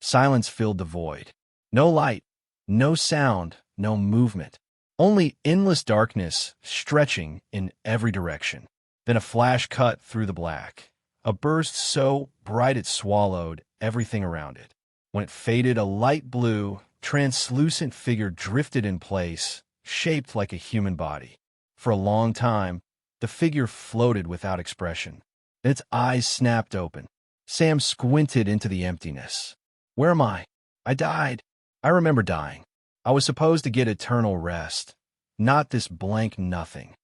Silence filled the void. No light, no sound, no movement. Only endless darkness stretching in every direction. Then a flash cut through the black. A burst so bright it swallowed everything around it. When it faded, a light blue, translucent figure drifted in place, shaped like a human body. For a long time, the figure floated without expression. Then its eyes snapped open. Sam squinted into the emptiness. Where am I? I died. I remember dying. I was supposed to get eternal rest, not this blank nothing.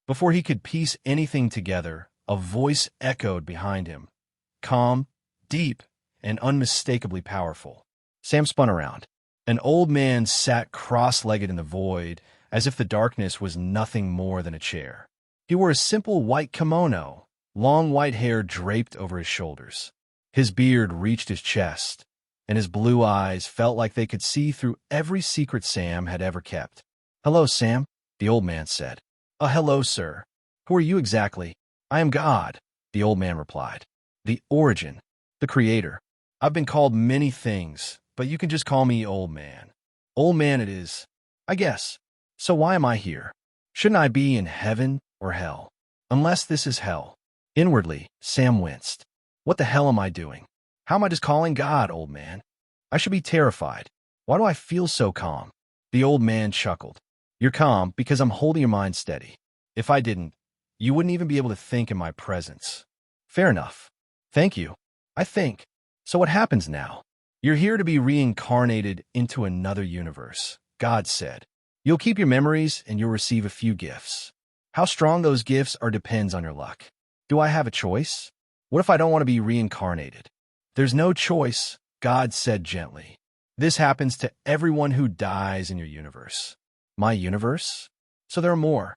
Before he could piece anything together, a voice echoed behind him. Calm, deep, and unmistakably powerful. Sam spun around. An old man sat cross-legged in the void, as if the darkness was nothing more than a chair. He wore a simple white kimono, long white hair draped over his shoulders. His beard reached his chest, and his blue eyes felt like they could see through every secret Sam had ever kept. "Hello, Sam," the old man said. "Hello, sir. Who are you exactly?" "I am God," the old man replied. "The origin, the creator. I've been called many things, but you can just call me Old Man. Old Man it is, I guess. So why am I here? Shouldn't I be in heaven or hell? Unless this is hell." Inwardly, Sam winced. What the hell am I doing? How am I just calling God, Old Man? I should be terrified. Why do I feel so calm? The old man chuckled. "You're calm because I'm holding your mind steady. If I didn't, you wouldn't even be able to think in my presence." "Fair enough. Thank you. I think. So what happens now?" "You're here to be reincarnated into another universe," God said. "You'll keep your memories and you'll receive a few gifts. How strong those gifts are depends on your luck. Do I have a choice? What if I don't want to be reincarnated?" "There's no choice," God said gently. "This happens to everyone who dies in your universe." "My universe? So there are more."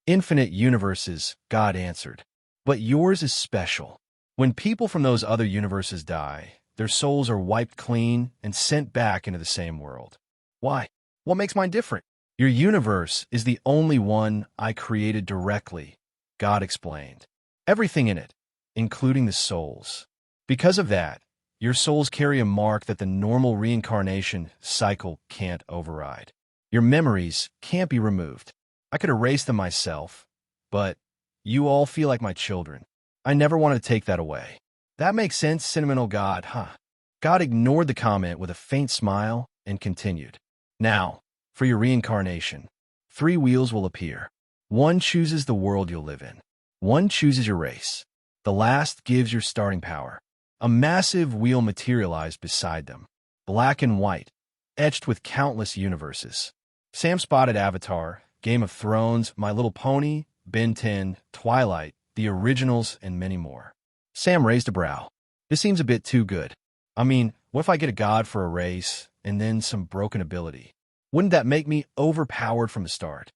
"Infinite universes," God answered. "But yours is special. When people from those other universes die, their souls are wiped clean and sent back into the same world." "Why? What makes mine different?" "Your universe is the only one I created directly," God explained. "Everything in it, including the souls. Because of that, your souls carry a mark that the normal reincarnation cycle can't override. Your memories can't be removed. I could erase them myself, but you all feel like my children. I never want to take that away." "That makes sense, sentimental God, huh?" God ignored the comment with a faint smile and continued. "Now, for your reincarnation, 3 wheels will appear. One chooses the world you'll live in. One chooses your race. The last gives your starting power." A massive wheel materialized beside them, black and white, etched with countless universes. Sam spotted Avatar, Game of Thrones, My Little Pony, Ben 10, Twilight, the originals, and many more. Sam raised a brow. "This seems a bit too good. I mean, what if I get a god for a race, and then some broken ability? Wouldn't that make me overpowered from the start?"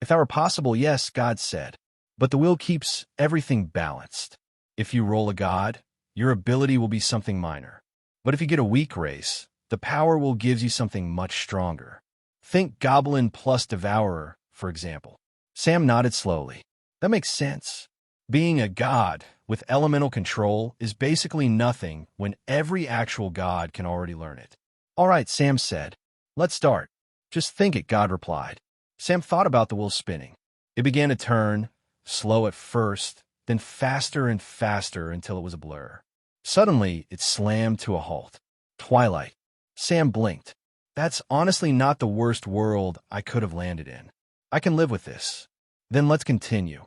"If that were possible, yes," God said. "But the wheel keeps everything balanced. If you roll a god, your ability will be something minor. But if you get a weak race, the power will give you something much stronger. Think Goblin plus Devourer, for example." Sam nodded slowly. "That makes sense. Being a god with elemental control is basically nothing when every actual god can already learn it." "All right," Sam said. "Let's start." "Just think it," God replied. Sam thought about the wheel spinning. It began to turn, slow at first, then faster and faster until it was a blur. Suddenly, it slammed to a halt. Twilight. Sam blinked. "That's honestly not the worst world I could have landed in. I can live with this." "Then let's continue."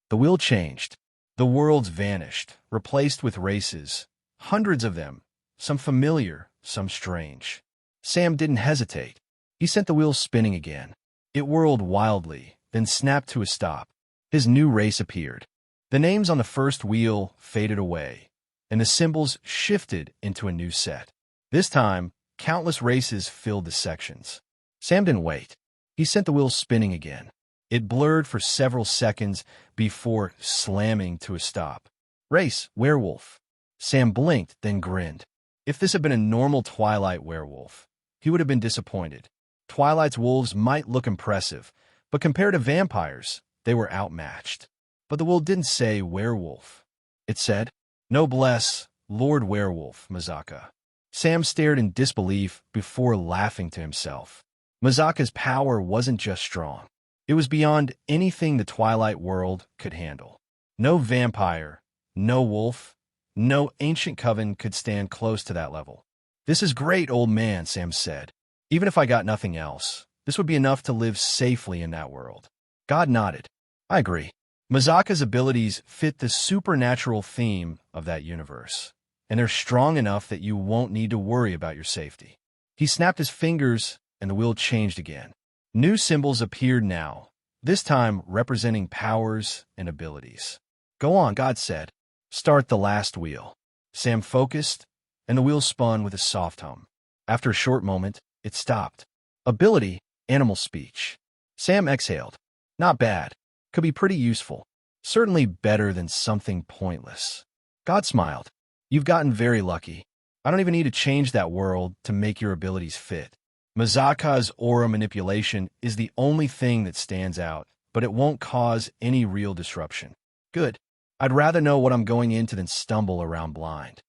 The wheel changed. The worlds vanished, replaced with races. Hundreds of them, some familiar, some strange. Sam didn't hesitate. He sent the wheel spinning again. It whirled wildly, then snapped to a stop. His new race appeared. The names on the first wheel faded away, and the symbols shifted into a new set. This time, countless races filled the sections. Sam didn't wait. He sent the wheel spinning again. It blurred for several seconds before slamming to a stop. "Race, werewolf." Sam blinked, then grinned. If this had been a normal Twilight werewolf, he would have been disappointed. Twilight's wolves might look impressive, but compared to vampires, they were outmatched. But the wheel didn't say werewolf. It said, "Noblesse, Lord Werewolf, Mazaka." Sam stared in disbelief before laughing to himself. Mazaka's power wasn't just strong. It was beyond anything the Twilight world could handle. No vampire, no wolf, no ancient coven could stand close to that level. "This is great, old man," Sam said. "Even if I got nothing else, this would be enough to live safely in that world." God nodded. "I agree." Mazaka's abilities fit the supernatural theme of that universe, and they're strong enough that you won't need to worry about your safety. He snapped his fingers, and the wheel changed again. New symbols appeared now, this time representing powers and abilities. "Go on," God said. "Start the last wheel." Sam focused, and the wheel spun with a soft hum. After a short moment, it stopped. Ability, animal speech. Sam exhaled. Not bad. Could be pretty useful. Certainly better than something pointless. God smiled. "You've gotten very lucky. I don't even need to change that world to make your abilities fit. Mazaka's aura manipulation is the only thing that stands out, but it won't cause any real disruption." "Good. I'd rather know what I'm going into than stumble around blind."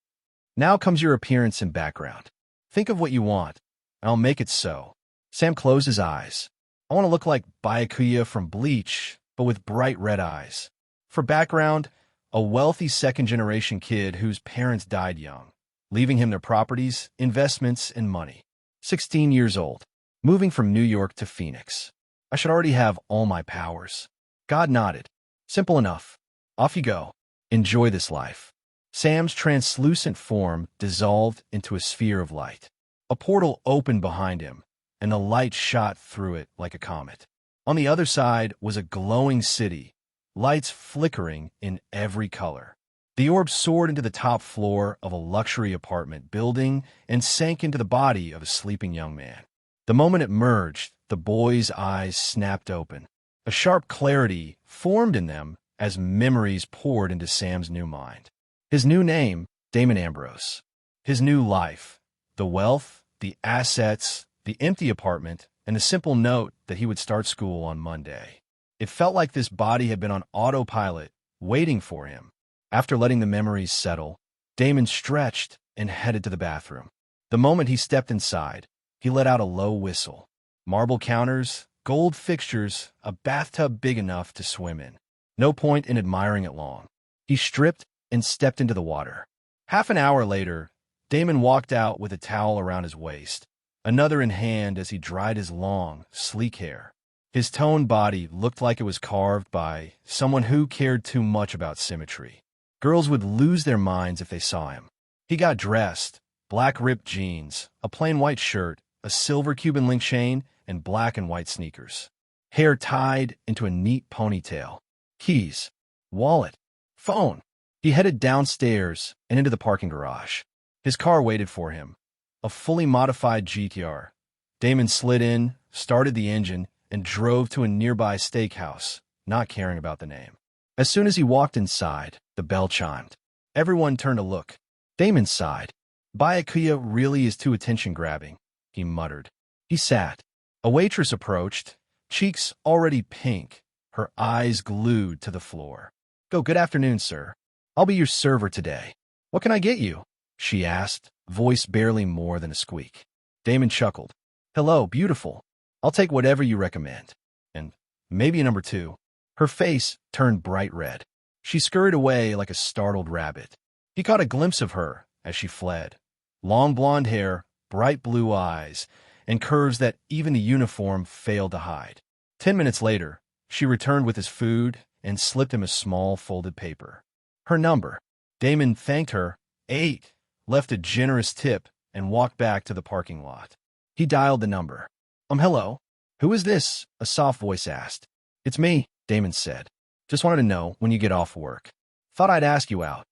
"Now comes your appearance and background. Think of what you want, and I'll make it so." Sam closed his eyes. "I want to look like Byakuya from Bleach, but with bright red eyes. For background, a wealthy second-generation kid whose parents died young, leaving him their properties, investments, and money. 16 years old, moving from New York to Phoenix. I should already have all my powers." God nodded. "Simple enough. Off you go. Enjoy this life." Sam's translucent form dissolved into a sphere of light. A portal opened behind him, and the light shot through it like a comet. On the other side was a glowing city, lights flickering in every color. The orb soared into the top floor of a luxury apartment building and sank into the body of a sleeping young man. The moment it merged, the boy's eyes snapped open. A sharp clarity formed in them as memories poured into Sam's new mind. His new name, Damon Ambrose. His new life, the wealth, the assets, the empty apartment, and the simple note that he would start school on Monday. It felt like this body had been on autopilot, waiting for him. After letting the memories settle, Damon stretched and headed to the bathroom. The moment he stepped inside, he let out a low whistle. Marble counters, gold fixtures, a bathtub big enough to swim in. No point in admiring it long. He stripped and stepped into the water. Half an hour later, Damon walked out with a towel around his waist, another in hand as he dried his long, sleek hair. His toned body looked like it was carved by someone who cared too much about symmetry. Girls would lose their minds if they saw him. He got dressed, black ripped jeans, a plain white shirt, a silver Cuban link chain, and black and white sneakers. Hair tied into a neat ponytail. Keys, wallet, phone. He headed downstairs and into the parking garage. His car waited for him, a fully modified GTR. Damon slid in, started the engine, and drove to a nearby steakhouse, not caring about the name. As soon as he walked inside, the bell chimed. Everyone turned to look. Damon sighed. "Byakuya really is too attention-grabbing," he muttered. He sat. A waitress approached, cheeks already pink, her eyes glued to the floor. Good afternoon, sir. I'll be your server today. What can I get you?" she asked, voice barely more than a squeak. Damon chuckled. "Hello, beautiful. I'll take whatever you recommend. And maybe a number 2. Her face turned bright red. She scurried away like a startled rabbit. He caught a glimpse of her as she fled. Long blonde hair, bright blue eyes, and curves that even the uniform failed to hide. 10 minutes later, she returned with his food and slipped him a small folded paper. Her number. Damon thanked her, ate, left a generous tip, and walked back to the parking lot. He dialed the number. Hello? Who is this?" a soft voice asked. "It's me," Damon said. "Just wanted to know when you get off work. Thought I'd ask you out."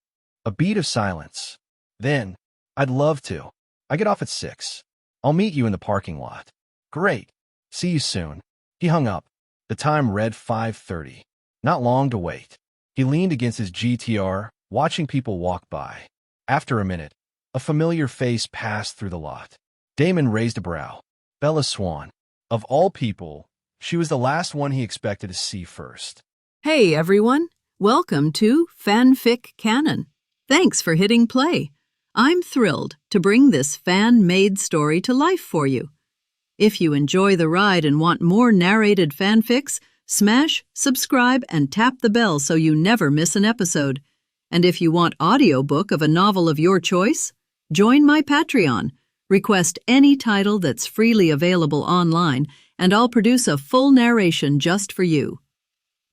A beat of silence. Then, "I'd love to. I get off at 6. I'll meet you in the parking lot." "Great. See you soon." He hung up. The time read 5:30. Not long to wait. He leaned against his GTR, watching people walk by. After a minute, a familiar face passed through the lot. Damon raised a brow. Bella Swan. Of all people, she was the last one he expected to see first. Hey everyone, welcome to FanFic Canon. Thanks for hitting play. I'm thrilled to bring this fan-made story to life for you. If you enjoy the ride and want more narrated fanfics, smash, subscribe, and tap the bell so you never miss an episode. And if you want audiobook of a novel of your choice, join my Patreon. Request any title that's freely available online, and I'll produce a full narration just for you.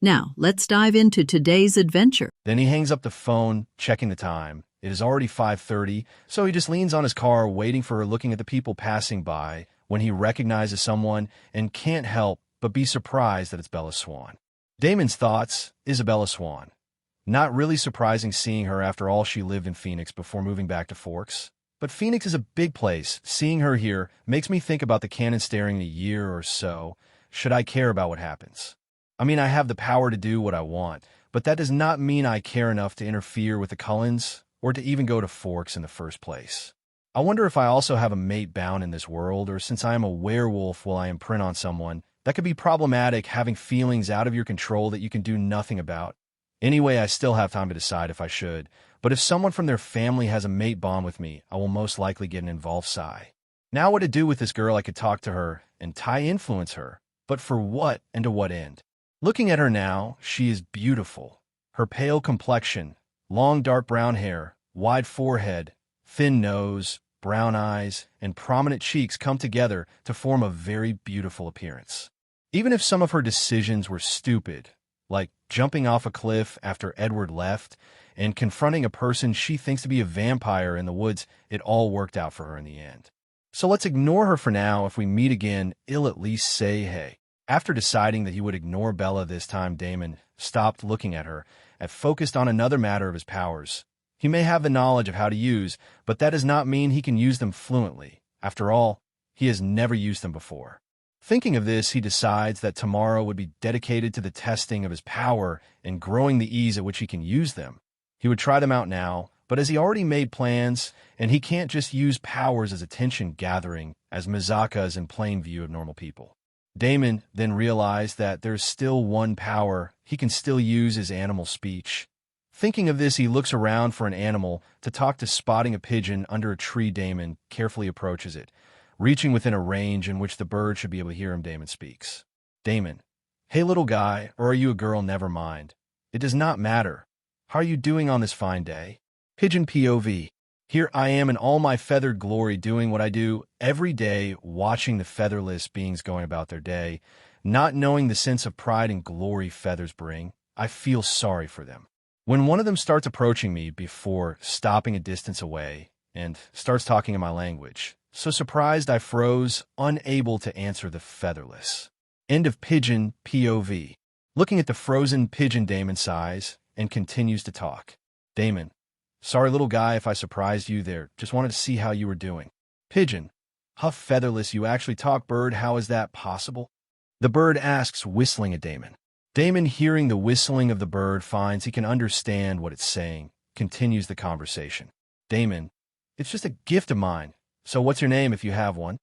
Now, let's dive into today's adventure. Then he hangs up the phone, checking the time. It is already 5:30, so he just leans on his car, waiting for her, looking at the people passing by, when he recognizes someone and can't help but be surprised that it's Bella Swan. Damon's thoughts, Isabella Swan. Not really surprising seeing her after all she lived in Phoenix before moving back to Forks. But Phoenix is a big place. Seeing her here makes me think about the cannon staring in a year or so. Should I care about what happens? I mean, I have the power to do what I want, but that does not mean I care enough to interfere with the Cullens or to even go to Forks in the first place. I wonder if I also have a mate bound in this world, or since I am a werewolf will I imprint on someone. That could be problematic, having feelings out of your control that you can do nothing about. Anyway, I still have time to decide if I should, but if someone from their family has a mate bond with me, I will most likely get an involved sigh. Now what to do with this girl? I could talk to her and influence her, but for what and to what end? Looking at her now, she is beautiful. Her pale complexion, long dark brown hair, wide forehead, thin nose, brown eyes, and prominent cheeks come together to form a very beautiful appearance. Even if some of her decisions were stupid, like jumping off a cliff after Edward left and confronting a person she thinks to be a vampire in the woods, it all worked out for her in the end. So let's ignore her for now. If we meet again, I'll at least say hey. After deciding that he would ignore Bella this time, Damon stopped looking at her and focused on another matter of his powers. He may have the knowledge of how to use, but that does not mean he can use them fluently. After all, he has never used them before. Thinking of this, he decides that tomorrow would be dedicated to the testing of his power and growing the ease at which he can use them. He would try them out now, but as he already made plans, and he can't just use powers as attention-gathering, as Mizaka is in plain view of normal people. Damon then realized that there's still one power. He can still use his animal speech. Thinking of this, he looks around for an animal to talk to. Spotting a pigeon under a tree, Damon carefully approaches it. Reaching within a range in which the bird should be able to hear him, Damon speaks. Damon, hey little guy, or are you a girl? Never mind. It does not matter. How are you doing on this fine day? Pigeon POV. Here I am in all my feathered glory, doing what I do every day, watching the featherless beings going about their day, not knowing the sense of pride and glory feathers bring. I feel sorry for them. When one of them starts approaching me before stopping a distance away and starts talking in my language, so surprised I froze, unable to answer the featherless. End of pigeon POV. Looking at the frozen pigeon, Damon sighs and continues to talk. Damon, sorry little guy if I surprised you there. Just wanted to see how you were doing. Pigeon, huff featherless, you actually talk. Bird, how is that possible? The bird asks, whistling at Damon. Damon, hearing the whistling of the bird, finds he can understand what it's saying, continues the conversation. Damon, it's just a gift of mine. So what's your name if you have one?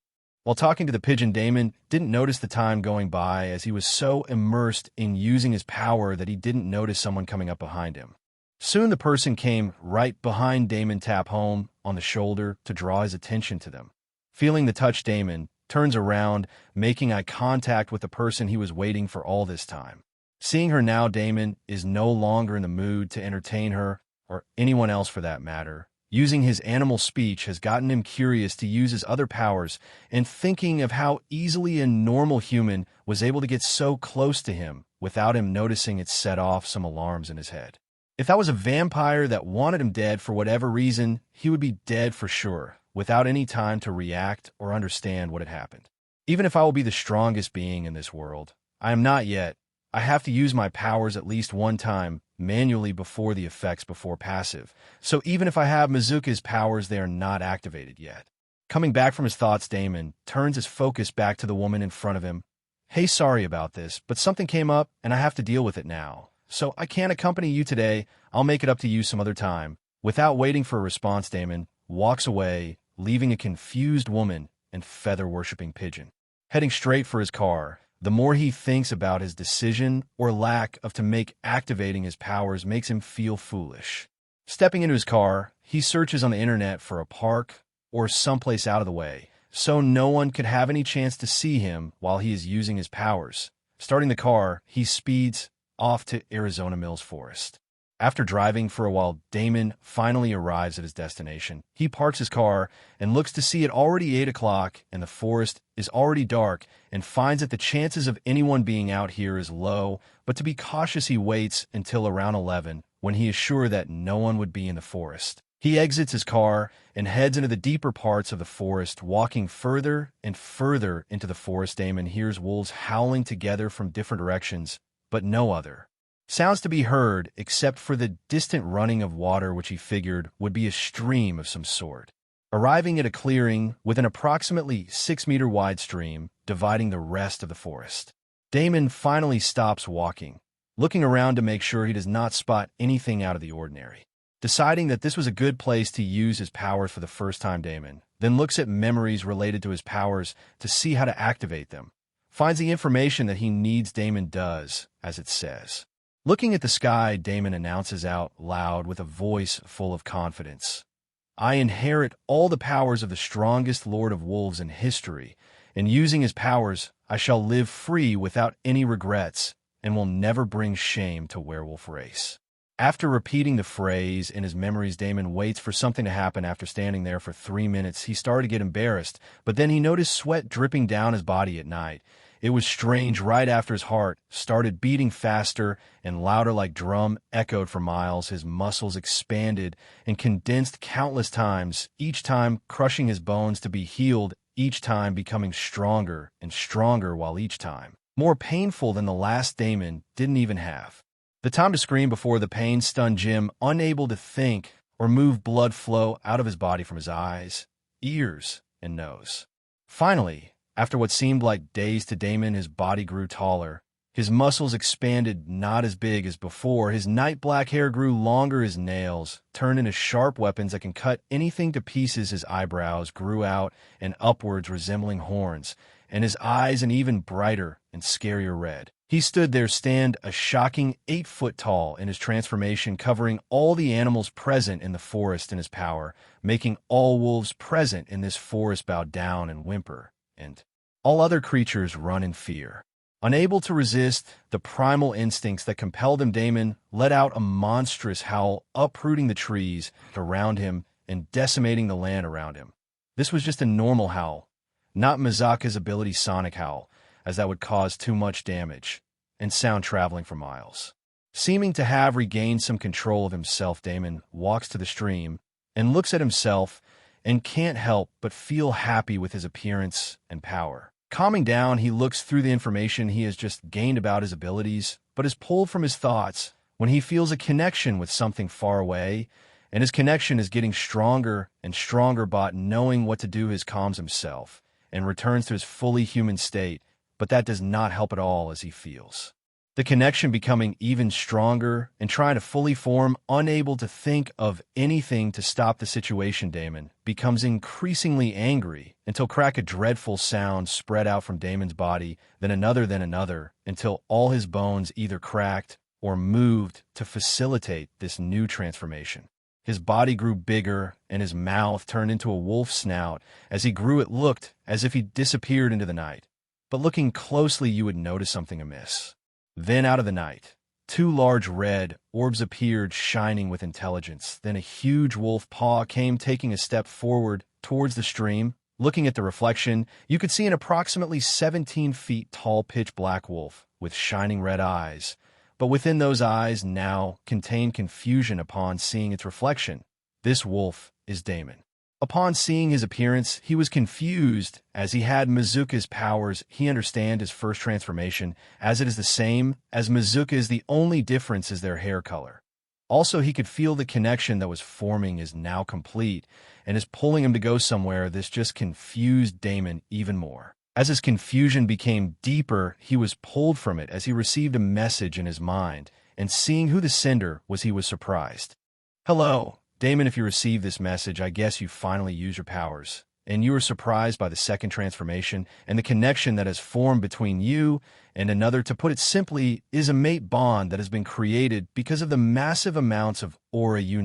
While talking to the pigeon, Damon didn't notice the time going by as he was so immersed in using his power that he didn't notice someone coming up behind him. Soon the person came right behind Damon, tap home on the shoulder to draw his attention to them. Feeling the touch, Damon turns around, making eye contact with the person he was waiting for all this time. Seeing her now, Damon is no longer in the mood to entertain her, or anyone else for that matter. Using his animal speech has gotten him curious to use his other powers, and thinking of how easily a normal human was able to get so close to him without him noticing, it set off some alarms in his head. If that was a vampire that wanted him dead for whatever reason, he would be dead for sure, without any time to react or understand what had happened. Even if I will be the strongest being in this world, I am not yet. I have to use my powers at least one time, manually before the effects before passive. So even if I have Mizuka's powers, they are not activated yet. Coming back from his thoughts, Damon turns his focus back to the woman in front of him. Hey, sorry about this, but something came up and I have to deal with it now. So I can't accompany you today. I'll make it up to you some other time. Without waiting for a response, Damon walks away, leaving a confused woman and feather-worshipping pigeon. Heading straight for his car, the more he thinks about his decision or lack of to make activating his powers makes him feel foolish. Stepping into his car, he searches on the internet for a park or someplace out of the way, so no one could have any chance to see him while he is using his powers. Starting the car, he speeds off to Arizona Mills Forest. After driving for a while, Damon finally arrives at his destination. He parks his car and looks to see it already 8 o'clock and the forest is already dark, and finds that the chances of anyone being out here is low, but to be cautious he waits until around 11 when he is sure that no one would be in the forest. He exits his car and heads into the deeper parts of the forest. Walking further and further into the forest, Damon hears wolves howling together from different directions, but no other sounds to be heard except for the distant running of water, which he figured would be a stream of some sort. Arriving at a clearing with an approximately 6-meter wide stream dividing the rest of the forest, Damon finally stops walking, looking around to make sure he does not spot anything out of the ordinary. Deciding that this was a good place to use his powers for the first time, Damon then looks at memories related to his powers to see how to activate them. Finds the information that he needs. Damon does as it says. Looking at the sky, Damon announces out loud with a voice full of confidence, "I inherit all the powers of the strongest Lord of Wolves in history, and using his powers, I shall live free without any regrets and will never bring shame to werewolf race." After repeating the phrase in his memories, Damon waits for something to happen. After standing there for 3 minutes, he started to get embarrassed, but then he noticed sweat dripping down his body at night. It was strange. Right after his heart started beating faster and louder like drum echoed for miles, his muscles expanded and condensed countless times, each time crushing his bones to be healed, each time becoming stronger and stronger, while each time more painful than the last Damon didn't even have the time to scream before. The pain stunned Jim, unable to think or move. Blood flow out of his body from his eyes, ears, and nose. Finally, after what seemed like days to Damon, his body grew taller. His muscles expanded, not as big as before. His night black hair grew longer. His nails turned into sharp weapons that can cut anything to pieces. His eyebrows grew out and upwards, resembling horns, and his eyes an even brighter and scarier red. He stood there, a shocking 8 foot tall in his transformation, covering all the animals present in the forest in his power, making all wolves present in this forest bow down and whimper, and all other creatures run in fear. Unable to resist the primal instincts that compelled him, Damon let out a monstrous howl, uprooting the trees around him and decimating the land around him. This was just a normal howl, not Mizaka's ability sonic howl, as that would cause too much damage and sound traveling for miles. Seeming to have regained some control of himself, Damon walks to the stream and looks at himself and can't help but feel happy with his appearance and power. Calming down, he looks through the information he has just gained about his abilities, but is pulled from his thoughts when he feels a connection with something far away, and his connection is getting stronger and stronger. But knowing what to do, he calms himself and returns to his fully human state, but that does not help at all as he feels the connection becoming even stronger and trying to fully form. Unable to think of anything to stop the situation, Damon becomes increasingly angry until a dreadful sound spread out from Damon's body, then another, until all his bones either cracked or moved to facilitate this new transformation. His body grew bigger and his mouth turned into a wolf's snout. As he grew, it looked as if he disappeared into the night. But looking closely, you would notice something amiss. Then out of the night, 2 large red orbs appeared, shining with intelligence. Then a huge wolf paw came, taking a step forward towards the stream. Looking at the reflection, you could see an approximately 17 feet tall pitch black wolf with shining red eyes. But within those eyes now contained confusion upon seeing its reflection. This wolf is Damon. Upon seeing his appearance, he was confused, as he had Mizuka's powers. He understand his first transformation, as it is the same as Mizuka's. The only difference is their hair color. Also, he could feel the connection that was forming is now complete and is pulling him to go somewhere. This just confused Damon even more. As his confusion became deeper, he was pulled from it as he received a message in his mind, and seeing who the sender was, he was surprised. "Hello, Damon, if you received this message, I guess you finally used your powers. and you are surprised by the second transformation and the connection that has formed between you and another. To put it simply, is a mate bond that has been created because of the massive amounts of aura you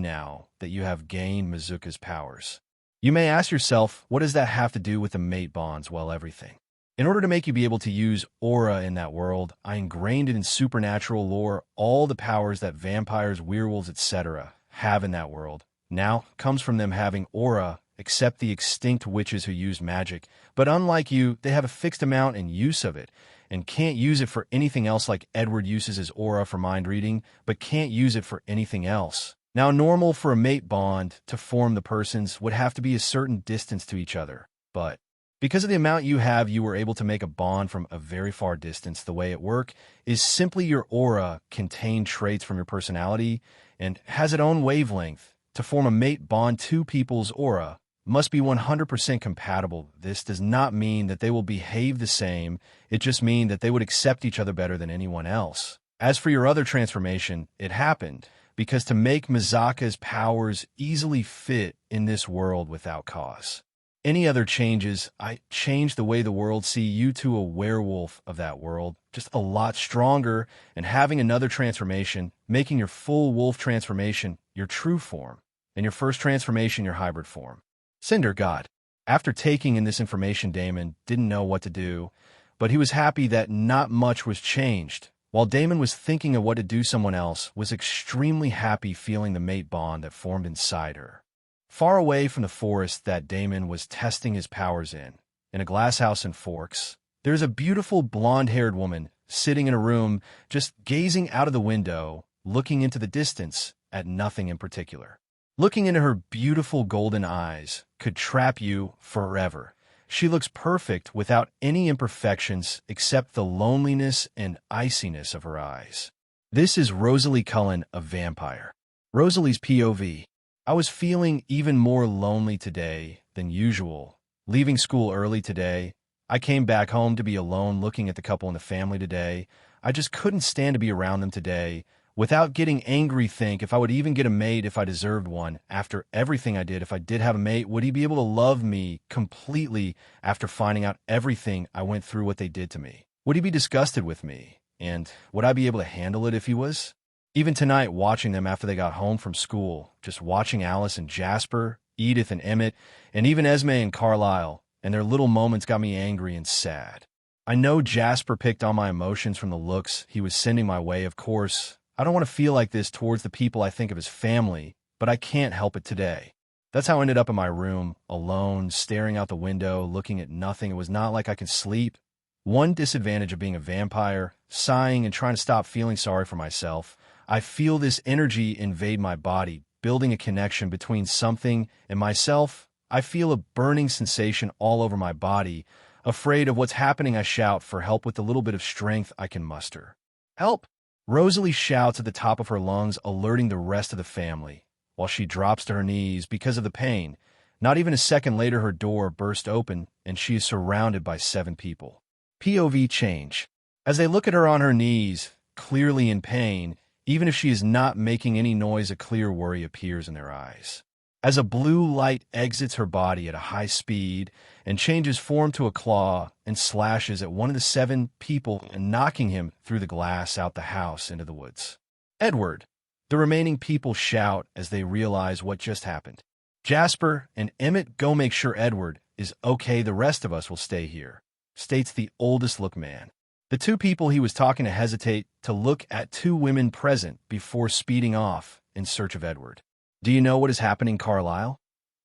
have gained Mizuka's powers. You may ask yourself, what does that have to do with the mate bonds? Well, everything. In order to make you be able to use aura in that world, I ingrained it in supernatural lore. All the powers that vampires, werewolves, etc. have in that world now comes from them having aura, except the extinct witches who use magic. But unlike you, they have a fixed amount and use of it, and can't use it for anything else, like Edward uses his aura for mind reading, but can't use it for anything else. Now, normal for a mate bond to form, the persons would have to be a certain distance to each other, but because of the amount you have, you were able to make a bond from a very far distance. The way it works is simply your aura contains traits from your personality and has its own wavelength. To form a mate bond, two people's aura must be 100% compatible. This does not mean that they will behave the same. It just means that they would accept each other better than anyone else. As for your other transformation, it happened because to make Mizuka's powers easily fit in this world without cause. Any other changes, I changed the way the world see you to a werewolf of that world, just a lot stronger, and having another transformation, making your full wolf transformation your true form, and your first transformation your hybrid form. Cinder God. After taking in this information, Damon didn't know what to do, but he was happy that not much was changed. While Damon was thinking of what to do, someone else was extremely happy, feeling the mate bond that formed inside her. Far away from the forest that Damon was testing his powers in a glass house in Forks, there's a beautiful blonde-haired woman sitting in a room, just gazing out of the window, looking into the distance at nothing in particular. Looking into her beautiful golden eyes could trap you forever. She looks perfect without any imperfections except the loneliness and iciness of her eyes. This is Rosalie Cullen, a vampire. Rosalie's POV. I was feeling even more lonely today than usual. Leaving school early today, I came back home to be alone, looking at the couple in the family today. I just couldn't stand to be around them today. Without getting angry, think if I would even get a mate if I deserved one. After everything I did, if I did have a mate, would he be able to love me completely after finding out everything I went through, what they did to me? Would he be disgusted with me? And would I be able to handle it if he was? Even tonight, watching them after they got home from school, just watching Alice and Jasper, Edith and Emmett, and even Esme and Carlisle, and their little moments got me angry and sad. I know Jasper picked on my emotions from the looks he was sending my way. Of course, I don't want to feel like this towards the people I think of as family, but I can't help it today. That's how I ended up in my room, alone, staring out the window, looking at nothing. It was not like I could sleep. One disadvantage of being a vampire, sighing and trying to stop feeling sorry for myself. I feel this energy invade my body, building a connection between something and myself. I feel a burning sensation all over my body. Afraid of what's happening, I shout for help with the little bit of strength I can muster. Help! Rosalie shouts at the top of her lungs, alerting the rest of the family, while she drops to her knees because of the pain. Not even a second later, her door burst open, and she is surrounded by 7 people. POV change. As they look at her on her knees, clearly in pain, even if she is not making any noise, a clear worry appears in their eyes. As a blue light exits her body at a high speed and changes form to a claw and slashes at one of the 7 people and knocking him through the glass out the house into the woods. Edward. The remaining people shout as they realize what just happened. Jasper and Emmett, go make sure Edward is okay. The rest of us will stay here, states the oldest look man. The 2 people he was talking to hesitate to look at 2 women present before speeding off in search of Edward. Do you know what is happening, Carlisle?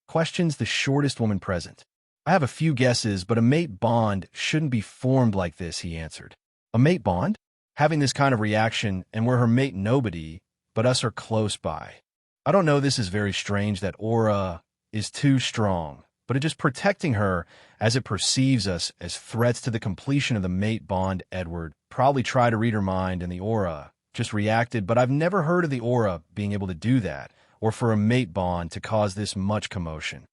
Questions the shortest woman present. I have a few guesses, but a mate bond shouldn't be formed like this, he answered. A mate bond? Having this kind of reaction, and where her mate nobody, but us are close by. I don't know, this is very strange that aura is too strong, but it is protecting her as it perceives us as threats to the completion of the mate bond. Edward probably tried to read her mind, and the aura just reacted, but I've never heard of the aura being able to do that, or for a mate bond to cause this much commotion.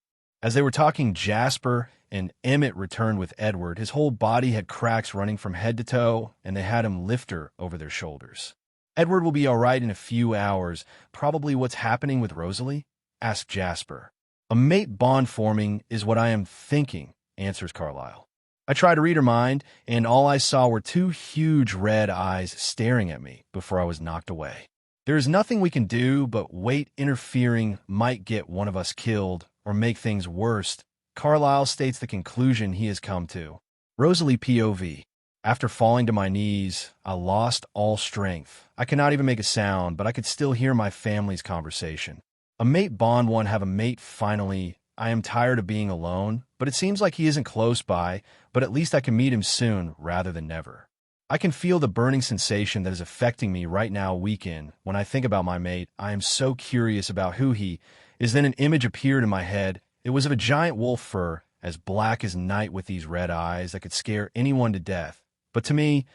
As they were talking, Jasper and Emmett returned with Edward. His whole body had cracks running from head to toe, and they had him lift her over their shoulders. Edward will be all right in a few hours. Probably what's happening with Rosalie? Asked Jasper. A mate bond forming is what I am thinking, answers Carlyle. I tried to read her mind, and all I saw were two huge red eyes staring at me before I was knocked away. There is nothing we can do, but weight interfering might get one of us killed or make things worse. Carlyle states the conclusion he has come to. Rosalie POV. After falling to my knees, I lost all strength. I could not even make a sound, but I could still hear my family's conversation. A mate bond one have a mate finally. I am tired of being alone, but it seems like he isn't close by, but at least I can meet him soon rather than never. I can feel the burning sensation that is affecting me right now weekend. When I think about my mate, I am so curious about who he is. Then an image appeared in my head. It was of a giant wolf fur, as black as night with these red eyes that could scare anyone to death. But to me,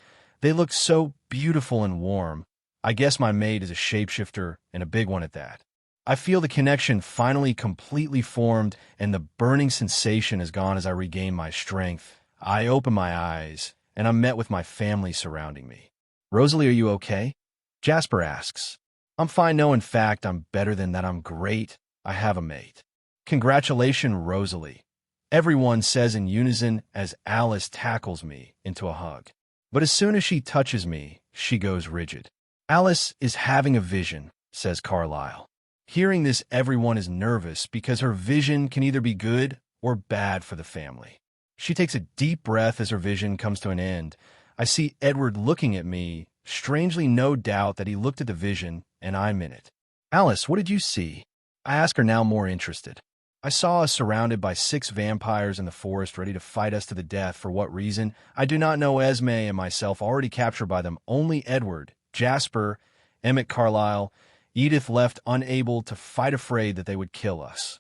they looked so beautiful and warm. I guess my mate is a shapeshifter, and a big one at that. I feel the connection finally completely formed, and the burning sensation is gone as I regain my strength. I open my eyes, and I'm met with my family surrounding me. Rosalie, are you okay? Jasper asks. I'm fine. No, in fact, I'm better than that. I'm great. I have a mate. Congratulations, Rosalie. Everyone says in unison as Alice tackles me into a hug. But as soon as she touches me, she goes rigid. Alice is having a vision, says Carlyle. Hearing this, everyone is nervous because her vision can either be good or bad for the family. She takes a deep breath as her vision comes to an end. I see Edward looking at me, strangely no doubt that he looked at the vision, and I'm in it. Alice, what did you see? I ask her, now more interested. I saw us surrounded by 6 vampires in the forest ready to fight us to the death. For what reason? I do not know. Esme and myself already captured by them. Only Edward, Jasper, Emmett, Carlyle, Edith left unable to fight, afraid that they would kill us.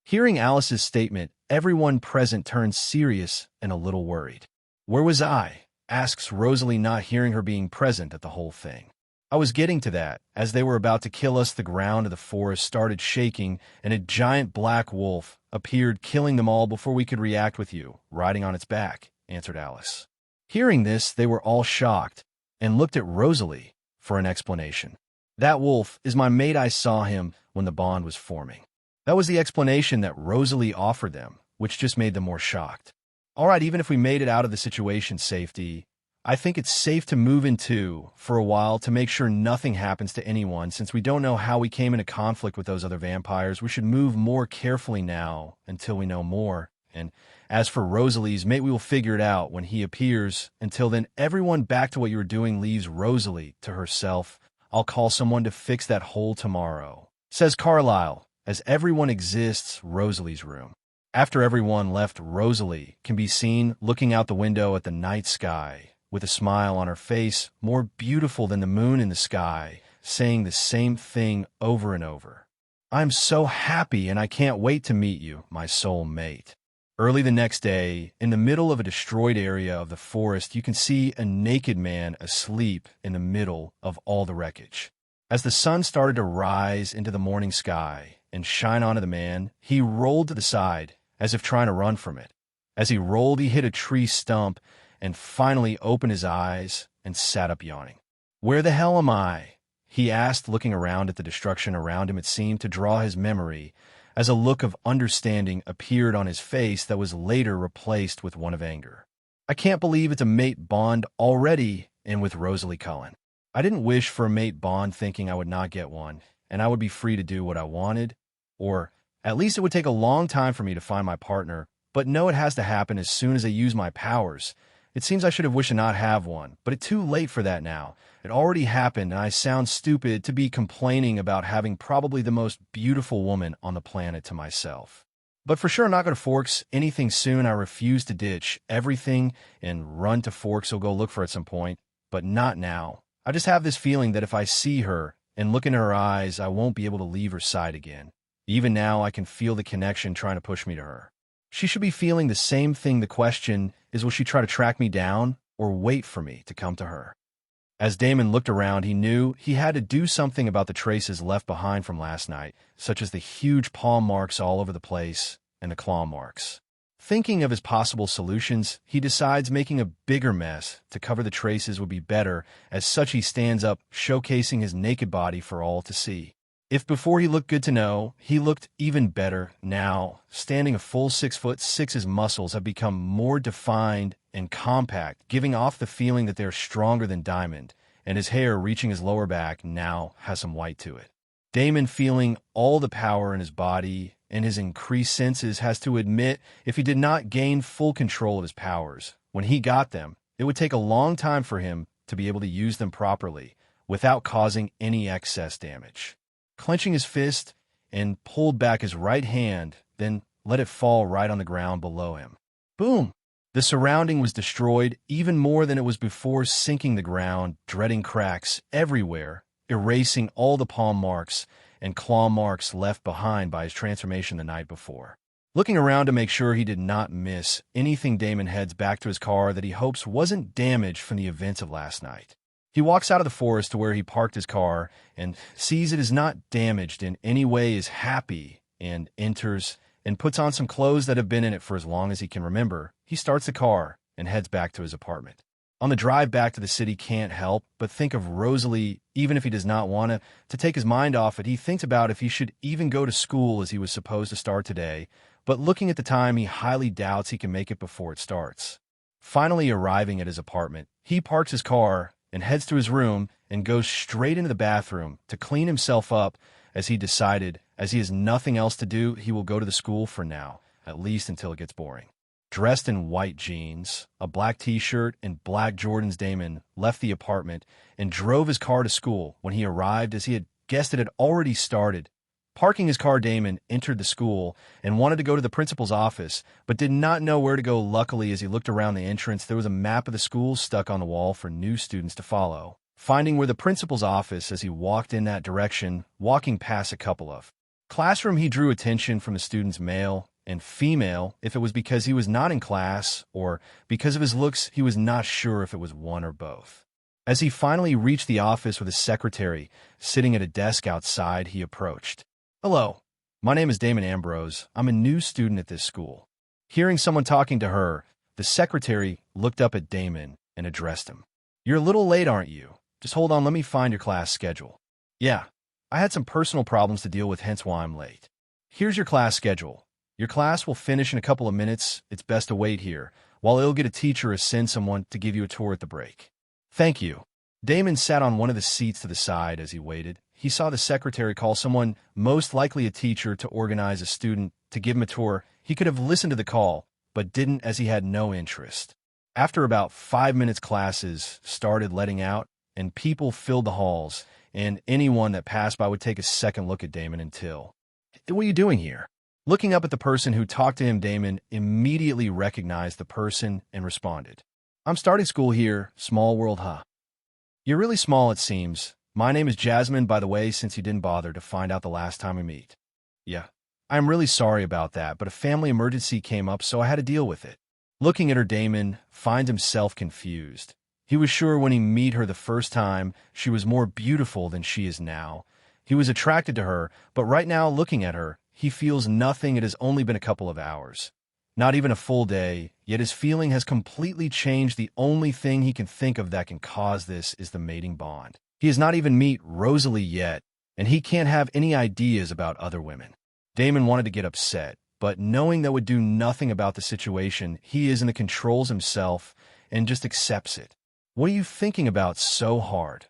Hearing Alice's statement, everyone present turns serious and a little worried. Where was I? Asks Rosalie, not hearing her being present at the whole thing. I was getting to that. As they were about to kill us, the ground of the forest started shaking, and a giant black wolf appeared, killing them all before we could react. With you riding on its back, answered Alice. Hearing this, they were all shocked and looked at Rosalie for an explanation. That wolf is my mate. I saw him when the bond was forming. That was the explanation that Rosalie offered them, which just made them more shocked. All right, even if we made it out of the situation safety, I think it's safe to move into for a while to make sure nothing happens to anyone. Since we don't know how we came into conflict with those other vampires, we should move more carefully now until we know more. And as for Rosalie's mate, we will figure it out when he appears. Until then, everyone back to what you were doing. Leaves Rosalie to herself. I'll call someone to fix that hole tomorrow, says Carlyle, as everyone exits Rosalie's room. After everyone left, Rosalie can be seen looking out the window at the night sky with a smile on her face, more beautiful than the moon in the sky, saying the same thing over and over. I'm so happy and I can't wait to meet you, my soul mate. Early the next day, in the middle of a destroyed area of the forest, you can see a naked man asleep in the middle of all the wreckage. As the sun started to rise into the morning sky and shine onto the man, he rolled to the side as if trying to run from it. As he rolled, he hit a tree stump and finally opened his eyes and sat up yawning. Where the hell am I? He asked, looking around at the destruction around him. It seemed to draw his memory, as a look of understanding appeared on his face that was later replaced with one of anger. I can't believe it's a mate bond already, and with Rosalie Cullen. I didn't wish for a mate bond thinking I would not get one, and I would be free to do what I wanted, or at least it would take a long time for me to find my partner, but no, it has to happen as soon as I use my powers. It seems I should have wished to not have one, but it's too late for that now. It already happened, and I sound stupid to be complaining about having probably the most beautiful woman on the planet to myself. But for sure, I'm not going to Forks anything soon. I refuse to ditch everything and run to Forks. I'll go look for it at some point, but not now. I just have this feeling that if I see her and look into her eyes, I won't be able to leave her side again. Even now, I can feel the connection trying to push me to her. She should be feeling the same thing. The question is, will she try to track me down or wait for me to come to her? As Damon looked around, he knew he had to do something about the traces left behind from last night, such as the huge paw marks all over the place and the claw marks. Thinking of his possible solutions, he decides making a bigger mess to cover the traces would be better. As such, he stands up, showcasing his naked body for all to see. If before he looked good to know, he looked even better now. Standing a full 6'6", his muscles have become more defined and compact, giving off the feeling that they're stronger than diamond, and his hair reaching his lower back now has some white to it. Damon, feeling all the power in his body and his increased senses, has to admit if he did not gain full control of his powers, when he got them, it would take a long time for him to be able to use them properly without causing any excess damage. Clenching his fist and pulled back his right hand, then let it fall right on the ground below him. Boom! The surrounding was destroyed even more than it was before, sinking the ground, dreading cracks everywhere, erasing all the palm marks and claw marks left behind by his transformation the night before. Looking around to make sure he did not miss anything, Damon heads back to his car that he hopes wasn't damaged from the events of last night. He walks out of the forest to where he parked his car and sees it is not damaged in any way, is happy, and enters and puts on some clothes that have been in it for as long as he can remember. He starts the car and heads back to his apartment. On the drive back to the city, can't help but think of Rosalie, even if he does not want to take his mind off it. He thinks about if he should even go to school as he was supposed to start today, but looking at the time, he highly doubts he can make it before it starts. Finally arriving at his apartment, he parks his car and heads to his room and goes straight into the bathroom to clean himself up, as he decided, as he has nothing else to do, he will go to the school for now, at least until it gets boring. Dressed in white jeans, a black t-shirt, and black Jordans, Damon left the apartment and drove his car to school. When he arrived, as he had guessed, it had already started. Parking his car, Damon entered the school and wanted to go to the principal's office, but did not know where to go. Luckily, as he looked around the entrance, there was a map of the school stuck on the wall for new students to follow. Finding where the principal's office as he walked in that direction, walking past a couple of classroom, he drew attention from the students, male and female. If it was because he was not in class or because of his looks, he was not sure if it was one or both. As he finally reached the office with his secretary sitting at a desk outside, he approached. "Hello, my name is Damon Ambrose. I'm a new student at this school." Hearing someone talking to her, the secretary looked up at Damon and addressed him. "You're a little late, aren't you? Just hold on, let me find your class schedule." "Yeah, I had some personal problems to deal with, hence why I'm late. Here's your class schedule. Your class will finish in a couple of minutes. It's best to wait here, while it'll get a teacher or send someone to give you a tour at the break." "Thank you." Damon sat on one of the seats to the side. As he waited, he saw the secretary call someone, most likely a teacher, to organize a student to give him a tour. He could have listened to the call, but didn't, as he had no interest. After about 5 minutes, classes started letting out, and people filled the halls, and anyone that passed by would take a second look at Damon until, "What are you doing here?" Looking up at the person who talked to him, Damon immediately recognized the person and responded, "I'm starting school here. Small world, huh?" "You're really small, it seems. My name is Jasmine, by the way, since you didn't bother to find out the last time we meet." "Yeah, I'm really sorry about that, but a family emergency came up, so I had to deal with it." Looking at her, Damon finds himself confused. He was sure when he met her the first time, she was more beautiful than she is now. He was attracted to her, but right now, looking at her, he feels nothing. It has only been a couple of hours. Not even a full day, yet his feeling has completely changed. The only thing he can think of that can cause this is the mating bond. He has not even met Rosalie yet, and he can't have any ideas about other women. Damon wanted to get upset, but knowing that would do nothing about the situation, he is in the controls himself and just accepts it. "What are you thinking about so hard?"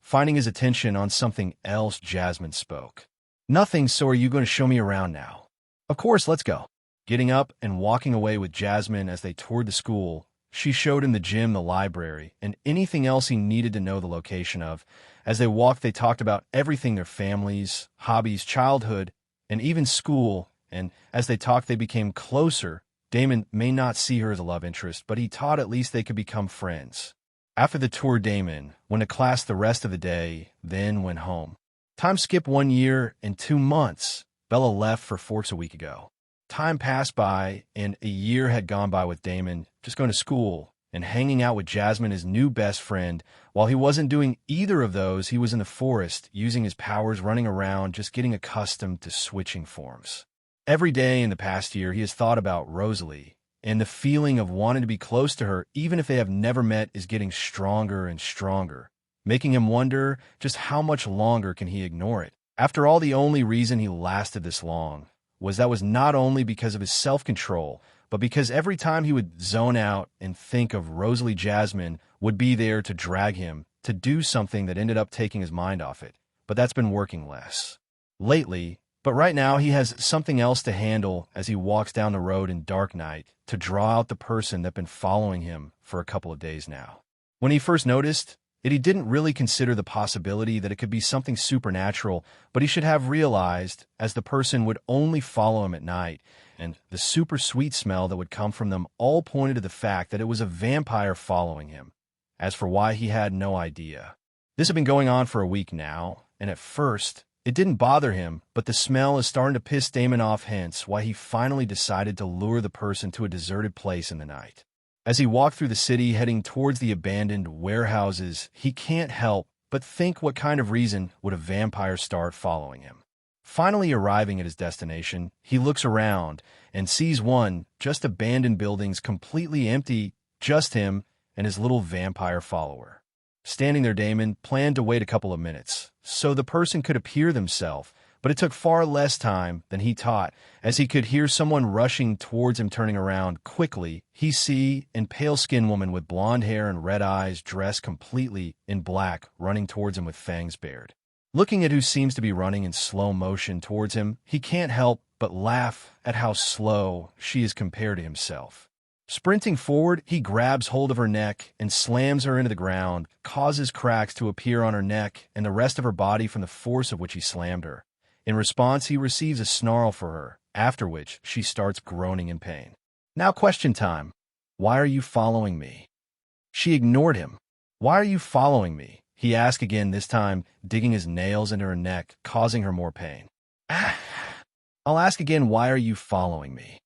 Finding his attention on something else, Jasmine spoke. "Nothing, so are you going to show me around now?" "Of course, let's go." Getting up and walking away with Jasmine as they toured the school, she showed him the gym, the library, and anything else he needed to know the location of. As they walked, they talked about everything, their families, hobbies, childhood, and even school, and as they talked, they became closer. Damon may not see her as a love interest, but he thought at least they could become friends. After the tour, Damon went to class the rest of the day, then went home. Time skipped 1 year and 2 months. Bella left for Forks a week ago. Time passed by, and a year had gone by with Damon just going to school and hanging out with Jasmine, his new best friend. While he wasn't doing either of those, he was in the forest, using his powers, running around, just getting accustomed to switching forms. Every day in the past year, he has thought about Rosalie, and the feeling of wanting to be close to her, even if they have never met, is getting stronger and stronger, making him wonder just how much longer can he ignore it. After all, the only reason he lasted this long was not only because of his self-control, but because every time he would zone out and think of Rosalie Jasmine would be there to drag him to do something that ended up taking his mind off it. But that's been working less lately. But right now he has something else to handle as he walks down the road in dark night to draw out the person that's been following him for a couple of days now. When he first noticed it, he didn't really consider the possibility that it could be something supernatural, but he should have realized as the person would only follow him at night, and the super sweet smell that would come from them all pointed to the fact that it was a vampire following him. As for why, he had no idea. This had been going on for a week now, and at first it didn't bother him, but the smell is starting to piss Damon off, hence why he finally decided to lure the person to a deserted place in the night. As he walked through the city heading towards the abandoned warehouses, he can't help but think, what kind of reason would a vampire start following him? Finally arriving at his destination, he looks around and sees one just abandoned buildings completely empty, just him and his little vampire follower. Standing there, Damon planned to wait a couple of minutes so the person could appear themselves, but it took far less time than he thought, as he could hear someone rushing towards him. Turning around quickly, he see a pale-skinned woman with blonde hair and red eyes, dressed completely in black, running towards him with fangs bared. Looking at who seems to be running in slow motion towards him, he can't help but laugh at how slow she is compared to himself. Sprinting forward, he grabs hold of her neck and slams her into the ground, causes cracks to appear on her neck and the rest of her body from the force of which he slammed her. In response, he receives a snarl for her, after which she starts groaning in pain. Now question time. Why are you following me? She ignored him. Why are you following me? He asked again, this time digging his nails into her neck, causing her more pain. I'll ask again, why are you following me?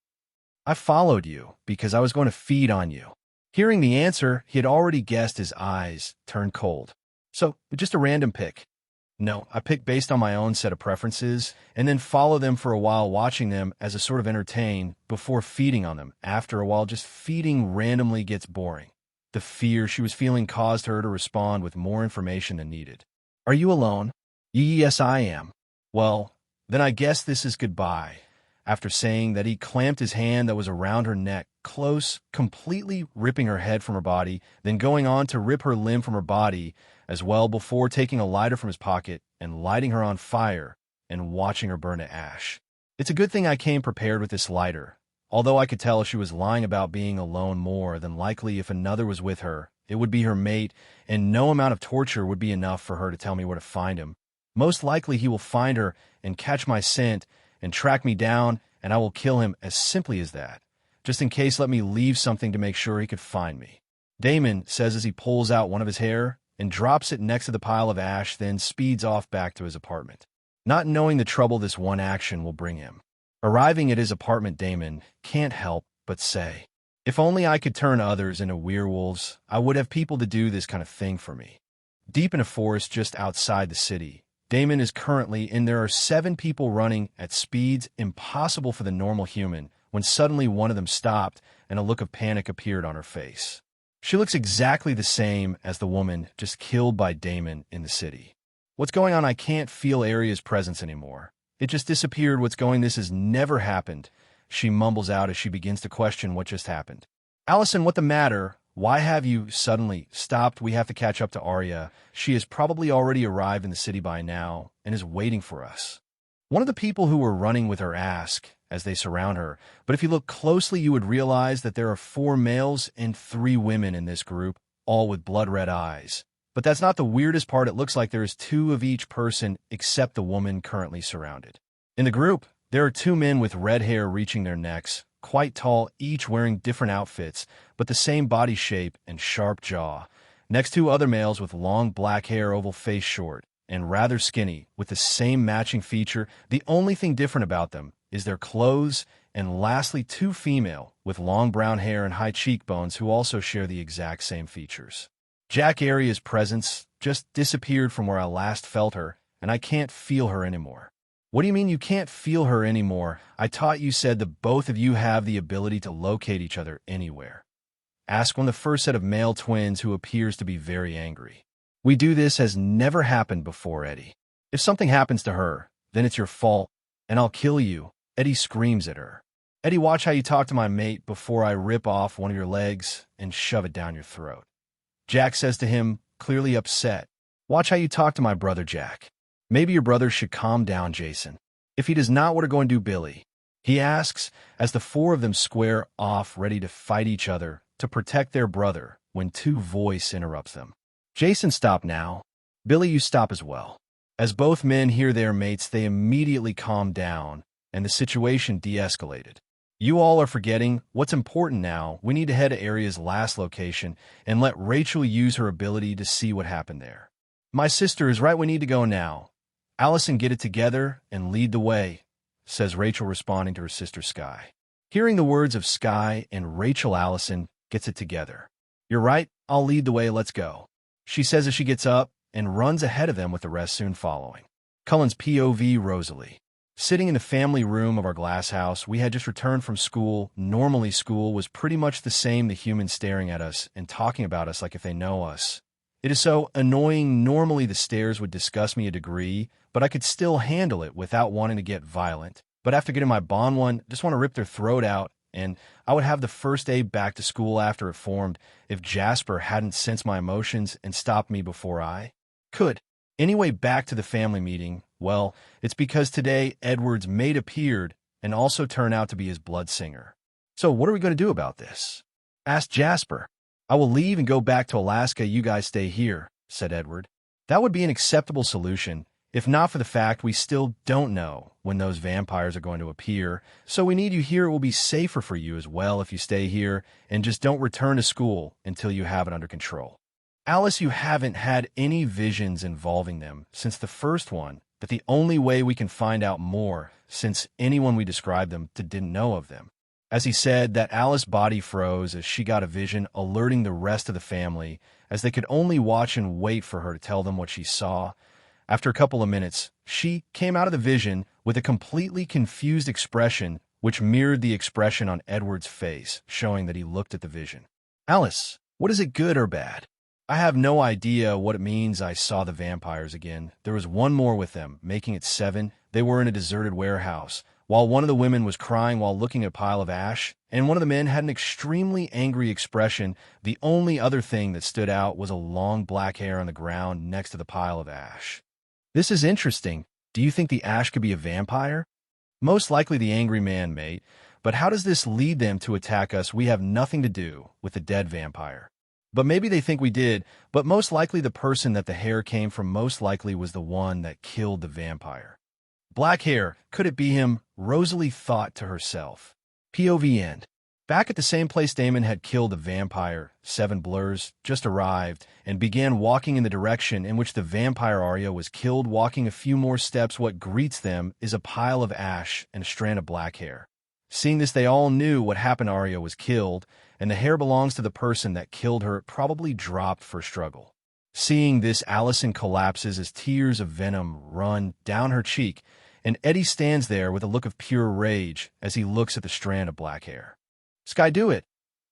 I followed you because I was going to feed on you. Hearing the answer, he had already guessed. His eyes turned cold. So, just a random pick. No, I pick based on my own set of preferences and then follow them for a while, watching them as a sort of entertain before feeding on them. After a while, just feeding randomly gets boring. The fear she was feeling caused her to respond with more information than needed. Are you alone? Yes, I am. Well, then I guess this is goodbye. After saying that, he clamped his hand that was around her neck close, completely ripping her head from her body, then going on to rip her limb from her body as well, before taking a lighter from his pocket and lighting her on fire and watching her burn to ash. It's a good thing I came prepared with this lighter. Although I could tell she was lying about being alone, more than likely if another was with her, it would be her mate, and no amount of torture would be enough for her to tell me where to find him. Most likely he will find her and catch my scent and track me down, and I will kill him, as simply as that. Just in case, let me leave something to make sure he could find me. Damon says as he pulls out one of his hair and drops it next to the pile of ash, then speeds off back to his apartment, not knowing the trouble this one action will bring him. Arriving at his apartment, Damon can't help but say, if only I could turn others into werewolves, I would have people to do this kind of thing for me. Deep in a forest just outside the city, Damon is currently, and there are 7 people running at speeds impossible for the normal human, when suddenly one of them stopped and a look of panic appeared on her face. She looks exactly the same as the woman just killed by Damon in the city. What's going on? I can't feel Aria's presence anymore. It just disappeared. What's going? This has never happened. She mumbles out as she begins to question what just happened. Allison, what the matter? Why have you suddenly stopped? We have to catch up to Arya. She has probably already arrived in the city by now and is waiting for us. One of the people who were running with her asks as they surround her, but if you look closely, you would realize that there are 4 males and 3 women in this group, all with blood-red eyes. But that's not the weirdest part. It looks like there is 2 of each person except the woman currently surrounded. In the group, there are 2 men with red hair reaching their necks, quite tall, each wearing different outfits, but the same body shape and sharp jaw. Next, 2 other males with long black hair, oval face, short, and rather skinny, with the same matching feature. The only thing different about them is their clothes. And lastly, 2 female with long brown hair and high cheekbones who also share the exact same features. Jack, Aria's presence just disappeared from where I last felt her, and I can't feel her anymore. What do you mean you can't feel her anymore? I thought you said that both of you have the ability to locate each other anywhere. Ask one of the first set of male twins, who appears to be very angry. We do. This has never happened before, Eddie. If something happens to her, then it's your fault, and I'll kill you, Eddie screams at her. Eddie, watch how you talk to my mate before I rip off one of your legs and shove it down your throat. Jack says to him, clearly upset, watch how you talk to my brother, Jack. Maybe your brother should calm down, Jason. If he does not, what are going to do, Billy? He asks, as the four of them square off ready to fight each other to protect their brother when two voice interrupts them. Jason, stop now. Billy, you stop as well. As both men hear their mates, they immediately calm down, and the situation de-escalated. You all are forgetting what's important now. We need to head to Aria's last location and let Rachel use her ability to see what happened there. My sister is right. We need to go now. Allison, get it together and lead the way, says Rachel, responding to her sister Sky. Hearing the words of Sky and Rachel, Allison gets it together. You're right. I'll lead the way. Let's go, she says as she gets up and runs ahead of them with the rest soon following. Cullen's POV, Rosalie. Sitting in the family room of our glass house, we had just returned from school. Normally, school was pretty much the same, the humans staring at us and talking about us like if they know us. It is so annoying. Normally, the stares would disgust me a degree, but I could still handle it without wanting to get violent. But after getting my bond one, just want to rip their throat out, and I would have the first day back to school after it formed if Jasper hadn't sensed my emotions and stopped me before I could. Anyway, back to the family meeting. Well, it's because today Edward's mate appeared and also turned out to be his blood singer. So what are we going to do about this? Asked Jasper. I will leave and go back to Alaska. You guys stay here, said Edward. That would be an acceptable solution, if not for the fact we still don't know when those vampires are going to appear. So we need you here. It will be safer for you as well if you stay here and just don't return to school until you have it under control. Alice, you haven't had any visions involving them since the first one, but the only way we can find out more, since anyone we described them to didn't know of them. As he said, that Alice's body froze as she got a vision, alerting the rest of the family, as they could only watch and wait for her to tell them what she saw. After a couple of minutes, she came out of the vision with a completely confused expression, which mirrored the expression on Edward's face, showing that he looked at the vision. Alice, what is it, good or bad? I have no idea what it means. I saw the vampires again. There was one more with them, making it 7. They were in a deserted warehouse, while one of the women was crying while looking at a pile of ash, and one of the men had an extremely angry expression. The only other thing that stood out was a long black hair on the ground next to the pile of ash. This is interesting. Do you think the ash could be a vampire? Most likely the angry man, mate. But how does this lead them to attack us? We have nothing to do with the dead vampire. But maybe they think we did, but most likely the person that the hair came from most likely was the one that killed the vampire. Black hair, could it be him? Rosalie thought to herself. POV end. Back at the same place Damon had killed the vampire, 7 Blurs just arrived and began walking in the direction in which the vampire Arya was killed. Walking a few more steps, what greets them is a pile of ash and a strand of black hair. Seeing this, they all knew what happened. Arya was killed, and the hair belongs to the person that killed her. It probably dropped for struggle. Seeing this, Allison collapses as tears of venom run down her cheek, and Eddie stands there with a look of pure rage as he looks at the strand of black hair. Sky, do it.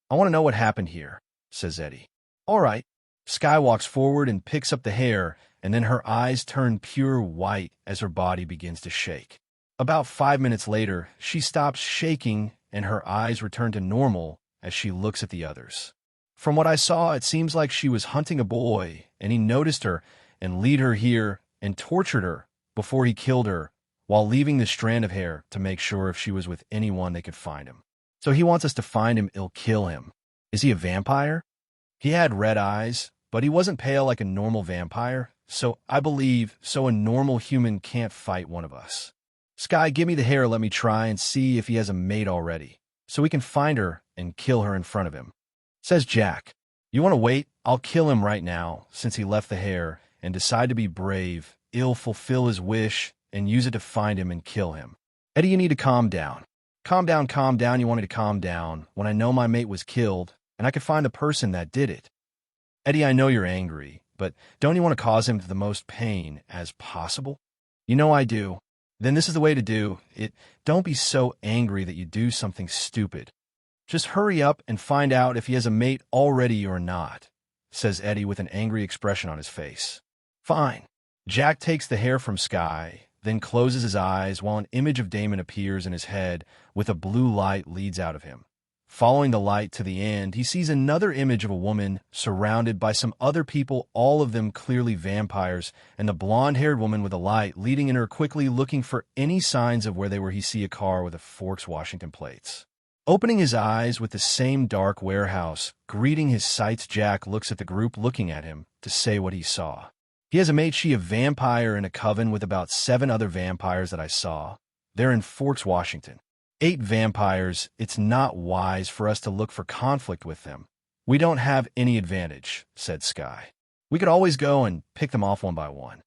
I want to know what happened here, says Eddie. All right. Sky walks forward and picks up the hair, and then her eyes turn pure white as her body begins to shake. About 5 minutes later, she stops shaking and her eyes return to normal as she looks at the others. From what I saw, it seems like she was hunting a boy, and he noticed her and led her here and tortured her before he killed her, while leaving the strand of hair to make sure if she was with anyone they could find him. So he wants us to find him, he'll kill him. Is he a vampire? He had red eyes, but he wasn't pale like a normal vampire, so I believe a normal human can't fight one of us. Sky, give me the hair, let me try and see if he has a mate already, so we can find her and kill her in front of him. Says Jack. You want to wait? I'll kill him right now, since he left the hair and decide to be brave. I'll fulfill his wish and use it to find him and kill him. Eddie, you need to calm down. Calm down, calm down. You want me to calm down when I know my mate was killed and I could find the person that did it. Eddie, I know you're angry, but don't you want to cause him the most pain as possible? You know I do. Then this is the way to do it. Don't be so angry that you do something stupid. Just hurry up and find out if he has a mate already or not, says Eddie with an angry expression on his face. Fine. Jack takes the hair from Sky, then closes his eyes while an image of Damon appears in his head with a blue light leads out of him. Following the light to the end, he sees another image of a woman surrounded by some other people, all of them clearly vampires, and the blonde-haired woman with a light leading in her quickly looking for any signs of where they were. He sees a car with a Forks Washington plates. Opening his eyes with the same dark warehouse, greeting his sights, Jack looks at the group looking at him to say what he saw. He has a mate, she a vampire in a coven with about 7 other vampires that I saw. They're in Forks, Washington. 8 vampires. It's not wise for us to look for conflict with them. We don't have any advantage, said Sky. We could always go and pick them off one by one.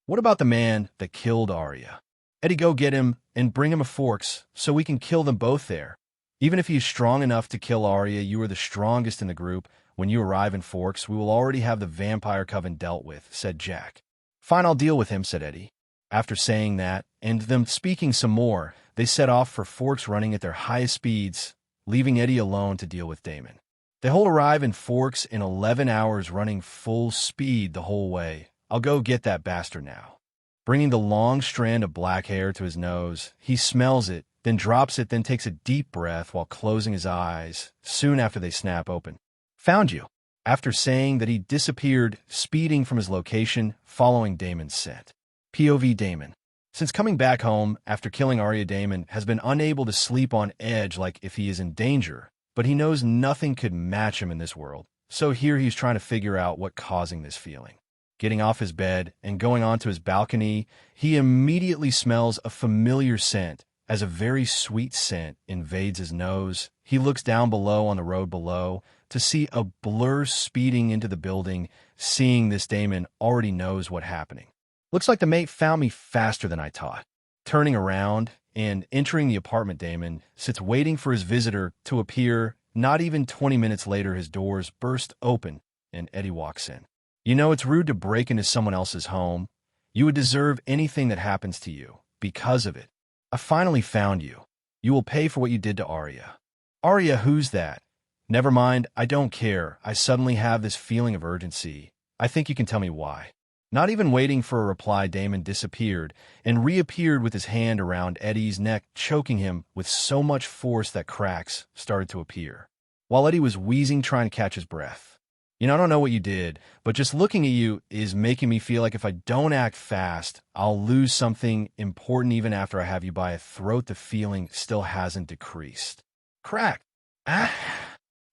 What about the man that killed Arya? Eddie, go get him and bring him a Forks so we can kill them both there. Even if he is strong enough to kill Arya, you are the strongest in the group. When you arrive in Forks, we will already have the vampire coven dealt with, said Jack. Fine, I'll deal with him, said Eddie. After saying that, and them speaking some more, they set off for Forks running at their highest speeds, leaving Eddie alone to deal with Damon. They whole arrive in Forks in 11 hours running full speed the whole way. I'll go get that bastard now. Bringing the long strand of black hair to his nose, he smells it, then drops it, then takes a deep breath while closing his eyes, soon after they snap open. Found you. After saying that, he disappeared, speeding from his location, following Damon's scent. POV Damon. Since coming back home after killing Arya, Damon has been unable to sleep on edge like if he is in danger, but he knows nothing could match him in this world. So here he's trying to figure out what causing this feeling. Getting off his bed and going onto his balcony, he immediately smells a familiar scent. As a very sweet scent invades his nose, he looks down below on the road below to see a blur speeding into the building. Seeing this, Damon already knows what's happening. Looks like the mate found me faster than I thought. Turning around and entering the apartment, Damon sits waiting for his visitor to appear. Not even 20 minutes later, his doors burst open and Eddie walks in. You know it's rude to break into someone else's home. You would deserve anything that happens to you because of it. I finally found you. You will pay for what you did to Arya. Arya, who's that? Never mind, I don't care. I suddenly have this feeling of urgency. I think you can tell me why. Not even waiting for a reply, Damon disappeared and reappeared with his hand around Eddie's neck, choking him with so much force that cracks started to appear. While Eddie was wheezing, trying to catch his breath. You know, I don't know what you did, but just looking at you is making me feel like if I don't act fast, I'll lose something important even after I have you by a throat. The feeling still hasn't decreased. Crack! Ah!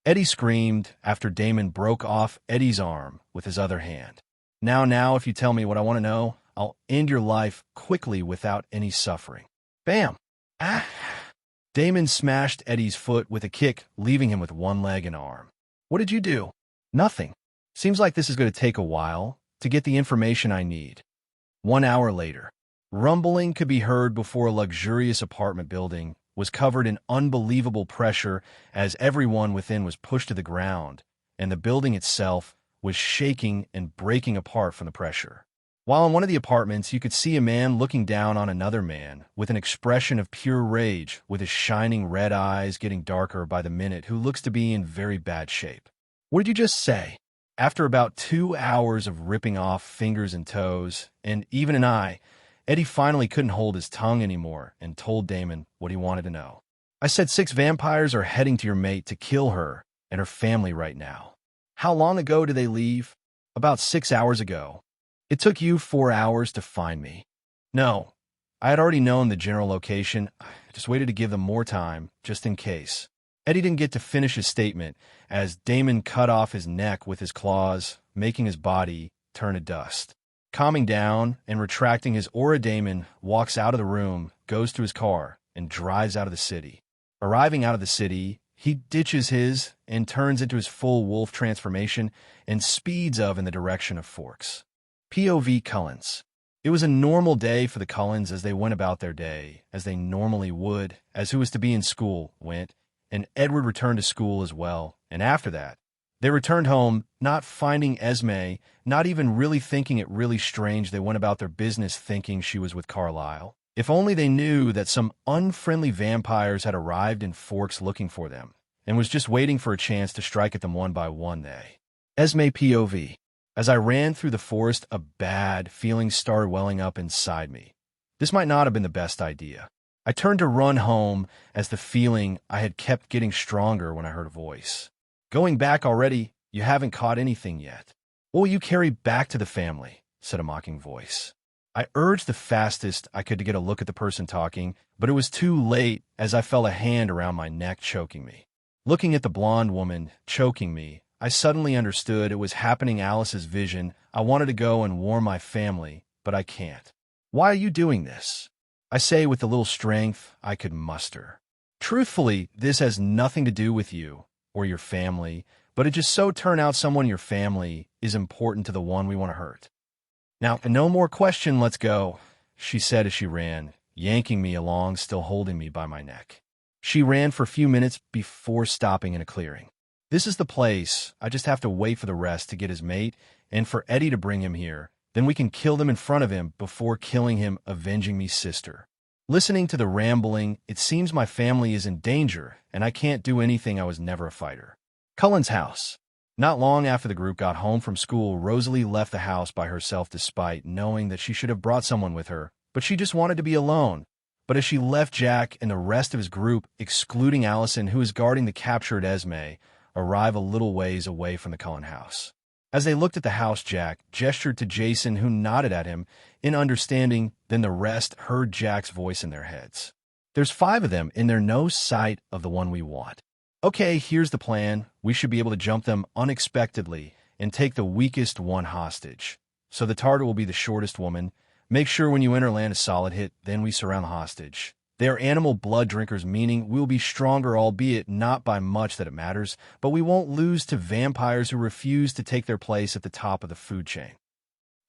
Eddie screamed after Damon broke off Eddie's arm with his other hand. Now, if you tell me what I want to know, I'll end your life quickly without any suffering. Bam! Ah! Damon smashed Eddie's foot with a kick, leaving him with one leg and arm. What did you do? Nothing. Seems like this is going to take a while to get the information I need. 1 hour later, rumbling could be heard before a luxurious apartment building was covered in unbelievable pressure as everyone within was pushed to the ground, and the building itself was shaking and breaking apart from the pressure. While in one of the apartments, you could see a man looking down on another man with an expression of pure rage, with his shining red eyes getting darker by the minute, who looks to be in very bad shape. What did you just say? After about 2 hours of ripping off fingers and toes, and even an eye, Eddie finally couldn't hold his tongue anymore and told Damon what he wanted to know. I said 6 vampires are heading to your mate to kill her and her family right now. How long ago did they leave? About 6 hours ago. It took you 4 hours to find me. No, I had already known the general location. I just waited to give them more time, just in case. Eddie didn't get to finish his statement as Damon cut off his neck with his claws, making his body turn to dust. Calming down and retracting his aura, Damon walks out of the room, goes to his car, and drives out of the city. Arriving out of the city, he ditches his and turns into his full wolf transformation and speeds in the direction of Forks. POV Cullens. It was a normal day for the Cullens as they went about their day, as they normally would, as who was to be in school went, and Edward returned to school as well, and after that, they returned home, not finding Esme, not even really thinking it really strange. They went about their business thinking she was with Carlisle. If only they knew that some unfriendly vampires had arrived in Forks looking for them, and was just waiting for a chance to strike at them one by one. Esme POV. As I ran through the forest, a bad feeling started welling up inside me. This might not have been the best idea. I turned to run home as the feeling I had kept getting stronger when I heard a voice. "Going back already? You haven't caught anything yet. What will you carry back to the family?" said a mocking voice. I urged the fastest I could to get a look at the person talking, but it was too late as I felt a hand around my neck choking me. Looking at the blonde woman choking me, I suddenly understood it was happening Alice's vision. I wanted to go and warn my family, but I can't. "Why are you doing this?" I say with the little strength I could muster. "Truthfully, this has nothing to do with you or your family, but it just so turned out someone in your family is important to the one we want to hurt. Now, no more question, let's go," she said as she ran, yanking me along, still holding me by my neck. She ran for a few minutes before stopping in a clearing. "This is the place. I just have to wait for the rest to get his mate and for Eddie to bring him here. Then we can kill them in front of him before killing him, avenging me sister." Listening to the rambling, it seems my family is in danger, and I can't do anything. I was never a fighter. Cullen's house. Not long after the group got home from school, Rosalie left the house by herself despite knowing that she should have brought someone with her, but she just wanted to be alone. But as she left, Jack and the rest of his group, excluding Allison, who is guarding the captured Esme, arrive a little ways away from the Cullen house. As they looked at the house, Jack gestured to Jason, who nodded at him in understanding. Then the rest heard Jack's voice in their heads. "There's 5 of them, and they're no sight of the one we want. Okay, here's the plan. We should be able to jump them unexpectedly and take the weakest one hostage. So the target will be the shortest woman. Make sure when you enter land a solid hit, then we surround the hostage. They are animal blood drinkers, meaning we'll be stronger, albeit not by much that it matters, but we won't lose to vampires who refuse to take their place at the top of the food chain."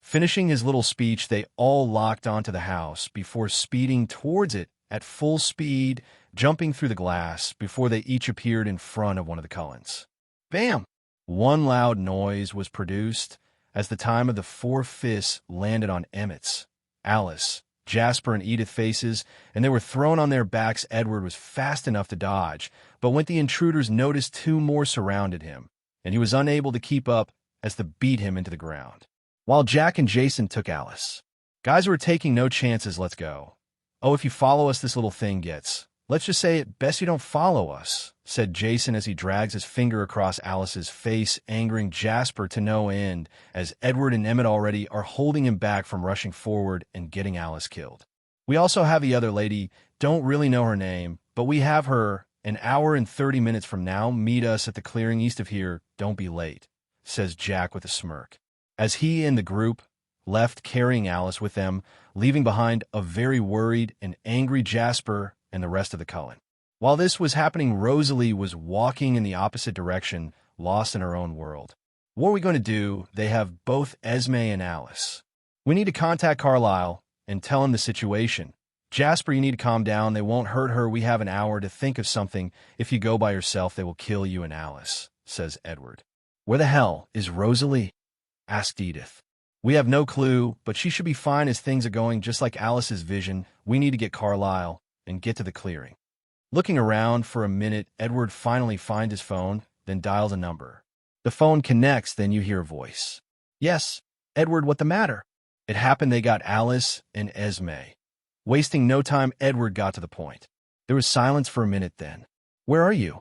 Finishing his little speech, they all locked onto the house before speeding towards it at full speed, jumping through the glass before they each appeared in front of one of the Cullens. Bam! One loud noise was produced as the time of the 4 fists landed on Emmett's, Alice, Jasper, and Edith faces, and they were thrown on their backs. Edward was fast enough to dodge, but when the intruders noticed 2 more surrounded him, and he was unable to keep up as they beat him into the ground. While Jack and Jason took Alice. "Guys, we're taking no chances, let's go." "Oh, if you follow us, this little thing gets. Let's just say it best you don't follow us," said Jason as he drags his finger across Alice's face, angering Jasper to no end, as Edward and Emmett already are holding him back from rushing forward and getting Alice killed. "We also have the other lady, don't really know her name, but we have her. An hour and 30 minutes from now, meet us at the clearing east of here. Don't be late," says Jack with a smirk, as he and the group left carrying Alice with them, leaving behind a very worried and angry Jasper and the rest of the Cullen. While this was happening, Rosalie was walking in the opposite direction, lost in her own world. "What are we going to do? They have both Esme and Alice. We need to contact Carlisle and tell him the situation. Jasper, you need to calm down. They won't hurt her. We have an hour to think of something. If you go by yourself, they will kill you and Alice," says Edward. "Where the hell is Rosalie?" asked Edith. "We have no clue, but she should be fine as things are going, just like Alice's vision. We need to get Carlisle and get to the clearing." Looking around for a minute, Edward finally finds his phone, then dials a number. The phone connects, then you hear a voice. "Yes, Edward, what the matter?" It happened they got Alice and Esme. Wasting no time, Edward got to the point. There was silence for a minute then. "Where are you?"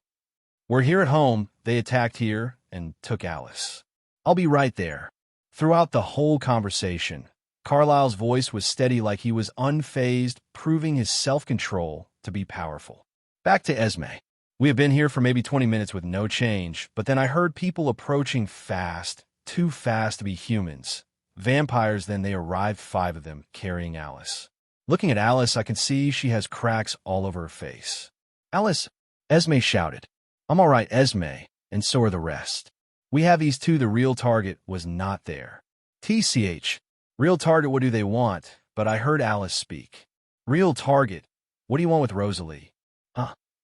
"We're here at home. They attacked here and took Alice." "I'll be right there." Throughout the whole conversation, Carlisle's voice was steady, like he was unfazed, proving his self-control to be powerful. Back to Esme. "We have been here for maybe 20 minutes with no change, but then I heard people approaching fast, too fast to be humans. Vampires, then they arrived, 5 of them, carrying Alice. Looking at Alice, I can see she has cracks all over her face." "Alice!" Esme shouted. "I'm all right, Esme, and so are the rest. We have these 2, the real target was not there." "TCH. Real target, what do they want?" But I heard Alice speak. "Real target? What do you want with Rosalie?"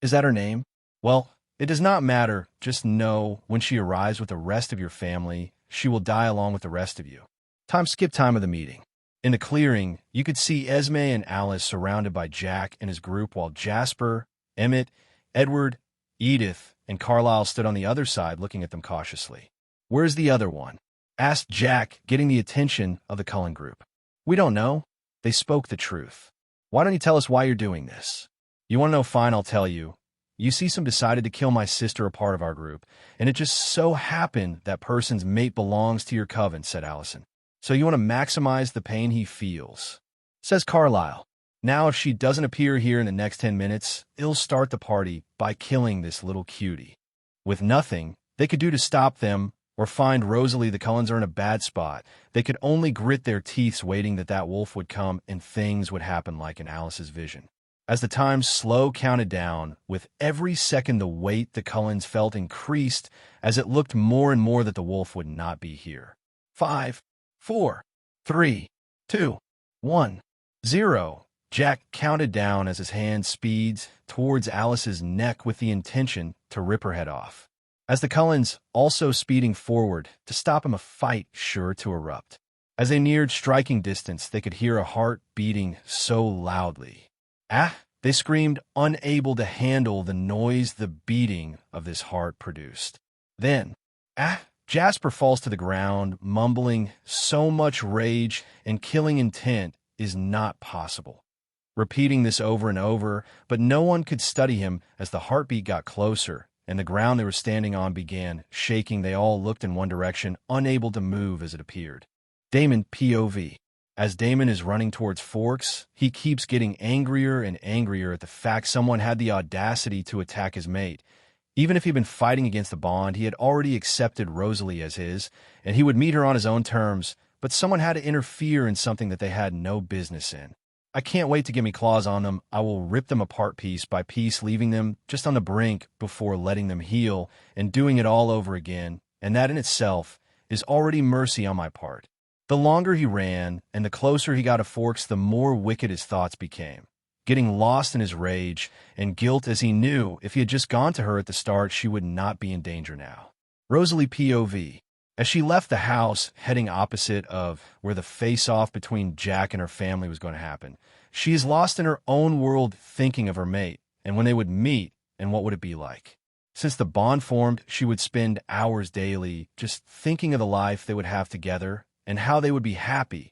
Is that her name?" "Well, it does not matter. Just know when she arrives with the rest of your family, she will die along with the rest of you." Skip time of the meeting. In the clearing, you could see Esme and Alice surrounded by Jack and his group, while Jasper, Emmett, Edward, Edith, and Carlisle stood on the other side looking at them cautiously. "Where's the other one?" asked Jack, getting the attention of the Cullen group. We don't know. They spoke the truth. Why don't you tell us why you're doing this? You want to know? Fine, I'll tell you. You see, some decided to kill my sister, a part of our group, and it just so happened that person's mate belongs to your coven, said Allison. So you want to maximize the pain he feels, says Carlisle. Now, if she doesn't appear here in the next 10 minutes, it'll start the party by killing this little cutie. With nothing they could do to stop them or find Rosalie, the Cullens are in a bad spot. They could only grit their teeth waiting that wolf would come and things would happen like in Alice's vision. As the time slow counted down, with every second the weight the Cullens felt increased as it looked more and more that the wolf would not be here. 5, 4, 3, 2, 1, 0. Jack counted down as his hand speeds towards Alice's neck with the intention to rip her head off. As the Cullens also speeding forward to stop him, a fight sure to erupt. As they neared striking distance, they could hear a heart beating so loudly. Ah! They screamed, unable to handle the noise the beating of this heart produced. Then, Jasper falls to the ground, mumbling, so much rage and killing intent is not possible. Repeating this over and over, but no one could study him as the heartbeat got closer and the ground they were standing on began shaking. They all looked in one direction, unable to move as it appeared. Damon POV. As Damon is running towards Forks, he keeps getting angrier and angrier at the fact someone had the audacity to attack his mate. Even if he'd been fighting against the bond, he had already accepted Rosalie as his, and he would meet her on his own terms, but someone had to interfere in something that they had no business in. I can't wait to get me claws on them. I will rip them apart piece by piece, leaving them just on the brink before letting them heal and doing it all over again, and that in itself is already mercy on my part. The longer he ran, and the closer he got to Forks, the more wicked his thoughts became, getting lost in his rage and guilt as he knew if he had just gone to her at the start, she would not be in danger now. Rosalie POV. As she left the house, heading opposite of where the face-off between Jack and her family was going to happen, she is lost in her own world thinking of her mate, and when they would meet, and what would it be like. Since the bond formed, she would spend hours daily just thinking of the life they would have together, and how they would be happy.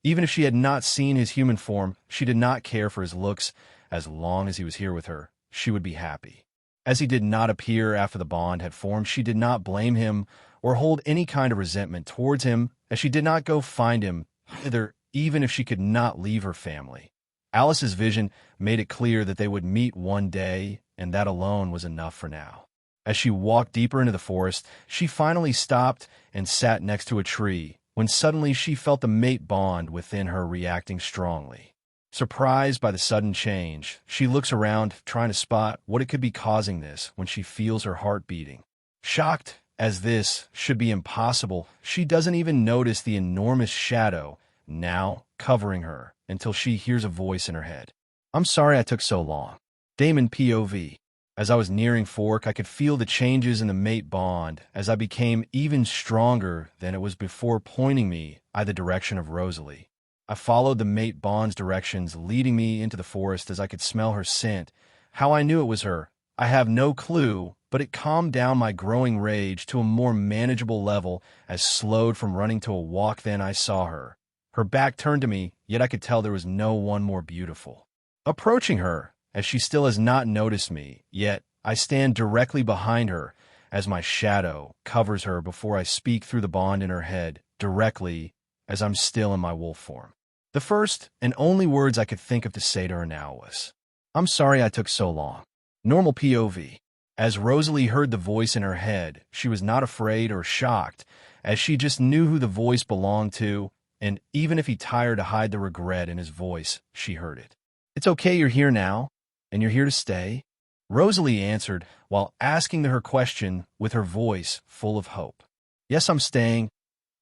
Even if she had not seen his human form, she did not care for his looks. As long as he was here with her, she would be happy. As he did not appear after the bond had formed, she did not blame him or hold any kind of resentment towards him, as she did not go find him either, even if she could not leave her family. Alice's vision made it clear that they would meet one day, and that alone was enough for now. As she walked deeper into the forest, she finally stopped and sat next to a tree, when suddenly she felt the mate bond within her reacting strongly. Surprised by the sudden change, she looks around, trying to spot what it could be causing this when she feels her heart beating. Shocked, as this should be impossible, she doesn't even notice the enormous shadow now covering her until she hears a voice in her head. I'm sorry I took so long. Damon POV. As I was nearing Fork, I could feel the changes in the mate bond as I became even stronger than it was before, pointing me in the direction of Rosalie. I followed the mate bond's directions, leading me into the forest as I could smell her scent. How I knew it was her, I have no clue, but it calmed down my growing rage to a more manageable level as slowed from running to a walk. Then I saw her. Her back turned to me, yet I could tell there was no one more beautiful. Approaching her, as she still has not noticed me, yet I stand directly behind her as my shadow covers her before I speak through the bond in her head, directly as I'm still in my wolf form. The first and only words I could think of to say to her now was, I'm sorry I took so long. Normal POV. As Rosalie heard the voice in her head, she was not afraid or shocked, as she just knew who the voice belonged to, and even if he tried to hide the regret in his voice, she heard it. It's okay, you're here now. And you're here to stay? Rosalie answered while asking her question with her voice full of hope. Yes, I'm staying.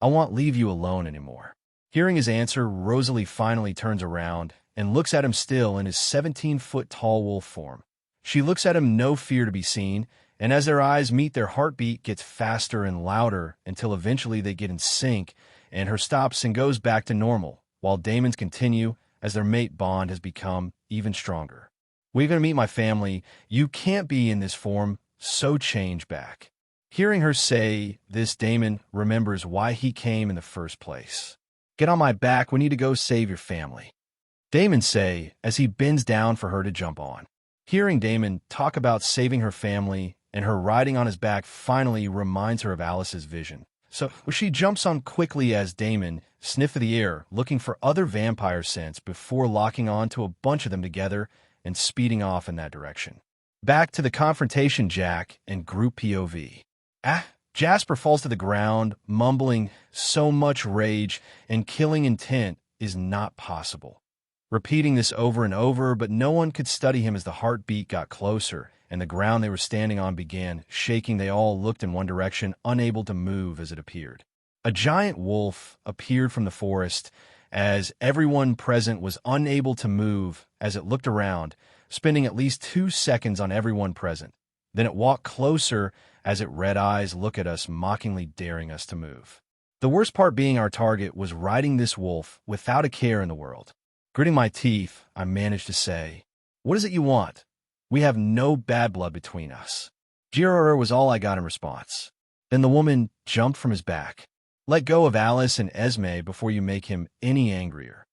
I won't leave you alone anymore. Hearing his answer, Rosalie finally turns around and looks at him still in his 17-foot-tall wolf form. She looks at him, no fear to be seen, and as their eyes meet, their heartbeat gets faster and louder until eventually they get in sync, and her stops and goes back to normal, while Damon's continue as their mate bond has become even stronger. We're going to meet my family. You can't be in this form, so change back. Hearing her say this, Damon remembers why he came in the first place. Get on my back, we need to go save your family, Damon say as he bends down for her to jump on. Hearing Damon talk about saving her family and her riding on his back finally reminds her of Alice's vision. So she jumps on quickly as Damon sniffs the air, looking for other vampire scents before locking on to a bunch of them together and speeding off in that direction. Back to the confrontation, Jack and group POV. Jasper falls to the ground, mumbling, so much rage and killing intent is not possible. Repeating this over and over, but no one could study him as the heartbeat got closer and the ground they were standing on began shaking. They all looked in one direction, unable to move as it appeared. A giant wolf appeared from the forest as everyone present was unable to move as it looked around, spending at least 2 seconds on everyone present. Then it walked closer as its red eyes look at us, mockingly daring us to move. The worst part being our target was riding this wolf without a care in the world. Gritting my teeth, I managed to say, "What is it you want? We have no bad blood between us." "Jiror" was all I got in response. Then the woman jumped from his back. "Let go of Alice and Esme before you make him any angrier."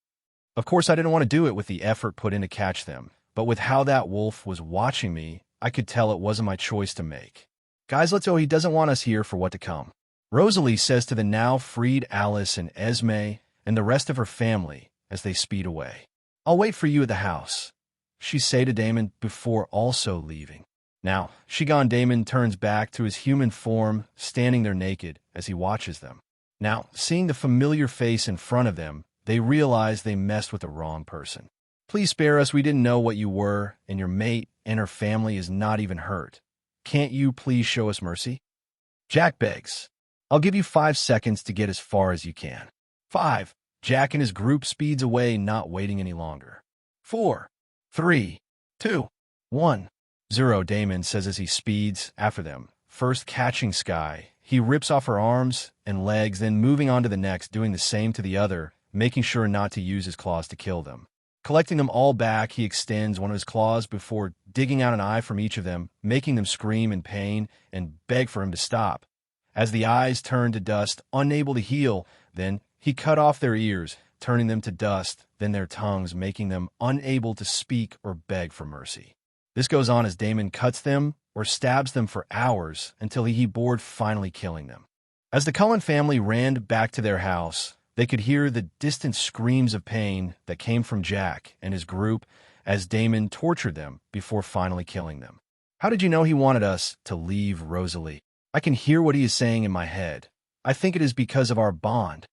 Of course, I didn't want to do it with the effort put in to catch them, but with how that wolf was watching me, I could tell it wasn't my choice to make. "Guys, let's go. He doesn't want us here for what to come," Rosalie says to the now freed Alice and Esme and the rest of her family as they speed away. "I'll wait for you at the house," she say to Damon before also leaving. Now, she gone. Damon turns back to his human form, standing there naked as he watches them. Now, seeing the familiar face in front of them, they realize they messed with the wrong person. "Please spare us. We didn't know what you were, and your mate and her family is not even hurt. Can't you please show us mercy?" Jack begs. "I'll give you 5 seconds to get as far as you can." 5. Jack and his group speeds away, not waiting any longer. 4, 3, 2, 1, 0, Damon says as he speeds after them, first catching Sky. He rips off her arms and legs, then moving on to the next, doing the same to the other, making sure not to use his claws to kill them. Collecting them all back, he extends one of his claws before digging out an eye from each of them, making them scream in pain and beg for him to stop. As the eyes turn to dust, unable to heal, then he cut off their ears, turning them to dust, then their tongues, making them unable to speak or beg for mercy. This goes on as Damon cuts them or stabs them for hours until he bored, finally killing them. As the Cullen family ran back to their house, they could hear the distant screams of pain that came from Jack and his group as Damon tortured them before finally killing them. "How did you know he wanted us to leave, Rosalie? I can hear what he is saying in my head. I think it is because of our bond."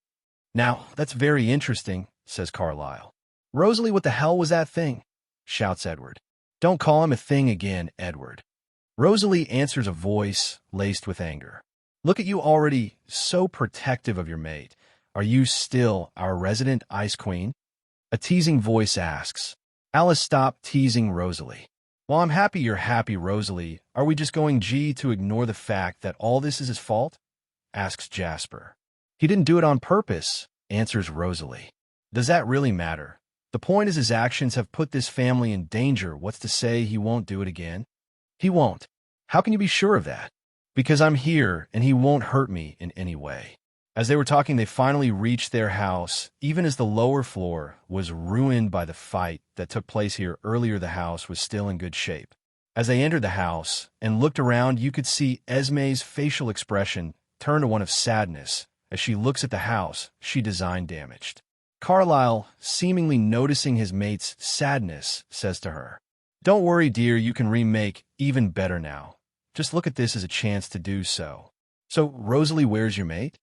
"Now, that's very interesting," says Carlisle. "Rosalie, what the hell was that thing?" shouts Edward. "Don't call him a thing again, Edward." Rosalie answers, a voice laced with anger. "Look at you, already so protective of your mate. Are you still our resident Ice Queen?" A teasing voice asks. Alice stopped teasing Rosalie. "Well, I'm happy you're happy, Rosalie. Are we just going to ignore the fact that all this is his fault?" asks Jasper. "He didn't do it on purpose," answers Rosalie. "Does that really matter? The point is his actions have put this family in danger. What's to say he won't do it again?" "He won't." "How can you be sure of that?" "Because I'm here and he won't hurt me in any way." As they were talking, they finally reached their house. Even as the lower floor was ruined by the fight that took place here earlier, the house was still in good shape. As they entered the house and looked around, you could see Esme's facial expression turn to one of sadness as she looks at the house she designed damaged. Carlisle, seemingly noticing his mate's sadness, says to her, "Don't worry, dear, you can remake even better now. Just look at this as a chance to do so." "So, Rosalie, where's your mate?"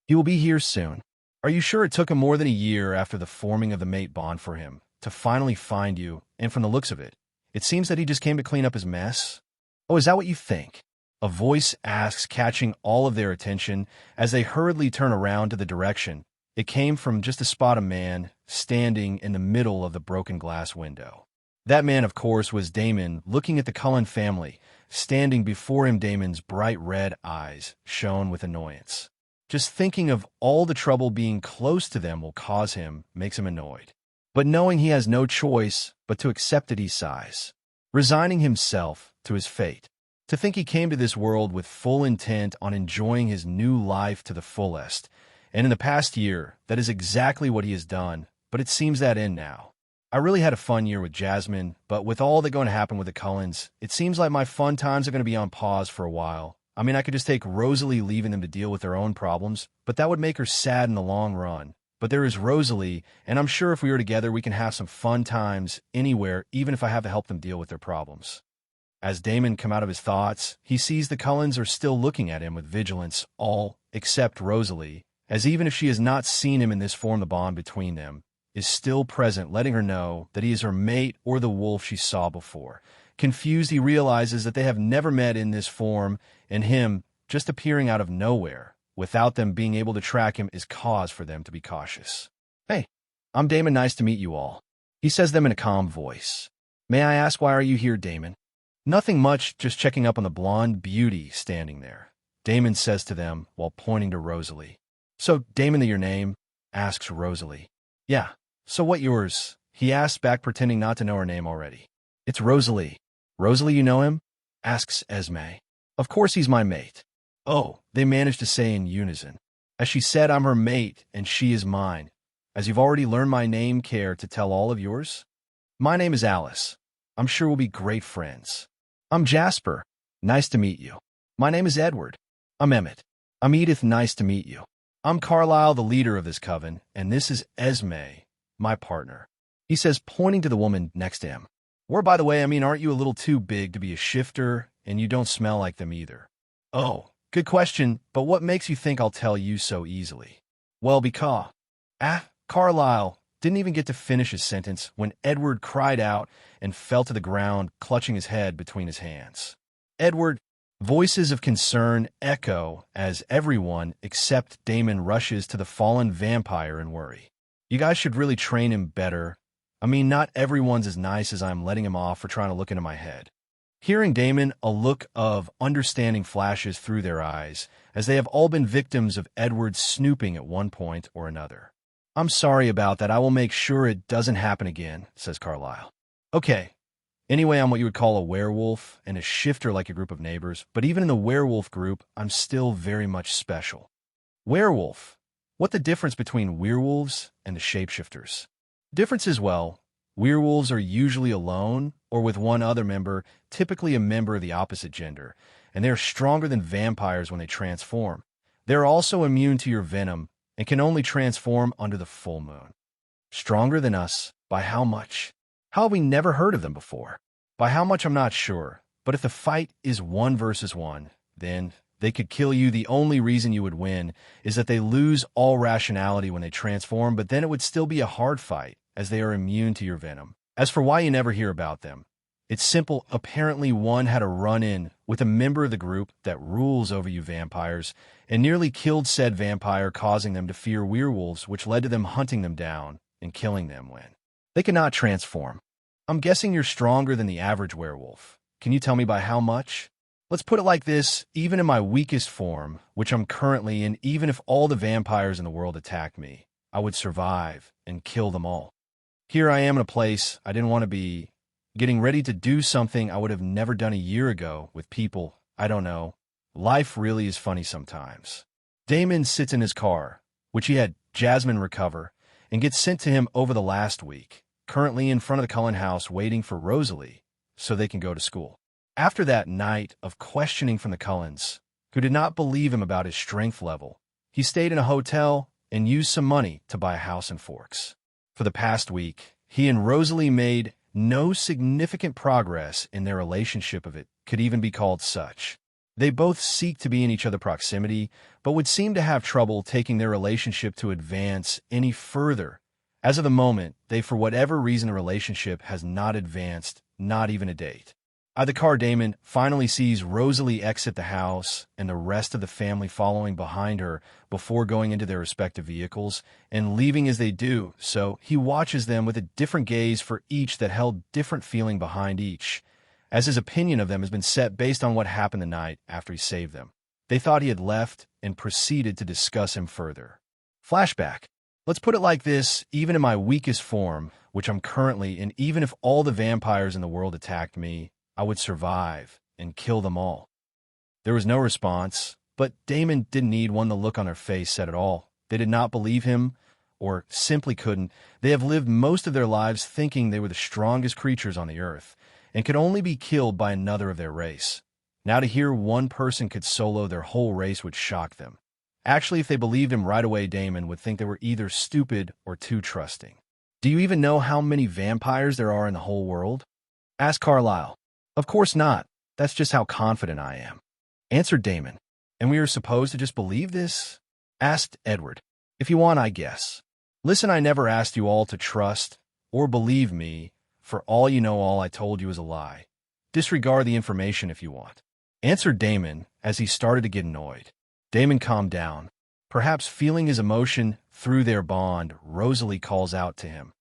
"He will be here soon." "Are you sure it took him more than a year after the forming of the mate bond for him to finally find you? And from the looks of it, it seems that he just came to clean up his mess." "Oh, is that what you think?" a voice asks, catching all of their attention as they hurriedly turn around to the direction. It came from just a spot, a man standing in the middle of the broken glass window. That man, of course, was Damon, looking at the Cullen family. Standing before him, Damon's bright red eyes shone with annoyance. Just thinking of all the trouble being close to them will cause him makes him annoyed. But knowing he has no choice but to accept it, he sighs, resigning himself to his fate. To think he came to this world with full intent on enjoying his new life to the fullest. And in the past year, that is exactly what he has done, but it seems that end now. I really had a fun year with Jasmine, but with all that going to happen with the Cullens, it seems like my fun times are going to be on pause for a while. I mean, I could just take Rosalie leaving them to deal with their own problems, but that would make her sad in the long run. But there is Rosalie, and I'm sure if we were together, we can have some fun times anywhere, even if I have to help them deal with their problems. As Damon come out of his thoughts, he sees the Cullens are still looking at him with vigilance, all except Rosalie, as even if she has not seen him in this form, the bond between them is still present, letting her know that he is her mate or the wolf she saw before. Confused, he realizes that they have never met in this form, and him just appearing out of nowhere, without them being able to track him, is cause for them to be cautious. "Hey, I'm Damon. Nice to meet you all," he says them in a calm voice. "May I ask, why are you here, Damon?" "Nothing much, just checking up on the blonde beauty standing there," Damon says to them while pointing to Rosalie. "So, Damon, your name?" asks Rosalie. "Yeah. So what yours?" he asks back, pretending not to know her name already. "It's Rosalie." "Rosalie, you know him?" asks Esme. "Of course he's my mate." "Oh," they managed to say in unison. As she said, "I'm her mate, and she is mine. As you've already learned my name, care to tell all of yours?" "My name is Alice. I'm sure we'll be great friends." "I'm Jasper. Nice to meet you." "My name is Edward." "I'm Emmett." "I'm Edith. Nice to meet you." "I'm Carlisle, the leader of this coven, and this is Esme, my partner," he says, pointing to the woman next to him. By the way, aren't you a little too big to be a shifter, and you don't smell like them either?" "Oh, good question, but what makes you think I'll tell you so easily?" "Well, because—" Carlisle didn't even get to finish his sentence when Edward cried out and fell to the ground, clutching his head between his hands. "Edward!" Voices of concern echo as everyone except Damon rushes to the fallen vampire in worry. "You guys should really train him better. Not everyone's as nice as I'm letting him off for trying to look into my head." Hearing Damon, a look of understanding flashes through their eyes, as they have all been victims of Edward's snooping at one point or another. "I'm sorry about that. I will make sure it doesn't happen again," says Carlisle. "Okay. Anyway, I'm what you would call a werewolf and a shifter like a group of neighbors, but even in the werewolf group, I'm still very much special." "Werewolf. What the difference between werewolves and the shapeshifters?" "Difference is, well, werewolves are usually alone or with one other member, typically a member of the opposite gender, and they are stronger than vampires when they transform. They're also immune to your venom and can only transform under the full moon." "Stronger than us? By how much? How have we never heard of them before?" "By how much I'm not sure, but if the fight is 1 versus 1, then they could kill you. The only reason you would win is that they lose all rationality when they transform, but then it would still be a hard fight, as they are immune to your venom. As for why you never hear about them, it's simple. Apparently one had a run-in with a member of the group that rules over you vampires, and nearly killed said vampire, causing them to fear werewolves, which led to them hunting them down and killing them when they cannot transform. I'm guessing you're stronger than the average werewolf. Can you tell me by how much?" "Let's put it like this. Even in my weakest form, which I'm currently in, even if all the vampires in the world attacked me, I would survive and kill them all. Here I am in a place I didn't want to be, getting ready to do something I would have never done a year ago with people I don't know. Life really is funny sometimes." Damon sits in his car, which he had Jasmine recover, and gets sent to him over the last week, currently in front of the Cullen house waiting for Rosalie so they can go to school. After that night of questioning from the Cullens, who did not believe him about his strength level, he stayed in a hotel and used some money to buy a house in Forks. For the past week, he and Rosalie made no significant progress in their relationship, if it could even be called such. They both seek to be in each other's proximity, but would seem to have trouble taking their relationship to advance any further. As of the moment, for whatever reason, the relationship has not advanced, not even a date. At the car, Damon finally sees Rosalie exit the house and the rest of the family following behind her before going into their respective vehicles and leaving as they do. So he watches them with a different gaze for each that held different feeling behind each, as his opinion of them has been set based on what happened the night after he saved them. They thought he had left and proceeded to discuss him further. Flashback. Let's put it like this. Even in my weakest form, which I'm currently in, even if all the vampires in the world attacked me, I would survive and kill them all. There was no response, but Damon didn't need one. The look on their face said it all. They did not believe him, or simply couldn't. They have lived most of their lives thinking they were the strongest creatures on the earth, and could only be killed by another of their race. Now to hear one person could solo their whole race would shock them. Actually, if they believed him right away, Damon would think they were either stupid or too trusting. Do you even know how many vampires there are in the whole world? Asked Carlyle. Of course not. That's just how confident I am, answered Damon. And we are supposed to just believe this? Asked Edward. If you want, I guess. Listen, I never asked you all to trust or believe me. For all you know, all I told you is a lie. Disregard the information if you want, answered Damon as he started to get annoyed. Damon calmed down. Perhaps feeling his emotion through their bond, Rosalie calls out to him.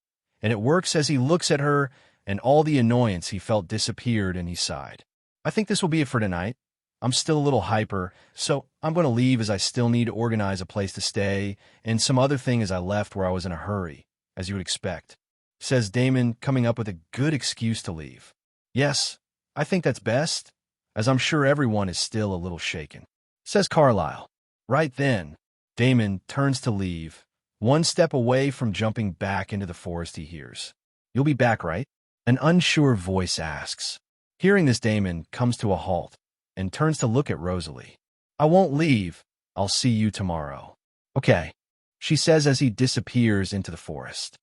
And it works as he looks at her, and all the annoyance he felt disappeared, and he sighed. I think this will be it for tonight. I'm still a little hyper, so I'm going to leave as I still need to organize a place to stay and some other thing as I left where I was in a hurry, as you would expect, says Damon, coming up with a good excuse to leave. Yes, I think that's best, as I'm sure everyone is still a little shaken, says Carlyle. Right then, Damon turns to leave, one step away from jumping back into the forest he hears. You'll be back, right? An unsure voice asks. Hearing this, Damon comes to a halt and turns to look at Rosalie. I won't leave. I'll see you tomorrow. Okay, she says as he disappears into the forest.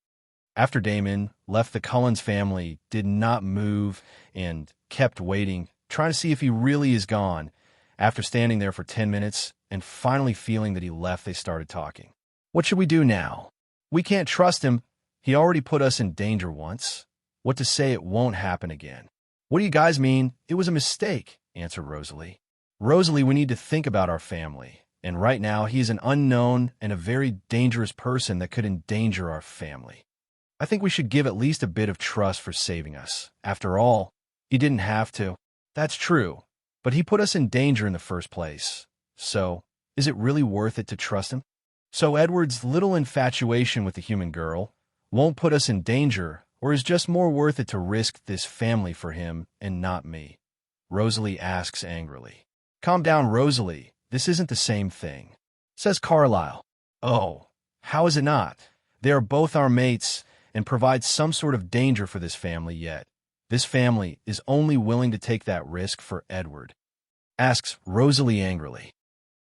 After Damon left, the Cullens family did not move and kept waiting, trying to see if he really is gone. After standing there for 10 minutes and finally feeling that he left, they started talking. What should we do now? We can't trust him. He already put us in danger once. What to say it won't happen again? What do you guys mean? It was a mistake, answered Rosalie. Rosalie, we need to think about our family. And right now, he is an unknown and a very dangerous person that could endanger our family. I think we should give at least a bit of trust for saving us. After all, he didn't have to. That's true. But he put us in danger in the first place. So, is it really worth it to trust him? So Edward's little infatuation with the human girl won't put us in danger, or is just more worth it to risk this family for him and not me? Rosalie asks angrily. Calm down, Rosalie. This isn't the same thing, says Carlyle. Oh, how is it not? They are both our mates and provide some sort of danger for this family, yet this family is only willing to take that risk for Edward, asks Rosalie angrily.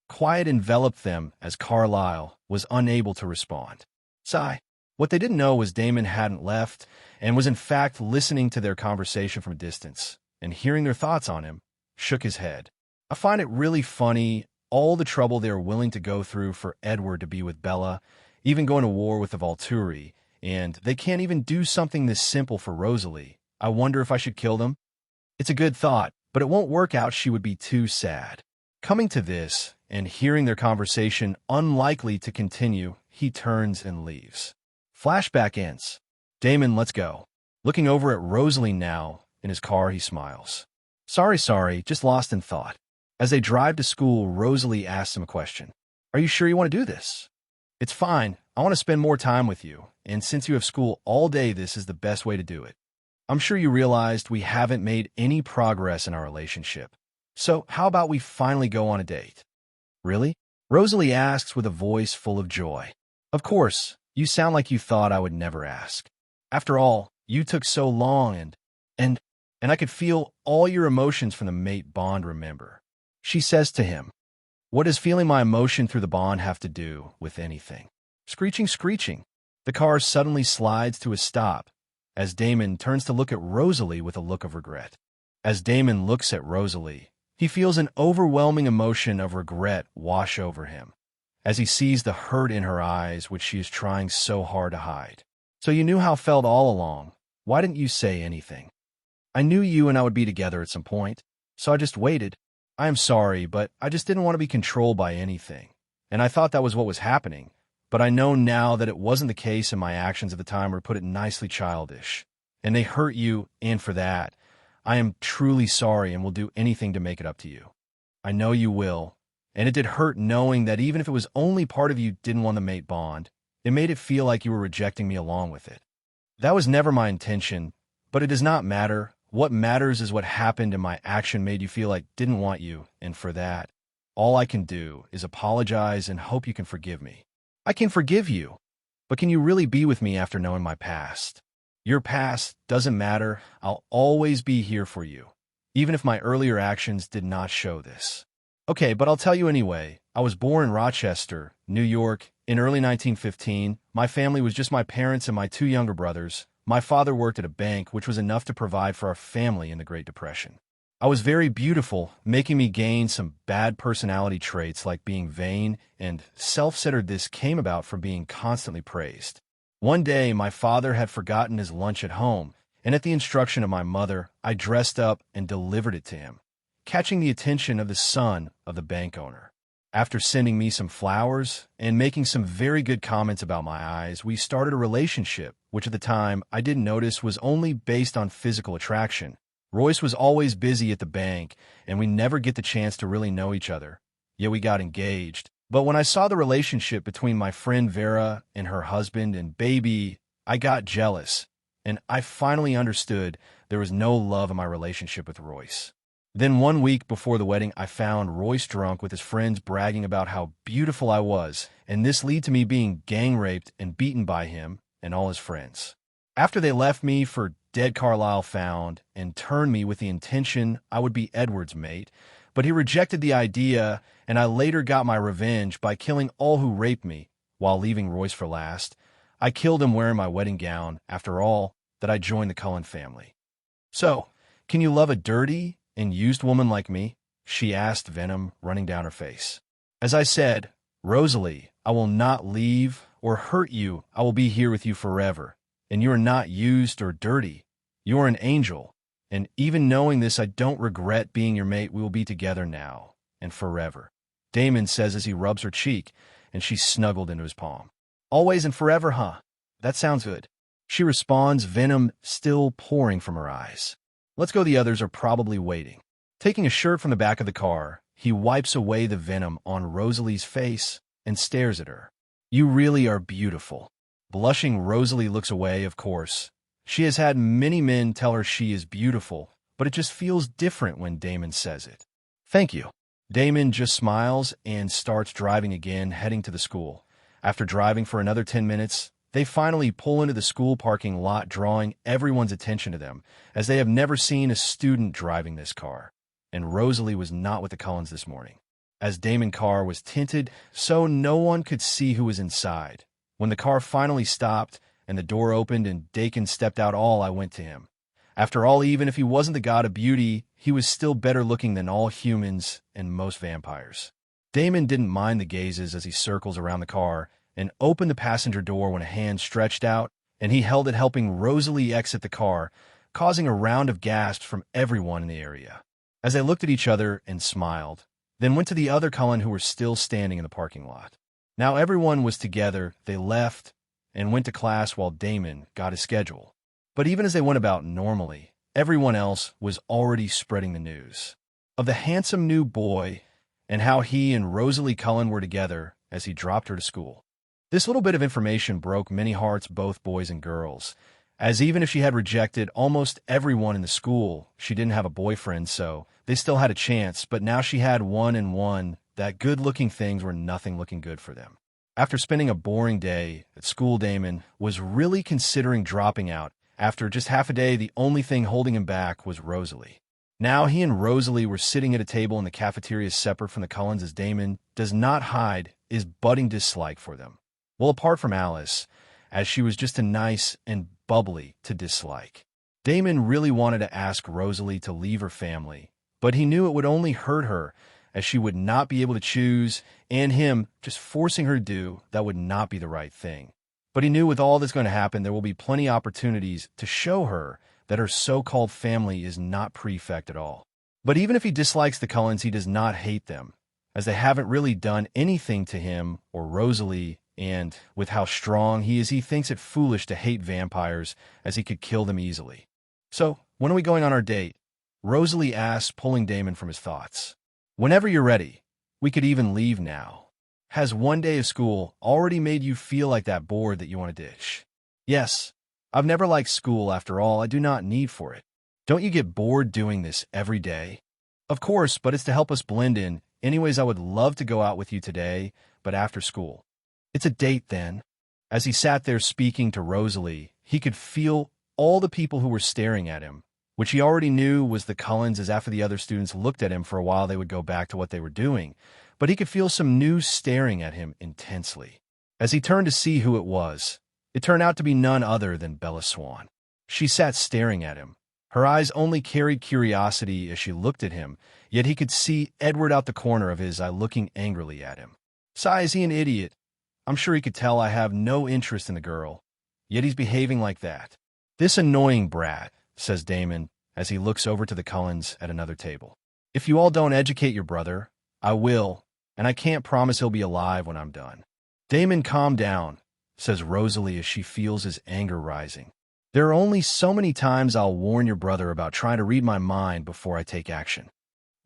Quiet enveloped them as Carlyle was unable to respond. Sigh. What they didn't know was Damon hadn't left and was in fact listening to their conversation from a distance, and hearing their thoughts on him, shook his head. I find it really funny, all the trouble they are willing to go through for Edward to be with Bella, even going to war with the Volturi, and they can't even do something this simple for Rosalie. I wonder if I should kill them? It's a good thought, but it won't work out. She would be too sad. Coming to this, and hearing their conversation unlikely to continue, he turns and leaves. Flashback ends. Damon, let's go. Looking over at Rosalie now, in his car, he smiles. Sorry, just lost in thought. As they drive to school, Rosalie asks him a question. Are you sure you want to do this? It's fine. I want to spend more time with you, and since you have school all day, this is the best way to do it. I'm sure you realized we haven't made any progress in our relationship. So how about we finally go on a date? Really? Rosalie asks with a voice full of joy. Of course, you sound like you thought I would never ask. After all, you took so long and I could feel all your emotions from the mate bond, remember? She says to him. What does feeling my emotion through the bond have to do with anything? Screeching. The car suddenly slides to a stop as Damon turns to look at Rosalie with a look of regret. As Damon looks at Rosalie, he feels an overwhelming emotion of regret wash over him as he sees the hurt in her eyes, which she is trying so hard to hide. So you knew how it felt all along. Why didn't you say anything? I knew you and I would be together at some point, so I just waited. I am sorry, but I just didn't want to be controlled by anything. And I thought that was what was happening. But I know now that it wasn't the case, and my actions at the time were, put it nicely, childish. And they hurt you, and for that, I am truly sorry and will do anything to make it up to you. I know you will. And it did hurt knowing that even if it was only part of you didn't want the mate bond, it made it feel like you were rejecting me along with it. That was never my intention, but it does not matter. What matters is what happened and my action made you feel like didn't want you, and for that, all I can do is apologize and hope you can forgive me. I can forgive you, but can you really be with me after knowing my past? Your past doesn't matter. I'll always be here for you, even if my earlier actions did not show this. Okay, but I'll tell you anyway. I was born in Rochester, New York, in early 1915. My family was just my parents and my two younger brothers. My father worked at a bank, which was enough to provide for our family in the Great Depression. I was very beautiful, making me gain some bad personality traits like being vain and self-centered. This came about from being constantly praised. One day, my father had forgotten his lunch at home, and at the instruction of my mother, I dressed up and delivered it to him, catching the attention of the son of the bank owner. After sending me some flowers and making some very good comments about my eyes, we started a relationship, which at the time I didn't notice was only based on physical attraction. Royce was always busy at the bank, and we never get the chance to really know each other. Yet we got engaged. But when I saw the relationship between my friend Vera and her husband and baby, I got jealous, and I finally understood there was no love in my relationship with Royce. Then 1 week before the wedding, I found Royce drunk with his friends bragging about how beautiful I was, and this led to me being gang raped and beaten by him and all his friends. After they left me for dead, Carlisle found and turned me with the intention I would be Edward's mate, but he rejected the idea, and I later got my revenge by killing all who raped me while leaving Royce for last. I killed him wearing my wedding gown, after all, that I joined the Cullen family. So, can you love a dirty and used woman like me? She asked, venom running down her face. As I said, Rosalie, I will not leave or hurt you. I will be here with you forever. And you are not used or dirty. You are an angel. And even knowing this, I don't regret being your mate. We will be together now and forever. Damon says as he rubs her cheek, and she's snuggled into his palm. Always and forever, huh? That sounds good. She responds, venom still pouring from her eyes. Let's go, the others are probably waiting. Taking a shirt from the back of the car, he wipes away the venom on Rosalie's face and stares at her. You really are beautiful. Blushing, Rosalie looks away, of course. She has had many men tell her she is beautiful, but it just feels different when Damon says it. Thank you. Damon just smiles and starts driving again, heading to the school. After driving for another 10 minutes, they finally pull into the school parking lot, drawing everyone's attention to them, as they have never seen a student driving this car. And Rosalie was not with the Cullens this morning, as Damon's car was tinted so no one could see who was inside. When the car finally stopped and the door opened and Dakin stepped out, I went to him. After all, even if he wasn't the god of beauty, he was still better looking than all humans and most vampires. Damon didn't mind the gazes as he circles around the car and opened the passenger door when a hand stretched out, and he held it, helping Rosalie exit the car, causing a round of gasps from everyone in the area. As they looked at each other and smiled, then went to the other Cullen who were still standing in the parking lot. Now everyone was together. They left and went to class while Damon got his schedule. But even as they went about normally, everyone else was already spreading the news of the handsome new boy and how he and Rosalie Cullen were together as he dropped her to school. This little bit of information broke many hearts, both boys and girls, as even if she had rejected almost everyone in the school, she didn't have a boyfriend, so they still had a chance. But now she had one, and one that good-looking things were nothing looking good for them. After spending a boring day at school, Damon was really considering dropping out. After just half a day, the only thing holding him back was Rosalie. Now he and Rosalie were sitting at a table in the cafeteria separate from the Cullens, as Damon does not hide his budding dislike for them. Well, apart from Alice, as she was just a nice and bubbly to dislike. Damon really wanted to ask Rosalie to leave her family, but he knew it would only hurt her, as she would not be able to choose, and him just forcing her to do that would not be the right thing. But he knew with all this going to happen, there will be plenty of opportunities to show her that her so-called family is not perfect at all. But even if he dislikes the Cullens, he does not hate them, as they haven't really done anything to him or Rosalie, and with how strong he is, he thinks it foolish to hate vampires, as he could kill them easily. So, when are we going on our date? Rosalie asked, pulling Damon from his thoughts. Whenever you're ready. We could even leave now. Has one day of school already made you feel like that bored that you want to ditch? Yes. I've never liked school, after all. I do not need for it. Don't you get bored doing this every day? Of course, but it's to help us blend in. Anyways, I would love to go out with you today, but after school. It's a date then. As he sat there speaking to Rosalie, he could feel all the people who were staring at him, which he already knew was the Cullens, as after the other students looked at him for a while they would go back to what they were doing, but he could feel some new staring at him intensely. As he turned to see who it was, it turned out to be none other than Bella Swan. She sat staring at him. Her eyes only carried curiosity as she looked at him, yet he could see Edward out the corner of his eye looking angrily at him. Sigh, is he an idiot? I'm sure he could tell I have no interest in the girl, yet he's behaving like that. This annoying brat, says Damon, as he looks over to the Cullens at another table. If you all don't educate your brother, I will, and I can't promise he'll be alive when I'm done. Damon, calm down, says Rosalie as she feels his anger rising. There are only so many times I'll warn your brother about trying to read my mind before I take action.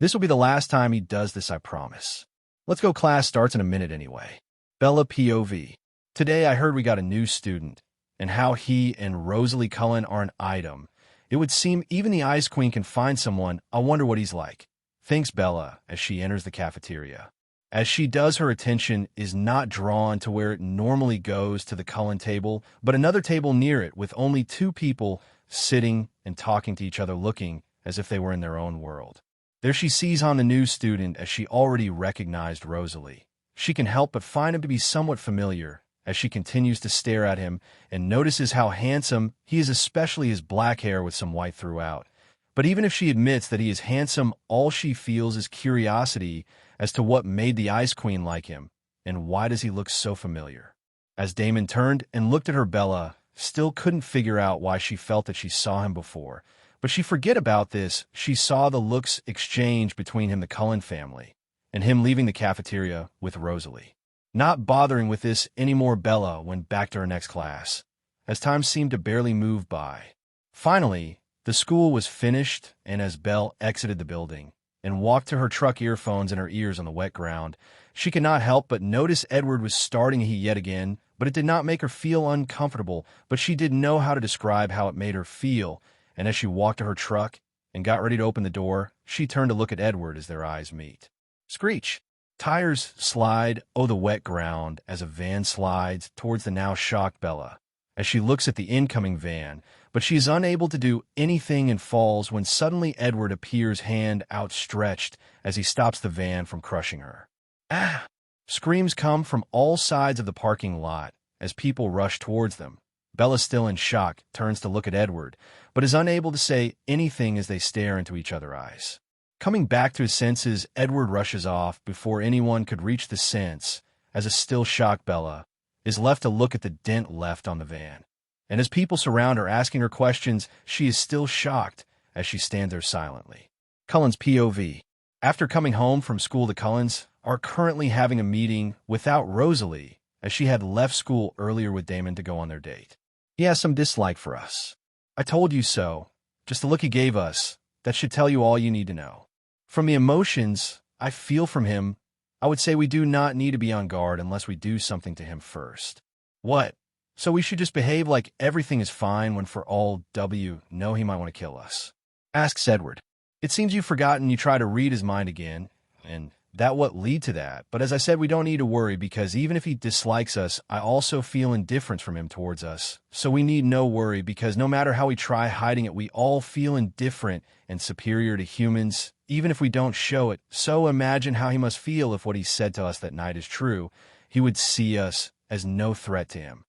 This will be the last time he does this, I promise. Let's go, class starts in a minute anyway. Bella POV. Today I heard we got a new student, and how he and Rosalie Cullen are an item. It would seem even the Ice Queen can find someone. I wonder what he's like, thinks Bella as she enters the cafeteria. As she does, her attention is not drawn to where it normally goes, to the Cullen table, but another table near it with only two people sitting and talking to each other, looking as if they were in their own world. There she sees on the new student as she already recognized Rosalie. She can help but find him to be somewhat familiar as she continues to stare at him and notices how handsome he is, especially his black hair with some white throughout. But even if she admits that he is handsome, all she feels is curiosity as to what made the Ice Queen like him, and why does he look so familiar. As Damon turned and looked at her, Bella still couldn't figure out why she felt that she saw him before. But she forget about this. She saw the looks exchanged between him, the Cullen family, and him leaving the cafeteria with Rosalie. Not bothering with this anymore, Bella went back to her next class, as time seemed to barely move by. Finally, the school was finished, and as Belle exited the building and walked to her truck, earphones in her ears on the wet ground, she could not help but notice Edward was starting he yet again, but it did not make her feel uncomfortable, but she didn't know how to describe how it made her feel, and as she walked to her truck and got ready to open the door, she turned to look at Edward as their eyes meet. Screech. Tires slide the wet ground as a van slides towards the now shocked Bella, as she looks at the incoming van, but she is unable to do anything and falls when suddenly Edward appears, hand outstretched, as he stops the van from crushing her. Ah! Screams come from all sides of the parking lot as people rush towards them. Bella, still in shock, turns to look at Edward, but is unable to say anything as they stare into each other's eyes. Coming back to his senses, Edward rushes off before anyone could reach the sense, as a still shocked Bella is left to look at the dent left on the van. And as people surround her asking her questions, she is still shocked as she stands there silently. Cullen's POV. After coming home from school, the Cullens are currently having a meeting without Rosalie, as she had left school earlier with Damon to go on their date. He has some dislike for us. I told you so. Just the look he gave us, that should tell you all you need to know. From the emotions I feel from him, I would say we do not need to be on guard unless we do something to him first. What? So we should just behave like everything is fine when for all W know he might want to kill us? Asks Edward. It seems you've forgotten you try to read his mind again, and that what lead to that. But as I said, we don't need to worry, because even if he dislikes us, I also feel indifference from him towards us. So we need no worry, because no matter how we try hiding it, we all feel indifferent and superior to humans, even if we don't show it. So imagine how he must feel if what he said to us that night is true. He would see us as no threat to him.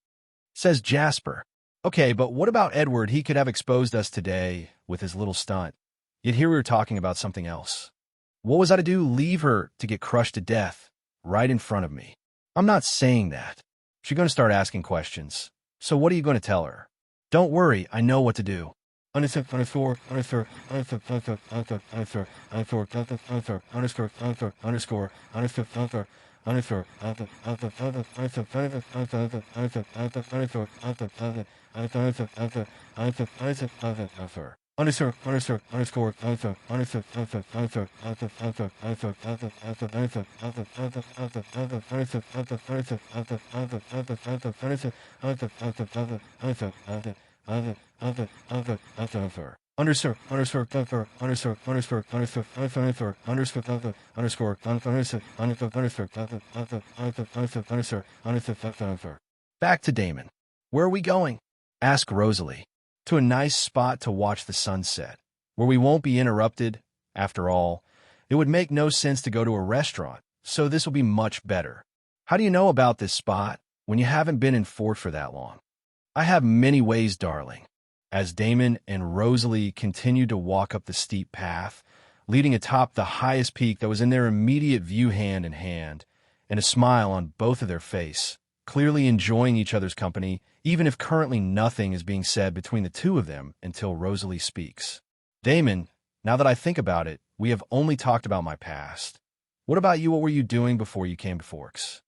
Says Jasper. Okay, but what about Edward? He could have exposed us today with his little stunt. Yet here we were talking about something else. What was I to do? Leave her to get crushed to death right in front of me? I'm not saying that. She's going to start asking questions. So what are you going to tell her? Don't worry, I know what to do. underscore underscore underscore underscore underscore underscore underscore underscore underscore underscore. Back to Damon. Where are we going? Asked Rosalie. To a nice spot to watch the sunset, where we won't be interrupted. After all, it would make no sense to go to a restaurant, so this will be much better. How do you know about this spot when you haven't been in Fort for that long? I have many ways, darling. As Damon and Rosalie continued to walk up the steep path, leading atop the highest peak that was in their immediate view hand in hand, and a smile on both of their face, clearly enjoying each other's company, even if currently nothing is being said between the two of them until Rosalie speaks. Damon, now that I think about it, we have only talked about my past. What about you? What were you doing before you came to Forks?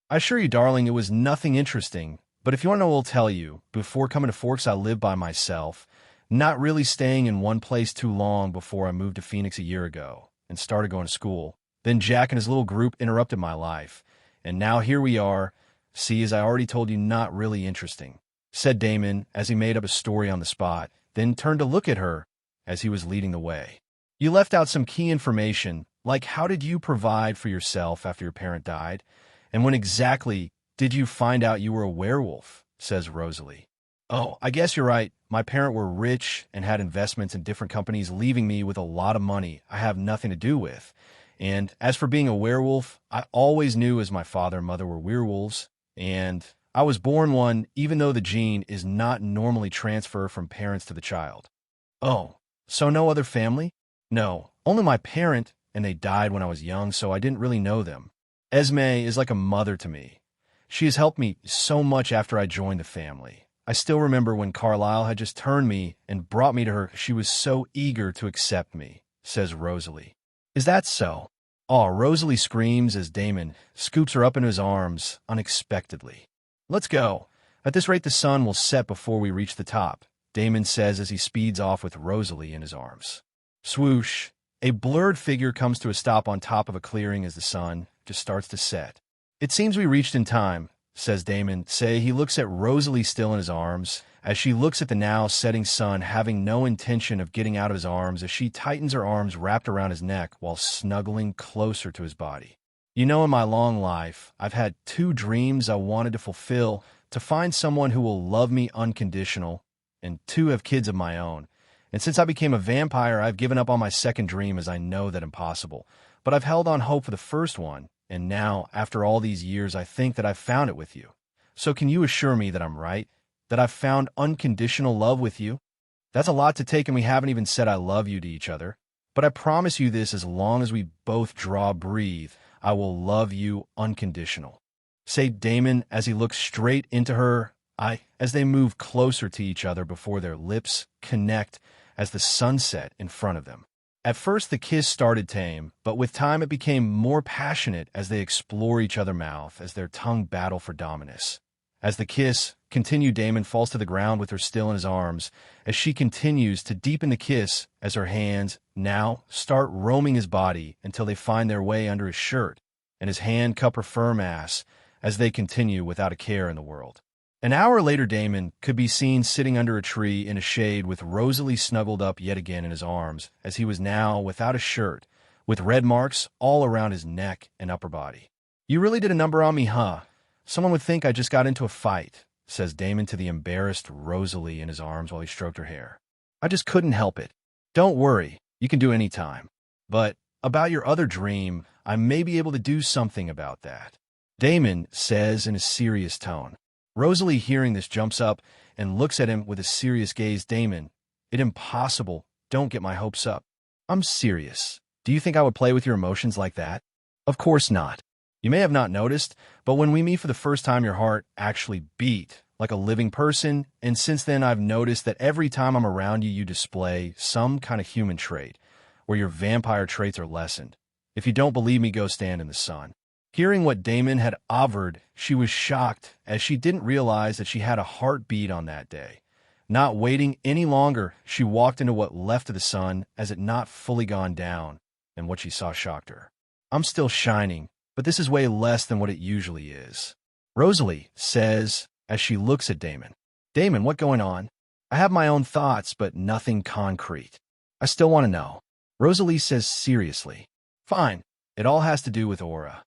I assure you, darling, it was nothing interesting, but if you want to know, I'll tell you. Before coming to Forks, I lived by myself, not really staying in one place too long before I moved to Phoenix a year ago and started going to school. Then Jack and his little group interrupted my life, and now here we are. See, as I already told you, not really interesting, said Damon as he made up a story on the spot, then turned to look at her as he was leading the way. You left out some key information, like how did you provide for yourself after your parent died? And when exactly did you find out you were a werewolf? Says Rosalie. Oh, I guess you're right. My parents were rich and had investments in different companies, leaving me with a lot of money I have nothing to do with. And as for being a werewolf, I always knew as my father and mother were werewolves, and I was born one, even though the gene is not normally transferred from parents to the child. Oh, so no other family? No, only my parent, and they died when I was young, so I didn't really know them. Esme is like a mother to me. She has helped me so much after I joined the family. I still remember when Carlisle had just turned me and brought me to her. She was so eager to accept me, says Rosalie. Is that so? Oh, Rosalie screams as Damon scoops her up into his arms unexpectedly. Let's go. At this rate, the sun will set before we reach the top, Damon says as he speeds off with Rosalie in his arms. Swoosh. A blurred figure comes to a stop on top of a clearing as the sun just starts to set. It seems we reached in time, says Damon. He looks at Rosalie still in his arms, as she looks at the now setting sun, having no intention of getting out of his arms as she tightens her arms wrapped around his neck while snuggling closer to his body. You know, in my long life, I've had 2 dreams I wanted to fulfill: to find someone who will love me unconditional, and 2 have kids of my own. And since I became a vampire, I've given up on my second dream as I know that impossible. But I've held on hope for the first one, and now, after all these years, I think that I've found it with you. So can you assure me that I'm right? That I've found unconditional love with you? That's a lot to take, and we haven't even said I love you to each other. But I promise you this: as long as we both draw breathe, I will love you unconditional. Say Damon as he looks straight into her eye as they move closer to each other before their lips connect as the sun set in front of them. At first the kiss started tame, but with time it became more passionate as they explore each other's mouth as their tongue battle for dominance. As the kiss continued, Damon falls to the ground with her still in his arms as she continues to deepen the kiss as her hands now start roaming his body until they find their way under his shirt, and his hand cup her firm ass as they continue without a care in the world. An hour later, Damon could be seen sitting under a tree in a shade with Rosalie snuggled up yet again in his arms, as he was now without a shirt, with red marks all around his neck and upper body. You really did a number on me, huh? Someone would think I just got into a fight, says Damon to the embarrassed Rosalie in his arms while he stroked her hair. I just couldn't help it. Don't worry, you can do any time. But about your other dream, I may be able to do something about that, Damon says in a serious tone. Rosalie, hearing this, jumps up and looks at him with a serious gaze. Damon, it's impossible. Don't get my hopes up. I'm serious. Do you think I would play with your emotions like that? Of course not. You may have not noticed, but when we meet for the first time, your heart actually beat like a living person, and since then I've noticed that every time I'm around you, you display some kind of human trait, where your vampire traits are lessened. If you don't believe me, go stand in the sun. Hearing what Damon had averred, she was shocked, as she didn't realize that she had a heartbeat on that day. Not waiting any longer, she walked into what left of the sun as it not fully gone down, and what she saw shocked her. I'm still shining, but this is way less than what it usually is, Rosalie says as she looks at Damon. Damon, what's going on? I have my own thoughts, but nothing concrete. I still want to know. Rosalie says seriously. Fine. It all has to do with aura.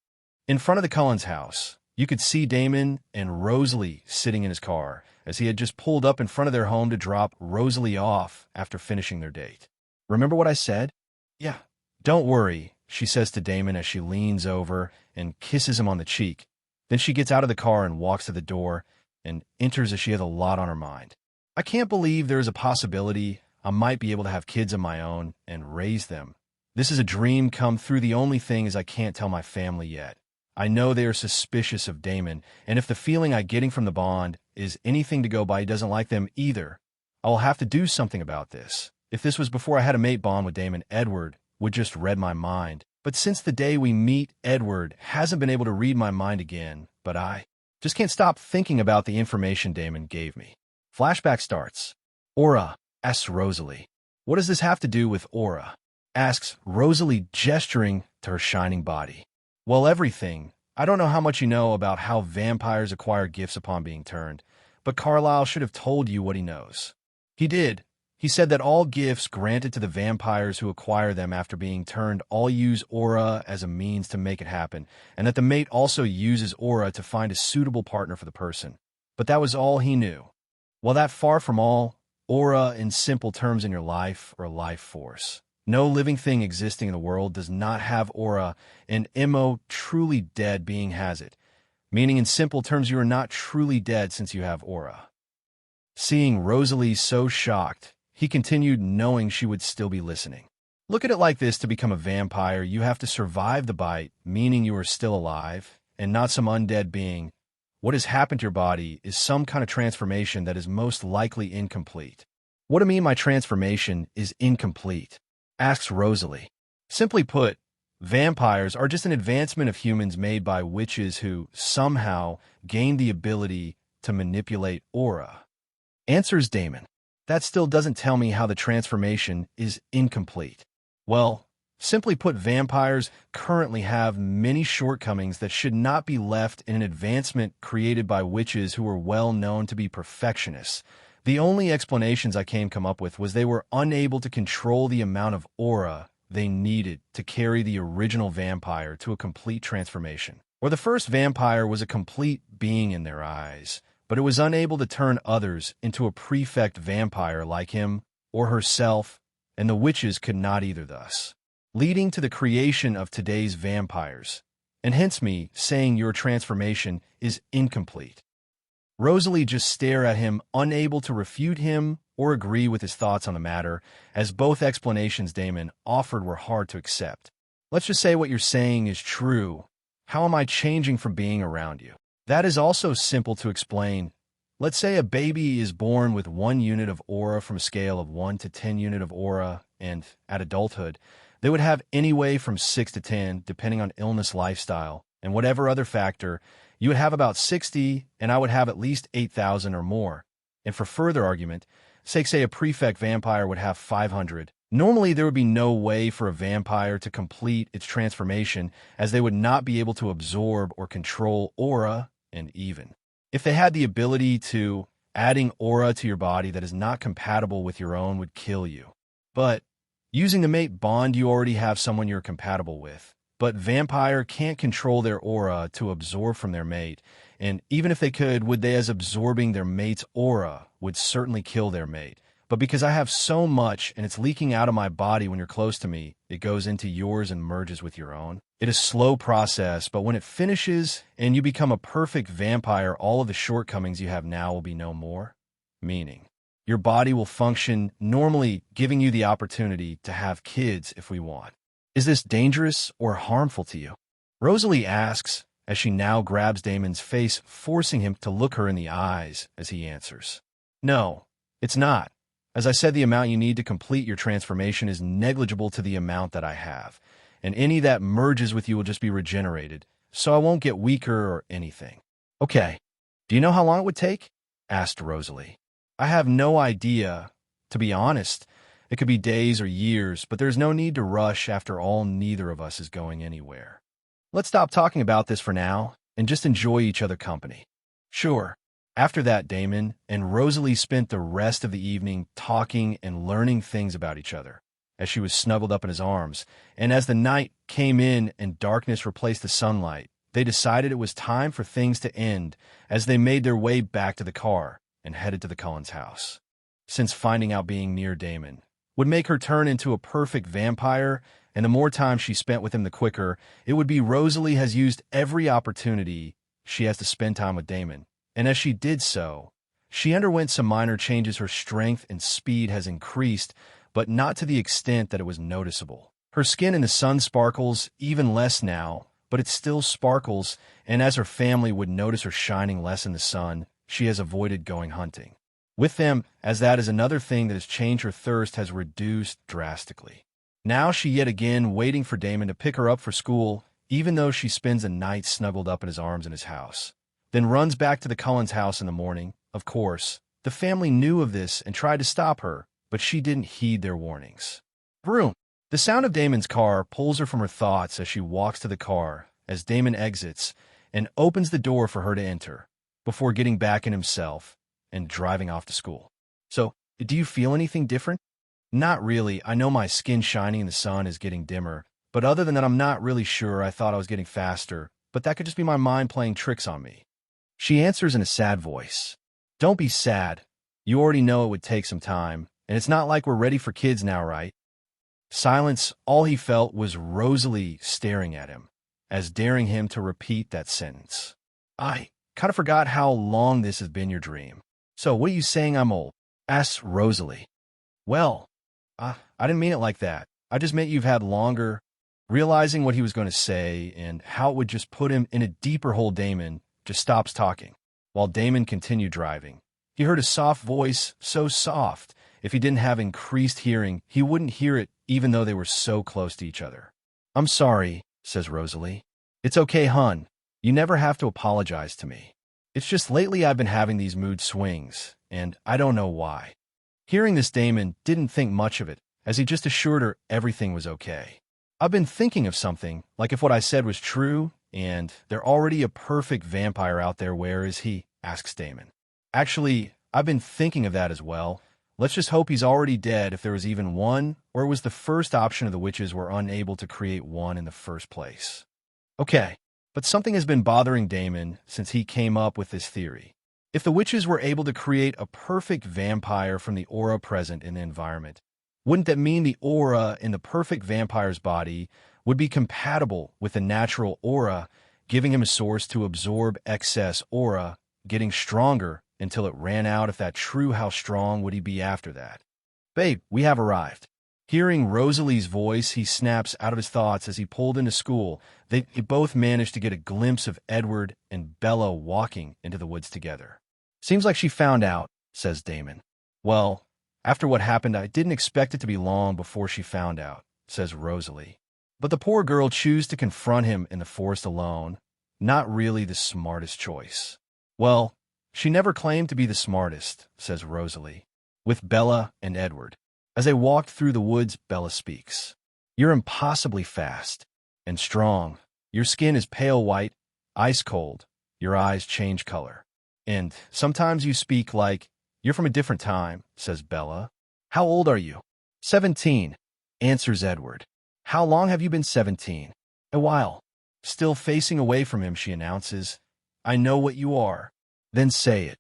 In front of the Cullens' house, you could see Damon and Rosalie sitting in his car, as he had just pulled up in front of their home to drop Rosalie off after finishing their date. Remember what I said? Yeah. Don't worry, she says to Damon as she leans over and kisses him on the cheek. Then she gets out of the car and walks to the door and enters as she has a lot on her mind. I can't believe there is a possibility I might be able to have kids of my own and raise them. This is a dream come true. The only thing is I can't tell my family yet. I know they are suspicious of Damon, and if the feeling I'm getting from the bond is anything to go by, he doesn't like them either. I will have to do something about this. If this was before I had a mate bond with Damon, Edward would just read my mind. But since the day we meet, Edward hasn't been able to read my mind again, but I just can't stop thinking about the information Damon gave me. Flashback starts. Aura, asks Rosalie. What does this have to do with aura? Asks Rosalie, gesturing to her shining body. Well, everything. I don't know how much you know about how vampires acquire gifts upon being turned, but Carlyle should have told you what he knows. He did. He said that all gifts granted to the vampires who acquire them after being turned all use aura as a means to make it happen, and that the mate also uses aura to find a suitable partner for the person. But that was all he knew. Well, that far from all, aura in simple terms in your life or life force. No living thing existing in the world does not have aura, and MO, truly dead being, has it. Meaning in simple terms, you are not truly dead since you have aura. Seeing Rosalie so shocked, he continued, knowing she would still be listening. Look at it like this: to become a vampire, you have to survive the bite, meaning you are still alive, and not some undead being. What has happened to your body is some kind of transformation that is most likely incomplete. What do you mean my transformation is incomplete? Asks Rosalie. Simply put, vampires are just an advancement of humans made by witches who somehow gained the ability to manipulate aura. Answers Damon. That still doesn't tell me how the transformation is incomplete. Well, simply put, vampires currently have many shortcomings that should not be left in an advancement created by witches who were well known to be perfectionists. The only explanations I come up with was they were unable to control the amount of aura they needed to carry the original vampire to a complete transformation. Or the first vampire was a complete being in their eyes, but it was unable to turn others into a prefect vampire like him or herself, and the witches could not either, thus leading to the creation of today's vampires, and hence me saying your transformation is incomplete. Rosalie just stared at him, unable to refute him or agree with his thoughts on the matter, as both explanations Damon offered were hard to accept. Let's just say what you're saying is true. How am I changing from being around you? That is also simple to explain. Let's say a baby is born with 1 unit of aura from a scale of 1 to 10 unit of aura, and at adulthood, they would have anyway from 6 to 10, depending on illness, lifestyle, and whatever other factor. You would have about 60, and I would have at least 8,000 or more. And for further argument, say a prefect vampire would have 500. Normally, there would be no way for a vampire to complete its transformation, as they would not be able to absorb or control aura, and even if they had the ability to, adding aura to your body that is not compatible with your own would kill you. But using the mate bond, you already have someone you're compatible with. But vampire can't control their aura to absorb from their mate, and even if they could, would they, as absorbing their mate's aura would certainly kill their mate. But because I have so much and it's leaking out of my body when you're close to me, it goes into yours and merges with your own. It is a slow process, but when it finishes and you become a perfect vampire, all of the shortcomings you have now will be no more. Meaning, your body will function normally, giving you the opportunity to have kids if we want. Is this dangerous or harmful to you? Rosalie asks, as she now grabs Damon's face, forcing him to look her in the eyes as he answers. No, it's not. As I said, the amount you need to complete your transformation is negligible to the amount that I have, and any that merges with you will just be regenerated, so I won't get weaker or anything. Okay, do you know how long it would take? Asked Rosalie. I have no idea. To be honest, it could be days or years, but there's no need to rush. After all, neither of us is going anywhere. Let's stop talking about this for now and just enjoy each other's company. Sure. After that, Damon and Rosalie spent the rest of the evening talking and learning things about each other as she was snuggled up in his arms. And as the night came in and darkness replaced the sunlight, they decided it was time for things to end as they made their way back to the car and headed to the Cullens house. Since finding out being near Damon would make her turn into a perfect vampire, and the more time she spent with him, the quicker it would be, Rosalie has used every opportunity she has to spend time with Damon. And as she did so, she underwent some minor changes. Her strength and speed has increased, but not to the extent that it was noticeable. Her skin in the sun sparkles even less now, but it still sparkles, and as her family would notice her shining less in the sun, she has avoided going hunting with them, as that is another thing that has changed. Her thirst has reduced drastically. Now she yet again waiting for Damon to pick her up for school, even though she spends a night snuggled up in his arms in his house, then runs back to the Cullens house in the morning. Of course, the family knew of this and tried to stop her, but she didn't heed their warnings. Vroom! The sound of Damon's car pulls her from her thoughts as she walks to the car, as Damon exits and opens the door for her to enter, before getting back in himself and driving off to school. So, do you feel anything different? Not really. I know my skin shining in the sun is getting dimmer, but other than that, I'm not really sure. I thought I was getting faster, but that could just be my mind playing tricks on me. She answers in a sad voice. Don't be sad. You already know it would take some time, and it's not like we're ready for kids now, right? Silence. All he felt was Rosalie staring at him, as daring him to repeat that sentence. I kind of forgot how long this has been your dream. So what are you saying I'm old? Asks Rosalie. Well, I didn't mean it like that. I just meant you've had longer. Realizing what he was going to say and how it would just put him in a deeper hole, Damon just stops talking, while Damon continued driving. He heard a soft voice, so soft, if he didn't have increased hearing, he wouldn't hear it even though they were so close to each other. I'm sorry, says Rosalie. It's okay, hun. You never have to apologize to me. It's just lately I've been having these mood swings, and I don't know why. Hearing this, Damon didn't think much of it, as he just assured her everything was okay. I've been thinking of something, like if what I said was true, and they're already a perfect vampire out there, where is he? Asks Damon. Actually, I've been thinking of that as well. Let's just hope he's already dead if there was even one, or it was the first option of the witches were unable to create one in the first place. Okay, but something has been bothering Damon since he came up with this theory. If the witches were able to create a perfect vampire from the aura present in the environment, wouldn't that mean the aura in the perfect vampire's body would be compatible with the natural aura, giving him a source to absorb excess aura, getting stronger until it ran out? If that true, how strong would he be after that? Babe, we have arrived. Hearing Rosalie's voice, he snaps out of his thoughts as he pulled into school. They both managed to get a glimpse of Edward and Bella walking into the woods together. Seems like she found out, says Damon. Well, after what happened, I didn't expect it to be long before she found out, says Rosalie. But the poor girl chose to confront him in the forest alone. Not really the smartest choice. Well, she never claimed to be the smartest, says Rosalie. With Bella and Edward. As they walked through the woods, Bella speaks. You're impossibly fast and strong. Your skin is pale white, ice cold. Your eyes change color. And sometimes you speak like you're from a different time, says Bella. How old are you? 17, answers Edward. How long have you been 17? A while. Still facing away from him, she announces. I know what you are. Then say it.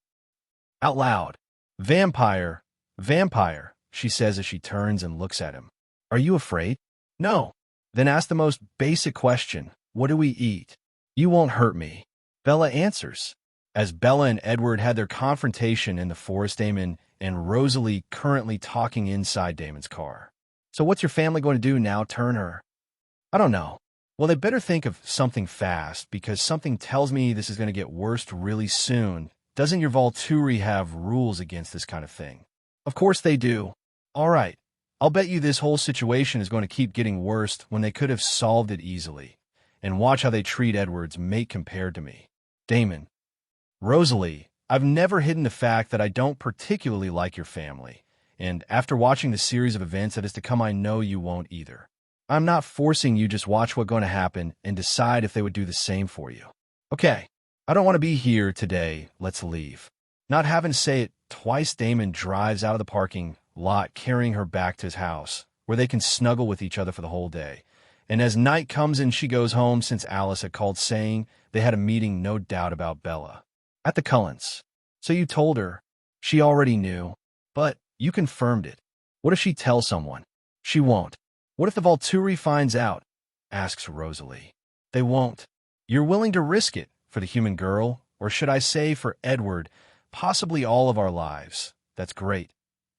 Out loud. Vampire, vampire, she says as she turns and looks at him. Are you afraid? No. Then ask the most basic question. What do we eat? You won't hurt me. Bella answers. As Bella and Edward had their confrontation in the forest, Damon and Rosalie currently talking inside Damon's car. So what's your family going to do now? Turn her? I don't know. Well, they better think of something fast, because something tells me this is going to get worse really soon. Doesn't your Volturi have rules against this kind of thing? Of course they do. All right. I'll bet you this whole situation is going to keep getting worse when they could have solved it easily. And watch how they treat Edward's mate compared to me. Damon. Rosalie, I've never hidden the fact that I don't particularly like your family. And after watching the series of events that is to come, I know you won't either. I'm not forcing you, just watch what's going to happen and decide if they would do the same for you. Okay, I don't want to be here today. Let's leave. Not having to say it twice, Damon drives out of the parking lot carrying her back to his house, where they can snuggle with each other for the whole day. And as night comes and she goes home, since Alice had called saying they had a meeting, no doubt, about Bella at the Cullens. So you told her. She already knew, but you confirmed it. What if she tells someone? She won't. What if the Volturi finds out? Asks Rosalie. They won't. You're willing to risk it for the human girl, or should I say for Edward, possibly all of our lives. That's great,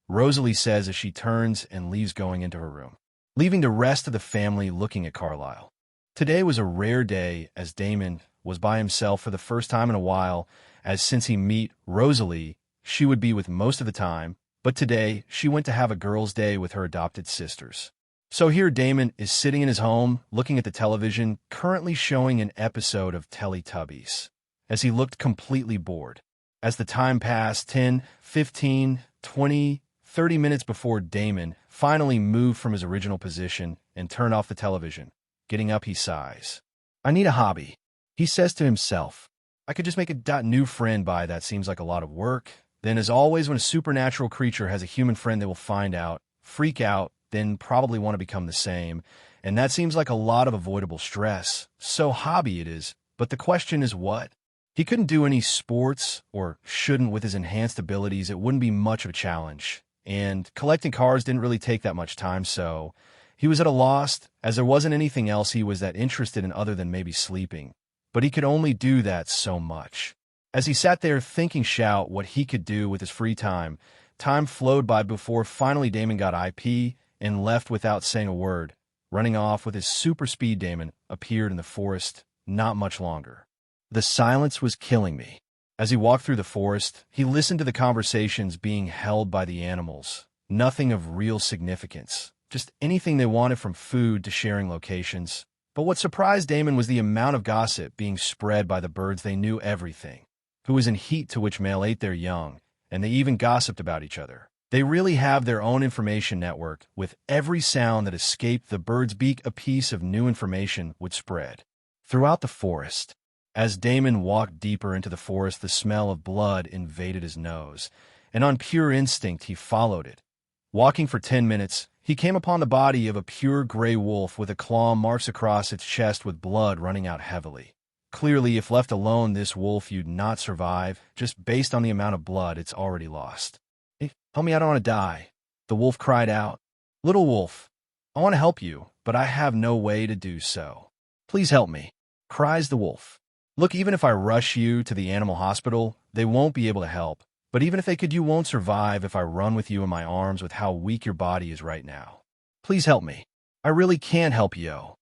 Rosalie says as she turns and leaves, going into her room, leaving the rest of the family looking at Carlisle. Today was a rare day, as Damon was by himself for the first time in a while, as since he met Rosalie, she would be with most of the time, but today she went to have a girls' day with her adopted sisters. So here Damon is sitting in his home, looking at the television, currently showing an episode of Teletubbies, as he looked completely bored. As the time passed, 10, 15, 20, 30 minutes before Damon finally moved from his original position and turned off the television. Getting up, he sighs. I need a hobby, he says to himself. I could just make a new friend by that. Seems like a lot of work. Then, as always, when a supernatural creature has a human friend, they will find out, freak out, then probably want to become the same. And that seems like a lot of avoidable stress. So hobby it is. But the question is what? He couldn't do any sports, or shouldn't with his enhanced abilities. It wouldn't be much of a challenge. And collecting cars didn't really take that much time, so he was at a loss, as there wasn't anything else he was that interested in other than maybe sleeping. But he could only do that so much. As he sat there thinking what he could do with his free time, time flowed by before finally Damon got IP and left without saying a word. Running off with his super speed, Damon appeared in the forest not much longer. The silence was killing me. As he walked through the forest, he listened to the conversations being held by the animals. Nothing of real significance, just anything they wanted, from food to sharing locations. But what surprised Damon was the amount of gossip being spread by the birds. They knew everything, who was in heat to which male ate their young, and they even gossiped about each other. They really have their own information network. With every sound that escaped the bird's beak, a piece of new information would spread throughout the forest. As Damon walked deeper into the forest, the smell of blood invaded his nose, and on pure instinct he followed it. Walking for 10 minutes, he came upon the body of a pure gray wolf with a claw marks across its chest with blood running out heavily. Clearly, if left alone, this wolf you'd not survive, just based on the amount of blood it's already lost. Hey, help me, I don't want to die, the wolf cried out. Little wolf, I want to help you, but I have no way to do so. Please help me, cries the wolf. Look, even if I rush you to the animal hospital, they won't be able to help. But even if they could, you won't survive if I run with you in my arms with how weak your body is right now. Please help me. I really can't help you.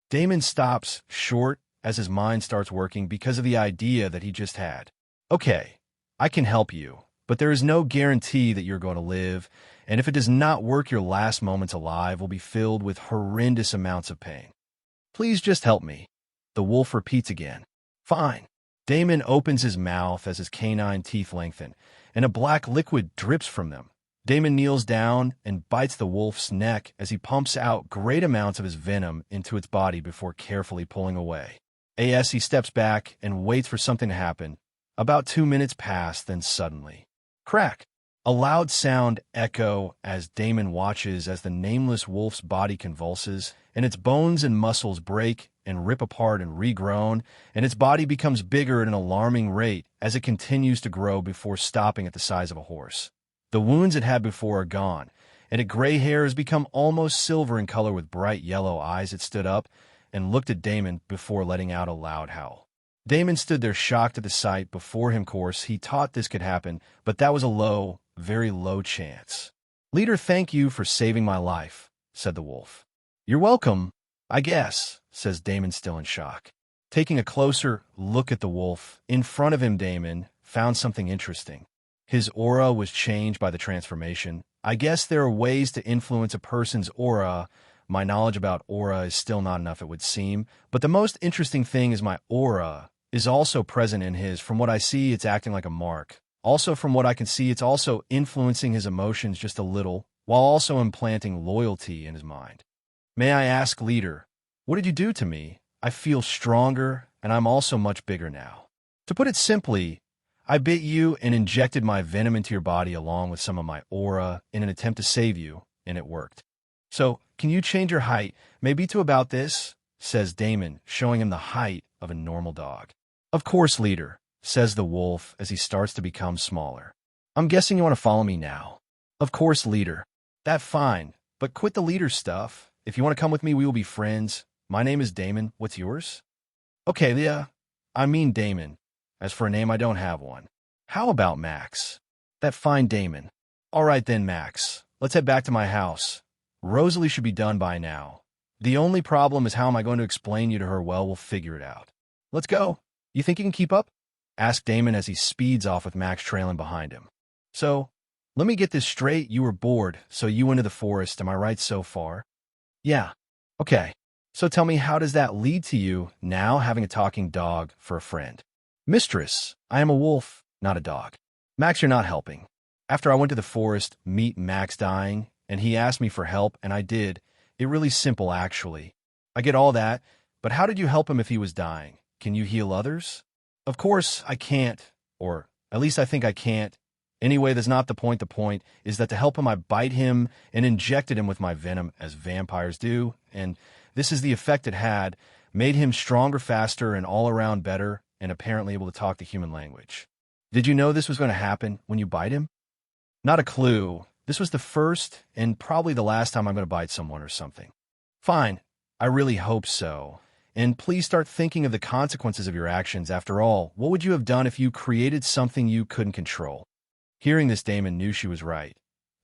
Damon stops short as his mind starts working because of the idea that he just had. Okay, I can help you, but there is no guarantee that you're going to live, and if it does not work, your last moments alive will be filled with horrendous amounts of pain. Please just help me, the wolf repeats again. Fine. Damon opens his mouth as his canine teeth lengthen, and a black liquid drips from them. Damon kneels down and bites the wolf's neck as he pumps out great amounts of his venom into its body before carefully pulling away. He steps back and waits for something to happen. About 2 minutes pass, then suddenly, crack! A loud sound echo as Damon watches as the nameless wolf's body convulses, and its bones and muscles break and rip apart and regrown, and its body becomes bigger at an alarming rate as it continues to grow before stopping at the size of a horse. The wounds it had before are gone, and its gray hair has become almost silver in color with bright yellow eyes. It stood up and looked at Damon before letting out a loud howl. Damon stood there shocked at the sight before him. Course, he thought this could happen, but that was a low, very low chance. Leader, thank you for saving my life, said the wolf. You're welcome, I guess, says Damon, still in shock. Taking a closer look at the wolf in front of him, Damon found something interesting. His aura was changed by the transformation. I guess there are ways to influence a person's aura. My knowledge about aura is still not enough, it would seem, but the most interesting thing is my aura is also present in his. From what I see, it's acting like a mark. Also, from what I can see, it's also influencing his emotions just a little, while also implanting loyalty in his mind. May I ask, leader, what did you do to me? I feel stronger, and I'm also much bigger now. To put it simply, I bit you and injected my venom into your body along with some of my aura in an attempt to save you, and it worked. So, can you change your height, maybe to about this? Says Damon, showing him the height of a normal dog. Of course, leader, says the wolf as he starts to become smaller. I'm guessing you want to follow me now. Of course, leader. That's fine, but quit the leader stuff. If you want to come with me, we will be friends. My name is Damon. What's yours? Okay, yeah. I mean Damon. As for a name, I don't have one. How about Max? That fine, Damon. All right then, Max. Let's head back to my house. Rosalie should be done by now. The only problem is how am I going to explain you to her? Well, we'll figure it out. Let's go. You think you can keep up? Asked Damon as he speeds off with Max trailing behind him. So, let me get this straight. You were bored, so you went to the forest. Am I right so far? Yeah. Okay. So tell me, how does that lead to you now having a talking dog for a friend? Mistress, I am a wolf, not a dog. Max, you're not helping. After I went to the forest, meet Max dying, and he asked me for help, and I did. It really simple, actually. I get all that, but how did you help him if he was dying? Can you heal others? Of course, I can't, or at least I think I can't. Anyway, that's not the point. The point is that to help him, I bite him and injected him with my venom, as vampires do, and this is the effect it had, made him stronger, faster, and all around better, and apparently able to talk the human language. Did you know this was going to happen when you bite him? Not a clue. This was the first and probably the last time I'm going to bite someone or something. Fine. I really hope so. And please start thinking of the consequences of your actions. After all, what would you have done if you created something you couldn't control? Hearing this, Damon knew she was right.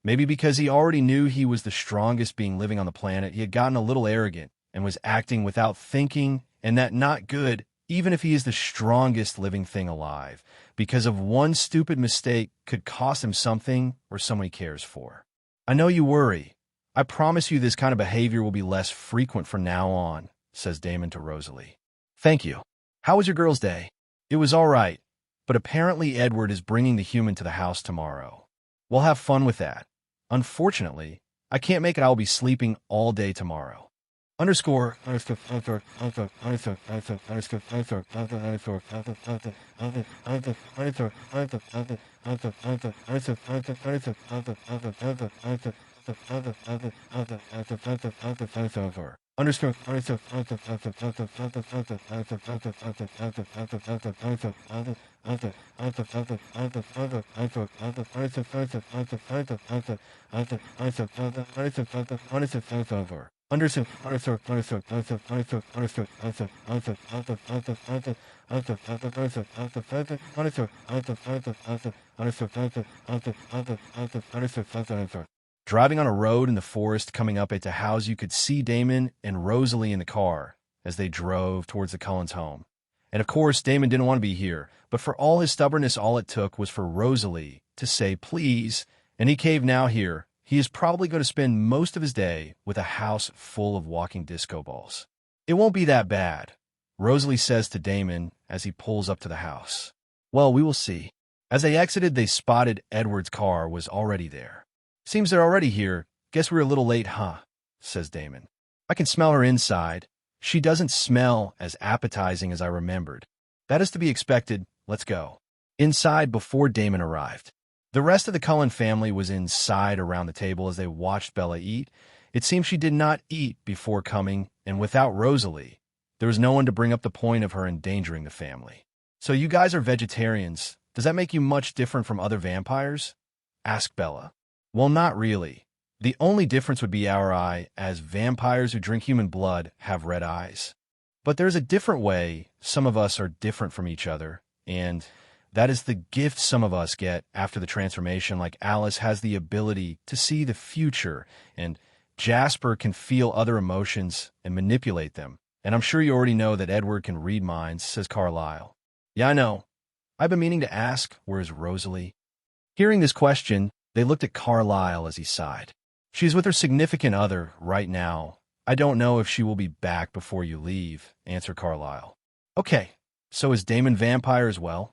Maybe because he already knew he was the strongest being living on the planet, he had gotten a little arrogant and was acting without thinking, and that not good, even if he is the strongest living thing alive, because of one stupid mistake could cost him something or someone he cares for. I know you worry. I promise you this kind of behavior will be less frequent from now on, says Damon to Rosalie. Thank you. How was your girl's day? It was all right, but apparently Edward is bringing the human to the house tomorrow. We'll have fun with that. Unfortunately, I can't make it. I'll be sleeping all day tomorrow. Underscore. Driving on a road in the forest coming up at the house, you could see Damon and Rosalie in the car as they drove towards the Cullens' home. And of course, Damon didn't want to be here, but for all his stubbornness, all it took was for Rosalie to say please, and he caved. Now here. He is probably going to spend most of his day with a house full of walking disco balls. It won't be that bad, Rosalie says to Damon as he pulls up to the house. Well, we will see. As they exited, they spotted Edward's car was already there. Seems they're already here. Guess we're a little late, huh? Says Damon. I can smell her inside. She doesn't smell as appetizing as I remembered. That is to be expected. Let's go. Inside before Damon arrived. The rest of the Cullen family was inside around the table as they watched Bella eat. It seems she did not eat before coming, and without Rosalie, there was no one to bring up the point of her endangering the family. So you guys are vegetarians. Does that make you much different from other vampires? Asked Bella. Well, not really. The only difference would be our eye, as vampires who drink human blood have red eyes. But there's a different way some of us are different from each other, and that is the gift some of us get after the transformation. Like Alice has the ability to see the future, and Jasper can feel other emotions and manipulate them. And I'm sure you already know that Edward can read minds, says Carlisle. Yeah, I know. I've been meaning to ask, where is Rosalie? Hearing this question, they looked at Carlisle as he sighed. She's with her significant other right now. I don't know if she will be back before you leave, answered Carlisle. Okay, so is Damon vampire as well?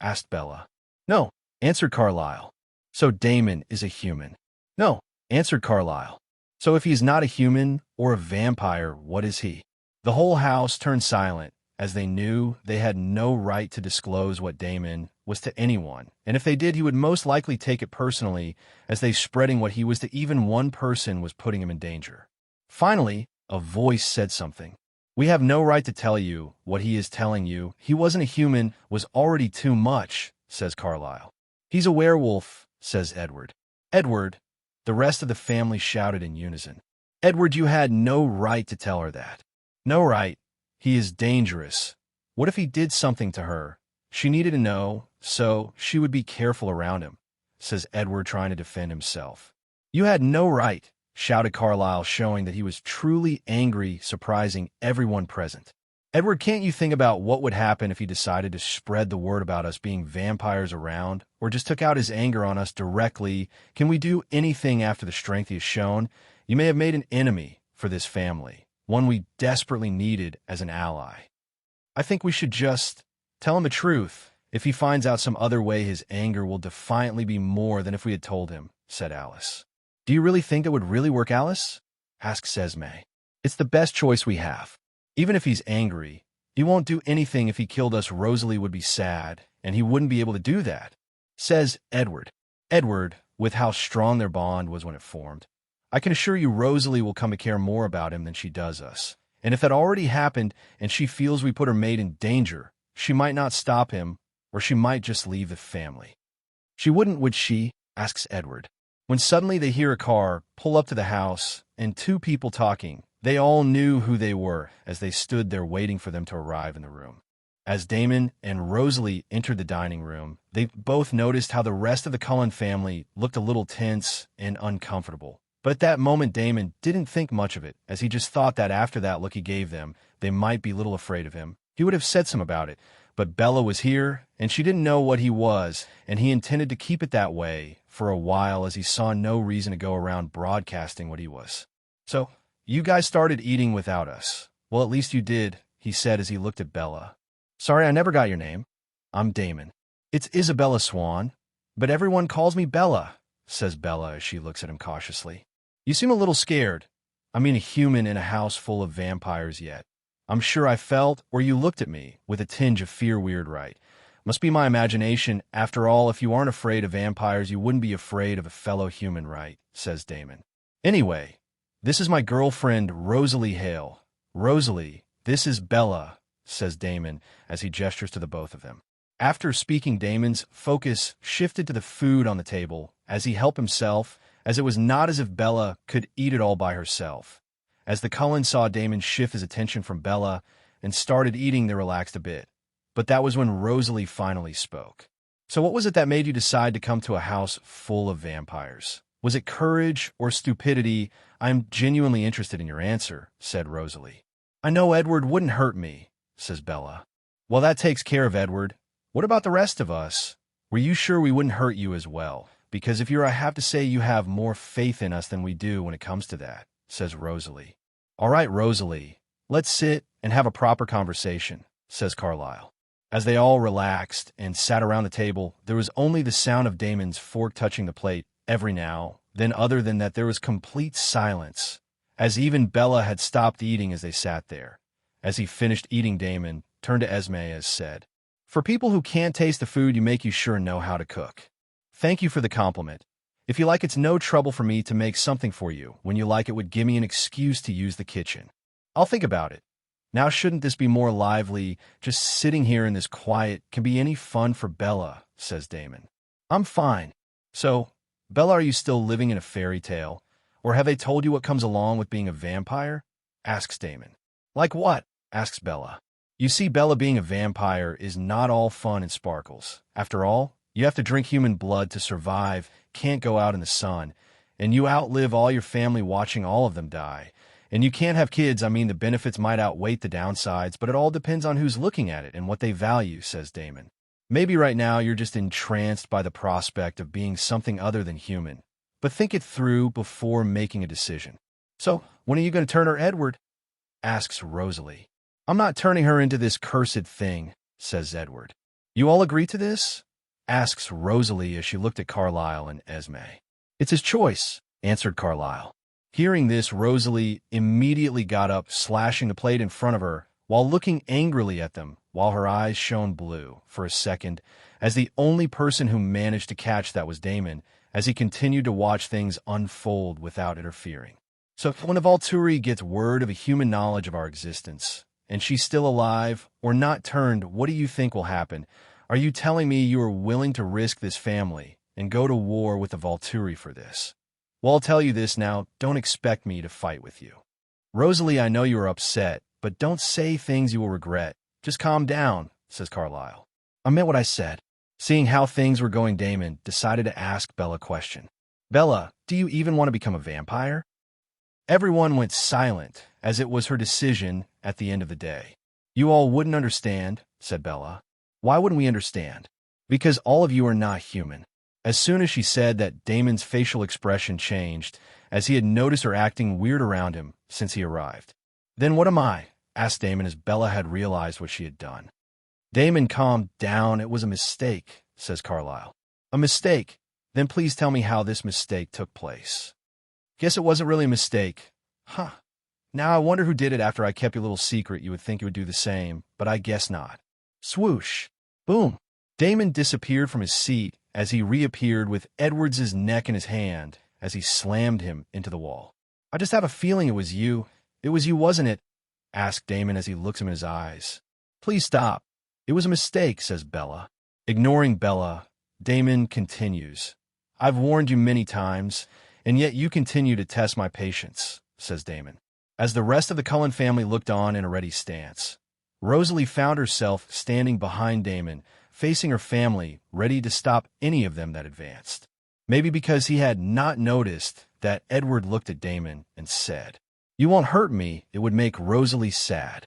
Asked Bella. No, answered Carlisle. So Damon is a human? No, answered Carlisle. So if he's not a human or a vampire, what is he? The whole house turned silent as they knew they had no right to disclose what Damon was to anyone, and if they did, he would most likely take it personally, as they spreading what he was to even one person was putting him in danger. Finally, a voice said something. "We have no right to tell you what he is telling you. He wasn't a human, was already too much," says Carlisle. "He's a werewolf," says Edward. "Edward," the rest of the family shouted in unison. "Edward, you had no right to tell her that." "No right. He is dangerous. What if he did something to her? She needed to know, so she would be careful around him," says Edward, trying to defend himself. "You had no right," shouted Carlisle, showing that he was truly angry, surprising everyone present. "Edward, can't you think about what would happen if he decided to spread the word about us being vampires around, or just took out his anger on us directly? Can we do anything after the strength he has shown? You may have made an enemy for this family, one we desperately needed as an ally. I think we should just tell him the truth. If he finds out some other way, his anger will defiantly be more than if we had told him," said Alice. "Do you really think that would really work, Alice?" asks Esme. "It's the best choice we have. Even if he's angry, he won't do anything. If he killed us, Rosalie would be sad, and he wouldn't be able to do that," says Edward. Edward, with how strong their bond was when it formed. "I can assure you Rosalie will come to care more about him than she does us. And if that already happened and she feels we put her maid in danger, she might not stop him, or she might just leave the family." "She wouldn't, would she?" asks Edward. When suddenly they hear a car pull up to the house and two people talking. They all knew who they were as they stood there waiting for them to arrive in the room. As Damon and Rosalie entered the dining room, they both noticed how the rest of the Cullen family looked a little tense and uncomfortable. But at that moment, Damon didn't think much of it, as he just thought that after that look he gave them, they might be a little afraid of him. He would have said something about it, but Bella was here, and she didn't know what he was, and he intended to keep it that way for a while, as he saw no reason to go around broadcasting what he was. "So, you guys started eating without us. Well, at least you did," he said as he looked at Bella. "Sorry, I never got your name." "I'm Damon." "It's Isabella Swan, but everyone calls me Bella," says Bella as she looks at him cautiously. "You seem a little scared. I mean, a human in a house full of vampires yet. I'm sure I felt, or you looked at me, with a tinge of fear. Weird, right? Must be my imagination. After all, if you aren't afraid of vampires, you wouldn't be afraid of a fellow human, right?" says Damon. "Anyway, this is my girlfriend, Rosalie Hale." "Rosalie, this is Bella," says Damon as he gestures to the both of them. After speaking, Damon's focus shifted to the food on the table as he helped himself, as it was not as if Bella could eat it all by herself. As the Cullens saw Damon shift his attention from Bella and started eating, they relaxed a bit. But that was when Rosalie finally spoke. "So what was it that made you decide to come to a house full of vampires? Was it courage or stupidity? I'm genuinely interested in your answer," said Rosalie. "I know Edward wouldn't hurt me," says Bella. "Well, that takes care of Edward. What about the rest of us? Were you sure we wouldn't hurt you as well? Because if you're, I have to say you have more faith in us than we do when it comes to that," says Rosalie. "All right, Rosalie, let's sit and have a proper conversation," says Carlisle. As they all relaxed and sat around the table, there was only the sound of Damon's fork touching the plate every now. Then other than that, there was complete silence, as even Bella had stopped eating as they sat there. As he finished eating, Damon turned to Esme as said, "For people who can't taste the food you make, you sure know how to cook. Thank you for the compliment. If you like, it's no trouble for me to make something for you. When you like, it would give me an excuse to use the kitchen. I'll think about it. Now, shouldn't this be more lively? Just sitting here in this quiet can be any fun for Bella," says Damon. "I'm fine. So, Bella, are you still living in a fairy tale? Or have they told you what comes along with being a vampire?" asks Damon. "Like what?" asks Bella. "You see, Bella, being a vampire is not all fun and sparkles. After all, you have to drink human blood to survive, can't go out in the sun, and you outlive all your family watching all of them die. And you can't have kids. I mean, the benefits might outweigh the downsides, but it all depends on who's looking at it and what they value," says Damon. "Maybe right now you're just entranced by the prospect of being something other than human. But think it through before making a decision." "So, when are you going to turn her, Edward?" asks Rosalie. "I'm not turning her into this cursed thing," says Edward. "You all agree to this?" asks Rosalie as she looked at Carlisle and Esme. "It's his choice," answered Carlisle. Hearing this, Rosalie immediately got up, slashing the plate in front of her, while looking angrily at them while her eyes shone blue for a second, as the only person who managed to catch that was Damon, as he continued to watch things unfold without interfering. So if one of Volturi gets word of a human knowledge of our existence, and she's still alive or not turned, what do you think will happen? Are you telling me you are willing to risk this family and go to war with the Volturi for this? Well, I'll tell you this now, don't expect me to fight with you. Rosalie, I know you are upset, but don't say things you will regret. Just calm down, says Carlyle. I meant what I said. Seeing how things were going, Damon decided to ask Bella a question. Bella, do you even want to become a vampire? Everyone went silent, as it was her decision at the end of the day. You all wouldn't understand, said Bella. Why wouldn't we understand? Because all of you are not human. As soon as she said that, Damon's facial expression changed, as he had noticed her acting weird around him since he arrived. Then what am I? Asked Damon as Bella had realized what she had done. Damon calmed down. It was a mistake, says Carlyle. A mistake? Then please tell me how this mistake took place. Guess it wasn't really a mistake. Huh. Now I wonder who did it. After I kept your little secret, you would think you would do the same, but I guess not. Swoosh. Boom. Damon disappeared from his seat as he reappeared with Edwards's neck in his hand as he slammed him into the wall. I just have a feeling it was you. It was you, wasn't it? Asked Damon as he looks him in his eyes. Please stop. It was a mistake, says Bella. Ignoring Bella, Damon continues. I've warned you many times, and yet you continue to test my patience, says Damon. As the rest of the Cullen family looked on in a ready stance, Rosalie found herself standing behind Damon, facing her family, ready to stop any of them that advanced. Maybe because he had not noticed that Edward looked at Damon and said, You won't hurt me, it would make Rosalie sad.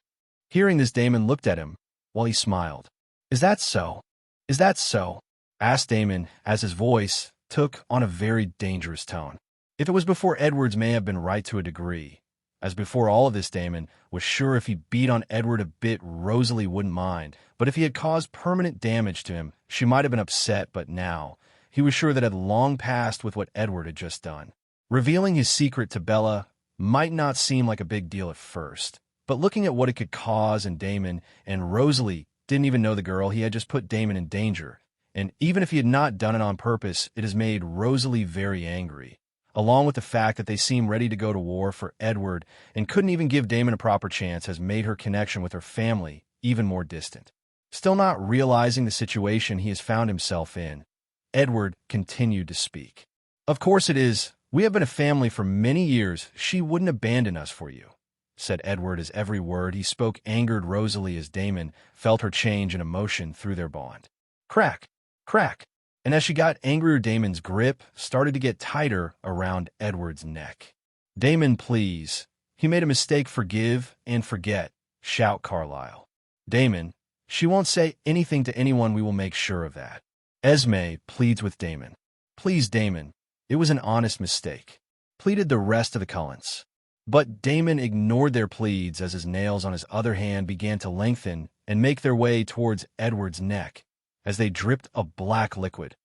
Hearing this, Damon looked at him while he smiled. Is that so? Is that so? Asked Damon as his voice took on a very dangerous tone. If it was before, Edwards may have been right to a degree. As before all of this, Damon was sure if he beat on Edward a bit, Rosalie wouldn't mind. But if he had caused permanent damage to him, she might have been upset. But now, he was sure that it had long passed with what Edward had just done. Revealing his secret to Bella might not seem like a big deal at first, but looking at what it could cause, and Damon and Rosalie didn't even know the girl, he had just put Damon in danger. And even if he had not done it on purpose, it has made Rosalie very angry, along with the fact that they seem ready to go to war for Edward and couldn't even give Damon a proper chance, has made her connection with her family even more distant. Still not realizing the situation he has found himself in, Edward continued to speak. Of course it is. We have been a family for many years. She wouldn't abandon us for you, said Edward as every word he spoke angered Rosalie as Damon felt her change in emotion through their bond. Crack, crack. And as she got angrier, Damon's grip started to get tighter around Edward's neck. Damon, please. He made a mistake. Forgive and forget, shout Carlyle. Damon, she won't say anything to anyone. We will make sure of that. Esme pleads with Damon. Please, Damon. It was an honest mistake, pleaded the rest of the Cullens. But Damon ignored their pleads as his nails on his other hand began to lengthen and make their way towards Edward's neck as they dripped a black liquid.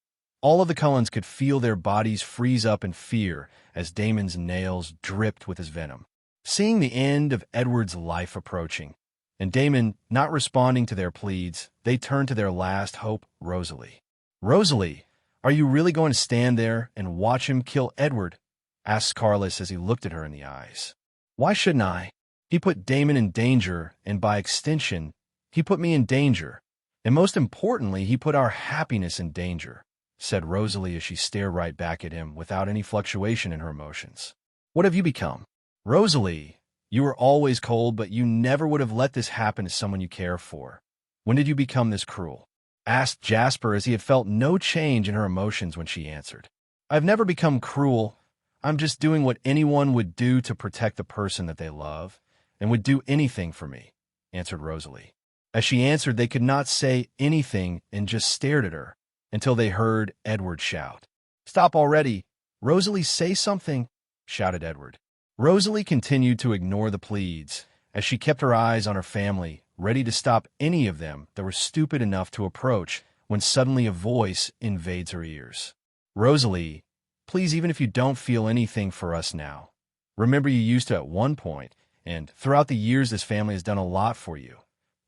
All of the Cullens could feel their bodies freeze up in fear as Damon's nails dripped with his venom. Seeing the end of Edward's life approaching, and Damon not responding to their pleads, they turned to their last hope, Rosalie. Rosalie, are you really going to stand there and watch him kill Edward? Asked Carlos as he looked at her in the eyes. Why shouldn't I? He put Damon in danger, and by extension, he put me in danger. And most importantly, he put our happiness in danger, said Rosalie as she stared right back at him without any fluctuation in her emotions. What have you become? Rosalie, you were always cold, but you never would have let this happen to someone you care for. When did you become this cruel? Asked Jasper as he had felt no change in her emotions when she answered. I've never become cruel. I'm just doing what anyone would do to protect the person that they love, and would do anything for me, answered Rosalie. As she answered, they could not say anything and just stared at her until they heard Edward shout. Stop already. Rosalie, say something, shouted Edward. Rosalie continued to ignore the pleads as she kept her eyes on her family, ready to stop any of them that were stupid enough to approach, when suddenly a voice invades her ears. Rosalie, please, even if you don't feel anything for us now, remember you used to at one point, And throughout the years, this family has done a lot for you.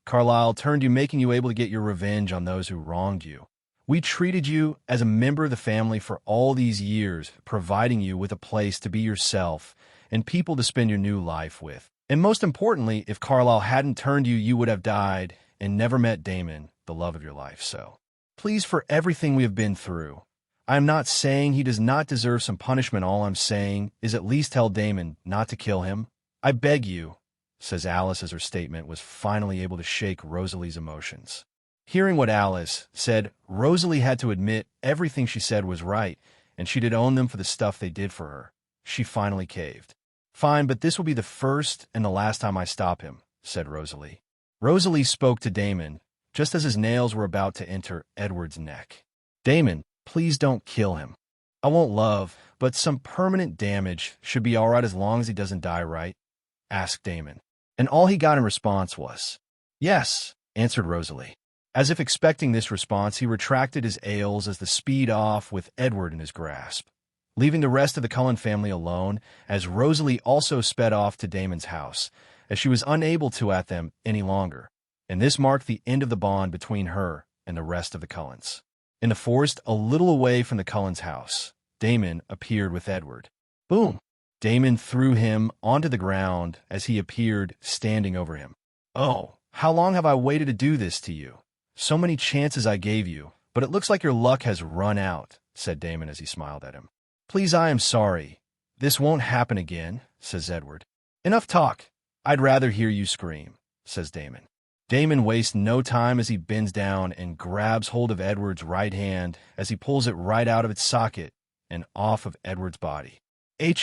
Carlisle turned you, making you able to get your revenge on those who wronged you. We treated you as a member of the family for all these years, providing you with a place to be yourself and people to spend your new life with. And most importantly, if Carlisle hadn't turned you, you would have died and never met Damon, the love of your life. So, please, for everything we have been through, I am not saying he does not deserve some punishment. All I'm saying is at least tell Damon not to kill him. I beg you, says Alice as her statement was finally able to shake Rosalie's emotions. Hearing what Alice said, Rosalie had to admit everything she said was right, and she did own them for the stuff they did for her. She finally caved. Fine, but this will be the first and the last time I stop him, said Rosalie. Rosalie spoke to Damon just as his nails were about to enter Edward's neck. Damon, please don't kill him. I won't love, but some permanent damage should be all right as long as he doesn't die, right? Asked Damon. And all he got in response was, yes, answered Rosalie. As if expecting this response, he retracted his ales as the speed off with Edward in his grasp, leaving the rest of the Cullen family alone as Rosalie also sped off to Damon's house, as she was unable to at them any longer, and this marked the end of the bond between her and the rest of the Cullens. In the forest, a little away from the Cullens' house, Damon appeared with Edward. Boom! Damon threw him onto the ground as he appeared standing over him. Oh, how long have I waited to do this to you? So many chances I gave you, but it looks like your luck has run out, said Damon as he smiled at him. Please, I am sorry. This won't happen again, says Edward. Enough talk. I'd rather hear you scream, says Damon. Damon wastes no time as he bends down and grabs hold of Edward's right hand as he pulls it right out of its socket and off of Edward's body. His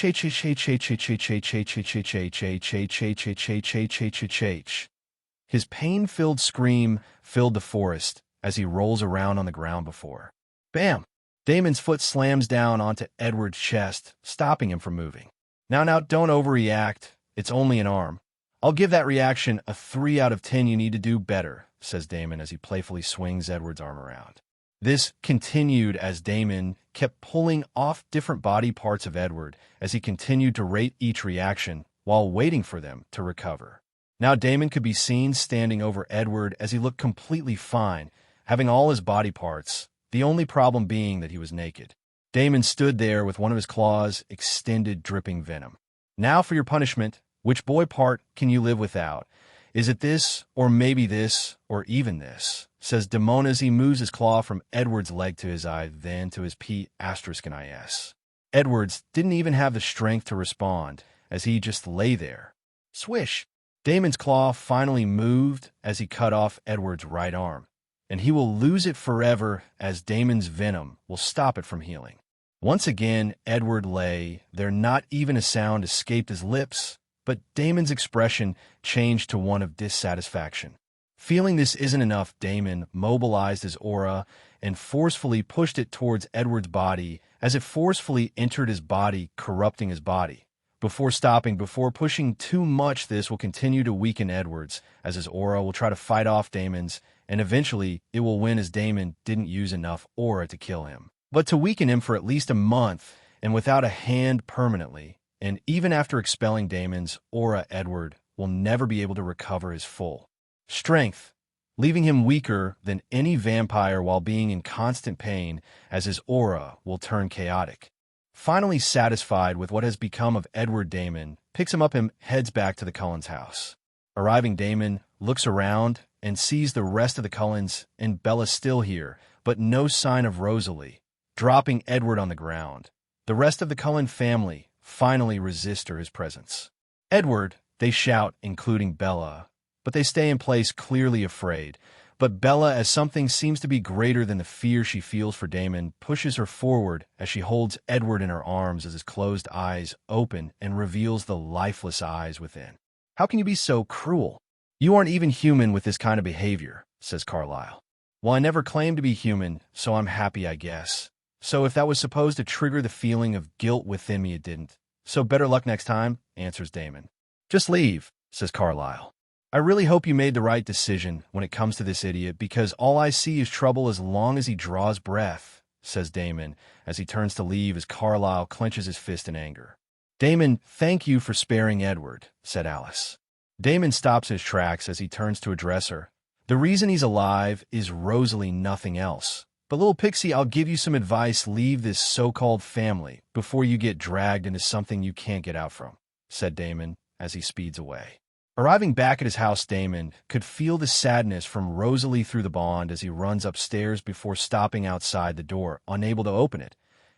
pain-filled scream filled the forest as he rolls around on the ground before. Bam! Damon's foot slams down onto Edward's chest, stopping him from moving. Now, don't overreact. It's only an arm. I'll give that reaction a 3 out of 10. You need to do better, says Damon as he playfully swings Edward's arm around. This continued as Damon kept pulling off different body parts of Edward as he continued to rate each reaction while waiting for them to recover. Now Damon could be seen standing over Edward as he looked completely fine, having all his body parts, the only problem being that he was naked. Damon stood there with one of his claws extended, dripping venom. Now for your punishment. Which boy part can you live without? Is it this, or maybe this, or even this? Says Damon as he moves his claw from Edward's leg to his eye, then to his P***IS. Edwards didn't even have the strength to respond, as he just lay there. Swish! Damon's claw finally moved as he cut off Edward's right arm, and he will lose it forever as Damon's venom will stop it from healing. Once again, Edward lay there. Not even a sound escaped his lips, but Damon's expression changed to one of dissatisfaction. Feeling this isn't enough, Damon mobilized his aura and forcefully pushed it towards Edward's body as it forcefully entered his body, corrupting his body. Before stopping, before pushing too much, this will continue to weaken Edward's as his aura will try to fight off Damon's, and eventually it will win as Damon didn't use enough aura to kill him. But to weaken him for at least a month and without a hand permanently, and even after expelling Damon's aura, Edward will never be able to recover his full strength, leaving him weaker than any vampire while being in constant pain as his aura will turn chaotic. Finally satisfied with what has become of Edward, Damon picks him up and heads back to the Cullens' house. Arriving, Damon looks around and sees the rest of the Cullens and Bella still here, but no sign of Rosalie. Dropping Edward on the ground, the rest of the Cullen family finally resist his presence. Edward, they shout, including Bella, but they stay in place, clearly afraid. But Bella, as something seems to be greater than the fear she feels for Damon, pushes her forward as she holds Edward in her arms as his closed eyes open and reveals the lifeless eyes within. How can you be so cruel? You aren't even human with this kind of behavior, says Carlisle. Well, I never claimed to be human, so I'm happy, I guess. So if that was supposed to trigger the feeling of guilt within me, it didn't. So better luck next time, answers Damon. Just leave, says Carlisle. I really hope you made the right decision when it comes to this idiot, because all I see is trouble as long as he draws breath, says Damon as he turns to leave as Carlisle clenches his fist in anger. Damon, thank you for sparing Edward, said Alice. Damon stops in his tracks as he turns to address her. The reason he's alive is Rosalie, nothing else. But little Pixie, I'll give you some advice. Leave this so-called family before you get dragged into something you can't get out from, said Damon as he speeds away. Arriving back at his house, Damon could feel the sadness from Rosalie through the bond as he runs upstairs before stopping outside the door, unable to open it.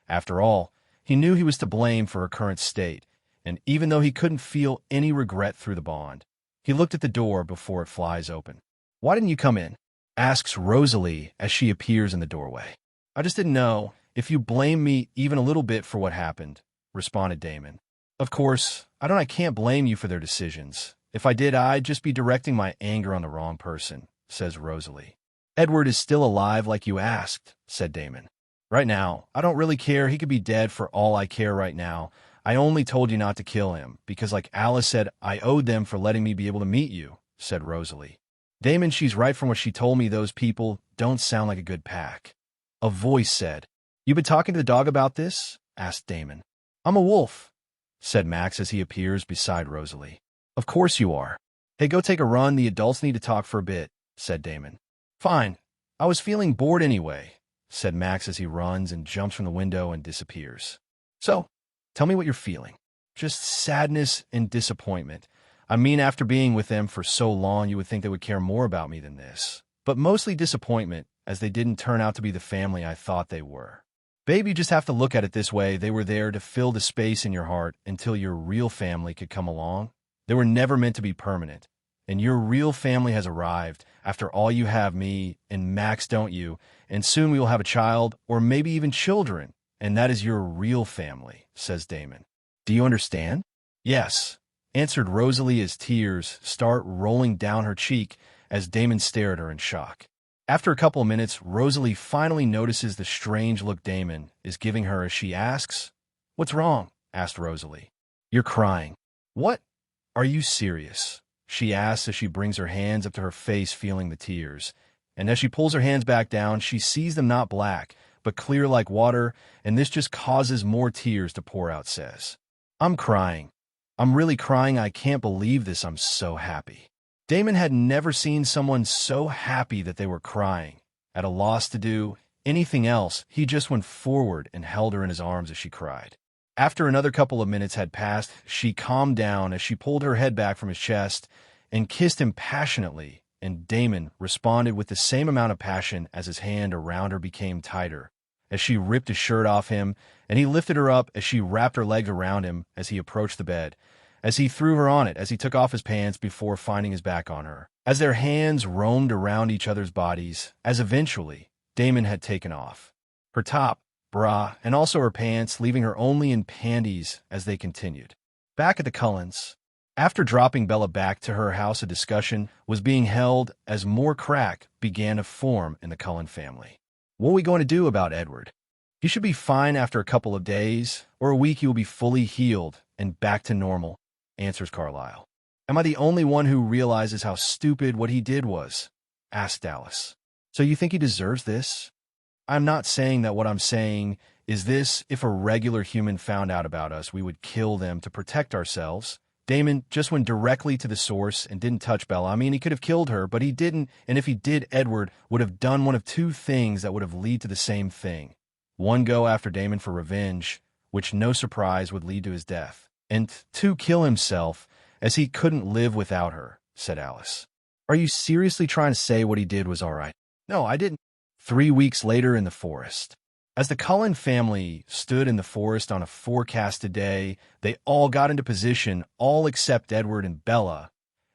After all, he knew he was to blame for her current state, and even though he couldn't feel any regret through the bond, he looked at the door before it flies open. "Why didn't you come in?" asks Rosalie as she appears in the doorway. "I just didn't know if you blame me even a little bit for what happened," responded Damon. "Of course, I can't blame you for their decisions. If I did, I'd just be directing my anger on the wrong person," says Rosalie. "Edward is still alive like you asked," said Damon. "Right now, I don't really care. He could be dead for all I care right now. I only told you not to kill him because, like Alice said, I owed them for letting me be able to meet you," said Rosalie. "Damon, she's right from what she told me. Those people don't sound like a good pack." A voice said, "You been talking to the dog about this?" asked Damon. "I'm a wolf," said Max as he appears beside Rosalie. "Of course you are. Hey, go take a run. The adults need to talk for a bit," said Damon. "Fine. I was feeling bored anyway," said Max as he runs and jumps from the window and disappears. "So, tell me what you're feeling." "Just sadness and disappointment. I mean, after being with them for so long, you would think they would care more about me than this. But mostly disappointment, as they didn't turn out to be the family I thought they were." "Babe, you just have to look at it this way. They were there to fill the space in your heart until your real family could come along. They were never meant to be permanent. And your real family has arrived. After all, you have me, and Max, don't you? And soon we will have a child, or maybe even children. And that is your real family," says Damon. "Do you understand?" "Yes," answered Rosalie as tears start rolling down her cheek as Damon stared at her in shock. After a couple of minutes, Rosalie finally notices the strange look Damon is giving her as she asks, "What's wrong?" asked Rosalie. "You're crying." "What? Are you serious?" she asks as she brings her hands up to her face, feeling the tears. And as she pulls her hands back down, she sees them not black, but clear like water, and this just causes more tears to pour out, says. "I'm crying. I'm really crying. I can't believe this. I'm so happy." Damon had never seen someone so happy that they were crying. At a loss to do anything else, he just went forward and held her in his arms as she cried. After another couple of minutes had passed, she calmed down as she pulled her head back from his chest and kissed him passionately, and Damon responded with the same amount of passion as his hand around her became tighter, as she ripped his shirt off him, and he lifted her up as she wrapped her legs around him as he approached the bed, as he threw her on it, as he took off his pants before finding his back on her, as their hands roamed around each other's bodies, as eventually Damon had taken off her top, bra, and also her pants, leaving her only in panties as they continued. Back at the Cullens, after dropping Bella back to her house, a discussion was being held as more crack began to form in the Cullen family. What are we going to do about Edward? He should be fine after a couple of days, or a week he will be fully healed and back to normal, answers Carlisle. Am I the only one who realizes how stupid what he did was? Asked Alice. So you think he deserves this? I'm not saying that. What I'm saying is this: if a regular human found out about us, we would kill them to protect ourselves. Damon just went directly to the source and didn't touch Bella. I mean, he could have killed her, but he didn't, and if he did, Edward would have done one of two things that would have led to the same thing. One, go after Damon for revenge, which, no surprise, would lead to his death. And two, kill himself, as he couldn't live without her, said Alice. Are you seriously trying to say what he did was all right? No, I didn't. 3 weeks later in the forest. As the Cullen family stood in the forest on a forecasted day, they all got into position, all except Edward and Bella.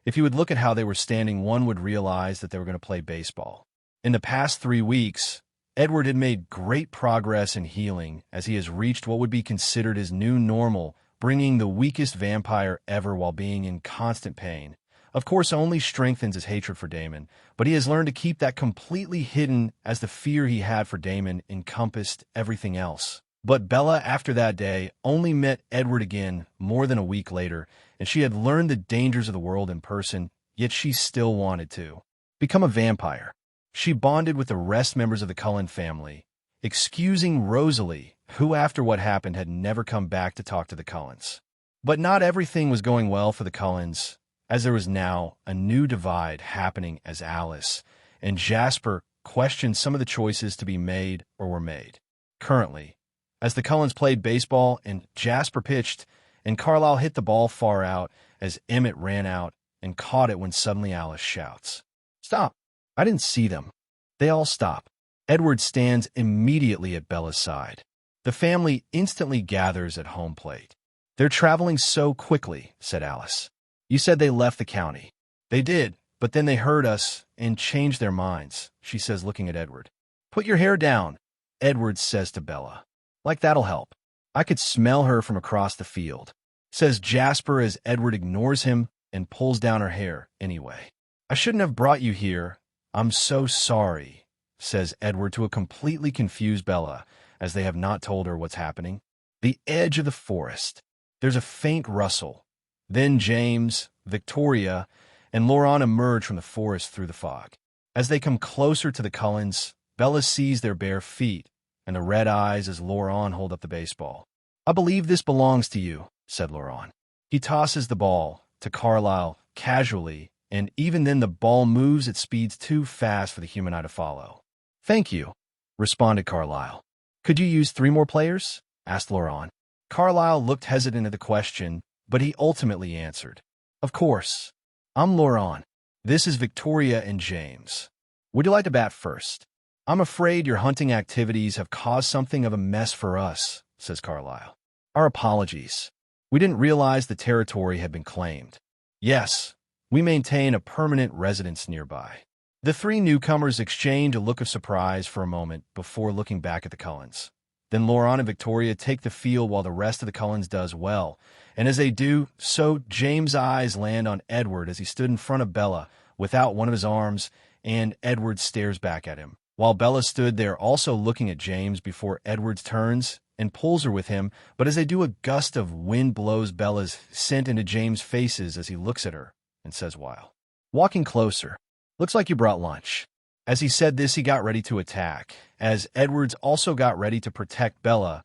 If you would look at how they were standing, one would realize that they were going to play baseball. In the past 3 weeks, Edward had made great progress in healing, as he has reached what would be considered his new normal, bringing the weakest vampire ever while being in constant pain. Of course, only strengthens his hatred for Damon, but he has learned to keep that completely hidden, as the fear he had for Damon encompassed everything else. But Bella, after that day, only met Edward again more than a week later, and she had learned the dangers of the world in person, yet she still wanted to become a vampire. She bonded with the rest members of the Cullen family, excusing Rosalie, who after what happened had never come back to talk to the Cullens. But not everything was going well for the Cullens, as there was now a new divide happening as Alice and Jasper questioned some of the choices to be made or were made. Currently, as the Cullens played baseball and Jasper pitched, and Carlisle hit the ball far out as Emmett ran out and caught it when suddenly Alice shouts, "Stop!" I didn't see them. They all stop. Edward stands immediately at Bella's side. The family instantly gathers at home plate. "They're traveling so quickly," said Alice. "You said they left the county." "They did, but then they heard us and changed their minds," she says, looking at Edward. "Put your hair down," Edward says to Bella. "Like that'll help. I could smell her from across the field," says Jasper as Edward ignores him and pulls down her hair anyway. "I shouldn't have brought you here. I'm so sorry," says Edward to a completely confused Bella, as they have not told her what's happening. The edge of the forest. There's a faint rustle. Then James, Victoria, and Laurent emerge from the forest through the fog. As they come closer to the Cullens, Bella sees their bare feet and the red eyes as Laurent hold up the baseball. "I believe this belongs to you," said Laurent. He tosses the ball to Carlisle casually, and even then the ball moves at speeds too fast for the human eye to follow. "Thank you," responded Carlisle. "Could you use 3 more players?" asked Laurent. Carlisle looked hesitant at the question, but he ultimately answered, "Of course. I'm Laurent. This is Victoria and James. Would you like to bat first?" "I'm afraid your hunting activities have caused something of a mess for us," says Carlisle. "Our apologies. We didn't realize the territory had been claimed." "Yes, we maintain a permanent residence nearby." The 3 newcomers exchange a look of surprise for a moment before looking back at the Cullens. Then Laurent and Victoria take the field while the rest of the Cullens does well, and as they do so, James' eyes land on Edward as he stood in front of Bella without one of his arms, and Edward stares back at him, while Bella stood there also looking at James before Edward turns and pulls her with him, but as they do, a gust of wind blows Bella's scent into James' faces as he looks at her and says, while walking closer, "Looks like you brought lunch." As he said this, he got ready to attack, as Edwards also got ready to protect Bella,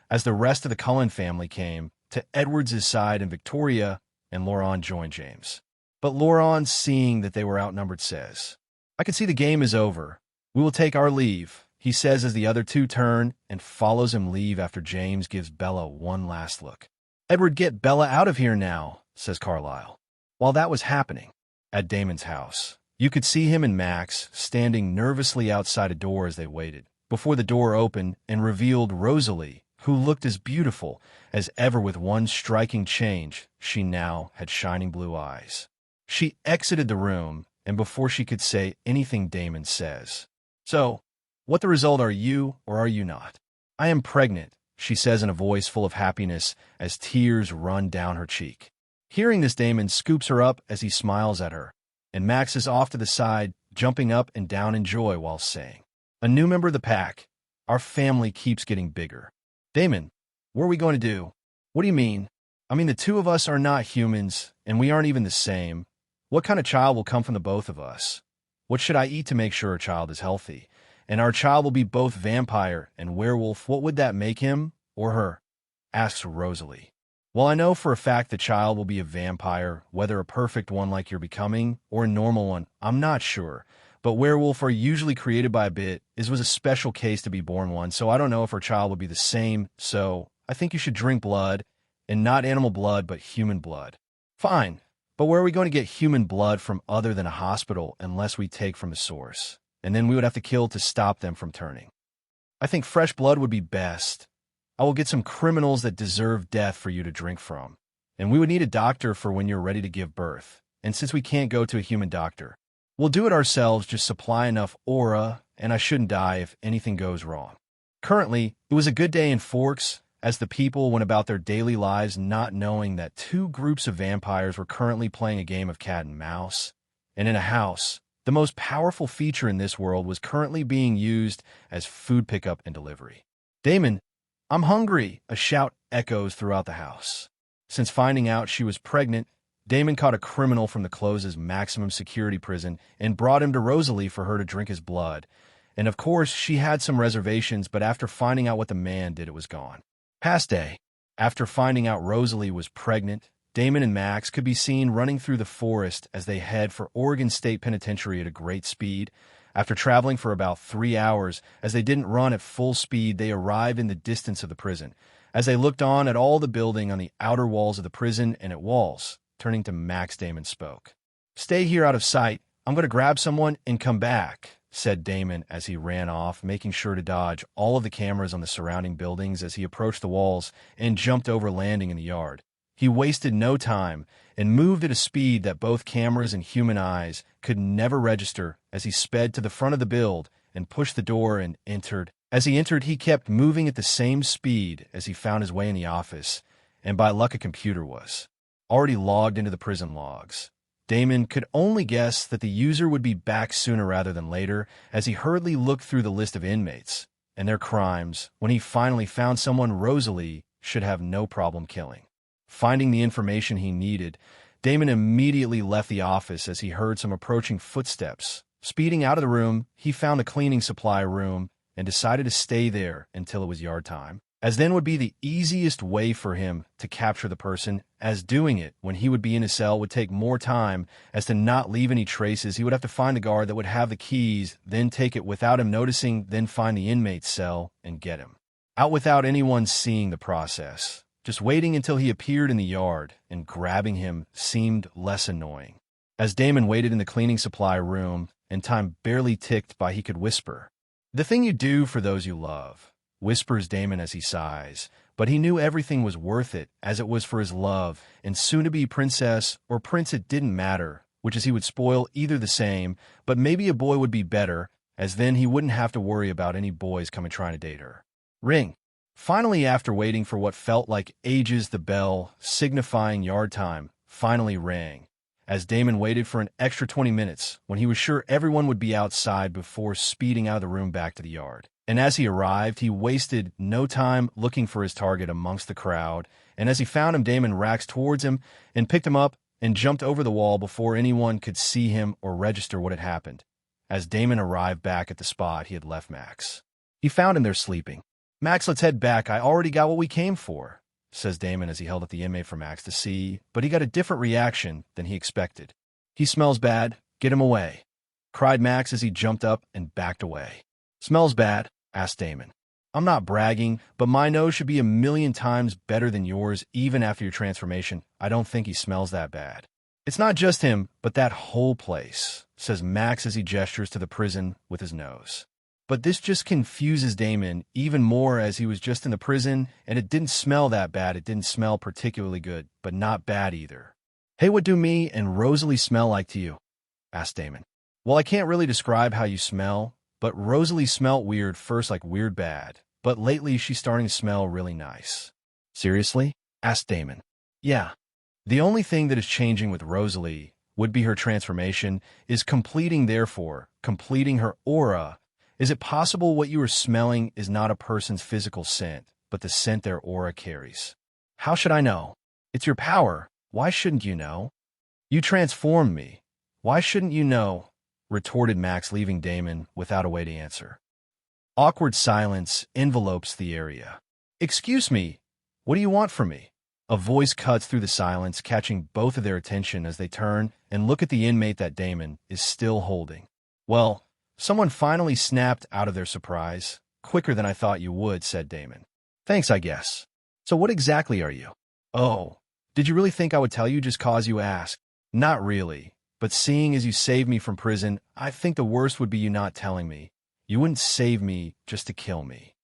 as the rest of the Cullen family came to Edwards' side and Victoria and Laurent joined James. But Laurent, seeing that they were outnumbered, says, "I can see the game is over. We will take our leave," he says as the other 2 turn and follows him leave after James gives Bella one last look. "Edward, get Bella out of here now," says Carlisle. While that was happening, at Damon's house, you could see him and Max standing nervously outside a door as they waited, before the door opened and revealed Rosalie, who looked as beautiful as ever with one striking change. She now had shining blue eyes. She exited the room, and before she could say anything, Damon says, "So, what the result are you or are you not?" "I am pregnant," she says in a voice full of happiness as tears run down her cheek. Hearing this, Damon scoops her up as he smiles at her, and Max is off to the side, jumping up and down in joy while saying, "A new member of the pack. Our family keeps getting bigger." "Damon, what are we going to do?" "What do you mean?" "I mean, the 2 of us are not humans, and we aren't even the same. What kind of child will come from the both of us? What should I eat to make sure our child is healthy? And our child will be both vampire and werewolf. What would that make him or her?" asks Rosalie. "Well, I know for a fact the child will be a vampire, whether a perfect one like you're becoming or a normal one, I'm not sure. But werewolf are usually created by a bit. This was a special case to be born one, so I don't know if our child will be the same. So I think you should drink blood, and not animal blood, but human blood." "Fine, but where are we going to get human blood from other than a hospital unless we take from a source? And then we would have to kill to stop them from turning." "I think fresh blood would be best. I will get some criminals that deserve death for you to drink from. And we would need a doctor for when you're ready to give birth. And since we can't go to a human doctor, we'll do it ourselves, just supply enough aura, and I shouldn't die if anything goes wrong." Currently, it was a good day in Forks, as the people went about their daily lives not knowing that 2 groups of vampires were currently playing a game of cat and mouse. And in a house, the most powerful feature in this world was currently being used as food pickup and delivery. "Damon, I'm hungry," a shout echoes throughout the house. Since finding out she was pregnant, Damon caught a criminal from the close's maximum security prison and brought him to Rosalie for her to drink his blood. And of course, she had some reservations, but after finding out what the man did, it was gone. Past day. After finding out Rosalie was pregnant, Damon and Max could be seen running through the forest as they head for Oregon State Penitentiary at a great speed. After traveling for about 3 hours, as they didn't run at full speed, they arrived in the distance of the prison. As they looked on at all the building on the outer walls of the prison and at walls, turning to Max, Damon spoke. "Stay here out of sight. I'm going to grab someone and come back," said Damon as he ran off, making sure to dodge all of the cameras on the surrounding buildings as he approached the walls and jumped over, landing in the yard. He wasted no time and moved at a speed that both cameras and human eyes could never register as he sped to the front of the build and pushed the door and entered. As he entered, he kept moving at the same speed as he found his way in the office, and by luck a computer was already logged into the prison logs. Damon could only guess that the user would be back sooner rather than later as he hurriedly looked through the list of inmates and their crimes when he finally found someone Rosalie should have no problem killing. Finding the information he needed, Damon immediately left the office as he heard some approaching footsteps. Speeding out of the room, he found a cleaning supply room and decided to stay there until it was yard time, as then would be the easiest way for him to capture the person, as doing it when he would be in his cell would take more time, as to not leave any traces. He would have to find the guard that would have the keys, then take it without him noticing, then find the inmate's cell and get him out without anyone seeing the process. Just waiting until he appeared in the yard and grabbing him seemed less annoying. As Damon waited in the cleaning supply room and time barely ticked by, he could whisper, "The thing you do for those you love," whispers Damon as he sighs, but he knew everything was worth it, as it was for his love and soon-to-be princess or prince. It didn't matter, which is he would spoil either the same, but maybe a boy would be better, as then he wouldn't have to worry about any boys coming trying to date her. Ring. Finally, after waiting for what felt like ages, the bell, signifying yard time, finally rang. As Damon waited for an extra 20 minutes, when he was sure everyone would be outside before speeding out of the room back to the yard. And as he arrived, he wasted no time looking for his target amongst the crowd, and as he found him, Damon raced towards him and picked him up and jumped over the wall before anyone could see him or register what had happened. As Damon arrived back at the spot he had left Max, he found him there sleeping. "Max, let's head back. I already got what we came for," says Damon as he held up the inmate for Max to see, but he got a different reaction than he expected. "He smells bad. Get him away," cried Max as he jumped up and backed away. "Smells bad?" asked Damon. "I'm not bragging, but my nose should be 1,000,000 times better than yours even after your transformation. I don't think he smells that bad." "It's not just him, but that whole place," says Max as he gestures to the prison with his nose. But this just confuses Damon even more, as he was just in the prison and it didn't smell that bad. It didn't smell particularly good, but not bad either. "Hey, what do me and Rosalie smell like to you?" asked Damon. "Well, I can't really describe how you smell, but Rosalie smelled weird first, like weird bad, but lately she's starting to smell really nice." "Seriously?" asked Damon. "Yeah. The only thing that is changing with Rosalie would be her transformation is completing her aura. Is it possible what you are smelling is not a person's physical scent, but the scent their aura carries?" "How should I know?" "It's your power. Why shouldn't you know?" "You transformed me. Why shouldn't you know?" retorted Max, leaving Damon without a way to answer. Awkward silence envelopes the area. "Excuse me, what do you want from me?" A voice cuts through the silence, catching both of their attention as they turn and look at the inmate that Damon is still holding. "Well, someone finally snapped out of their surprise. Quicker than I thought you would," said Damon. "Thanks, I guess. So what exactly are you?" "Oh, did you really think I would tell you just cause you asked?" "Not really, but seeing as you saved me from prison, I think the worst would be you not telling me. You wouldn't save me just to kill me."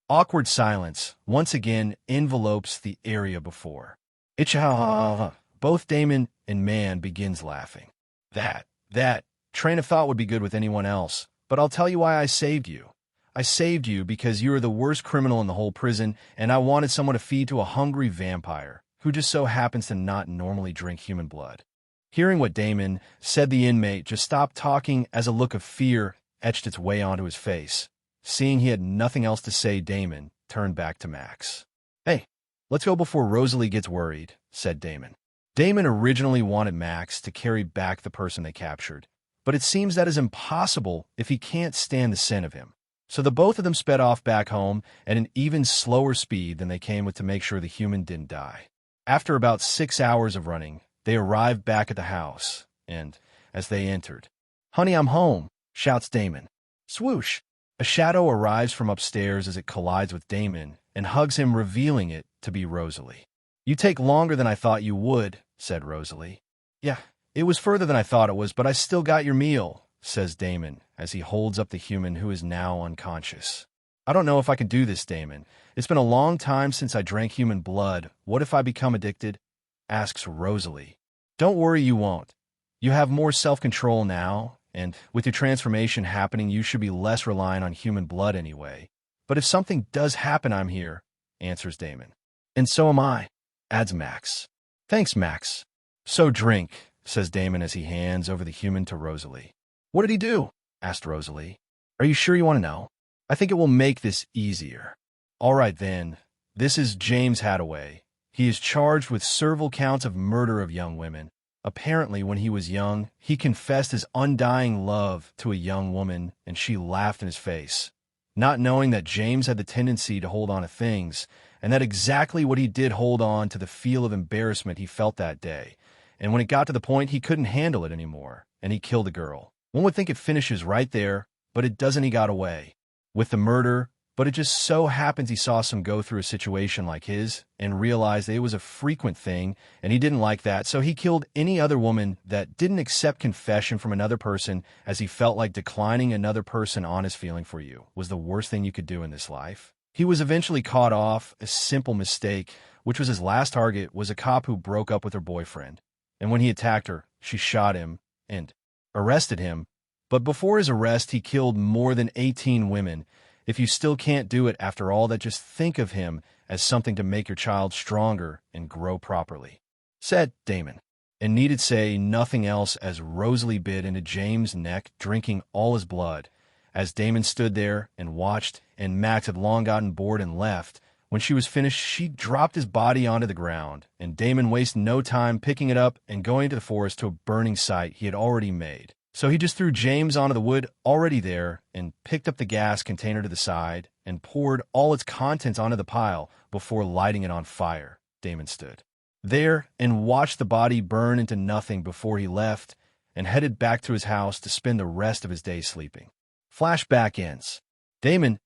Awkward silence once again envelopes the area before. Both Damon and Man begins laughing. That train of thought would be good with anyone else, but I'll tell you why I saved you. I saved you because you are the worst criminal in the whole prison, and I wanted someone to feed to a hungry vampire who just so happens to not normally drink human blood. Hearing what Damon said, the inmate just stopped talking as a look of fear etched its way onto his face. Seeing he had nothing else to say, Damon turned back to Max. "Hey, let's go before Rosalie gets worried," said Damon. Damon originally wanted Max to carry back the person they captured, but it seems that is impossible if he can't stand the scent of him. So the both of them sped off back home at an even slower speed than they came with to make sure the human didn't die. After about 6 hours of running, they arrived back at the house, and, as they entered, "Honey, I'm home," shouts Damon. Swoosh! A shadow arrives from upstairs as it collides with Damon and hugs him, revealing it to be Rosalie. "You take longer than I thought you would," said Rosalie. "Yeah, it was further than I thought it was, but I still got your meal," says Damon as he holds up the human who is now unconscious. "I don't know if I can do this, Damon. It's been a long time since I drank human blood. What if I become addicted?" asks Rosalie. "Don't worry, you won't. You have more self-control now, and with your transformation happening, you should be less reliant on human blood anyway. But if something does happen, I'm here," answers Damon. "And so am I," adds Max. "Thanks, Max." "So drink," says Damon as he hands over the human to Rosalie. "What did he do?" asked Rosalie. "Are you sure you want to know? I think it will make this easier." "All right, then. This is James Hadaway. He is charged with several counts of murder of young women. Apparently, when he was young, he confessed his undying love to a young woman, and she laughed in his face, not knowing that James had the tendency to hold on to things, and that exactly what he did hold on to the feel of embarrassment he felt that day. And when it got to the point he couldn't handle it anymore, and he killed the girl. One would think it finishes right there, but it doesn't. He got away with the murder, but it just so happens he saw some go through a situation like his and realized that it was a frequent thing, and he didn't like that, so he killed any other woman that didn't accept confession from another person, as he felt like declining another person honest feeling for you was the worst thing you could do in this life. He was eventually caught off a simple mistake, which was his last target was a cop who broke up with her boyfriend. And when he attacked her, she shot him and arrested him. But before his arrest, he killed more than 18 women. If you still can't do it after all that, just think of him as something to make your child stronger and grow properly, said Damon, and needed say nothing else as Rosalie bit into James' neck, drinking all his blood. As Damon stood there and watched, and Max had long gotten bored and left, when she was finished, she dropped his body onto the ground, and Damon wasted no time picking it up and going to the forest to a burning site he had already made. So he just threw James onto the wood already there and picked up the gas container to the side and poured all its contents onto the pile before lighting it on fire. Damon stood there and watched the body burn into nothing before he left and headed back to his house to spend the rest of his day sleeping. Flashback ends. "Damon,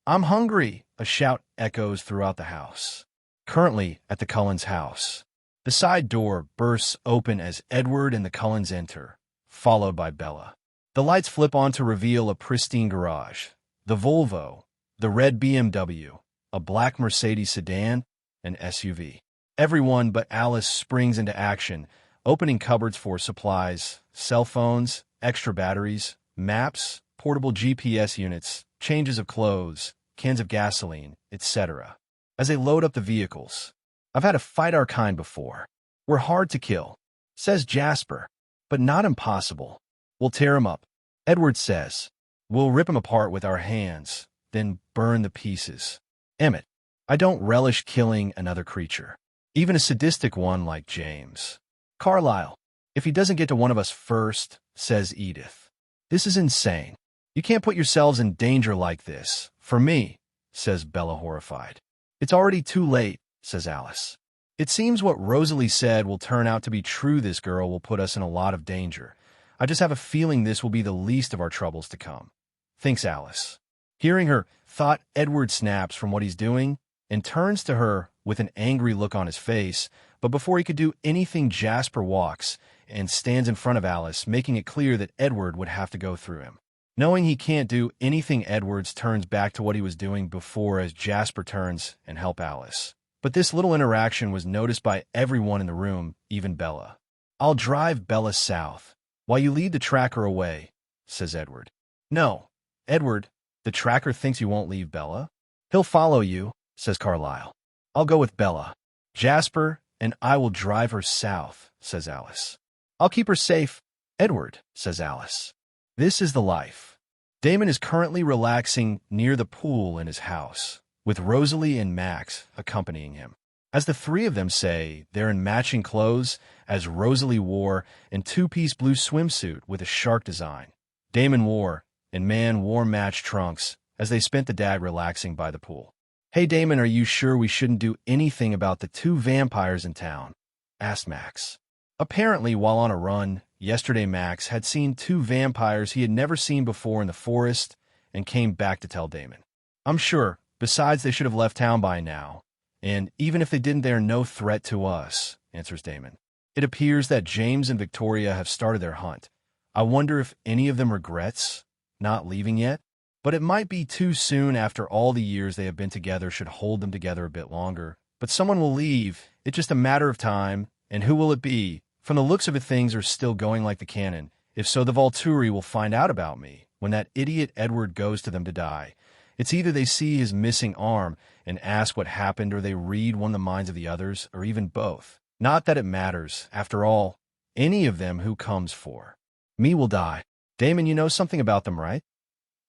I'm hungry," a shout echoes throughout the house. Currently at the Cullens' house. The side door bursts open as Edward and the Cullens enter, followed by Bella. The lights flip on to reveal a pristine garage, the Volvo, the red BMW, a black Mercedes sedan, an SUV. Everyone but Alice springs into action, opening cupboards for supplies, cell phones, extra batteries, maps, portable GPS units, changes of clothes, cans of gasoline, etc. As they load up the vehicles. "I've had to fight our kind before. We're hard to kill," says Jasper, "but not impossible. We'll tear him up," Edward says. "We'll rip him apart with our hands, then burn the pieces." Emmett, "I don't relish killing another creature, even a sadistic one like James." Carlisle, "If he doesn't get to one of us first," says Edith. "This is insane. You can't put yourselves in danger like this. For me," says Bella, horrified. "It's already too late," says Alice. "It seems what Rosalie said will turn out to be true. This girl will put us in a lot of danger. I just have a feeling this will be the least of our troubles to come," thinks Alice. Hearing her thought, Edward snaps from what he's doing and turns to her with an angry look on his face, but before he could do anything, Jasper walks and stands in front of Alice, making it clear that Edward would have to go through him. Knowing he can't do anything, Edwards turns back to what he was doing before as Jasper turns and help Alice. But this little interaction was noticed by everyone in the room, even Bella. "I'll drive Bella south, while you lead the tracker away," says Edward. "No, Edward, the tracker thinks you won't leave Bella. He'll follow you," says Carlisle. "I'll go with Bella. Jasper and I will drive her south," says Alice. "I'll keep her safe, Edward," says Alice. This is the life. Damon is currently relaxing near the pool in his house, with Rosalie and Max accompanying him. As the three of them say, they're in matching clothes, as Rosalie wore a two-piece blue swimsuit with a shark design. Damon wore, and man wore matched trunks, as they spent the day relaxing by the pool. "Hey, Damon, are you sure we shouldn't do anything about the 2 vampires in town?" asked Max. Apparently, while on a run, yesterday Max had seen 2 vampires he had never seen before in the forest and came back to tell Damon. "I'm sure. Besides, they should have left town by now. And even if they didn't, they're no threat to us," answers Damon. "It appears that James and Victoria have started their hunt. I wonder if any of them regrets not leaving yet? But it might be too soon after all the years they have been together should hold them together a bit longer. But someone will leave. It's just a matter of time. And who will it be? From the looks of it, things are still going like the canon. If so, the Volturi will find out about me when that idiot Edward goes to them to die. It's either they see his missing arm and ask what happened, or they read one of the minds of the others, or even both. Not that it matters. After all, any of them who comes for me will die." "Damon, you know something about them, right?"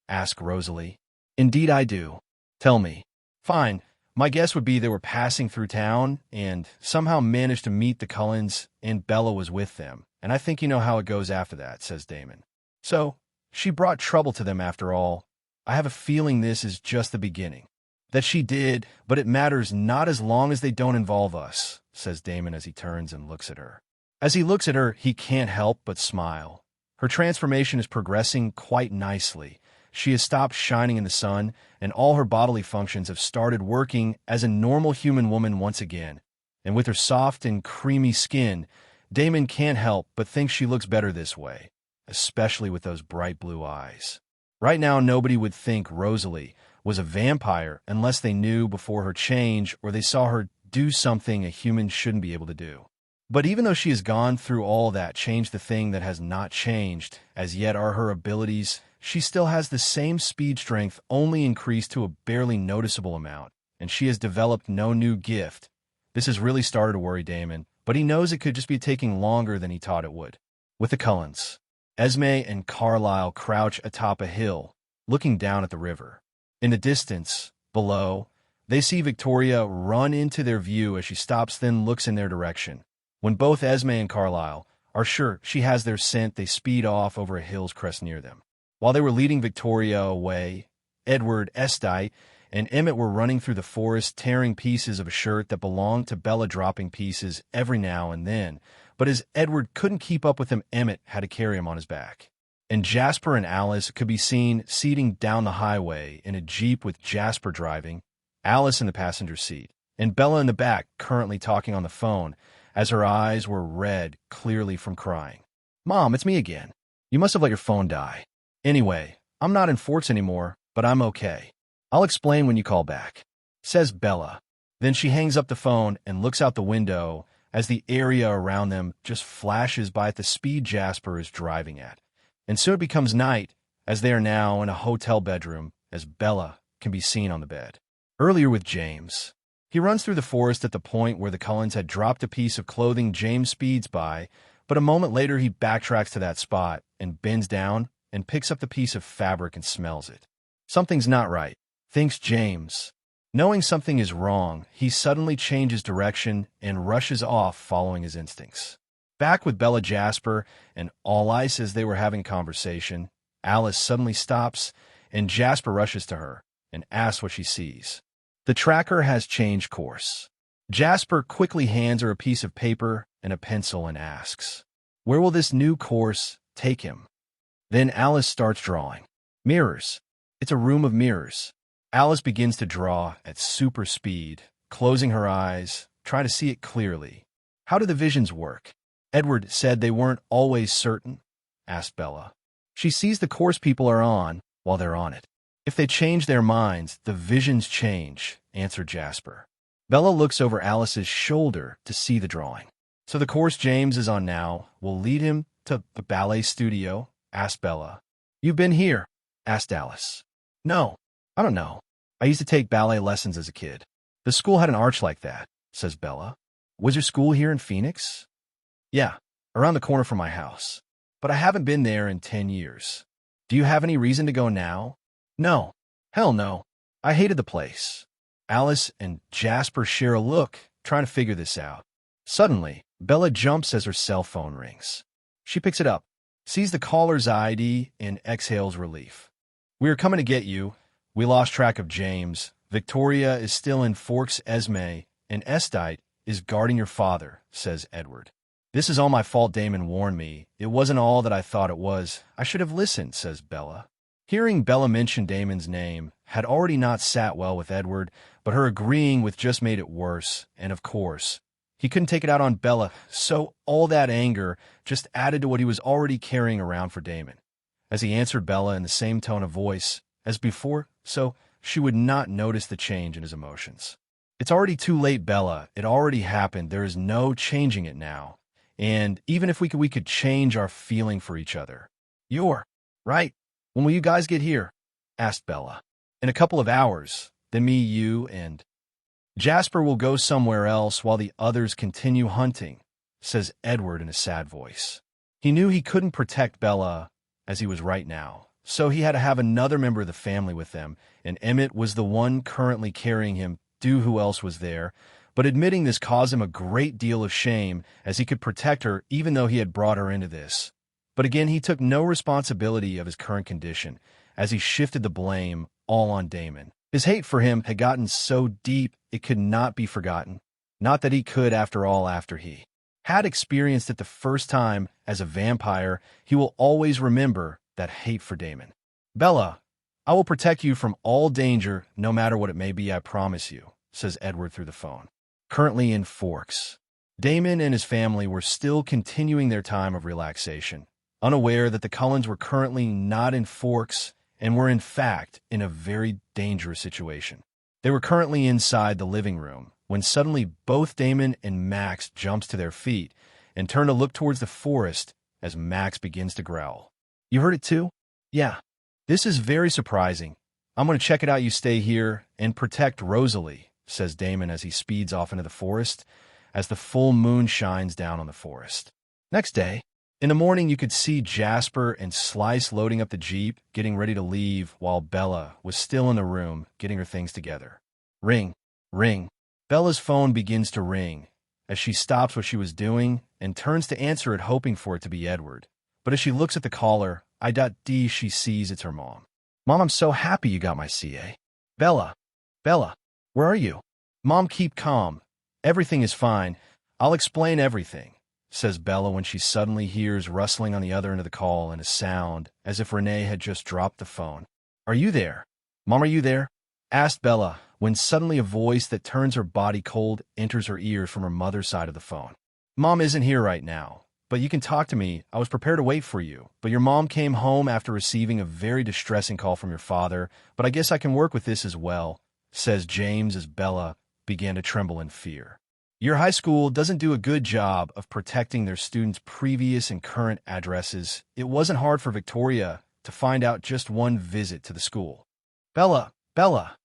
asked Rosalie. "Indeed I do. Tell me." "Fine. My guess would be they were passing through town and somehow managed to meet the Cullens, and Bella was with them. And I think you know how it goes after that," says Damon. "So, she brought trouble to them after all. I have a feeling this is just the beginning." "That she did, but it matters not as long as they don't involve us," says Damon as he turns and looks at her. As he looks at her, he can't help but smile. Her transformation is progressing quite nicely. She has stopped shining in the sun, and all her bodily functions have started working as a normal human woman once again. And with her soft and creamy skin, Damon can't help but think she looks better this way, especially with those bright blue eyes. Right now, nobody would think Rosalie was a vampire unless they knew before her change or they saw her do something a human shouldn't be able to do. But even though she has gone through all that, changed, the thing that has not changed as yet are her abilities. She still has the same speed strength, only increased to a barely noticeable amount, and she has developed no new gift. This has really started to worry Damon, but he knows it could just be taking longer than he thought it would. With the Cullens, Esme and Carlisle crouch atop a hill, looking down at the river. In the distance, below, they see Victoria run into their view as she stops, then looks in their direction. When both Esme and Carlisle are sure she has their scent, they speed off over a hill's crest near them. While they were leading Victoria away, Edward, Estite, and Emmett were running through the forest, tearing pieces of a shirt that belonged to Bella, dropping pieces every now and then. But as Edward couldn't keep up with him, Emmett had to carry him on his back. And Jasper and Alice could be seen speeding down the highway in a Jeep with Jasper driving, Alice in the passenger seat, and Bella in the back, currently talking on the phone, as her eyes were red, clearly from crying. "Mom, it's me again. You must have let your phone die. Anyway, I'm not in Forts anymore, but I'm okay. I'll explain when you call back," says Bella. Then she hangs up the phone and looks out the window as the area around them just flashes by at the speed Jasper is driving at. And soon it becomes night, as they are now in a hotel bedroom, as Bella can be seen on the bed. Earlier with James. He runs through the forest at the point where the Cullens had dropped a piece of clothing. James speeds by, but a moment later he backtracks to that spot and bends down and picks up the piece of fabric and smells it. Something's not right, thinks James. Knowing something is wrong, he suddenly changes direction and rushes off, following his instincts. Back with Bella, Jasper, and All Ice as they were having a conversation, Alice suddenly stops, and Jasper rushes to her and asks what she sees. The tracker has changed course. Jasper quickly hands her a piece of paper and a pencil and asks, "Where will this new course take him?" Then Alice starts drawing. Mirrors. It's a room of mirrors. Alice begins to draw at super speed, closing her eyes, trying to see it clearly. "How do the visions work?" "Edward said they weren't always certain," asked Bella. "She sees the course people are on while they're on it. If they change their minds, the visions change," answered Jasper. Bella looks over Alice's shoulder to see the drawing. "So the course James is on now will lead him to the ballet studio?" asked Bella. "You've been here?" asked Alice. "No, I don't know. I used to take ballet lessons as a kid. The school had an arch like that," says Bella. "Was your school here in Phoenix?" "Yeah, around the corner from my house. But I haven't been there in 10 years. Do you have any reason to go now?" "No. Hell no. I hated the place." Alice and Jasper share a look, trying to figure this out. Suddenly, Bella jumps as her cell phone rings. She picks it up, sees the caller's ID, and exhales relief. "We are coming to get you. We lost track of James. Victoria is still in Forks Esme, and Estite is guarding your father, says Edward. This is all my fault, Damon warned me. It wasn't all that I thought it was. I should have listened, says Bella. Hearing Bella mention Damon's name had already not sat well with Edward, but her agreeing with just made it worse, and of course, he couldn't take it out on Bella, so all that anger just added to what he was already carrying around for Damon. As he answered Bella in the same tone of voice as before, so she would not notice the change in his emotions. It's already too late, Bella. It already happened. There is no changing it now. And even if we could change our feeling for each other. You're right. When will you guys get here? Asked Bella. In a couple of hours. Then me, you, and Jasper will go somewhere else while the others continue hunting, says Edward in a sad voice. He knew he couldn't protect Bella as he was right now, so he had to have another member of the family with them, and Emmett was the one currently carrying him, due who else was there, but admitting this caused him a great deal of shame as he could protect her even though he had brought her into this. But again, he took no responsibility of his current condition as he shifted the blame all on Damon. His hate for him had gotten so deep it could not be forgotten. Not that he could, after all, after he had experienced it the first time as a vampire, he will always remember that hate for Damon. Bella, I will protect you from all danger, no matter what it may be, I promise you, says Edward through the phone. Currently in Forks, Damon and his family were still continuing their time of relaxation, unaware that the Cullens were currently not in Forks and were in fact in a very dangerous situation. They were currently inside the living room when suddenly both Damon and Max jumps to their feet and turn to look towards the forest as Max begins to growl. You heard it too? Yeah. This is very surprising. I'm going to check it out. You stay here and protect Rosalie, says Damon as he speeds off into the forest as the full moon shines down on the forest. Next day, in the morning, you could see Jasper and Slice loading up the Jeep, getting ready to leave, while Bella was still in the room, getting her things together. Ring, ring. Bella's phone begins to ring as she stops what she was doing and turns to answer it, hoping for it to be Edward. But as she looks at the caller, she sees it's her mom. Mom, I'm so happy you got my CA. Bella, where are you? Mom, keep calm. Everything is fine. I'll explain everything, says Bella when she suddenly hears rustling on the other end of the call and a sound as if Renee had just dropped the phone. Are you there? Mom, are you there? Asked Bella when suddenly a voice that turns her body cold enters her ears from her mother's side of the phone. Mom isn't here right now, but you can talk to me. I was prepared to wait for you, but your mom came home after receiving a very distressing call from your father, but I guess I can work with this as well, says James as Bella began to tremble in fear. Your high school doesn't do a good job of protecting their students' previous and current addresses. It wasn't hard for Victoria to find out just one visit to the school. Bella,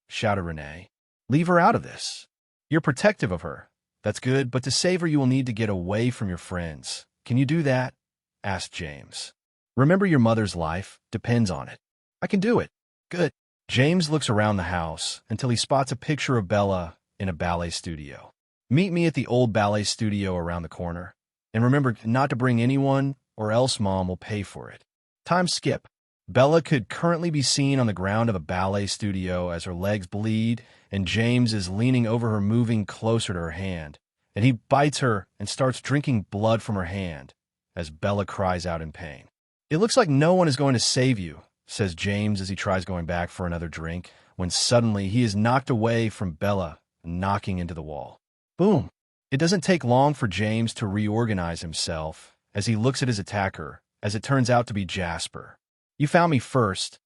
shouted Renee. Leave her out of this. You're protective of her. That's good, but to save her you will need to get away from your friends. Can you do that? Asked James. Remember, your mother's life depends on it. I can do it. Good. James looks around the house until he spots a picture of Bella in a ballet studio. Meet me at the old ballet studio around the corner. And remember not to bring anyone, or else Mom will pay for it. Time skip. Bella could currently be seen on the ground of a ballet studio as her legs bleed, and James is leaning over her, moving closer to her hand. And he bites her and starts drinking blood from her hand as Bella cries out in pain. It looks like no one is going to save you, says James as he tries going back for another drink, when suddenly he is knocked away from Bella, knocking into the wall. Boom! It doesn't take long for James to reorganize himself as he looks at his attacker, as it turns out to be Jasper. You found me first.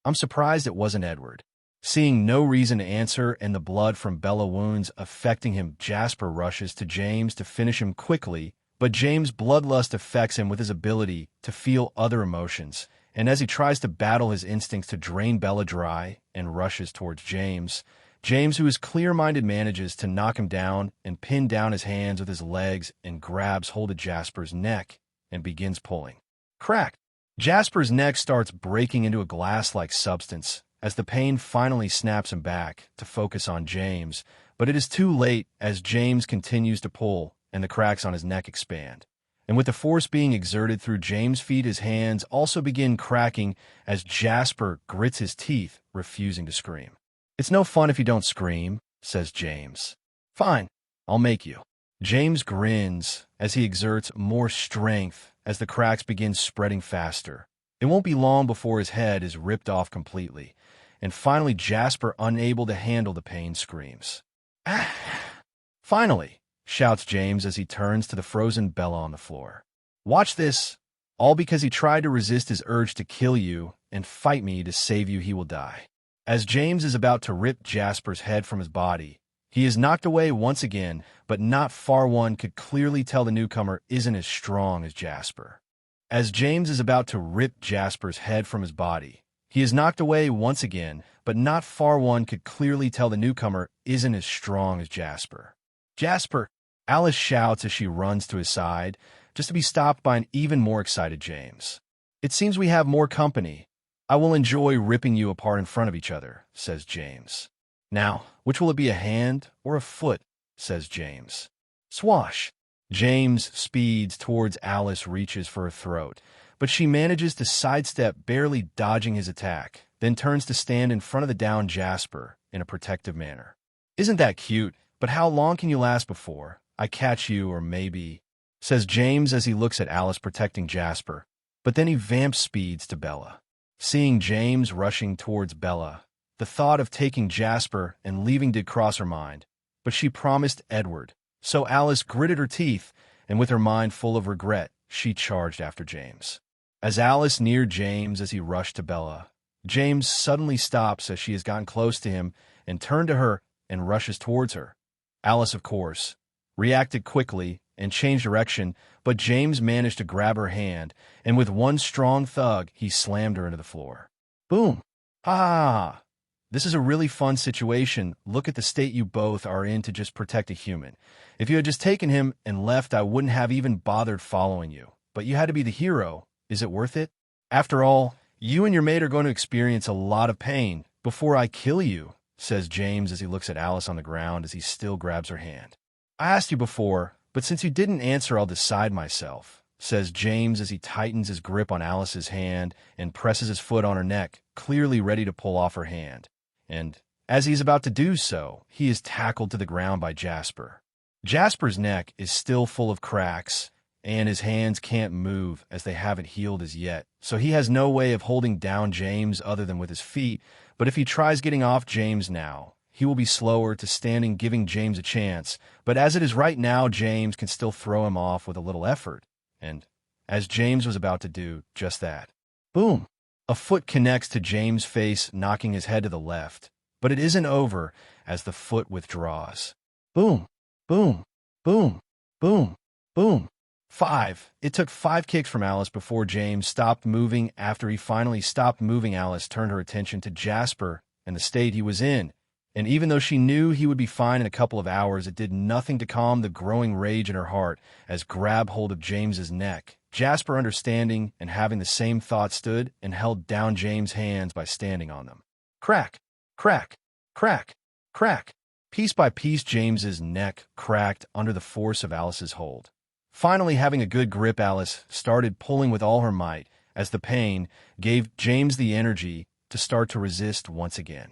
I'm surprised it wasn't Edward. Seeing no reason to answer and the blood from Bella wounds affecting him, Jasper rushes to James to finish him quickly, but James' bloodlust affects him with his ability to feel other emotions, and as he tries to battle his instincts to drain Bella dry and rushes towards James, who is clear-minded, manages to knock him down and pin down his hands with his legs and grabs hold of Jasper's neck and begins pulling. Crack! Jasper's neck starts breaking into a glass-like substance as the pain finally snaps him back to focus on James, but it is too late as James continues to pull and the cracks on his neck expand. and with the force being exerted through James' feet, his hands also begin cracking as Jasper grits his teeth, refusing to scream. "It's no fun if you don't scream," says James. "Fine, I'll make you." James grins as he exerts more strength as the cracks begin spreading faster. It won't be long before his head is ripped off completely, and finally Jasper, unable to handle the pain, screams. "Ah!" "Finally!" shouts James as he turns to the frozen Bella on the floor. "Watch this! All because he tried to resist his urge to kill you and fight me to save you. He will die." As James is about to rip Jasper's head from his body, he is knocked away once again, but not far. One could clearly tell the newcomer isn't as strong as Jasper. As James is about to rip Jasper's head from his body, he is knocked away once again, but not far. One could clearly tell the newcomer isn't as strong as Jasper. "Jasper!" Alice shouts as she runs to his side, just to be stopped by an even more excited James. "It seems we have more company. I will enjoy ripping you apart in front of each other," says James. "Now, which will it be, a hand or a foot?" says James. "Swash!" James speeds towards Alice, reaches for her throat, but she manages to sidestep, barely dodging his attack, then turns to stand in front of the downed Jasper in a protective manner. "Isn't that cute? But how long can you last before I catch you, or maybe," says James as he looks at Alice protecting Jasper, but then he vamp speeds to Bella. Seeing James rushing towards Bella, the thought of taking Jasper and leaving did cross her mind, but she promised Edward, so Alice gritted her teeth, and with her mind full of regret, she charged after James. As Alice neared James as he rushed to Bella, James suddenly stops as she has gotten close to him and turned to her and rushes towards her. Alice, of course, reacted quickly and changed direction, but James managed to grab her hand, and with one strong thug, he slammed her into the floor. Boom! Ah! This is a really fun situation. Look at the state you both are in to just protect a human. If you had just taken him and left, I wouldn't have even bothered following you. But you had to be the hero. Is it worth it? After all, you and your mate are going to experience a lot of pain before I kill you, says James as he looks at Alice on the ground as he still grabs her hand. I asked you before, but since you didn't answer, I'll decide myself, says James as he tightens his grip on Alice's hand and presses his foot on her neck, clearly ready to pull off her hand. And as he's about to do so, he is tackled to the ground by Jasper. Jasper's neck is still full of cracks, and his hands can't move as they haven't healed as yet, so he has no way of holding down James other than with his feet, but if he tries getting off James now, he will be slower to standing, giving James a chance, but as it is right now, James can still throw him off with a little effort, and as James was about to do just that, boom! A foot connects to James' face, knocking his head to the left, but it isn't over as the foot withdraws. Boom! Boom! Boom! Boom! Boom! 5. It took 5 kicks from Alice before James stopped moving. After he finally stopped moving, Alice turned her attention to Jasper and the state he was in, and even though she knew he would be fine in a couple of hours, it did nothing to calm the growing rage in her heart as grab hold of James's neck. Jasper, understanding and having the same thought, stood and held down James' hands by standing on them. Crack! Crack! Crack! Crack! Piece by piece, James's neck cracked under the force of Alice's hold. Finally, having a good grip, Alice started pulling with all her might as the pain gave James the energy to start to resist once again.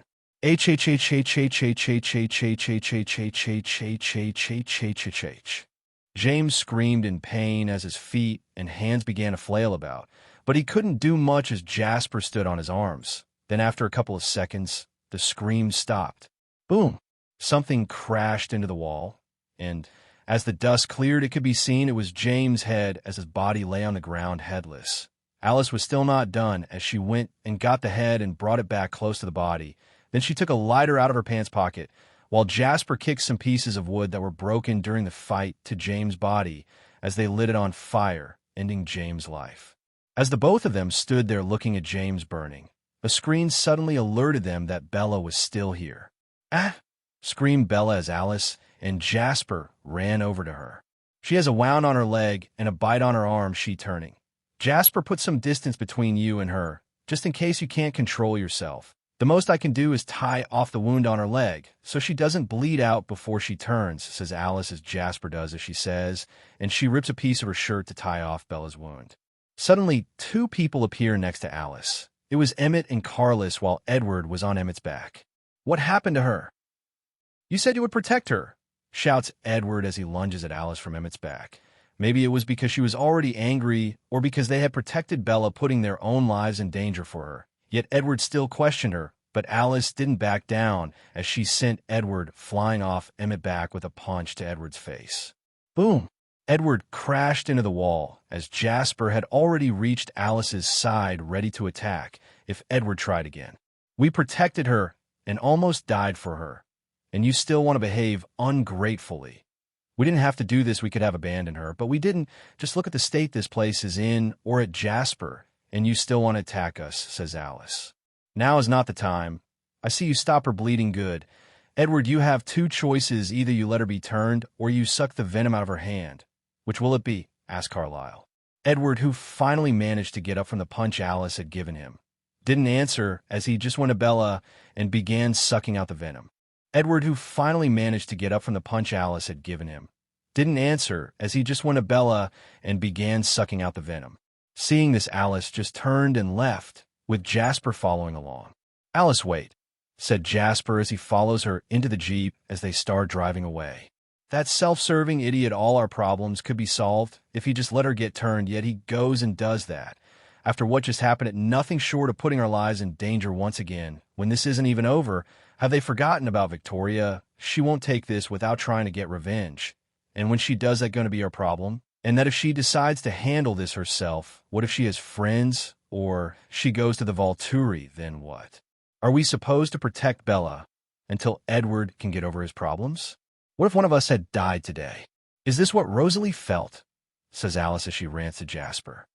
James screamed in pain as his feet and hands began to flail about, but he couldn't do much as Jasper stood on his arms. Then after a couple of seconds, the scream stopped. Boom! Something crashed into the wall, and as the dust cleared, it could be seen it was James' head as his body lay on the ground headless. Alice was still not done as she went and got the head and brought it back close to the body. Then she took a lighter out of her pants pocket, while Jasper kicked some pieces of wood that were broken during the fight to James' body as they lit it on fire, ending James' life. As the both of them stood there looking at James burning, a screen suddenly alerted them that Bella was still here. Ah! Screamed Bella as Alice and Jasper ran over to her. She has a wound on her leg and a bite on her arm. She turning. Jasper, put some distance between you and her, just in case you can't control yourself. The most I can do is tie off the wound on her leg, so she doesn't bleed out before she turns, says Alice as Jasper does as she says, and she rips a piece of her shirt to tie off Bella's wound. Suddenly, two people appear next to Alice. It was Emmett and Carlos while Edward was on Emmett's back. What happened to her? You said you would protect her, shouts Edward as he lunges at Alice from Emmett's back. Maybe it was because she was already angry or because they had protected Bella, putting their own lives in danger for her. Yet Edward still questioned her, but Alice didn't back down as she sent Edward flying off Emmett back with a punch to Edward's face. Boom! Edward crashed into the wall as Jasper had already reached Alice's side ready to attack if Edward tried again. We protected her and almost died for her, and you still want to behave ungratefully. We didn't have to do this, we could have abandoned her, but we didn't. Just look at the state this place is in, or at Jasper, and you still want to attack us, says Alice. Now is not the time. I see you stop her bleeding good. Edward, you have two choices. Either you let her be turned, or you suck the venom out of her hand. Which will it be? Asked Carlyle. Edward, who finally managed to get up from the punch Alice had given him, didn't answer as he just went to Bella and began sucking out the venom. Edward, who finally managed to get up from the punch Alice had given him, didn't answer as he just went to Bella and began sucking out the venom. Seeing this, Alice just turned and left, with Jasper following along. Alice, wait, said Jasper as he follows her into the Jeep as they start driving away. That self-serving idiot, all our problems could be solved if he just let her get turned, yet he goes and does that. After what just happened, at nothing short of putting our lives in danger once again. When this isn't even over, have they forgotten about Victoria? She won't take this without trying to get revenge. And when she does, that's going to be our problem. And that if she decides to handle this herself, what if she has friends, or she goes to the Volturi, then what? Are we supposed to protect Bella until Edward can get over his problems? What if one of us had died today? Is this what Rosalie felt? Says Alice as she rants to Jasper.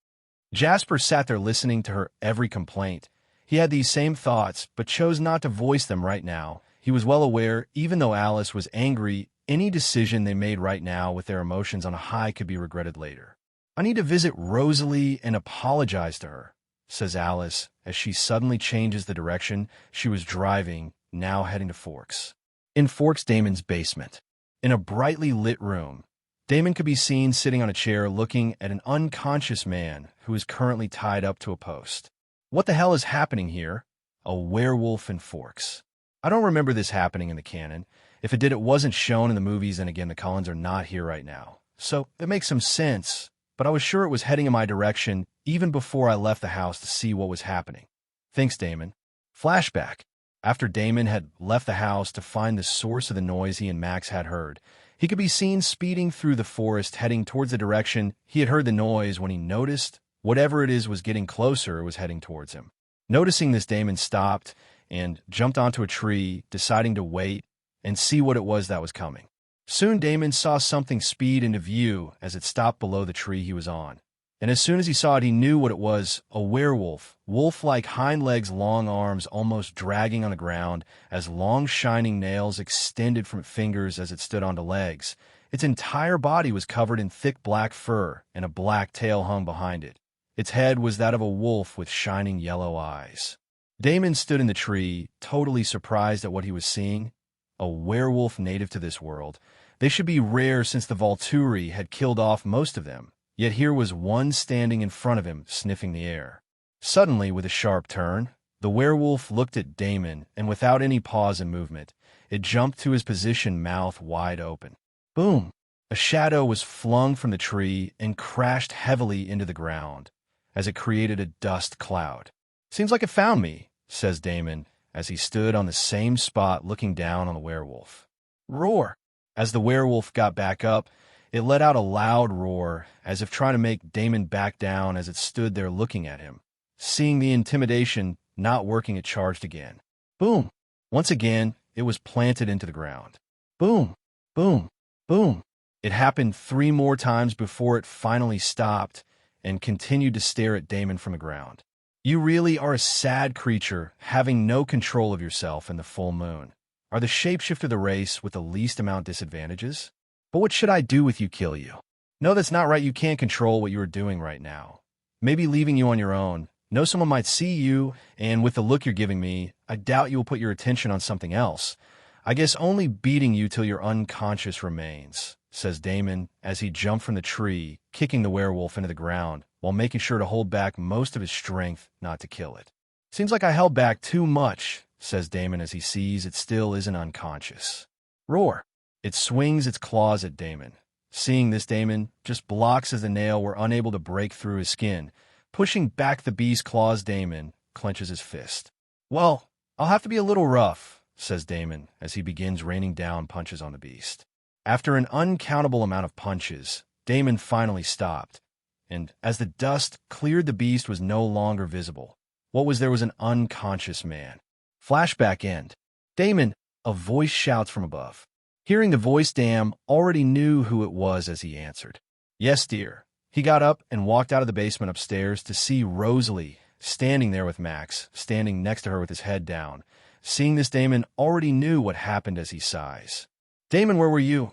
Jasper sat there listening to her every complaint. He had these same thoughts, but chose not to voice them right now. He was well aware, even though Alice was angry, any decision they made right now with their emotions on a high could be regretted later. I need to visit Rosalie and apologize to her, says Alice as she suddenly changes the direction she was driving, now heading to Forks. In Forks, Damon's basement. In a brightly lit room, Damon could be seen sitting on a chair looking at an unconscious man who is currently tied up to a post. What the hell is happening here? A werewolf in Forks. I don't remember this happening in the canon. If it did, it wasn't shown in the movies, and again, the Cullens are not here right now. So it makes some sense, but I was sure it was heading in my direction even before I left the house to see what was happening. Thanks, Damon. Flashback. After Damon had left the house to find the source of the noise he and Max had heard, he could be seen speeding through the forest heading towards the direction he had heard the noise when he noticed whatever it is was getting closer or was heading towards him. Noticing this, Damon stopped and jumped onto a tree, deciding to wait and see what it was that was coming. Soon Damon saw something speed into view as it stopped below the tree he was on. And as soon as he saw it, he knew what it was, a werewolf, wolf-like hind legs, long arms almost dragging on the ground as long shining nails extended from its fingers as it stood onto legs. Its entire body was covered in thick black fur, and a black tail hung behind it. Its head was that of a wolf with shining yellow eyes. Damon stood in the tree, totally surprised at what he was seeing. A werewolf native to this world. They should be rare since the Volturi had killed off most of them. Yet here was one standing in front of him, sniffing the air. Suddenly, with a sharp turn, the werewolf looked at Damon, and without any pause in movement, it jumped to his position, mouth wide open. Boom! A shadow was flung from the tree and crashed heavily into the ground as it created a dust cloud. Seems like it found me, says Damon, as he stood on the same spot looking down on the werewolf. Roar! As the werewolf got back up, it let out a loud roar, as if trying to make Damon back down as it stood there looking at him. Seeing the intimidation not working, it charged again. Boom! Once again, it was planted into the ground. Boom! Boom! Boom! It happened 3 more times before it finally stopped and continued to stare at Damon from the ground. You really are a sad creature, having no control of yourself in the full moon. Are the shapeshifter the race with the least amount of disadvantages? But what should I do with you? Kill you? No, that's not right. You can't control what you are doing right now. Maybe leaving you on your own. Know someone might see you, and with the look you're giving me, I doubt you will put your attention on something else. I guess only beating you till your unconscious remains, says Damon as he jumped from the tree, kicking the werewolf into the ground, while making sure to hold back most of his strength not to kill it. Seems like I held back too much, says Damon as he sees it still isn't unconscious. Roar! It swings its claws at Damon. Seeing this, Damon just blocks as the nail were unable to break through his skin. Pushing back the beast's claws, Damon clenches his fist. Well, I'll have to be a little rough, says Damon as he begins raining down punches on the beast. After an uncountable amount of punches, Damon finally stopped, and as the dust cleared, the beast was no longer visible. What was there was an unconscious man. Flashback end. Damon, a voice shouts from above. Hearing the voice, Dam already knew who it was as he answered. Yes, dear. He got up and walked out of the basement upstairs to see Rosalie standing there with Max, standing next to her with his head down. Seeing this, Damon already knew what happened as he sighs. Damon, where were you?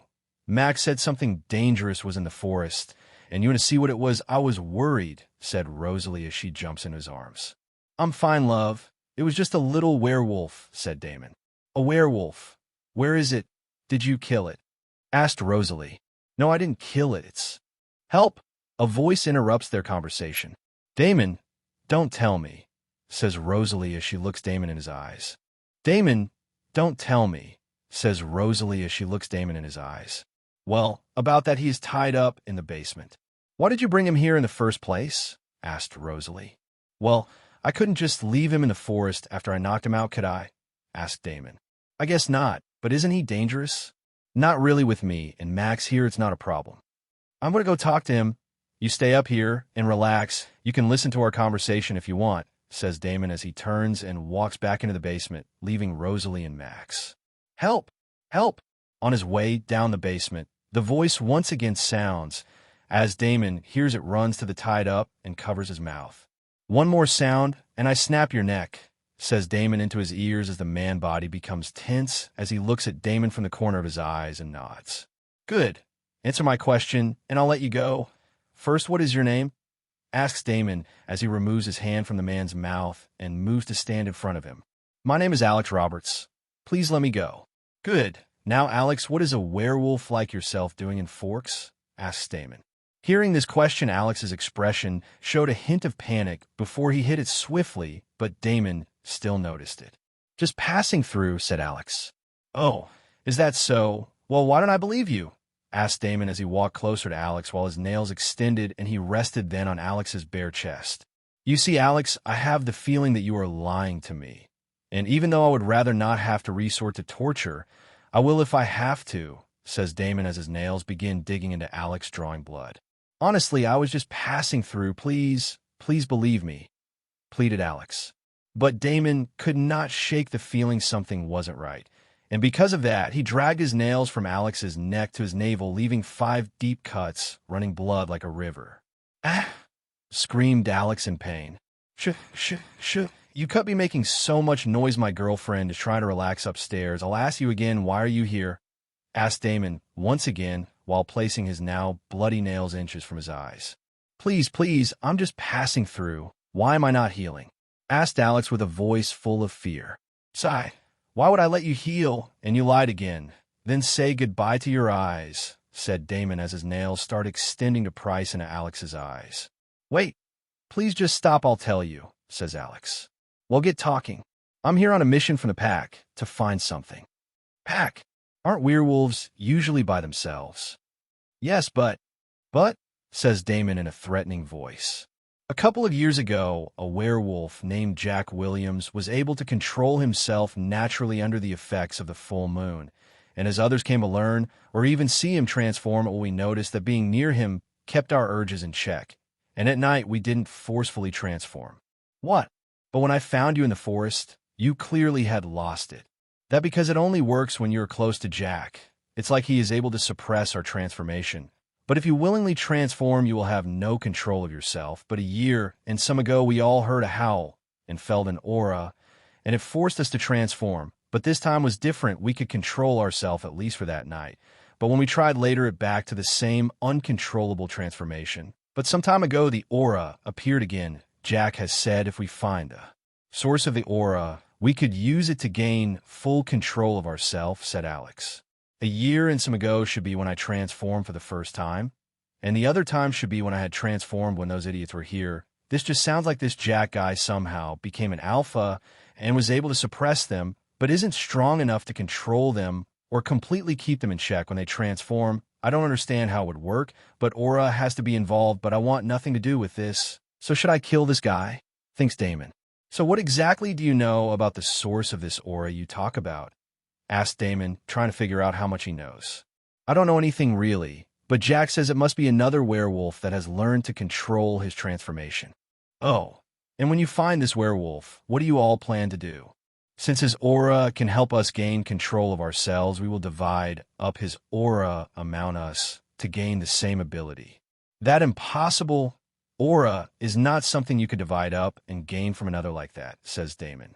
Max said something dangerous was in the forest, and you want to see what it was? I was worried, said Rosalie as she jumps in his arms. I'm fine, love. It was just a little werewolf, said Damon. A werewolf? Where is it? Did you kill it? Asked Rosalie. No, I didn't kill it. It's... Help! A voice interrupts their conversation. Damon, don't tell me, says Rosalie as she looks Damon in his eyes. Damon, don't tell me, says Rosalie as she looks Damon in his eyes. Well, about that, he's tied up in the basement. Why did you bring him here in the first place? Asked Rosalie. Well, I couldn't just leave him in the forest after I knocked him out, could I? Asked Damon. I guess not. But isn't he dangerous? Not really with me, and Max here, it's not a problem. I'm going to go talk to him. You stay up here and relax. You can listen to our conversation if you want, says Damon as he turns and walks back into the basement, leaving Rosalie and Max. Help! Help! On his way down the basement, the voice once again sounds. As Damon hears it, runs to the tied up and covers his mouth. One more sound, and I snap your neck, says Damon into his ears as the man body becomes tense as he looks at Damon from the corner of his eyes and nods. Good. Answer my question, and I'll let you go. First, what is your name? Asks Damon as he removes his hand from the man's mouth and moves to stand in front of him. My name is Alex Roberts. Please let me go. Good. Now, Alex, what is a werewolf like yourself doing in Forks? Asks Damon. Hearing this question, Alex's expression showed a hint of panic before he hit it swiftly, but Damon still noticed it. Just passing through, said Alex. Oh, is that so? Well, why don't I believe you? Asked Damon as he walked closer to Alex while his nails extended and he rested then on Alex's bare chest. You see, Alex, I have the feeling that you are lying to me. And even though I would rather not have to resort to torture, I will if I have to, says Damon as his nails begin digging into Alex, drawing blood. Honestly, I was just passing through. Please believe me, pleaded Alex. But Damon could not shake the feeling something wasn't right, and because of that, he dragged his nails from Alex's neck to his navel, leaving 5 deep cuts, running blood like a river. Ah! Screamed Alex in pain. You cut me making so much noise, my girlfriend is trying to relax upstairs. I'll ask you again, why are you here? Asked Damon once again while placing his now bloody nails inches from his eyes. Please, I'm just passing through. Why am I not healing? Asked Alex with a voice full of fear. Sigh, why would I let you heal? And you lied again. Then say goodbye to your eyes, said Damon as his nails start extending to prise into Alex's eyes. Wait, please just stop, I'll tell you, says Alex. Well, get talking. I'm here on a mission from the pack to find something. Pack? Aren't werewolves usually by themselves? Yes, but, says Damon in a threatening voice. A couple of years ago, a werewolf named Jack Williams was able to control himself naturally under the effects of the full moon, and as others came to learn or even see him transform, we noticed that being near him kept our urges in check, and at night we didn't forcefully transform. What? But when I found you in the forest, you clearly had lost it. That because it only works when you're close to Jack. It's like he is able to suppress our transformation. But if you willingly transform, you will have no control of yourself. But a year and some ago, we all heard a howl and felt an aura, and it forced us to transform. But this time was different. We could control ourselves, at least for that night. But when we tried later, it back to the same uncontrollable transformation. But some time ago, the aura appeared again, Jack has said if we find the source of the aura, we could use it to gain full control of ourselves, said Alex. A year and some ago should be when I transformed for the first time, and the other time should be when I had transformed when those idiots were here. This just sounds like this Jack guy somehow became an alpha and was able to suppress them, but isn't strong enough to control them or completely keep them in check when they transform. I don't understand how it would work, but aura has to be involved, but I want nothing to do with this. So should I kill this guy? Thinks Damon. So what exactly do you know about the source of this aura you talk about? Asked Damon, trying to figure out how much he knows. I don't know anything really, but Jack says it must be another werewolf that has learned to control his transformation. Oh, and when you find this werewolf, what do you all plan to do? Since his aura can help us gain control of ourselves, we will divide up his aura among us to gain the same ability. That impossible aura is not something you could divide up and gain from another like that, says Damon.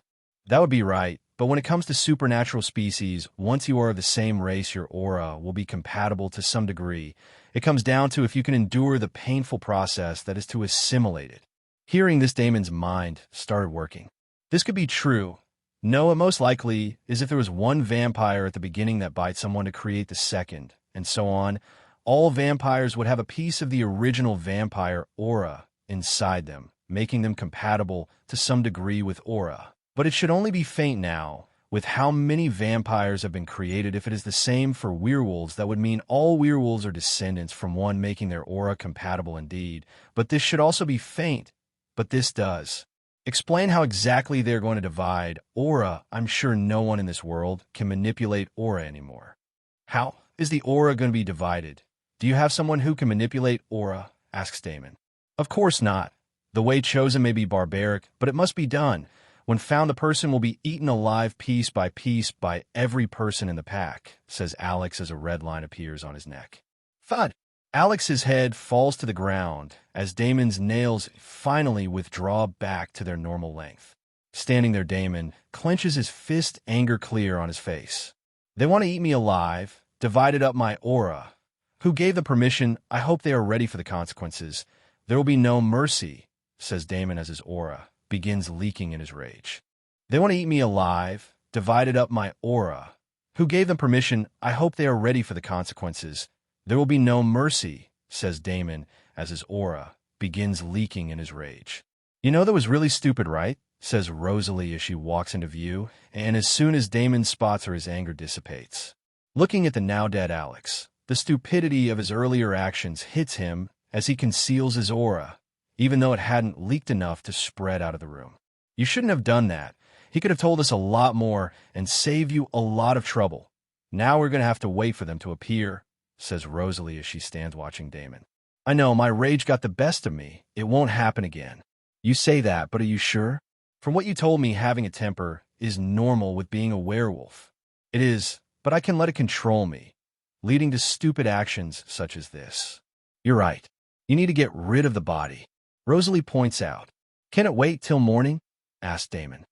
That would be right, but when it comes to supernatural species, once you are of the same race, your aura will be compatible to some degree. It comes down to if you can endure the painful process that is to assimilate it. Hearing this, Damon's mind started working. This could be true. No, it most likely is if there was one vampire at the beginning that bites someone to create the second, and so on. All vampires would have a piece of the original vampire aura inside them, making them compatible to some degree with aura. But it should only be faint now. With how many vampires have been created, if it is the same for werewolves, that would mean all werewolves are descendants from one, making their aura compatible indeed. But this should also be faint. But this does. Explain how exactly they're going to divide aura. I'm sure no one in this world can manipulate aura anymore. How is the aura going to be divided? Do you have someone who can manipulate aura? Asks Damon. Of course not. The way chosen may be barbaric, but it must be done. When found, the person will be eaten alive piece by every person in the pack, says Alex as a red line appears on his neck. Thud! Alex's head falls to the ground as Damon's nails finally withdraw back to their normal length. Standing there, Damon clenches his fist, anger clear on his face. They want to eat me alive, divided up my aura. Who gave the permission? I hope they are ready for the consequences. There will be no mercy, says Damon as his aura begins leaking in his rage. They want to eat me alive, divided up my aura. Who gave them permission? I hope they are ready for the consequences. There will be no mercy, says Damon as his aura begins leaking in his rage. You know, that was really stupid, right? Says Rosalie as she walks into view, and as soon as Damon spots her, his anger dissipates. Looking at the now dead Alex, the stupidity of his earlier actions hits him as he conceals his aura, even though it hadn't leaked enough to spread out of the room. You shouldn't have done that. He could have told us a lot more and saved you a lot of trouble. Now we're going to have to wait for them to appear, says Rosalie as she stands watching Damon. I know, my rage got the best of me. It won't happen again. You say that, but are you sure? From what you told me, having a temper is normal with being a werewolf. It is, but I can let it control me, leading to stupid actions such as this. You're right. You need to get rid of the body, Rosalie points out. Can it wait till morning? Asked Damon.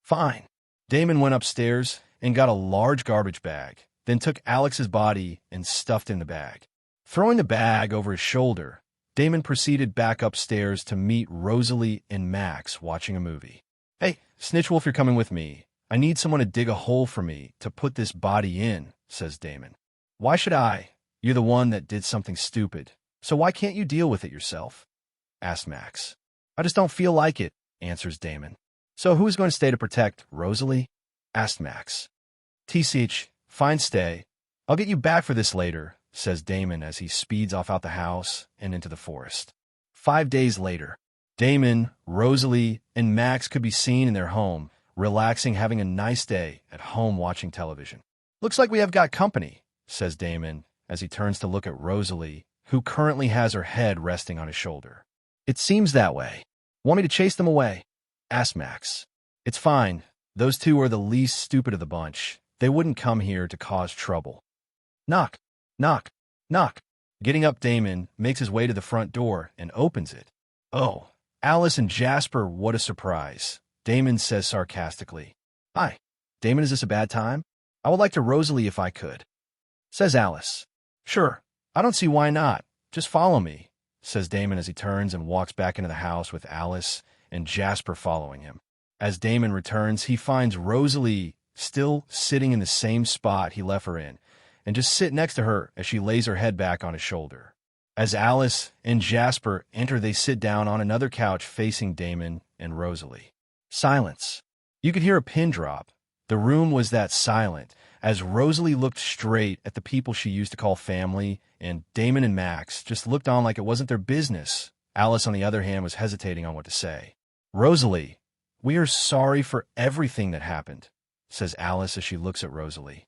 Fine. Damon went upstairs and got a large garbage bag, then took Alex's body and stuffed in the bag. Throwing the bag over his shoulder, Damon proceeded back upstairs to meet Rosalie and Max watching a movie. Hey, Snitchwolf, you're coming with me. I need someone to dig a hole for me to put this body in, says Damon. Why should I? You're the one that did something stupid. So why can't you deal with it yourself? Asked Max. I just don't feel like it, answers Damon. So who's going to stay to protect Rosalie? Asked Max. TCH, fine, stay. I'll get you back for this later, says Damon as he speeds off out the house and into the forest. 5 days later, Damon, Rosalie, and Max could be seen in their home, relaxing, having a nice day at home watching television. Looks like we have got company, says Damon as he turns to look at Rosalie, who currently has her head resting on his shoulder. It seems that way. Want me to chase them away? Asked Max. It's fine. Those two are the least stupid of the bunch. They wouldn't come here to cause trouble. Knock, knock, knock. Getting up, Damon makes his way to the front door and opens it. Oh, Alice and Jasper, what a surprise, Damon says sarcastically. Hi, Damon, is this a bad time? I would like to Rosalie if I could, says Alice. Sure, I don't see why not. Just follow me. says Damon as he turns and walks back into the house with Alice and Jasper following him. As Damon returns, he finds Rosalie still sitting in the same spot he left her in, and just sit next to her as she lays her head back on his shoulder. As Alice and Jasper enter, they sit down on another couch facing Damon and Rosalie. Silence. You could hear a pin drop. The room was that silent, as Rosalie looked straight at the people she used to call family, and Damon and Max just looked on like it wasn't their business. Alice, on the other hand, was hesitating on what to say. "Rosalie, we are sorry for everything that happened," says Alice as she looks at Rosalie.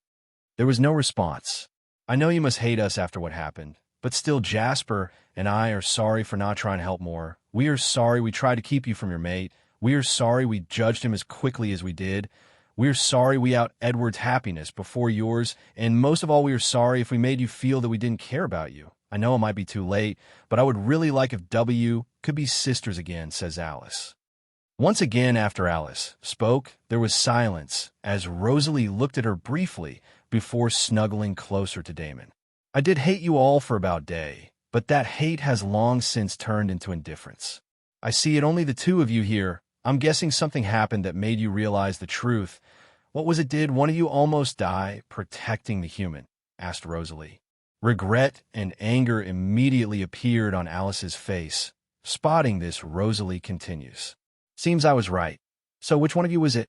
There was no response. "I know you must hate us after what happened, but still Jasper and I are sorry for not trying to help more. We are sorry we tried to keep you from your mate. We are sorry we judged him as quickly as we did. We are sorry we out Edward's happiness before yours, and most of all, we are sorry if we made you feel that we didn't care about you. I know it might be too late, but I would really like if W could be sisters again," says Alice. Once again, after Alice spoke, there was silence as Rosalie looked at her briefly before snuggling closer to Damon. "I did hate you all for about a day, but that hate has long since turned into indifference. I see it only the two of you here. I'm guessing something happened that made you realize the truth. What was it? Did one of you almost die protecting the human?" asked Rosalie. Regret and anger immediately appeared on Alice's face. Spotting this, Rosalie continues. "Seems I was right. So which one of you was it?"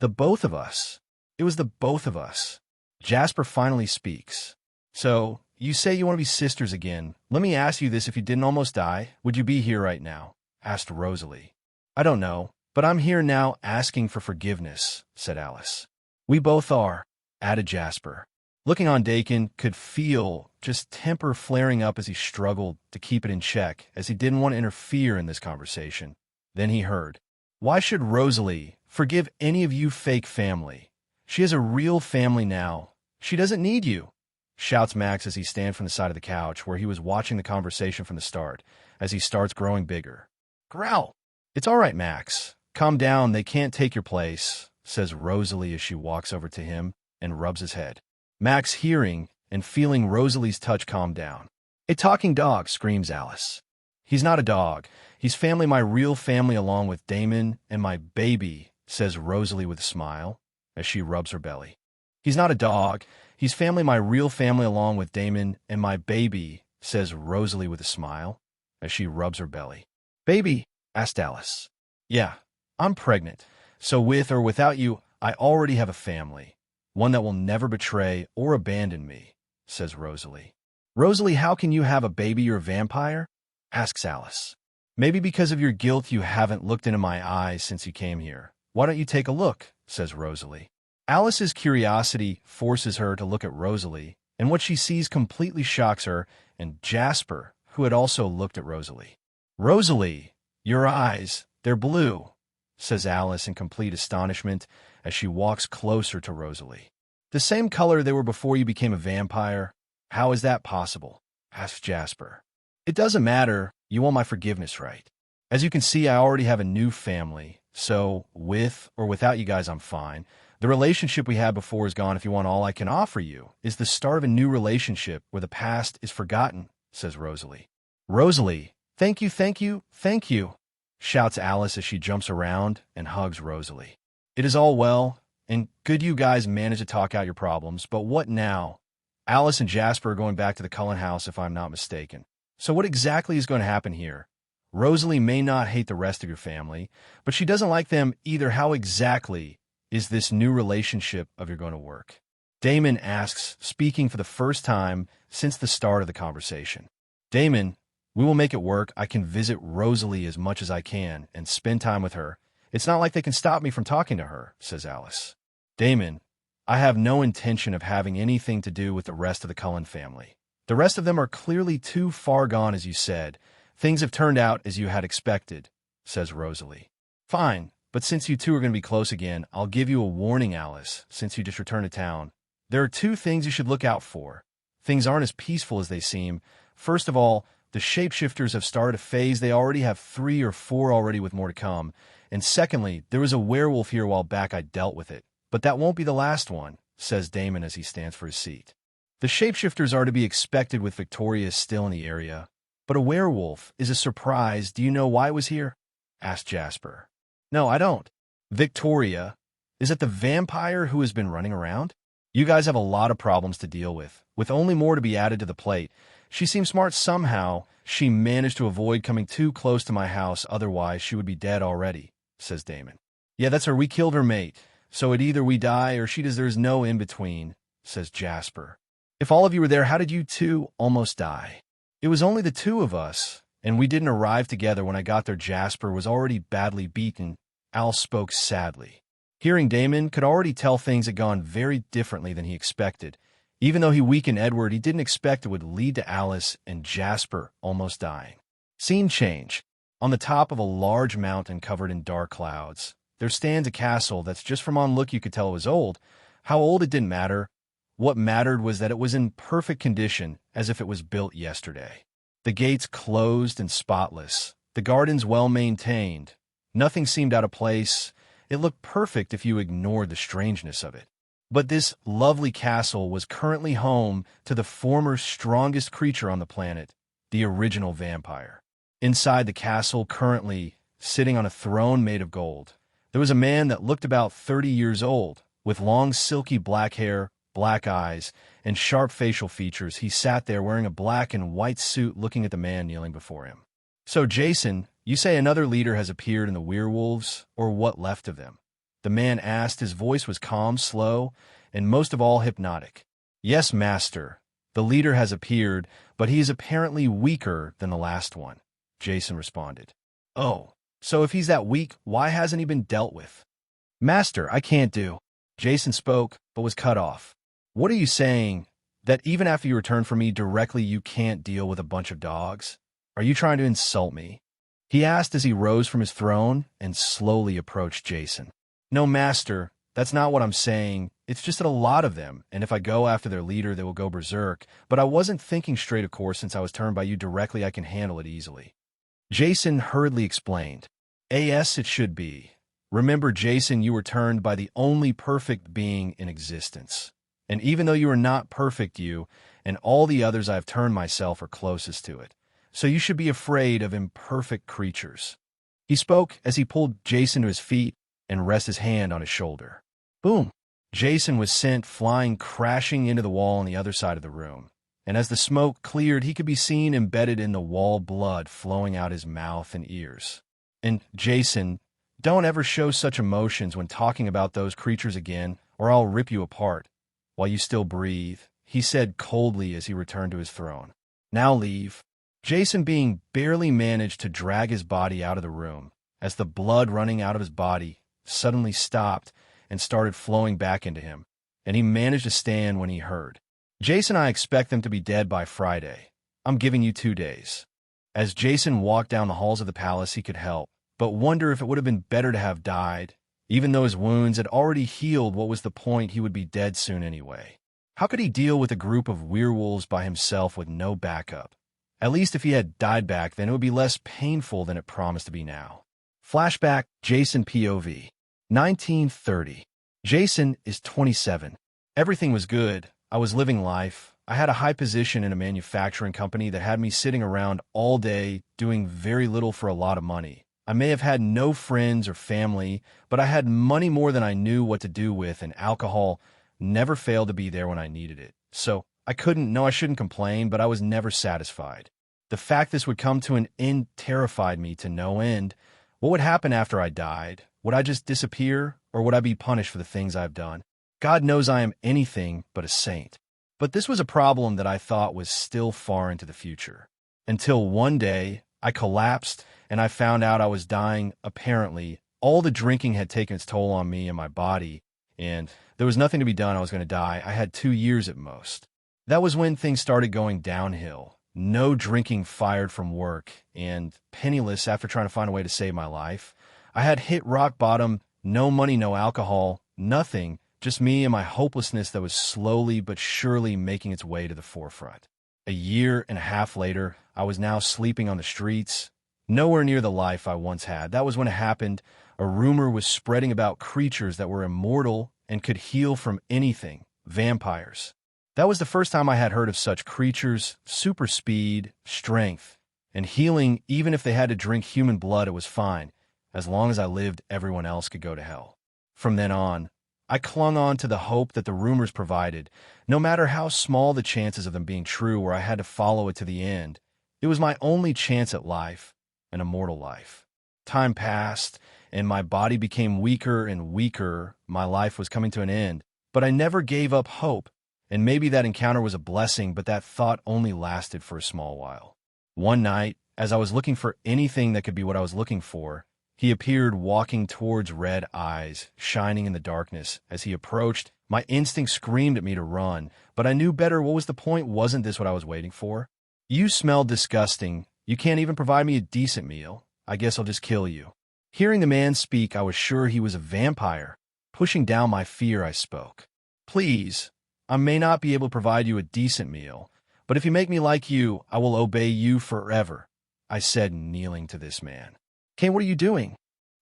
"The both of us. It was the both of us." Jasper finally speaks. "So, you say you want to be sisters again. Let me ask you this, if you didn't almost die, would you be here right now?" asked Rosalie. "I don't know, but I'm here now asking for forgiveness," said Alice. "We both are," added Jasper. Looking on, Dakin could feel just temper flaring up as he struggled to keep it in check, as he didn't want to interfere in this conversation. Then he heard, "Why should Rosalie forgive any of you fake family? She has a real family now. She doesn't need you," shouts Max as he stands from the side of the couch where he was watching the conversation from the start, as he starts growing bigger. "Growl. It's all right, Max. Calm down, they can't take your place," says Rosalie as she walks over to him and rubs his head. Max, hearing and feeling Rosalie's touch, calmed down. "A talking dog," screams Alice. "He's not a dog. He's family, my real family, along with Damon and my baby," says Rosalie with a smile as she rubs her belly. "He's not a dog. He's family, my real family, along with Damon and my baby," says Rosalie with a smile as she rubs her belly. "Baby?" asked Alice. "Yeah, I'm pregnant. So with or without you, I already have a family. One that will never betray or abandon me," says Rosalie. "Rosalie, how can you have a baby? You're a vampire?" asks Alice. "Maybe because of your guilt you haven't looked into my eyes since you came here. Why don't you take a look?" says Rosalie. Alice's curiosity forces her to look at Rosalie, and what she sees completely shocks her and Jasper, who had also looked at Rosalie. "Rosalie, your eyes, they're blue," says Alice in complete astonishment as she walks closer to Rosalie. "The same color they were before you became a vampire? How is that possible?" asks Jasper. "It doesn't matter. You want my forgiveness, right? As you can see, I already have a new family, so with or without you guys, I'm fine. The relationship we had before is gone. If you want, all I can offer you is the start of a new relationship where the past is forgotten," says Rosalie. "Rosalie, thank you, thank you, thank you," shouts Alice as she jumps around and hugs Rosalie. "It is all well and good you guys managed to talk out your problems, but what now? Alice and Jasper are going back to the Cullen house, if I'm not mistaken. So what exactly is going to happen here? Rosalie may not hate the rest of your family, but she doesn't like them either. How exactly is this new relationship of yours going to work?" Damon asks, speaking for the first time since the start of the conversation. "Damon, we will make it work. I can visit Rosalie as much as I can and spend time with her. It's not like they can stop me from talking to her," says Alice. "Damon, I have no intention of having anything to do with the rest of the Cullen family. The rest of them are clearly too far gone, as you said. Things have turned out as you had expected," says Rosalie. "Fine, but since you two are going to be close again, I'll give you a warning, Alice, since you just returned to town. There are two things you should look out for. Things aren't as peaceful as they seem. First of all, the shapeshifters have started a phase. They already have 3 or 4 already, with more to come. And secondly, there was a werewolf here a while back. I dealt with it. But that won't be the last one," says Damon as he stands for his seat. "The shapeshifters are to be expected with Victoria still in the area. But a werewolf is a surprise. Do you know why it was here? Asked Jasper. No, I don't. Victoria, is it the vampire who has been running around? You guys have a lot of problems to deal with only more to be added to the plate. She seems smart somehow. She managed to avoid coming too close to my house, otherwise she would be dead already, says Damon. Yeah, that's her. We killed her mate. So it either we die or she does. There's no in-between, says Jasper. If all of you were there, how did you two almost die? It was only the two of us, and we didn't arrive together. When I got there, Jasper was already badly beaten. Al spoke sadly. Hearing Damon could already tell things had gone very differently than he expected. Even though he weakened Edward, he didn't expect it would lead to Alice and Jasper almost dying. Scene change. On the top of a large mountain covered in dark clouds, there stands a castle that's just from on look you could tell it was old. How old it didn't matter. What mattered was that it was in perfect condition, as if it was built yesterday. The gates closed and spotless. The gardens well-maintained. Nothing seemed out of place. It looked perfect if you ignored the strangeness of it. But this lovely castle was currently home to the former strongest creature on the planet, the original vampire. Inside the castle, currently sitting on a throne made of gold, there was a man that looked about 30 years old, with long silky black hair, black eyes, and sharp facial features. He sat there wearing a black and white suit, looking at the man kneeling before him. So, Jason, you say another leader has appeared in the werewolves, or what left of them? The man asked. His voice was calm, slow, and most of all hypnotic. Yes, master. The leader has appeared, but he is apparently weaker than the last one, Jason responded. Oh, so if he's that weak, why hasn't he been dealt with? Master, I can't do. Jason spoke, but was cut off. What are you saying? That even after you return from me directly, you can't deal with a bunch of dogs? Are you trying to insult me? He asked as he rose from his throne and slowly approached Jason. No, master, that's not what I'm saying. It's just that a lot of them, and if I go after their leader, they will go berserk. But I wasn't thinking straight, of course, since I was turned by you directly. I can handle it easily. Jason hurriedly explained. Yes, it should be. Remember, Jason, you were turned by the only perfect being in existence. And even though you are not perfect, you and all the others I have turned myself are closest to it. So you should be afraid of imperfect creatures. He spoke as he pulled Jason to his feet and rested his hand on his shoulder. Boom! Jason was sent flying, crashing into the wall on the other side of the room. And as the smoke cleared, he could be seen embedded in the wall, blood flowing out his mouth and ears. And Jason, don't ever show such emotions when talking about those creatures again, or I'll rip you apart. While you still breathe, he said coldly as he returned to his throne. Now leave. Jason being barely managed to drag his body out of the room, as the blood running out of his body suddenly stopped and started flowing back into him, and he managed to stand when he heard. Jason, I expect them to be dead by Friday. I'm giving you 2 days. As Jason walked down the halls of the palace, he could help but wonder if it would have been better to have died. Even though his wounds had already healed, what was the point? He would be dead soon anyway. How could he deal with a group of werewolves by himself with no backup? At least if he had died back then, it would be less painful than it promised to be now. Flashback, Jason POV. 1930. Jason is 27. Everything was good. I was living life. I had a high position in a manufacturing company that had me sitting around all day doing very little for a lot of money. I may have had no friends or family, but I had money more than I knew what to do with, and alcohol never failed to be there when I needed it. So I shouldn't complain, but I was never satisfied. The fact this would come to an end terrified me to no end. What would happen after I died? Would I just disappear, or would I be punished for the things I've done? God knows I am anything but a saint. But this was a problem that I thought was still far into the future. Until one day, I collapsed, and I found out I was dying. Apparently, all the drinking had taken its toll on me and my body, and there was nothing to be done. I was going to die. I had 2 years at most. That was when things started going downhill. No drinking, fired from work, and penniless after trying to find a way to save my life. I had hit rock bottom, no money, no alcohol, nothing, just me and my hopelessness that was slowly but surely making its way to the forefront. A year and a half later, I was now sleeping on the streets, nowhere near the life I once had. That was when it happened. A rumor was spreading about creatures that were immortal and could heal from anything, vampires. That was the first time I had heard of such creatures, super speed, strength, And healing, even if they had to drink human blood, it was fine. As long as I lived, everyone else could go to hell. From then on, I clung on to the hope that the rumors provided, no matter how small the chances of them being true, or I had to follow it to the end. It was my only chance at life, an immortal life. Time passed, and my body became weaker and weaker. My life was coming to an end, but I never gave up hope, and maybe that encounter was a blessing, but that thought only lasted for a small while. One night, as I was looking for anything that could be what I was looking for, he appeared walking towards, red eyes shining in the darkness. As he approached, my instinct screamed at me to run, but I knew better. What was the point? Wasn't this what I was waiting for? You smell disgusting. You can't even provide me a decent meal. I guess I'll just kill you. Hearing the man speak, I was sure he was a vampire. Pushing down my fear, I spoke. Please, I may not be able to provide you a decent meal, but if you make me like you, I will obey you forever, I said, kneeling to this man. Cain, what are you doing?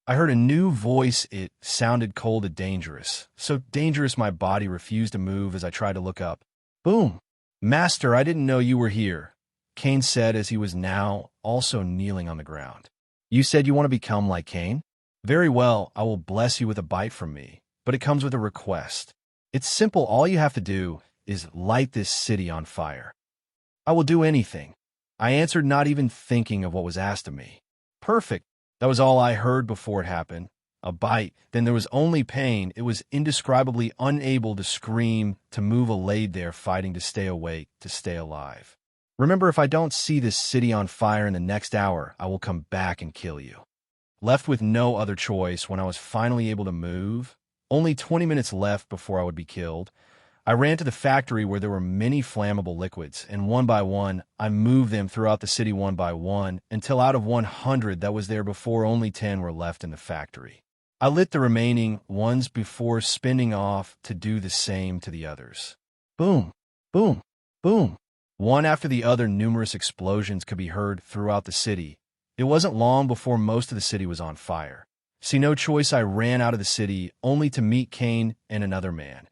I heard a new voice. It sounded cold and dangerous. So dangerous my body refused to move as I tried to look up. Boom. Master, I didn't know you were here, Cain said as he was now also kneeling on the ground. You said you want to become like Cain? Very well, I will bless you with a bite from me, but it comes with a request. It's simple. All you have to do is light this city on fire. I will do anything, I answered, not even thinking of what was asked of me. Perfect. That was all I heard before it happened. A bite. Then there was only pain. It was indescribably unable to scream, to move, laid there fighting to stay awake, to stay alive. Remember, if I don't see this city on fire in the next hour, I will come back and kill you. Left with no other choice, when I was finally able to move, only 20 minutes left before I would be killed, I ran to the factory where there were many flammable liquids, and one by one, I moved them throughout the city one by one, until out of 100 that was there before, only 10 were left in the factory. I lit the remaining ones before spinning off to do the same to the others. Boom, boom, boom. One after the other, numerous explosions could be heard throughout the city. It wasn't long before most of the city was on fire. See no choice, I ran out of the city, only to meet Cain and another man.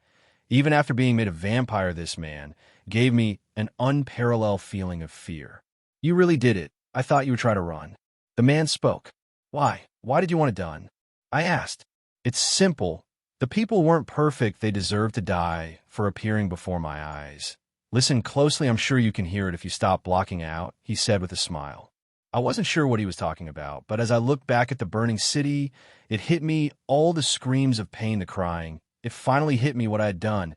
Even after being made a vampire, this man gave me an unparalleled feeling of fear. You really did it. I thought you would try to run. The man spoke. Why? Why did you want it done? I asked. It's simple. The people weren't perfect. They deserved to die for appearing before my eyes. Listen closely. I'm sure you can hear it if you stop blocking out, he said with a smile. I wasn't sure what he was talking about, but as I looked back at the burning city, it hit me, all the screams of pain, the crying. It finally hit me what I had done.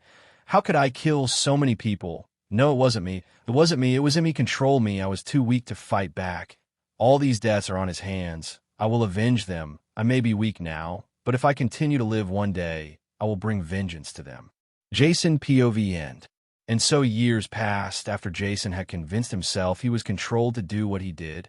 How could I kill so many people? No, it wasn't me. It wasn't me. It was in me. Control me. I was too weak to fight back. All these deaths are on his hands. I will avenge them. I may be weak now, but if I continue to live one day, I will bring vengeance to them. Jason POV end. And so years passed. After Jason had convinced himself he was controlled to do what he did,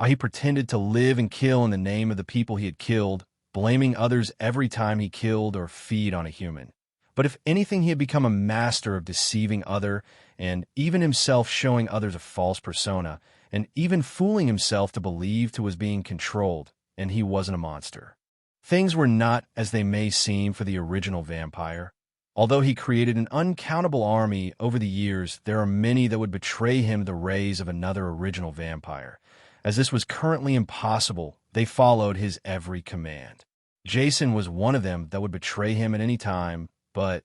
he pretended to live and kill in the name of the people he had killed, blaming others every time he killed or feed on a human. But if anything, he had become a master of deceiving other, and even himself showing others a false persona, and even fooling himself to believe he was being controlled, and he wasn't a monster. Things were not as they may seem for the original vampire. Although he created an uncountable army over the years, there are many that would betray him the rays of another original vampire. As this was currently impossible, they followed his every command. Jason was one of them that would betray him at any time, but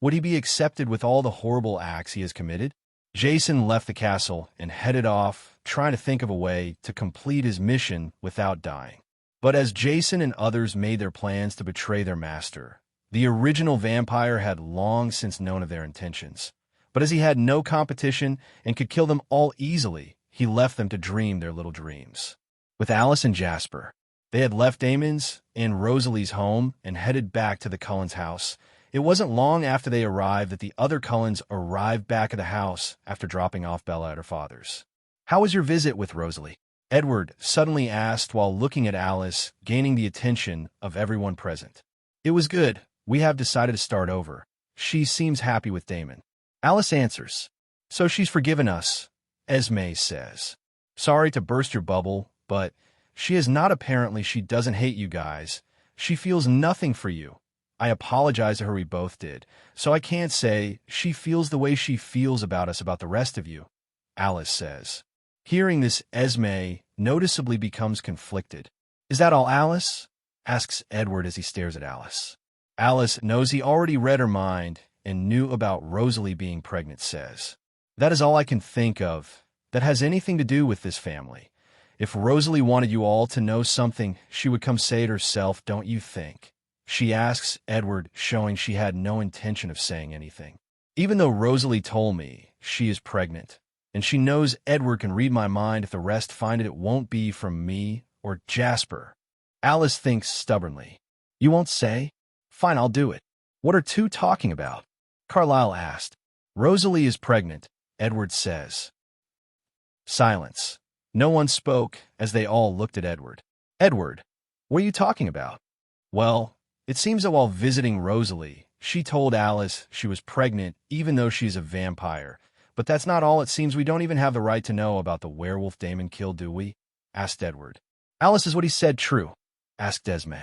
would he be accepted with all the horrible acts he has committed? Jason left the castle and headed off, trying to think of a way to complete his mission without dying. But as Jason and others made their plans to betray their master, the original vampire had long since known of their intentions. But as he had no competition and could kill them all easily, he left them to dream their little dreams. With Alice and Jasper, they had left Damon's and Rosalie's home and headed back to the Cullens' house. It wasn't long after they arrived that the other Cullens arrived back at the house after dropping off Bella at her father's. How was your visit with Rosalie? Edward suddenly asked while looking at Alice, gaining the attention of everyone present. It was good. We have decided to start over. She seems happy with Damon. Alice answers. So she's forgiven us, Esme says. Sorry to burst your bubble, but she is not. Apparently she doesn't hate you guys. She feels nothing for you. I apologize to her, we both did. So I can't say she feels the way she feels about us, about the rest of you, Alice says. Hearing this, Esme noticeably becomes conflicted. Is that all, Alice? Asks Edward as he stares at Alice. Alice knows he already read her mind and knew about Rosalie being pregnant, says. That is all I can think of that has anything to do with this family. If Rosalie wanted you all to know something, she would come say it herself, don't you think? She asks Edward, showing she had no intention of saying anything. Even though Rosalie told me she is pregnant, and she knows Edward can read my mind if the rest find it won't be from me or Jasper. Alice thinks stubbornly. You won't say? Fine, I'll do it. What are two talking about? Carlyle asked. Rosalie is pregnant, Edward says. Silence. No one spoke as they all looked at Edward. Edward, what are you talking about? Well, it seems that while visiting Rosalie, she told Alice she was pregnant even though she's a vampire. But that's not all. It seems we don't even have the right to know about the werewolf Damon killed, do we? Asked Edward. Alice, is what he said true? Asked Esme.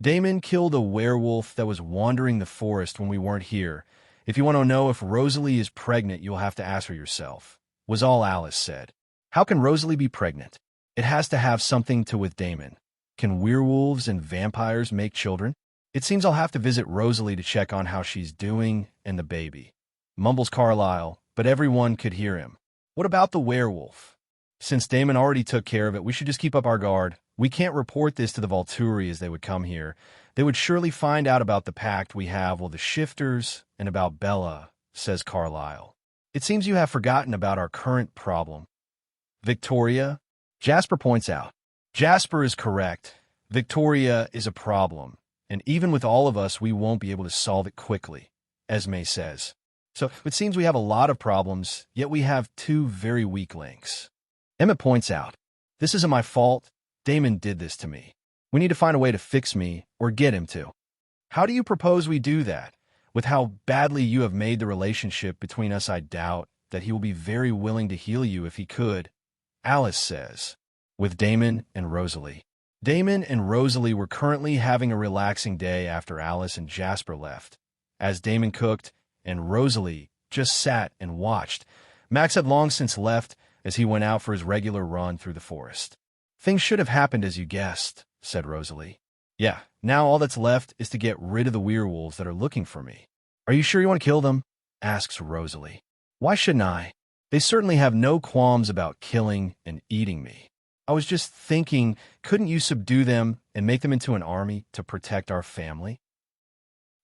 Damon killed a werewolf that was wandering the forest when we weren't here. If you want to know if Rosalie is pregnant, you'll have to ask her yourself, was all Alice said. How can Rosalie be pregnant? It has to have something to with Damon. Can werewolves and vampires make children? It seems I'll have to visit Rosalie to check on how she's doing and the baby. Mumbles Carlyle, but everyone could hear him. What about the werewolf? Since Damon already took care of it, we should just keep up our guard. We can't report this to the Volturi as they would come here. They would surely find out about the pact we have with the shifters and about Bella, says Carlyle. It seems you have forgotten about our current problem. Victoria? Jasper points out. Jasper is correct. Victoria is a problem, and even with all of us, we won't be able to solve it quickly, Esme says. So it seems we have a lot of problems, yet we have two very weak links. Emmett points out, this isn't my fault. Damon did this to me. We need to find a way to fix me, or get him to. How do you propose we do that? With how badly you have made the relationship between us, I doubt that he will be very willing to heal you if he could, Alice says. With Damon and Rosalie. Damon and Rosalie were currently having a relaxing day after Alice and Jasper left. As Damon cooked, and Rosalie just sat and watched. Max had long since left as he went out for his regular run through the forest. Things should have happened as you guessed, said Rosalie. Yeah, now all that's left is to get rid of the werewolves that are looking for me. Are you sure you want to kill them? Asks Rosalie. Why shouldn't I? They certainly have no qualms about killing and eating me. I was just thinking, couldn't you subdue them and make them into an army to protect our family?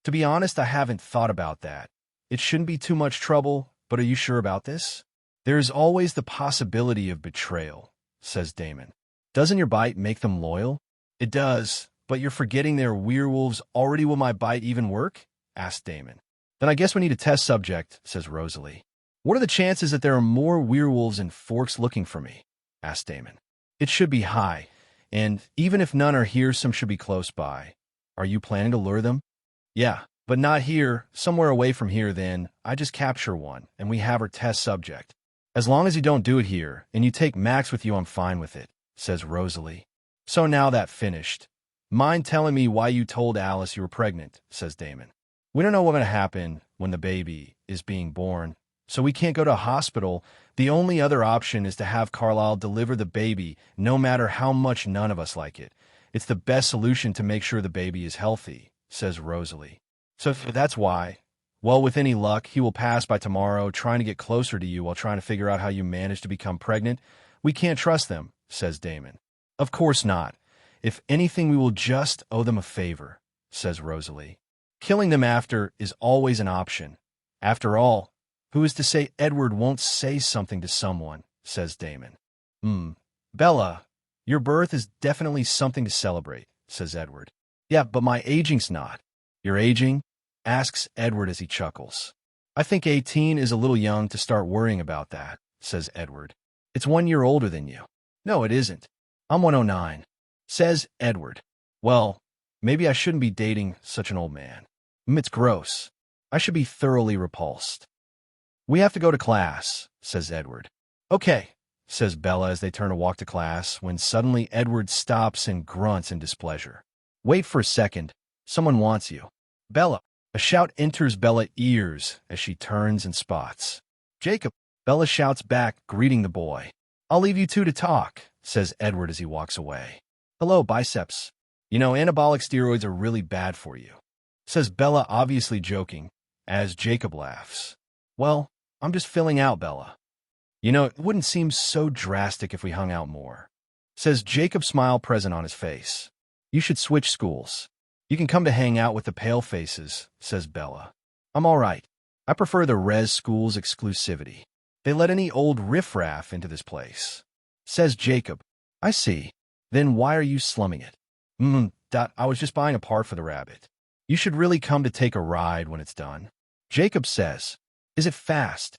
To be honest, I haven't thought about that. It shouldn't be too much trouble, but are you sure about this? There is always the possibility of betrayal, says Damon. Doesn't your bite make them loyal? It does, but you're forgetting they're werewolves already. Will my bite even work? Asked Damon. Then I guess we need a test subject, says Rosalie. What are the chances that there are more werewolves in Forks looking for me? Asked Damon. It should be high, and even if none are here, some should be close by. Are you planning to lure them? Yeah, but not here, somewhere away from here then. I just capture one, and we have her test subject. As long as you don't do it here, and you take Max with you, I'm fine with it, says Rosalie. So now that finished. Mind telling me why you told Alice you were pregnant, says Damon. We don't know what's going to happen when the baby is being born, so we can't go to a hospital. The only other option is to have Carlyle deliver the baby, no matter how much none of us like it. It's the best solution to make sure the baby is healthy, says Rosalie. So that's why. Well, with any luck, he will pass by tomorrow, trying to get closer to you while trying to figure out how you managed to become pregnant. We can't trust them, says Damon. Of course not. If anything, we will just owe them a favor, says Rosalie. Killing them after is always an option. After all, who is to say Edward won't say something to someone, says Damon. Bella, your birth is definitely something to celebrate, says Edward. Yeah, but my aging's not. Your aging? Asks Edward as he chuckles. I think 18 is a little young to start worrying about that, says Edward. It's 1 year older than you. No, it isn't. I'm 109, says Edward. Well, maybe I shouldn't be dating such an old man. It's gross. I should be thoroughly repulsed. We have to go to class, says Edward. Okay, says Bella as they turn to walk to class, when suddenly Edward stops and grunts in displeasure. Wait for a second. Someone wants you. Bella. A shout enters Bella's ears as she turns and spots Jacob. Bella shouts back, greeting the boy. I'll leave you two to talk, says Edward as he walks away. Hello, biceps. You know, anabolic steroids are really bad for you, says Bella, obviously joking, as Jacob laughs. Well, I'm just filling out, Bella. You know, it wouldn't seem so drastic if we hung out more, says Jacob, smile present on his face. You should switch schools. You can come to hang out with the pale faces, says Bella. I'm all right. I prefer the res school's exclusivity. They let any old riffraff into this place, says Jacob. I see. Then why are you slumming it? I was just buying a part for the rabbit. You should really come to take a ride when it's done. Jacob says. Is it fast?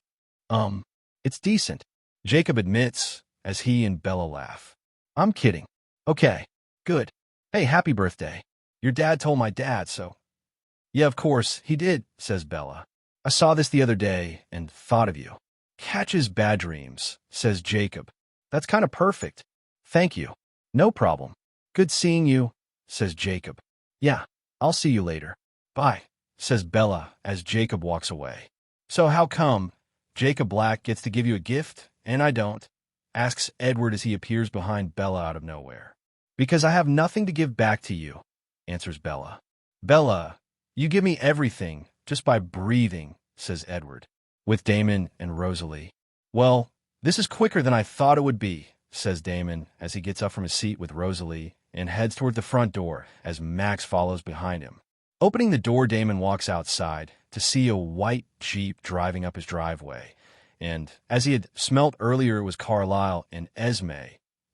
It's decent, Jacob admits as he and Bella laugh. I'm kidding. Okay, good. Hey, happy birthday. Your dad told my dad, so. Yeah, of course, he did, says Bella. I saw this the other day and thought of you. Catches bad dreams, says Jacob. That's kind of perfect. Thank you. No problem. Good seeing you, says Jacob. Yeah, I'll see you later. Bye, says Bella as Jacob walks away. So how come Jacob Black gets to give you a gift and I don't? Asks Edward as he appears behind Bella out of nowhere. Because I have nothing to give back to you, answers Bella. Bella, you give me everything just by breathing, says Edward. With Damon and Rosalie. Well, this is quicker than I thought it would be, says Damon as he gets up from his seat with Rosalie and heads toward the front door as Max follows behind him. Opening the door, Damon walks outside to see a white Jeep driving up his driveway, and as he had smelt earlier, it was Carlisle and Esme.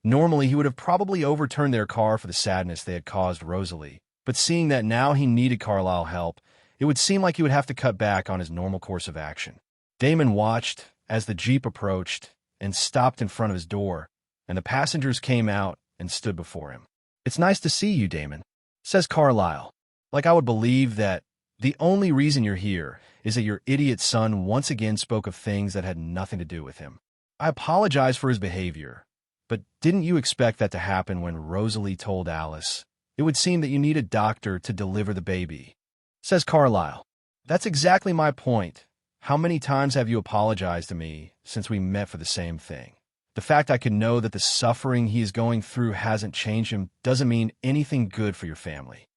Normally, he would have probably overturned their car for the sadness they had caused Rosalie, but seeing that now he needed Carlisle help, it would seem like he would have to cut back on his normal course of action. Damon watched as the Jeep approached and stopped in front of his door, and the passengers came out and stood before him. It's nice to see you, Damon, says Carlisle. Like I would believe that the only reason you're here is that your idiot son once again spoke of things that had nothing to do with him. I apologize for his behavior, but didn't you expect that to happen when Rosalie told Alice it would seem that you need a doctor to deliver the baby? Says Carlisle. That's exactly my point. How many times have you apologized to me since we met for the same thing? The fact I could know that the suffering he is going through hasn't changed him doesn't mean anything good for your family,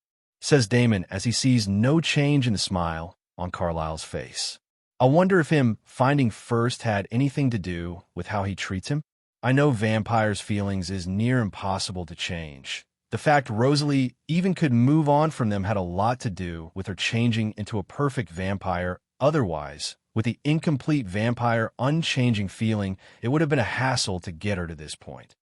says Damon as he sees no change in the smile on Carlisle's face. I wonder if him finding first had anything to do with how he treats him. I know vampires' feelings is near impossible to change. The fact Rosalie even could move on from them had a lot to do with her changing into a perfect vampire. Otherwise, with the incomplete vampire unchanging feeling, it would have been a hassle to get her to this point.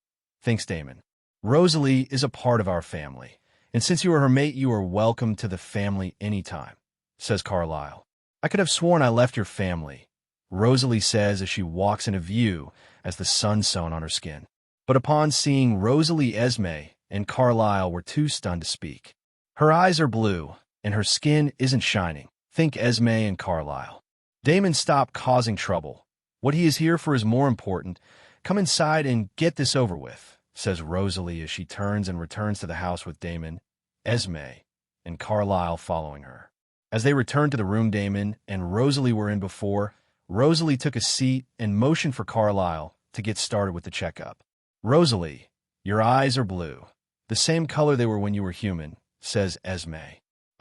Thinks Damon. Rosalie is a part of our family, and since you are her mate, you are welcome to the family anytime, says Carlisle. I could have sworn I left your family, Rosalie says as she walks into view as the sun shone on her skin. But upon seeing Rosalie, Esme and Carlisle were too stunned to speak. Her eyes are blue, and her skin isn't shining. Think Esme and Carlisle. Damon, stop causing trouble. What he is here for is more important. Come inside and get this over with, says Rosalie as she turns and returns to the house with Damon, Esme, and Carlisle following her. As they returned to the room Damon and Rosalie were in before, Rosalie took a seat and motioned for Carlisle to get started with the checkup. Rosalie, your eyes are blue. The same color they were when you were human, says Esme.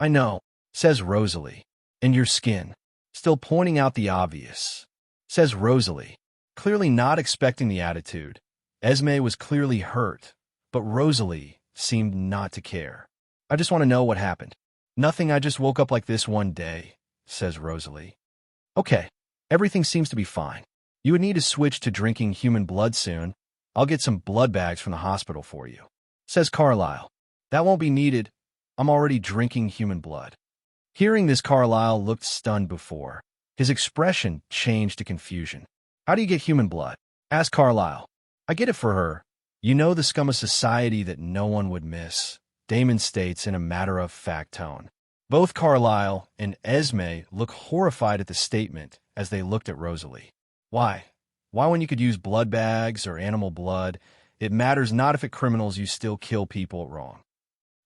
I know, says Rosalie. And your skin. Still pointing out the obvious, says Rosalie. Clearly not expecting the attitude. Esme was clearly hurt, but Rosalie seemed not to care. I just want to know what happened. Nothing, I just woke up like this one day, says Rosalie. Okay, everything seems to be fine. You would need to switch to drinking human blood soon. I'll get some blood bags from the hospital for you, says Carlisle. That won't be needed. I'm already drinking human blood. Hearing this, Carlisle looked stunned before. His expression changed to confusion. How do you get human blood? Asked Carlisle. I get it for her. You know, the scum of society that no one would miss, Damon states in a matter-of-fact tone. Both Carlisle and Esme look horrified at the statement as they looked at Rosalie. Why? Why when you could use blood bags or animal blood? It matters not if it criminals you still kill people wrong.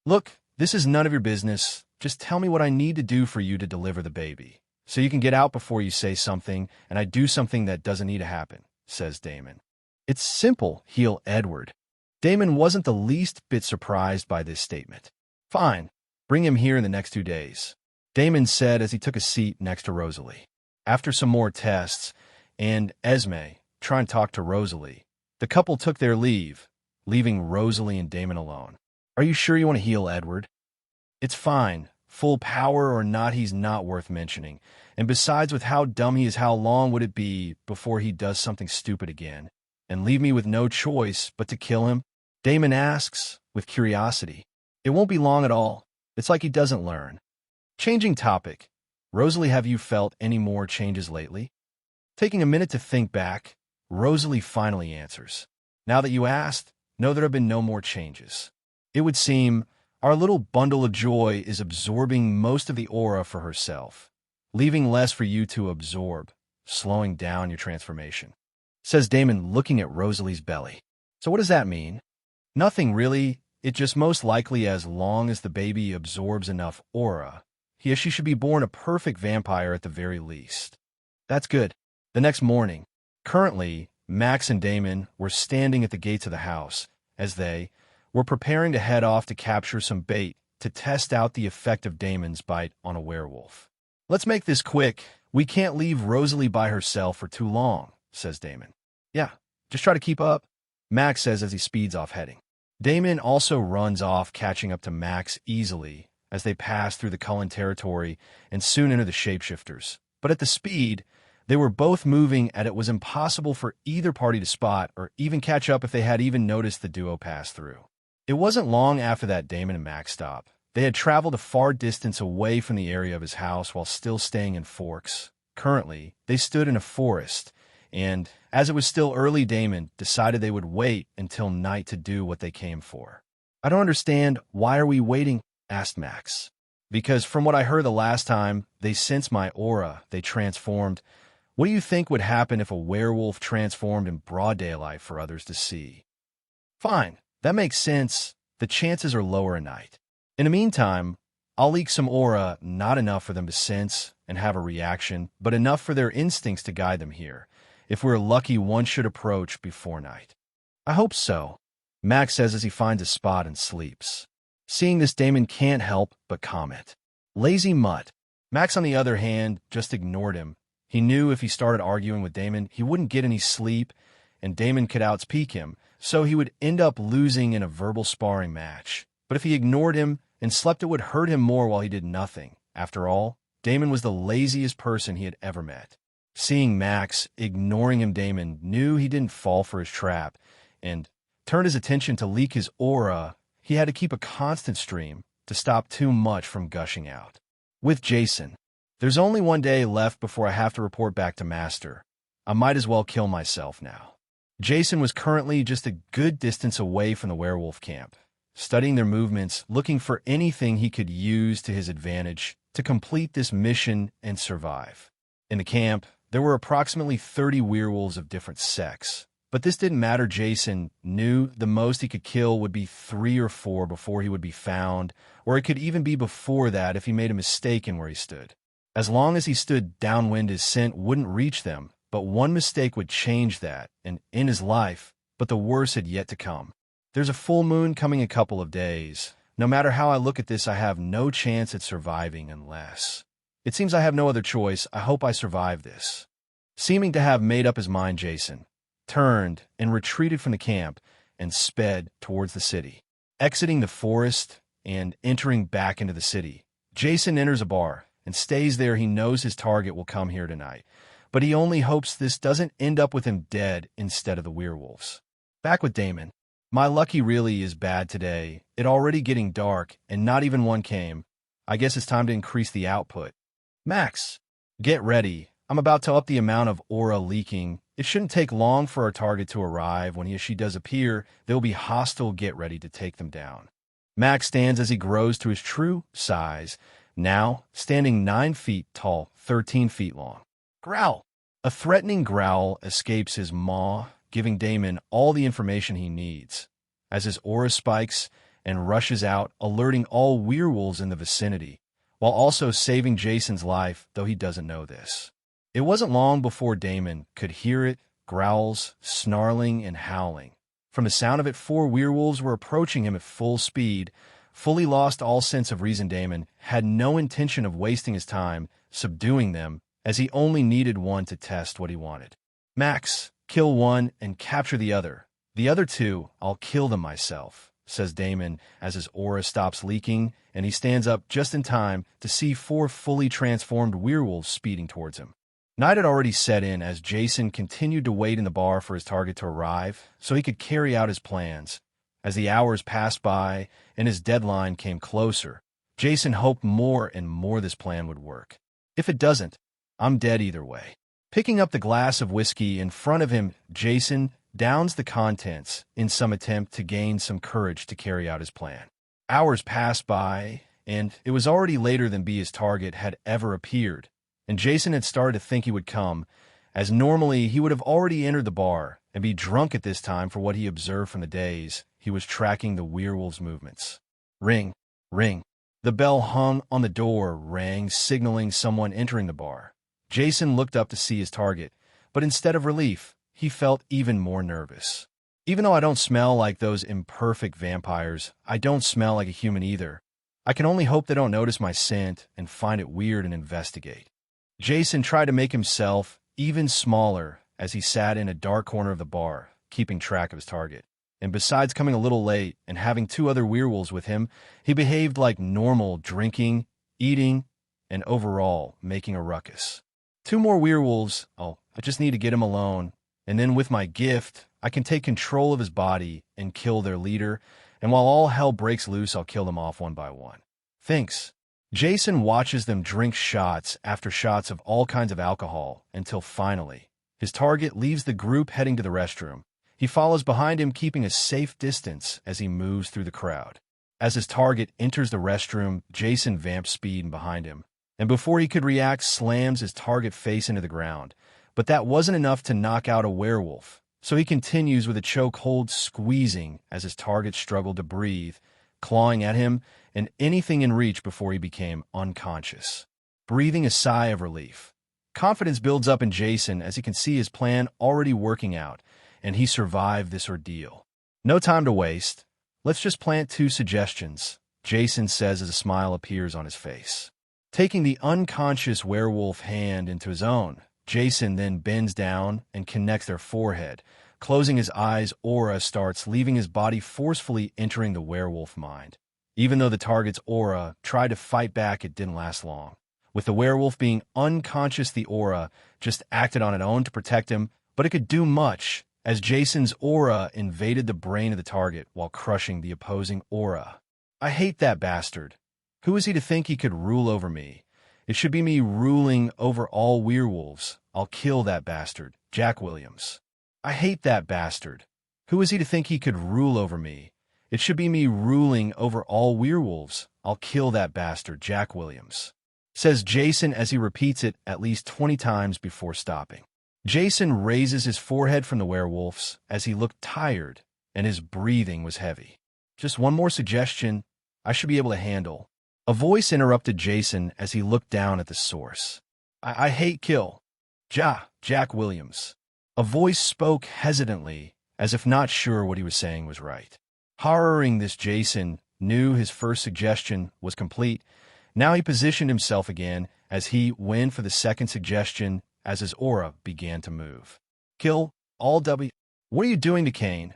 Look, this is none of your business. Just tell me what I need to do for you to deliver the baby, so you can get out before you say something and I do something that doesn't need to happen, says Damon. It's simple, heal Edward. Damon wasn't the least bit surprised by this statement. Fine, bring him here in the next 2 days, Damon said as he took a seat next to Rosalie. After some more tests, and Esme trying to talk to Rosalie, the couple took their leave, leaving Rosalie and Damon alone. Are you sure you want to heal Edward? It's fine. Full power or not, he's not worth mentioning. And besides, with how dumb he is, how long would it be before he does something stupid again? And leave me with no choice but to kill him? Damon asks, with curiosity. It won't be long at all. It's like he doesn't learn. Changing topic. Rosalie, have you felt any more changes lately? Taking a minute to think back, Rosalie finally answers. Now that you asked, no, there have been no more changes. It would seem our little bundle of joy is absorbing most of the aura for herself, leaving less for you to absorb, slowing down your transformation, says Damon, looking at Rosalie's belly. So what does that mean? Nothing really. It just most likely, as long as the baby absorbs enough aura, she should be born a perfect vampire at the very least. That's good. The next morning, currently, Max and Damon were standing at the gates of the house as they were preparing to head off to capture some bait to test out the effect of Damon's bite on a werewolf. Let's make this quick. We can't leave Rosalie by herself for too long, says Damon. Yeah, just try to keep up, Max says as he speeds off heading. Damon also runs off, catching up to Max easily as they pass through the Cullen territory and soon enter the shapeshifters. But at the speed, they were both moving and it was impossible for either party to spot or even catch up if they had even noticed the duo pass through. It wasn't long after that Damon and Max stopped. They had traveled a far distance away from the area of his house while still staying in Forks. Currently, they stood in a forest, and as it was still early, Damon decided they would wait until night to do what they came for. I don't understand. Why are we waiting? Asked Max. Because from what I heard the last time, they sensed my aura. They transformed. What do you think would happen if a werewolf transformed in broad daylight for others to see? Fine. That makes sense. The chances are lower at night. In the meantime, I'll leak some aura, not enough for them to sense and have a reaction, but enough for their instincts to guide them here. If we're lucky, one should approach before night. I hope so, Max says as he finds a spot and sleeps. Seeing this, Damon can't help but comment. Lazy mutt. Max, on the other hand, just ignored him. He knew if he started arguing with Damon, he wouldn't get any sleep, and Damon could outspeak him, so he would end up losing in a verbal sparring match. But if he ignored him and slept, it would hurt him more while he did nothing. After all, Damon was the laziest person he had ever met. Seeing Max ignoring him, Damon knew he didn't fall for his trap and turned his attention to leak his aura. He had to keep a constant stream to stop too much from gushing out. With Jason, there's only 1 day left before I have to report back to Master. I might as well kill myself now. Jason was currently just a good distance away from the werewolf camp, studying their movements, looking for anything he could use to his advantage to complete this mission and survive. In the camp, there were approximately 30 werewolves of different sex, but this didn't matter. Jason knew the most he could kill would be 3 or 4 before he would be found, or it could even be before that if he made a mistake in where he stood. As long as he stood downwind, his scent wouldn't reach them, but one mistake would change that, and in his life, but the worst had yet to come. There's a full moon coming in a couple of days. No matter how I look at this, I have no chance at surviving unless... It seems I have no other choice. I hope I survive this. Seeming to have made up his mind, Jason turned and retreated from the camp and sped towards the city. Exiting the forest and entering back into the city, Jason enters a bar and stays there. He knows his target will come here tonight, but he only hopes this doesn't end up with him dead instead of the werewolves. Back with Damon. My lucky really is bad today. It already getting dark and not even one came. I guess it's time to increase the output. Max, get ready. I'm about to up the amount of aura leaking. It shouldn't take long for our target to arrive. When he or she does appear, they'll be hostile. Get ready to take them down. Max stands as he grows to his true size, now standing 9 feet tall, 13 feet long. Growl. A threatening growl escapes his maw, giving Damon all the information he needs, as his aura spikes and rushes out, alerting all werewolves in the vicinity, while also saving Jason's life, though he doesn't know this. It wasn't long before Damon could hear it growls, snarling, and howling. From the sound of it, 4 werewolves were approaching him at full speed. Fully lost all sense of reason, Damon had no intention of wasting his time subduing them, as he only needed one to test what he wanted. Max, kill one and capture the other. The other 2, I'll kill them myself, says Damon as his aura stops leaking, and he stands up just in time to see 4 fully transformed werewolves speeding towards him. Night had already set in as Jason continued to wait in the bar for his target to arrive so he could carry out his plans. As the hours passed by and his deadline came closer, Jason hoped more and more this plan would work. If it doesn't, I'm dead either way. Picking up the glass of whiskey in front of him, Jason downs the contents in some attempt to gain some courage to carry out his plan. Hours passed by, and it was already later than his target had ever appeared, and Jason had started to think he would come, as normally he would have already entered the bar and be drunk at this time for what he observed from the days he was tracking the werewolves' movements. Ring, ring. The bell hung on the door rang, signaling someone entering the bar. Jason looked up to see his target, but instead of relief, he felt even more nervous. Even though I don't smell like those imperfect vampires, I don't smell like a human either. I can only hope they don't notice my scent and find it weird and investigate. Jason tried to make himself even smaller as he sat in a dark corner of the bar, keeping track of his target. And besides coming a little late and having 2 other werewolves with him, he behaved like normal, drinking, eating, and overall making a ruckus. 2 more werewolves, I just need to get him alone, and then with my gift, I can take control of his body and kill their leader, and while all hell breaks loose, I'll kill them off one by one. Thanks. Jason watches them drink shots after shots of all kinds of alcohol until finally, his target leaves the group heading to the restroom. He follows behind him, keeping a safe distance as he moves through the crowd. As his target enters the restroom, Jason vamps speed behind him, and before he could react, slams his target face into the ground. But that wasn't enough to knock out a werewolf, so he continues with a chokehold, squeezing as his target struggled to breathe, clawing at him and anything in reach before he became unconscious. Breathing a sigh of relief, confidence builds up in Jason as he can see his plan already working out, and he survived this ordeal. No time to waste. Let's just plant 2 suggestions, Jason says as a smile appears on his face. Taking the unconscious werewolf hand into his own, Jason then bends down and connects their forehead. Closing his eyes, aura starts leaving his body, forcefully entering the werewolf mind. Even though the target's aura tried to fight back, it didn't last long. With the werewolf being unconscious, the aura just acted on its own to protect him, but it could do much, as Jason's aura invaded the brain of the target while crushing the opposing aura. I hate that bastard. Who is he to think he could rule over me? It should be me ruling over all werewolves. I'll kill that bastard. Jack Williams. I hate that bastard. Who is he to think he could rule over me? It should be me ruling over all werewolves. I'll kill that bastard. Jack Williams. Says Jason as he repeats it at least 20 times before stopping. Jason raises his forehead from the werewolves as he looked tired and his breathing was heavy. Just one more suggestion I should be able to handle. A voice interrupted Jason as he looked down at the source. I hate kill. Jack Williams. A voice spoke hesitantly, as if not sure what he was saying was right. Horroring this, Jason knew his first suggestion was complete. Now he positioned himself again as he went for the second suggestion as his aura began to move. Kill all W. What are you doing to Kane?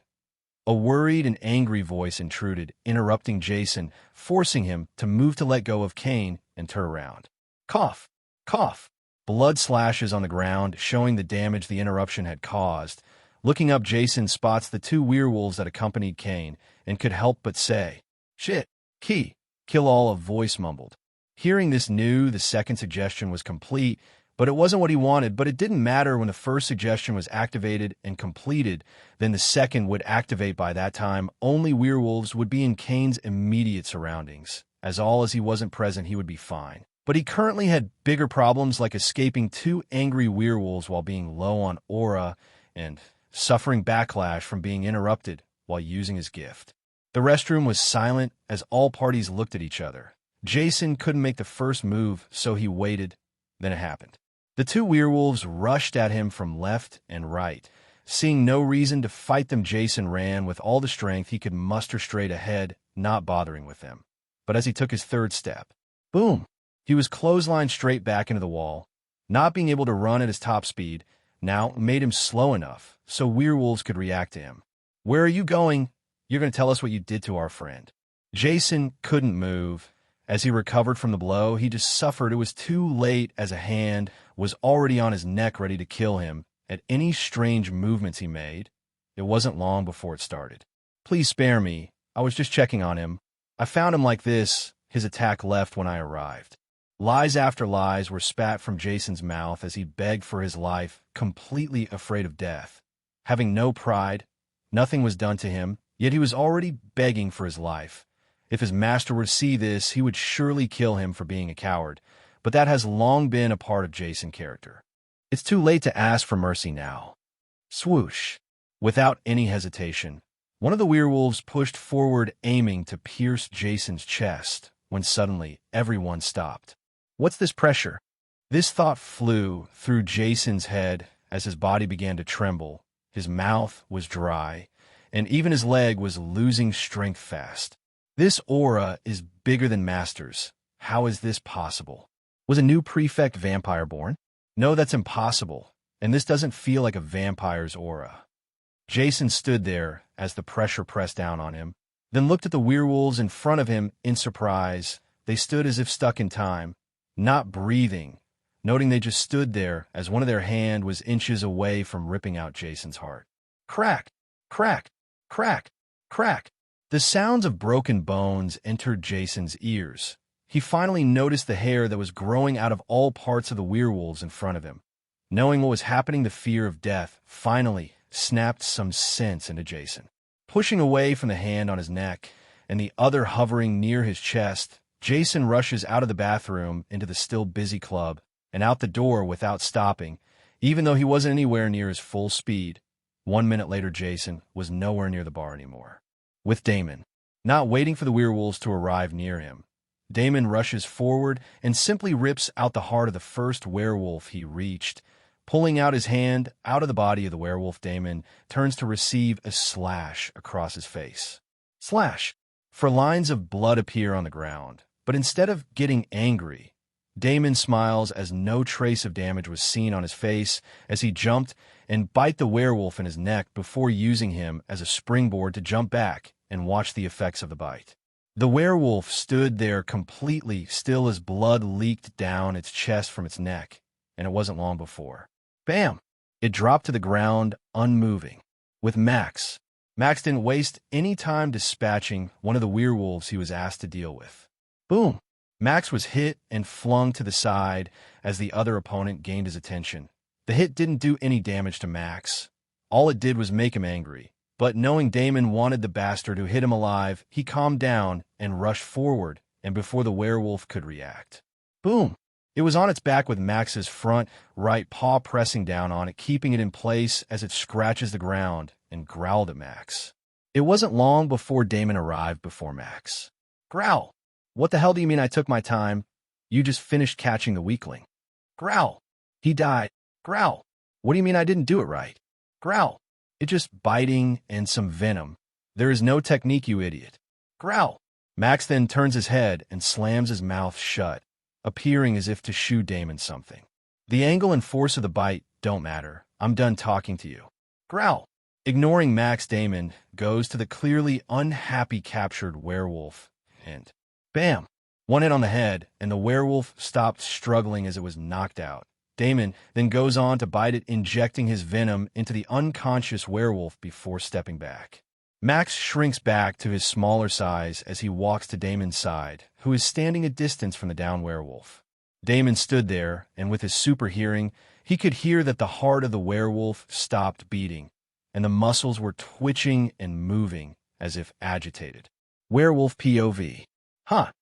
A worried and angry voice intruded, interrupting Jason, forcing him to move to let go of Kane and turn around. Cough. Cough. Blood slashes on the ground, showing the damage the interruption had caused. Looking up, Jason spots the 2 werewolves that accompanied Kane and could help but say, "Shit. Key. Kill all," a voice mumbled. Hearing this, knew the second suggestion was complete, but it wasn't what he wanted. But it didn't matter. When the first suggestion was activated and completed, then the second would activate. By that time, only werewolves would be in Kane's immediate surroundings. As all as he wasn't present, he would be fine. But he currently had bigger problems, like escaping 2 angry werewolves while being low on aura and suffering backlash from being interrupted while using his gift. The restroom was silent as all parties looked at each other. Jason couldn't make the first move, so he waited. Then it happened. The 2 werewolves rushed at him from left and right, Seeing no reason to fight them, Jason ran with all the strength he could muster straight ahead, not bothering with them. But as he took his third step, boom! He was clotheslined straight back into the wall. Not being able to run at his top speed now made him slow enough so werewolves could react to him. "Where are you going? You're going to tell us what you did to our friend." Jason couldn't move. As he recovered from the blow, he just suffered. It was too late, as a hand was already on his neck ready to kill him at any strange movements he made. It wasn't long before it started. "Please spare me. I was just checking on him. I found him like this." His attack left when I arrived. Lies after lies were spat from Jason's mouth as he begged for his life, completely afraid of death. Having no pride, nothing was done to him, yet he was already begging for his life. If his master were to see this, he would surely kill him for being a coward, but that has long been a part of Jason's character. It's too late to ask for mercy now. Swoosh! Without any hesitation, one of the werewolves pushed forward, aiming to pierce Jason's chest, when suddenly everyone stopped. What's this pressure? This thought flew through Jason's head as his body began to tremble. His mouth was dry, and even his leg was losing strength fast. This aura is bigger than Master's. How is this possible? Was a new prefect vampire born? No, that's impossible, and this doesn't feel like a vampire's aura. Jason stood there as the pressure pressed down on him, then looked at the werewolves in front of him in surprise. They stood as if stuck in time, not breathing, noting they just stood there as one of their hand was inches away from ripping out Jason's heart. Crack! Crack! Crack! Crack! The sounds of broken bones entered Jason's ears. He finally noticed the hair that was growing out of all parts of the werewolves in front of him. Knowing what was happening, the fear of death finally snapped some sense into Jason. Pushing away from the hand on his neck and the other hovering near his chest, Jason rushes out of the bathroom into the still busy club and out the door without stopping, even though he wasn't anywhere near his full speed. 1 minute later, Jason was nowhere near the bar anymore. With Damon, not waiting for the werewolves to arrive near him, Damon rushes forward and simply rips out the heart of the first werewolf he reached. Pulling out his hand out of the body of the werewolf, Damon turns to receive a slash across his face. Slash! For lines of blood appear on the ground, but instead of getting angry, Damon smiles as no trace of damage was seen on his face as he jumped and bite the werewolf in his neck before using him as a springboard to jump back and watch the effects of the bite. The werewolf stood there completely still as blood leaked down its chest from its neck, and it wasn't long before. Bam! It dropped to the ground, unmoving. With Max didn't waste any time dispatching one of the werewolves he was asked to deal with. Boom! Max was hit and flung to the side as the other opponent gained his attention. The hit didn't do any damage to Max. All it did was make him angry. But knowing Damon wanted the bastard who hit him alive, he calmed down and rushed forward, and before the werewolf could react. Boom! It was on its back with Max's front right paw pressing down on it, keeping it in place as it scratches the ground and growled at Max. It wasn't long before Damon arrived before Max. Growl! What the hell do you mean I took my time? You just finished catching the weakling. Growl! He died. Growl! What do you mean I didn't do it right? Growl! It's just biting and some venom. There is no technique, you idiot. Growl! Max then turns his head and slams his mouth shut, appearing as if to shoo Damon something. The angle and force of the bite don't matter. I'm done talking to you. Growl! Ignoring Max, Damon goes to the clearly unhappy captured werewolf and bam! One hit on the head, and the werewolf stopped struggling as it was knocked out. Damon then goes on to bite it, injecting his venom into the unconscious werewolf before stepping back. Max shrinks back to his smaller size as he walks to Damon's side, who is standing a distance from the downed werewolf. Damon stood there, and with his super hearing, he could hear that the heart of the werewolf stopped beating, and the muscles were twitching and moving as if agitated. Werewolf POV. Huh.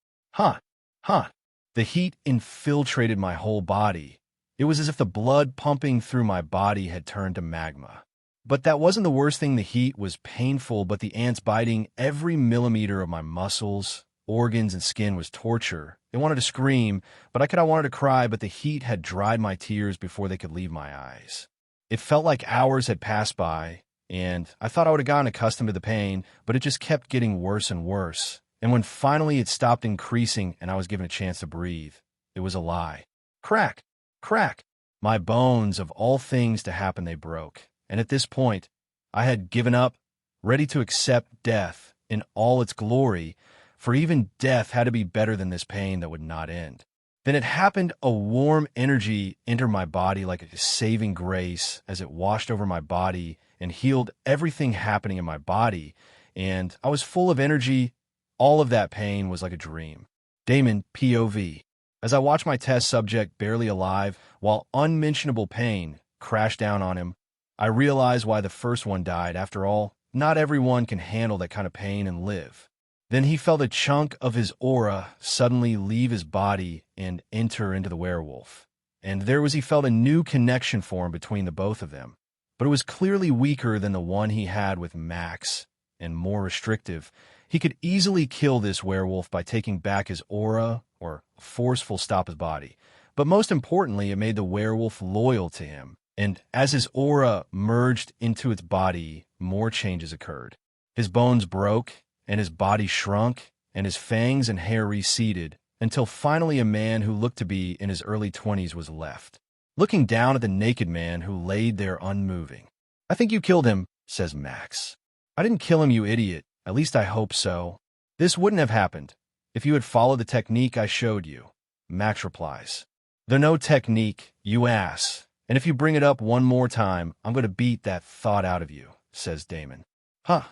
The heat infiltrated my whole body. It was as if the blood pumping through my body had turned to magma. But that wasn't the worst thing. The heat was painful, but the ants biting every millimeter of my muscles, organs, and skin was torture. They wanted to scream, but I wanted to cry, but the heat had dried my tears before they could leave my eyes. It felt like hours had passed by, and I thought I would have gotten accustomed to the pain, but it just kept getting worse and worse. And when finally it stopped increasing and I was given a chance to breathe, it was a lie. Crack! Crack! My bones, of all things to happen, they broke. And at this point, I had given up, ready to accept death in all its glory, for even death had to be better than this pain that would not end. Then it happened. A warm energy entered my body like a saving grace as it washed over my body and healed everything happening in my body, and I was full of energy. All of that pain was like a dream. Damon, POV. As I watched my test subject, barely alive, while unmentionable pain crashed down on him, I realized why the first one died. After all, not everyone can handle that kind of pain and live. Then he felt a chunk of his aura suddenly leave his body and enter into the werewolf. And he felt a new connection form between the both of them. But it was clearly weaker than the one he had with Max, and more restrictive. He could easily kill this werewolf by taking back his aura or forceful stop his body. But most importantly, it made the werewolf loyal to him. And as his aura merged into its body, more changes occurred. His bones broke, and his body shrunk, and his fangs and hair receded, until finally a man who looked to be in his early 20s was left, looking down at the naked man who laid there unmoving. "I think you killed him," says Max. "I didn't kill him, you idiot. At least I hope so. This wouldn't have happened if you had followed the technique I showed you." Max replies, "There's no technique, you ass. And if you bring it up one more time, I'm going to beat that thought out of you," says Damon. "Huh.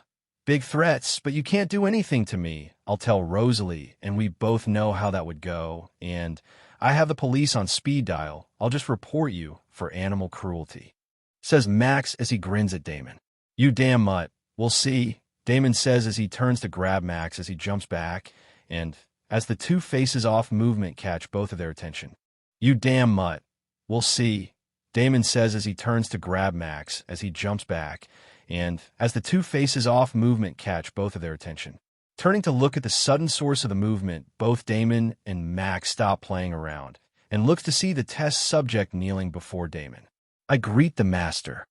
Big threats, but you can't do anything to me. I'll tell Rosalie, and we both know how that would go. And I have the police on speed dial. I'll just report you for animal cruelty," says Max as he grins at Damon. "You damn mutt. We'll see," Damon says as he turns to grab Max as he jumps back, and as the two faces off movement catch both of their attention. "You damn mutt. We'll see," Damon says as he turns to grab Max as he jumps back, and as the two faces off movement catch both of their attention. Turning to look at the sudden source of the movement, both Damon and Max stop playing around and looks to see the test subject kneeling before Damon. "I greet the master."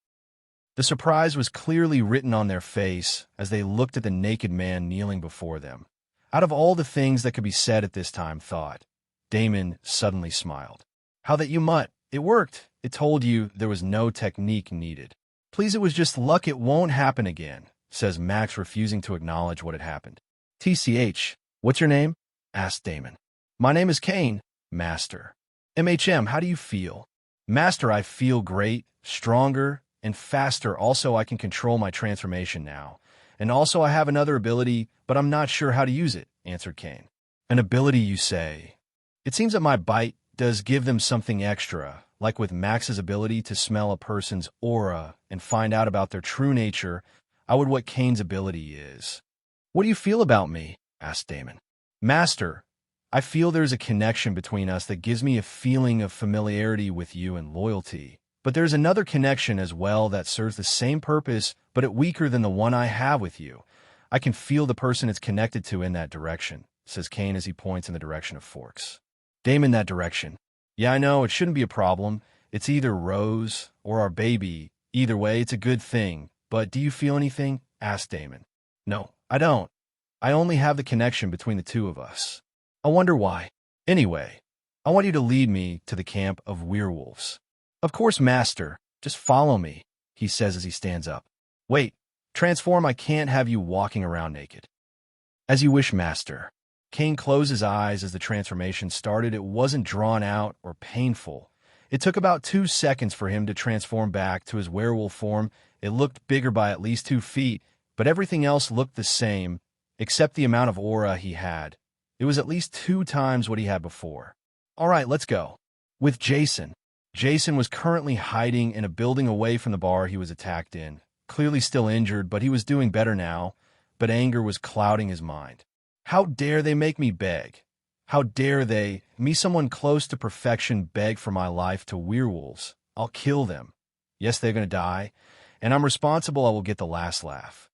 The surprise was clearly written on their face as they looked at the naked man kneeling before them. Out of all the things that could be said at this time, thought, Damon suddenly smiled. "How that you mutt. It worked. It told you there was no technique needed. Please, it was just luck. It won't happen again," says Max, refusing to acknowledge what had happened. "TCH, what's your name?" asked Damon. "My name is Kane, Master." "MHM, how do you feel?" "Master, I feel great, stronger, and faster. Also, I can control my transformation now. And also, I have another ability, but I'm not sure how to use it," answered Kane. "An ability, you say?" "It seems that my bite does give them something extra, like with Max's ability to smell a person's aura and find out about their true nature. I would what Kane's ability is." "What do you feel about me?" asked Damon. "Master, I feel there's a connection between us that gives me a feeling of familiarity with you and loyalty. But there's another connection as well that serves the same purpose, but it weaker than the one I have with you. I can feel the person it's connected to in that direction," says Kane as he points in the direction of Forks. "Damon, that direction. Yeah, I know, it shouldn't be a problem. It's either Rose or our baby. Either way, it's a good thing. But do you feel anything?" asked Damon. "No, I don't. I only have the connection between the two of us. I wonder why. Anyway, I want you to lead me to the camp of werewolves." "Of course, Master. Just follow me," he says as he stands up. "Wait, transform. I can't have you walking around naked." "As you wish, Master." Kane closed his eyes as the transformation started. It wasn't drawn out or painful. It took about 2 seconds for him to transform back to his werewolf form. It looked bigger by at least 2 feet, but everything else looked the same, except the amount of aura he had. It was at least 2 times what he had before. "All right, let's go." With Jason. Jason was currently hiding in a building away from the bar he was attacked in. Clearly still injured, but he was doing better now. But anger was clouding his mind. How dare they make me beg? How dare they, me, someone close to perfection, beg for my life to werewolves? I'll kill them. Yes, they're going to die, and I'm responsible. I will get the last laugh.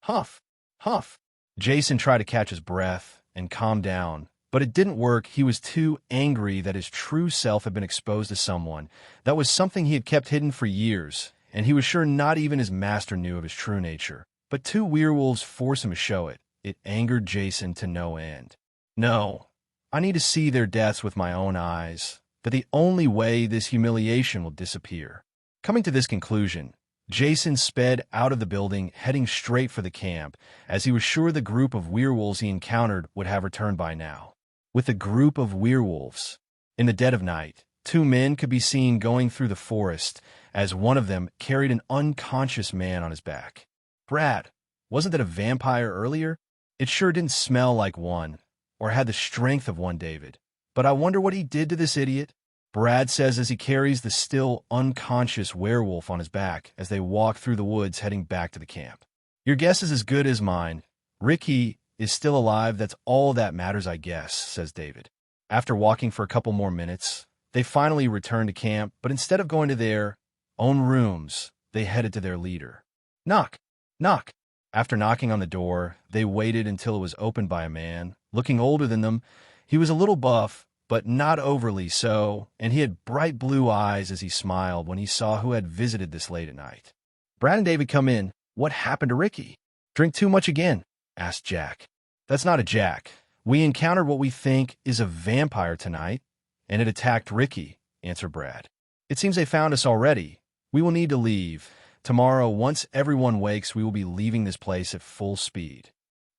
Huff, huff. Jason tried to catch his breath and calm down, but it didn't work. He was too angry that his true self had been exposed to someone. That was something he had kept hidden for years, and he was sure not even his master knew of his true nature. But two werewolves force him to show it. It angered Jason to no end. No, I need to see their deaths with my own eyes. That the only way this humiliation will disappear. Coming to this conclusion, Jason sped out of the building, heading straight for the camp, as he was sure the group of werewolves he encountered would have returned by now. With a group of werewolves, in the dead of night, two men could be seen going through the forest, as one of them carried an unconscious man on his back. Brad, wasn't that a vampire earlier? It sure didn't smell like one, or had the strength of one, David. But I wonder what he did to this idiot, Brad says as he carries the still unconscious werewolf on his back as they walk through the woods heading back to the camp. Your guess is as good as mine. Ricky is still alive, that's all that matters, I guess, says David. After walking for a couple more minutes, they finally return to camp, but instead of going to their own rooms, they headed to their leader. Knock, knock. After knocking on the door, they waited until it was opened by a man, looking older than them. He was a little buff, but not overly so, and he had bright blue eyes as he smiled when he saw who had visited this late at night. Brad and David come in. What happened to Ricky? Drink too much again? Asked Jack. That's not a Jack. We encountered what we think is a vampire tonight, and it attacked Ricky, answered Brad. It seems they found us already. We will need to leave. Tomorrow, once everyone wakes, we will be leaving this place at full speed.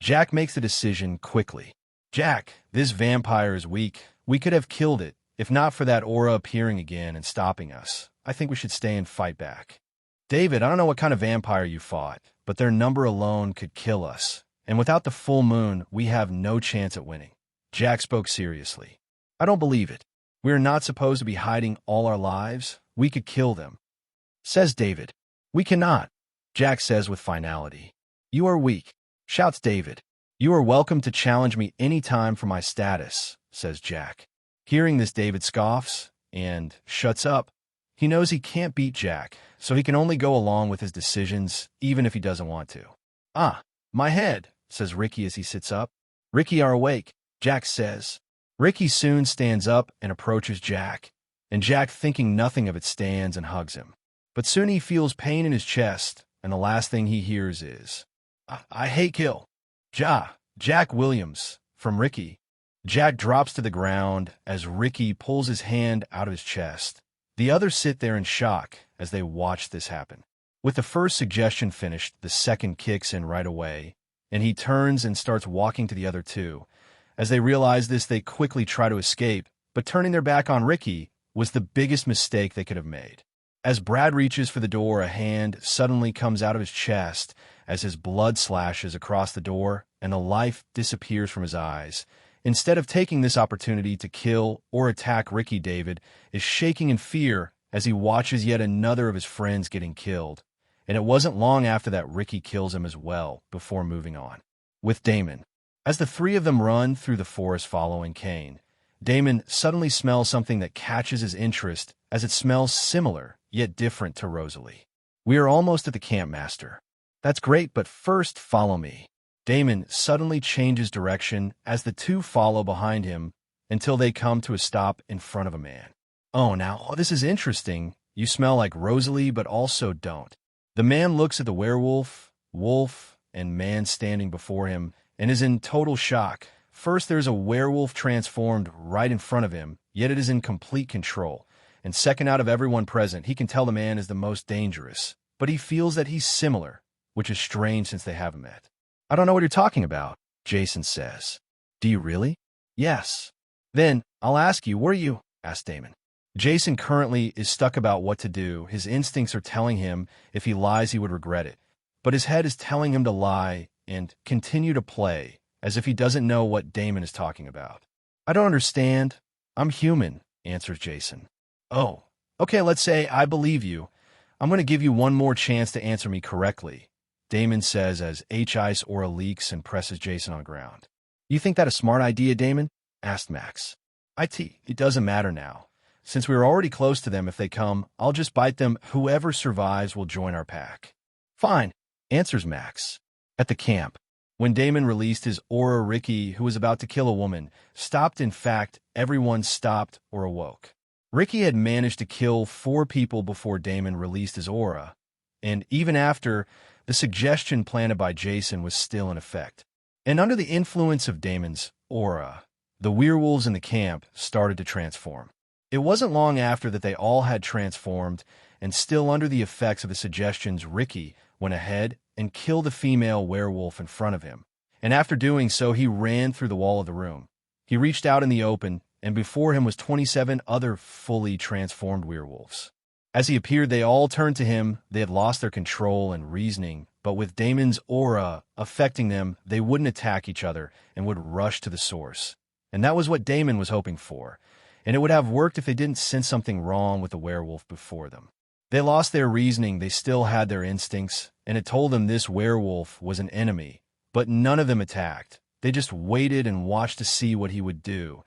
Jack makes the decision quickly. Jack, this vampire is weak. We could have killed it, if not for that aura appearing again and stopping us. I think we should stay and fight back. David, I don't know what kind of vampire you fought, but their number alone could kill us. And without the full moon, we have no chance at winning. Jack spoke seriously. I don't believe it. We are not supposed to be hiding all our lives. We could kill them. Says David. We cannot. Jack says with finality. You are weak, shouts David. You are welcome to challenge me any time for my status, says Jack. Hearing this, David scoffs and shuts up. He knows he can't beat Jack, so he can only go along with his decisions, even if he doesn't want to. Ah, my head, says Ricky as he sits up. Ricky are awake, Jack says. Ricky soon stands up and approaches Jack, and Jack, thinking nothing of it, stands and hugs him. But soon he feels pain in his chest, and the last thing he hears is, I hate kill. Jack Williams, from Ricky. Jack drops to the ground as Ricky pulls his hand out of his chest. The others sit there in shock as they watch this happen. With the first suggestion finished, the second kicks in right away, and he turns and starts walking to the other two. As they realize this, they quickly try to escape, but turning their back on Ricky was the biggest mistake they could have made. As Brad reaches for the door, a hand suddenly comes out of his chest as his blood slashes across the door and the life disappears from his eyes. Instead of taking this opportunity to kill or attack Ricky, David is shaking in fear as he watches yet another of his friends getting killed. And it wasn't long after that Ricky kills him as well before moving on. With Damon. As the three of them run through the forest following Kane, Damon suddenly smells something that catches his interest as it smells similar yet different to Rosalie. We are almost at the camp, Master. That's great, but first follow me. Damon suddenly changes direction as the two follow behind him until they come to a stop in front of a man. Oh, now, this is interesting. You smell like Rosalie, but also don't. The man looks at the werewolf, wolf, and man standing before him and is in total shock. First, there's a werewolf transformed right in front of him, yet it is in complete control. And second, out of everyone present, he can tell the man is the most dangerous, but he feels that he's similar, which is strange since they haven't met. I don't know what you're talking about, Jason says. Do you really? Yes. Then, I'll ask you, were you? Asked Damon. Jason currently is stuck about what to do. His instincts are telling him if he lies he would regret it, but his head is telling him to lie and continue to play as if he doesn't know what Damon is talking about. I don't understand. I'm human, answers Jason. Oh, okay, let's say I believe you. I'm going to give you one more chance to answer me correctly, Damon says as H-Ice aura leaks and presses Jason on the ground. You think that a smart idea, Damon? Asked Max. It doesn't matter now. Since we are already close to them, if they come, I'll just bite them. Whoever survives will join our pack. Fine, answers Max. At the camp, when Damon released his aura, Ricky, who was about to kill a woman, stopped. In fact, everyone stopped or awoke. Ricky had managed to kill 4 people before Damon released his aura, and even after the suggestion planted by Jason was still in effect. And under the influence of Damon's aura, the werewolves in the camp started to transform. It wasn't long after that they all had transformed, and still under the effects of the suggestions, Ricky went ahead and killed the female werewolf in front of him. And after doing so, he ran through the wall of the room. He reached out in the open, and before him was 27 other fully transformed werewolves. As he appeared, they all turned to him. They had lost their control and reasoning, but with Damon's aura affecting them, they wouldn't attack each other and would rush to the source. And that was what Damon was hoping for, and it would have worked if they didn't sense something wrong with the werewolf before them. They lost their reasoning, they still had their instincts, and it told them this werewolf was an enemy, but none of them attacked. They just waited and watched to see what he would do.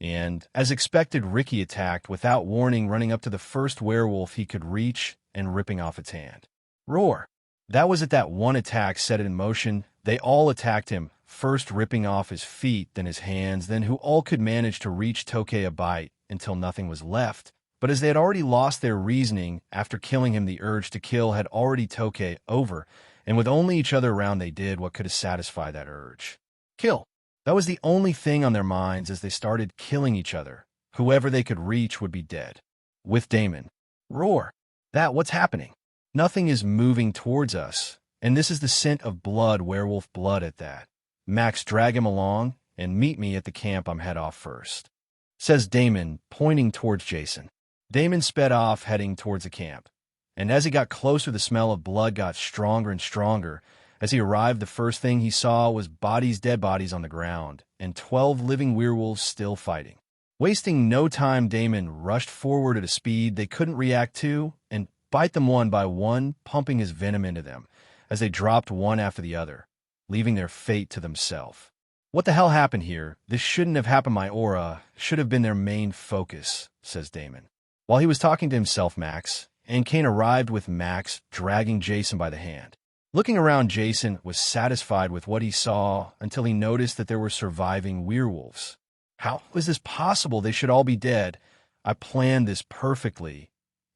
And, as expected, Ricky attacked without warning, running up to the first werewolf he could reach and ripping off its hand. Roar! That was it. That one attack set it in motion. They all attacked him, first ripping off his feet, then his hands, then who all could manage to reach Tokay a bite until nothing was left. But as they had already lost their reasoning after killing him, the urge to kill had already Tokay over, and with only each other around, they did what could have satisfied that urge. Kill! That was the only thing on their minds as they started killing each other. Whoever they could reach would be dead. With Damon. Roar! What's happening? Nothing is moving towards us, and this is the scent of blood, werewolf blood at that. Max, drag him along, and meet me at the camp. I'm head off first, says Damon, pointing towards Jason. Damon sped off, heading towards the camp, and as he got closer, the smell of blood got stronger and stronger. As he arrived, the first thing he saw was dead bodies on the ground, and 12 living werewolves still fighting. Wasting no time, Damon rushed forward at a speed they couldn't react to, and bite them one by one, pumping his venom into them, as they dropped one after the other, leaving their fate to themselves. What the hell happened here? This shouldn't have happened. My aura should have been their main focus, says Damon. While he was talking to himself, Max and Kane arrived, with Max dragging Jason by the hand. Looking around, Jason was satisfied with what he saw until he noticed that there were surviving werewolves. How is this possible? They should all be dead. I planned this perfectly.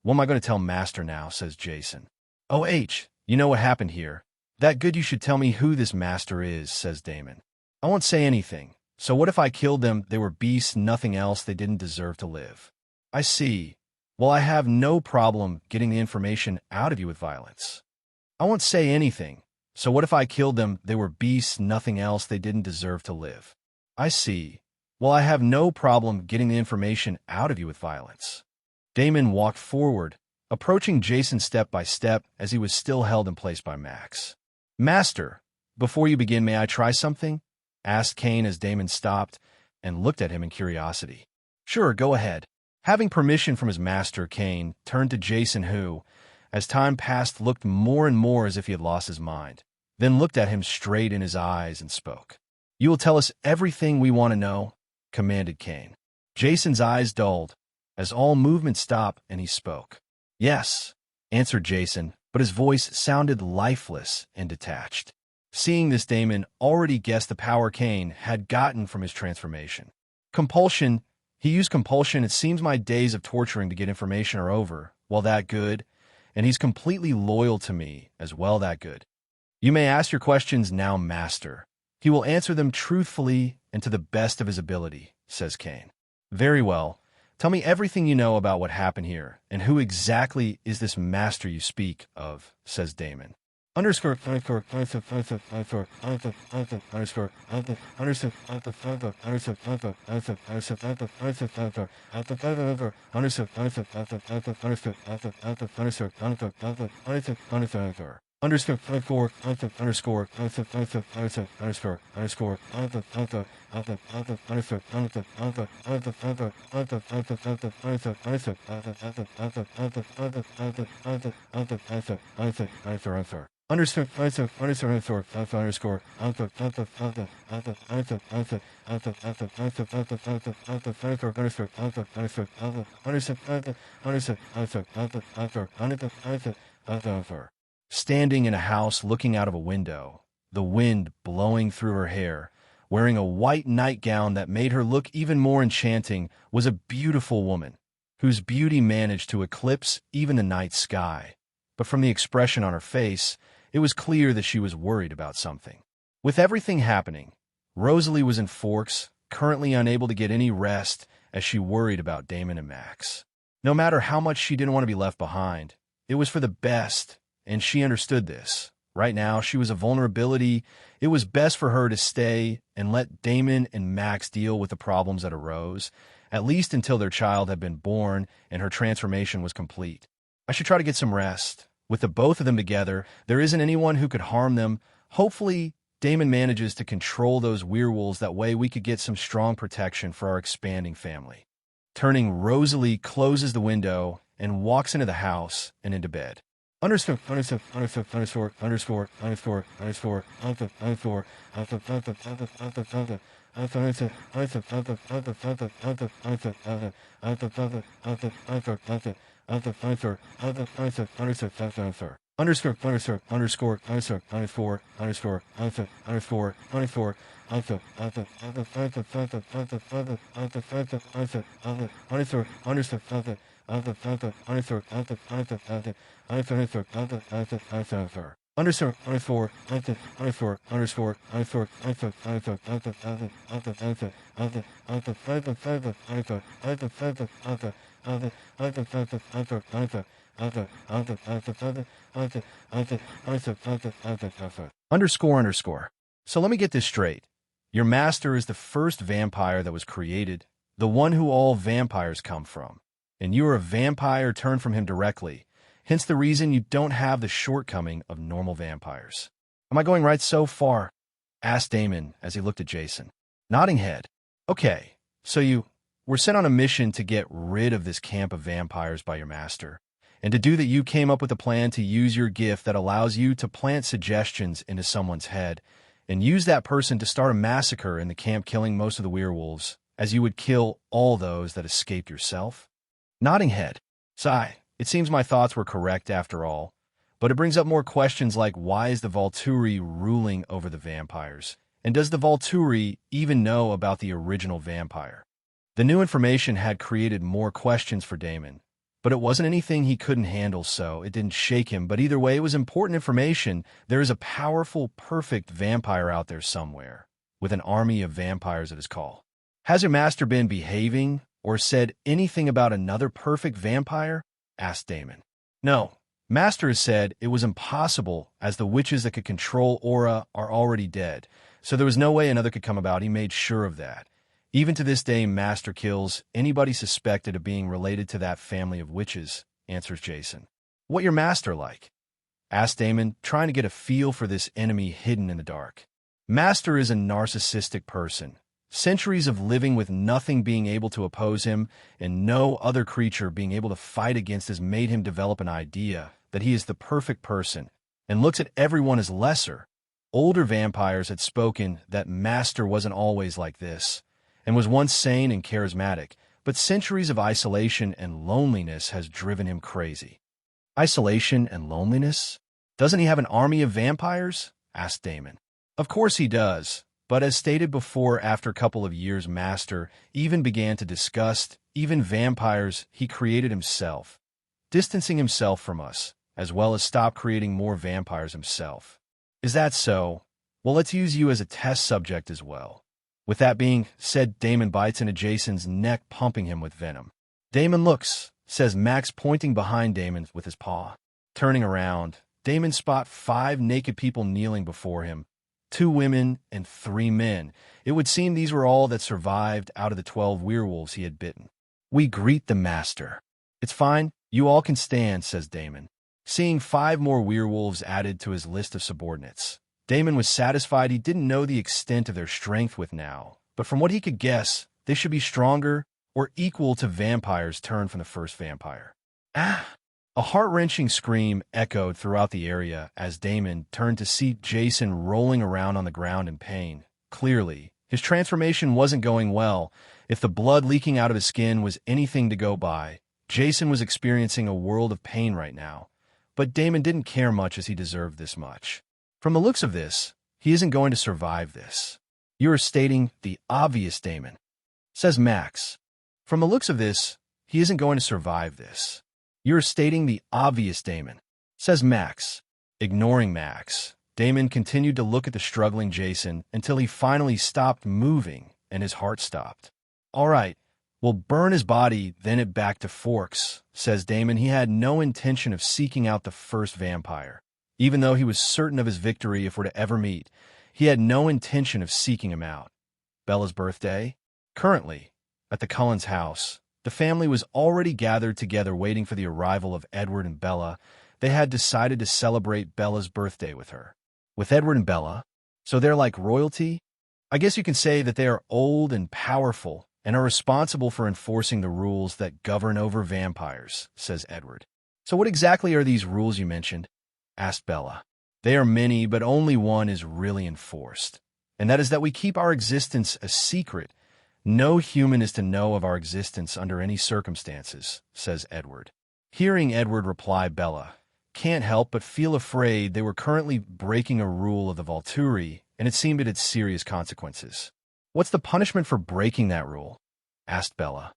What am I going to tell Master now, says Jason. OH, you know what happened here. That good, you should tell me who this Master is, says Damon. I won't say anything. So what if I killed them? They were beasts, nothing else. They didn't deserve to live. I see. Well, I have no problem getting the information out of you with violence. I won't say anything. So what if I killed them? They were beasts, nothing else. They didn't deserve to live. I see. Well, I have no problem getting the information out of you with violence. Damon walked forward, approaching Jason step by step as he was still held in place by Max. Master, before you begin, may I try something? Asked Kane as Damon stopped and looked at him in curiosity. Sure, go ahead. Having permission from his master, Kane turned to Jason, who, as time passed, looked more and more as if he had lost his mind, then looked at him straight in his eyes and spoke. You will tell us everything we want to know, commanded Kane. Jason's eyes dulled as all movement stopped, and he spoke. Yes, answered Jason, but his voice sounded lifeless and detached. Seeing this, Damon already guessed the power Kane had gotten from his transformation. Compulsion. He used compulsion. It seems my days of torturing to get information are over. Well, that good. And he's completely loyal to me as well. That good. You may ask your questions now, Master. He will answer them truthfully and to the best of his ability, says Kane. Very well. Tell me everything you know about what happened here, and who exactly is this Master you speak of, says Damon. Underscore underscore underscore underscore underscore underscore underscore underscore Standing in a house, looking out of a window, the wind blowing through her hair, wearing a white nightgown that made her look even more enchanting, was a beautiful woman, whose beauty managed to eclipse even the night sky. but from the expression on her face, it was clear that she was worried about something. With everything happening, Rosalie was in Forks, currently unable to get any rest as she worried about Damon and Max. No matter how much she didn't want to be left behind, it was for the best, and she understood this. Right now, she was a vulnerability. It was best for her to stay and let Damon and Max deal with the problems that arose, at least until their child had been born and her transformation was complete. I should try to get some rest. With the both of them together, there isn't anyone who could harm them. Hopefully, Damon manages to control those werewolves. That way we could get some strong protection for our expanding family. Turning, Rosalie closes the window and walks into the house and into bed. Underscore. So let me get this straight. Your master is the first vampire that was created, the one who all vampires come from, and you are a vampire turned from him directly, hence the reason you don't have the shortcoming of normal vampires. Am I going right so far? Asked Damon as he looked at Jason. Nodding head. Okay, so you were sent on a mission to get rid of this camp of vampires by your master. And to do that, you came up with a plan to use your gift that allows you to plant suggestions into someone's head and use that person to start a massacre in the camp, killing most of the werewolves, as you would kill all those that escaped yourself? Nodding head. Sigh. It seems my thoughts were correct after all, but it brings up more questions like, why is the Volturi ruling over the vampires? And does the Volturi even know about the original vampire? The new information had created more questions for Damon, but it wasn't anything he couldn't handle, so it didn't shake him. But either way, it was important information. There is a powerful, perfect vampire out there somewhere, with an army of vampires at his call. Has your master been behaving or said anything about another perfect vampire? Asked Damon. No. Master has said it was impossible, as the witches that could control aura are already dead, so there was no way another could come about. He made sure of that. Even to this day, Master kills anybody suspected of being related to that family of witches, answers Jason. What your master like? Asked Damon, trying to get a feel for this enemy hidden in the dark. Master is a narcissistic person. Centuries of living with nothing being able to oppose him and no other creature being able to fight against has made him develop an idea that he is the perfect person and looks at everyone as lesser. Older vampires had spoken that Master wasn't always like this, and was once sane and charismatic, but centuries of isolation and loneliness has driven him crazy. Isolation and loneliness? Doesn't he have an army of vampires? Asked Damon. Of course he does, but as stated before, after a couple of years, Master even began to disgust even vampires he created himself, distancing himself from us, as well as stop creating more vampires himself. Is that so? Well, let's use you as a test subject as well. With that being said, Damon bites into Jason's neck, pumping him with venom. Damon looks, says Max, pointing behind Damon with his paw. Turning around, Damon spot 5 naked people kneeling before him, 2 women and 3 men. It would seem these were all that survived out of the 12 werewolves he had bitten. We greet the master. It's fine, you all can stand, says Damon. Seeing 5 more werewolves added to his list of subordinates, Damon was satisfied. He didn't know the extent of their strength with now, but from what he could guess, they should be stronger or equal to vampires turned from the first vampire. Ah! A heart-wrenching scream echoed throughout the area as Damon turned to see Jason rolling around on the ground in pain. Clearly, his transformation wasn't going well. If the blood leaking out of his skin was anything to go by, Jason was experiencing a world of pain right now. But Damon didn't care much, as he deserved this much. From the looks of this, he isn't going to survive this. You are stating the obvious, Damon, says Max. From the looks of this, he isn't going to survive this. You are stating the obvious, Damon, says Max. Ignoring Max, Damon continued to look at the struggling Jason until he finally stopped moving and his heart stopped. All right, we'll burn his body, then it back to Forks, says Damon. He had no intention of seeking out the first vampire. Even though he was certain of his victory if we're to ever meet, he had no intention of seeking him out. Bella's birthday? Currently, at the Cullens' house, the family was already gathered together waiting for the arrival of Edward and Bella. They had decided to celebrate Bella's birthday with her. With Edward and Bella, so they're like royalty? I guess you can say that they are old and powerful and are responsible for enforcing the rules that govern over vampires, says Edward. So what exactly are these rules you mentioned? Asked Bella. They are many, but only one is really enforced, and that is that we keep our existence a secret. No human is to know of our existence under any circumstances, says Edward. Hearing Edward reply, Bella can't help but feel afraid they were currently breaking a rule of the Volturi, and it seemed it had serious consequences. What's the punishment for breaking that rule? Asked Bella.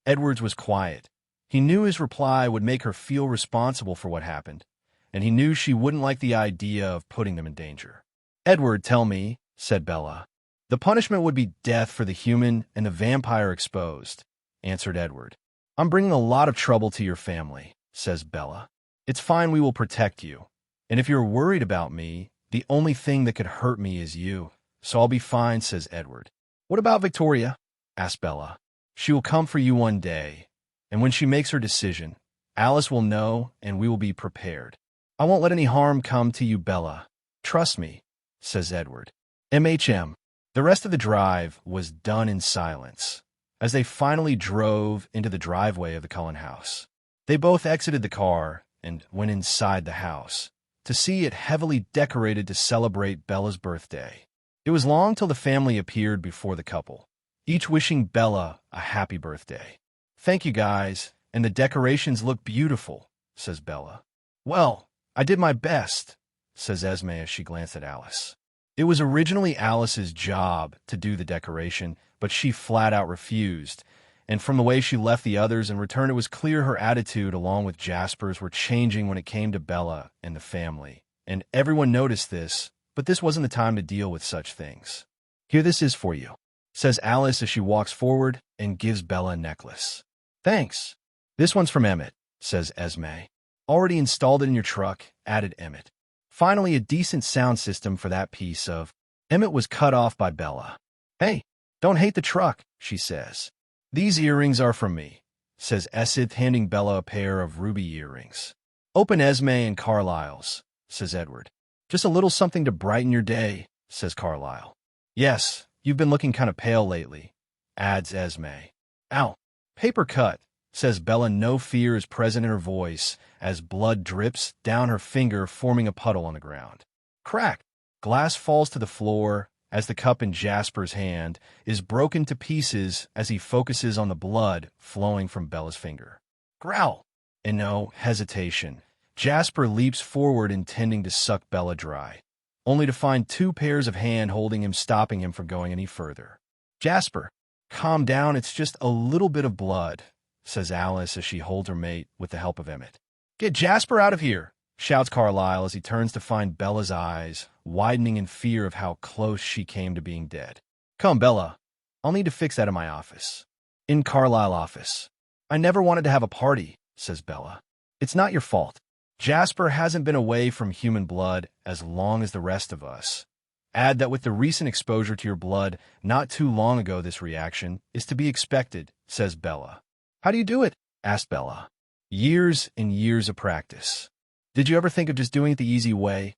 Edwards was quiet. He knew his reply would make her feel responsible for what happened, and he knew she wouldn't like the idea of putting them in danger. Edward, tell me, said Bella. The punishment would be death for the human and the vampire exposed, answered Edward. I'm bringing a lot of trouble to your family, says Bella. It's fine, we will protect you. And if you're worried about me, the only thing that could hurt me is you. So I'll be fine, says Edward. What about Victoria? Asked Bella. She will come for you one day, and when she makes her decision, Alice will know and we will be prepared. I won't let any harm come to you, Bella. Trust me, says Edward. MHM. The rest of the drive was done in silence. As they finally drove into the driveway of the Cullen house, they both exited the car and went inside the house to see it heavily decorated to celebrate Bella's birthday. It was long till the family appeared before the couple, each wishing Bella a happy birthday. Thank you, guys, and the decorations look beautiful, says Bella. Well, I did my best, says Esme as she glanced at Alice. It was originally Alice's job to do the decoration, but she flat out refused, and from the way she left the others and returned, it was clear her attitude along with Jasper's were changing when it came to Bella and the family. And everyone noticed this, but this wasn't the time to deal with such things. Here, this is for you, says Alice as she walks forward and gives Bella a necklace. Thanks. This one's from Emmett, says Esme. Already installed it in your truck, added Emmett. Finally, a decent sound system for that piece of... Emmett was cut off by Bella. Hey, don't hate the truck, she says. These earrings are from me, says Esith, handing Bella a pair of ruby earrings. Open Esme and Carlisle's, says Edward. Just a little something to brighten your day, says Carlisle. Yes, you've been looking kind of pale lately, adds Esme. Ow, paper cut, says Bella. No fear is present in her voice as blood drips down her finger, forming a puddle on the ground. Crack! Glass falls to the floor as the cup in Jasper's hand is broken to pieces as he focuses on the blood flowing from Bella's finger. Growl! In no hesitation, Jasper leaps forward intending to suck Bella dry, only to find two pairs of hands holding him, stopping him from going any further. Jasper, calm down, it's just a little bit of blood, says Alice as she holds her mate with the help of Emmett. Get Jasper out of here, shouts Carlisle as he turns to find Bella's eyes widening in fear of how close she came to being dead. Come, Bella. I'll need to fix that in my office. In Carlisle's office. I never wanted to have a party, says Bella. It's not your fault. Jasper hasn't been away from human blood as long as the rest of us. Add that with the recent exposure to your blood not too long ago, this reaction is to be expected, says Bella. How do you do it? Asked Bella. Years and years of practice. Did you ever think of just doing it the easy way?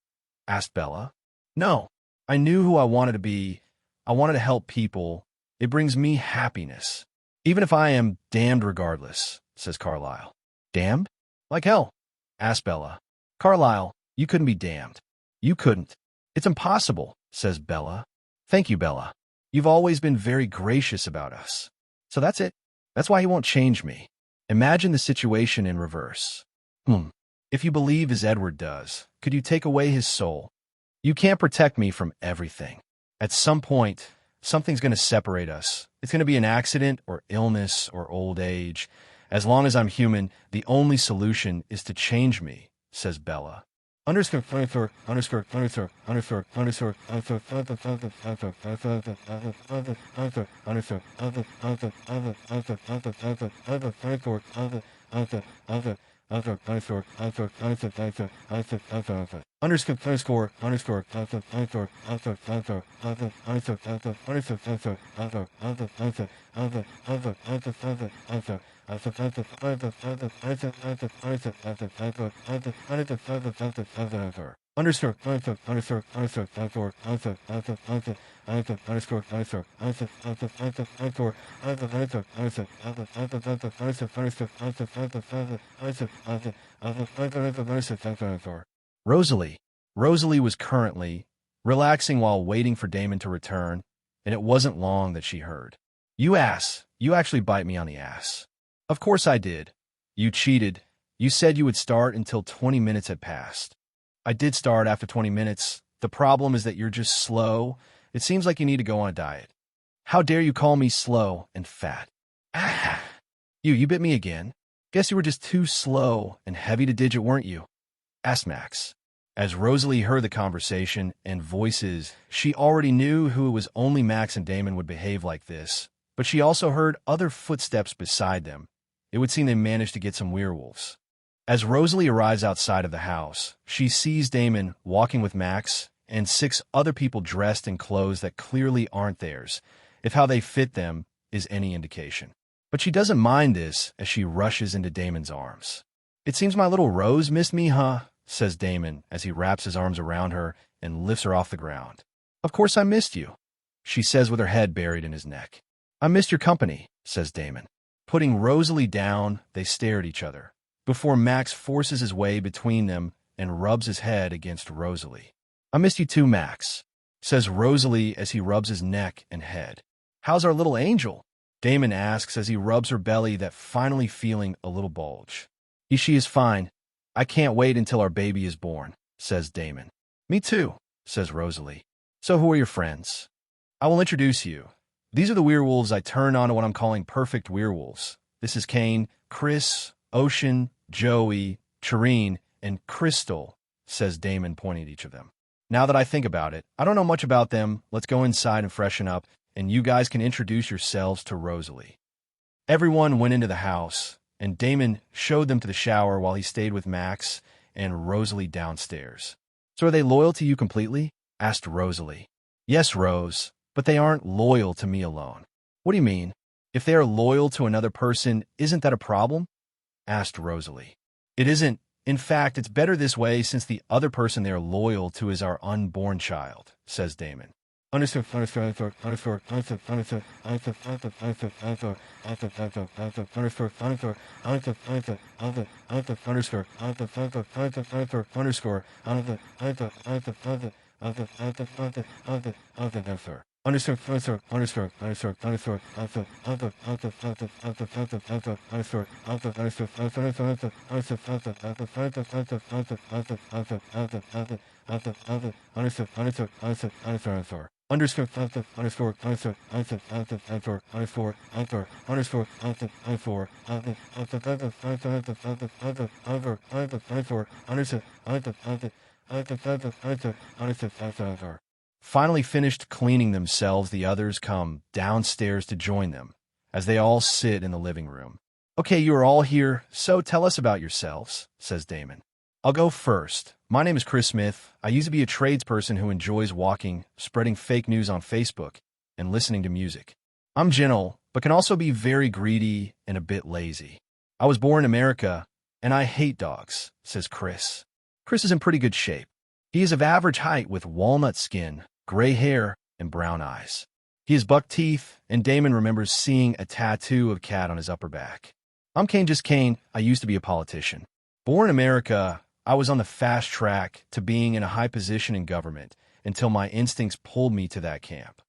Asked Bella. No. I knew who I wanted to be. I wanted to help people. It brings me happiness. Even if I am damned regardless, says Carlisle. Damned? Like hell? Asked Bella. Carlisle, you couldn't be damned. You couldn't. It's impossible, says Bella. Thank you, Bella. You've always been very gracious about us. So that's it. That's why he won't change me. Imagine the situation in reverse. If you believe as Edward does, could you take away his soul? You can't protect me from everything. At some point, something's going to separate us. It's going to be an accident or illness or old age. As long as I'm human, the only solution is to change me, says Bella. Rosalie. Rosalie was currently relaxing while waiting for Damon to return, and it wasn't long that she heard. You ass, you actually bite me on the ass. Of course I did. You cheated. You said you would start until 20 minutes had passed. I did start after 20 minutes. The problem is that you're just slow. It seems like you need to go on a diet. How dare you call me slow and fat? Ah. You bit me again. Guess you were just too slow and heavy to digit, weren't you? Asked Max. As Rosalie heard the conversation and voices, she already knew who it was. Only Max and Damon would behave like this, but she also heard other footsteps beside them. It would seem they managed to get some werewolves. As Rosalie arrives outside of the house, she sees Damon walking with Max and 6 other people dressed in clothes that clearly aren't theirs, if how they fit them is any indication. But she doesn't mind this as she rushes into Damon's arms. It seems my little Rose missed me, huh? Says Damon as he wraps his arms around her and lifts her off the ground. Of course I missed you, she says with her head buried in his neck. I missed your company, says Damon. Putting Rosalie down, they stare at each other, before Max forces his way between them and rubs his head against Rosalie. I missed you too, Max, says Rosalie as he rubs his neck and head. How's our little angel? Damon asks as he rubs her belly that finally feeling a little bulge. She is fine. I can't wait until our baby is born, says Damon. Me too, says Rosalie. So who are your friends? I will introduce you. These are the werewolves I turned on to what I'm calling perfect werewolves. This is Kane, Chris, Ocean, Joey, Chireen, and Crystal, says Damon, pointing at each of them. Now that I think about it, I don't know much about them. Let's go inside and freshen up, and you guys can introduce yourselves to Rosalie. Everyone went into the house, and Damon showed them to the shower while he stayed with Max and Rosalie downstairs. So are they loyal to you completely? Asked Rosalie. Yes, Rose, but they aren't loyal to me alone. What do you mean? If they are loyal to another person, isn't that a problem? Asked Rosalie. It isn't. In fact, it's better this way since the other person they are loyal to is our unborn child, says Damon. Finally finished cleaning themselves, the others come downstairs to join them, as they all sit in the living room. Okay, you are all here, so tell us about yourselves, says Damon. I'll go first. My name is Chris Smith. I used to be a tradesperson who enjoys walking, spreading fake news on Facebook, and listening to music. I'm gentle, but can also be very greedy and a bit lazy. I was born in America, and I hate dogs, says Chris. Chris is in pretty good shape. He is of average height with walnut skin, gray hair, and brown eyes. He has buck teeth, and Damon remembers seeing a tattoo of cat on his upper back. I'm Kane, just Kane. I used to be a politician. Born in America, I was on the fast track to being in a high position in government until my instincts pulled me to that camp.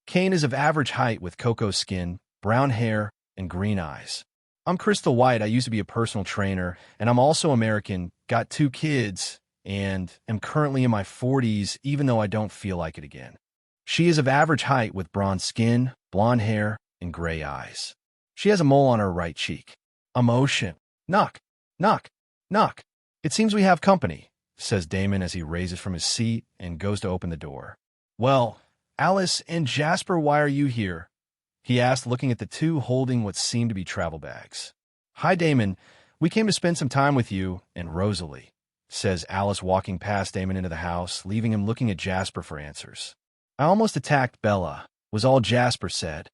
Kane is of average height with cocoa skin, brown hair, and green eyes. I'm Crystal White. I used to be a personal trainer, and I'm also American, got 2 kids, and am currently in my 40s, even though I don't feel like it again. She is of average height with bronze skin, blonde hair, and gray eyes. She has a mole on her right cheek. I'm Ocean. Knock, knock, knock. It seems we have company, says Damon as he raises from his seat and goes to open the door. Well, Alice and Jasper, why are you here? He asked, looking at the two holding what seemed to be travel bags. Hi, Damon. We came to spend some time with you and Rosalie, says Alice, walking past Damon into the house, leaving him looking at Jasper for answers. I almost attacked Bella, was all Jasper said.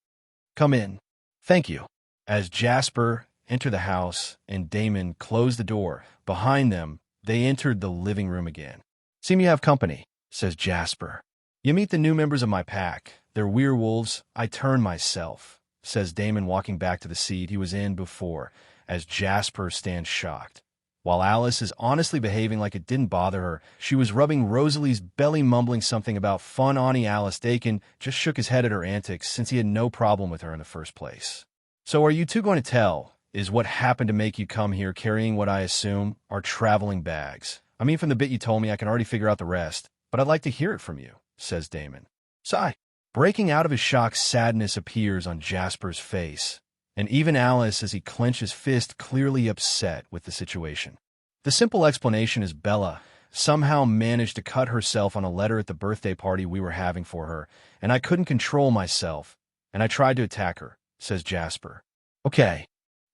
Come in. Thank you. As Jasper entered the house and Damon closed the door behind them, they entered the living room again. Seem you have company, says Jasper. You meet the new members of my pack. They're werewolves. I turn myself, says Damon, walking back to the seat he was in before, as Jasper stands shocked. While Alice is honestly behaving like it didn't bother her, she was rubbing Rosalie's belly, mumbling something about fun. Alice Dakin just shook his head at her antics since he had no problem with her in the first place. So are you two going to tell? Is what happened to make you come here carrying what I assume are traveling bags? I mean, from the bit you told me, I can already figure out the rest, but I'd like to hear it from you, says Damon. Sigh. Breaking out of his shock, sadness appears on Jasper's face, and even Alice as he clenches fist, clearly upset with the situation. The simple explanation is Bella somehow managed to cut herself on a letter at the birthday party we were having for her, and I couldn't control myself, and I tried to attack her, says Jasper. Okay,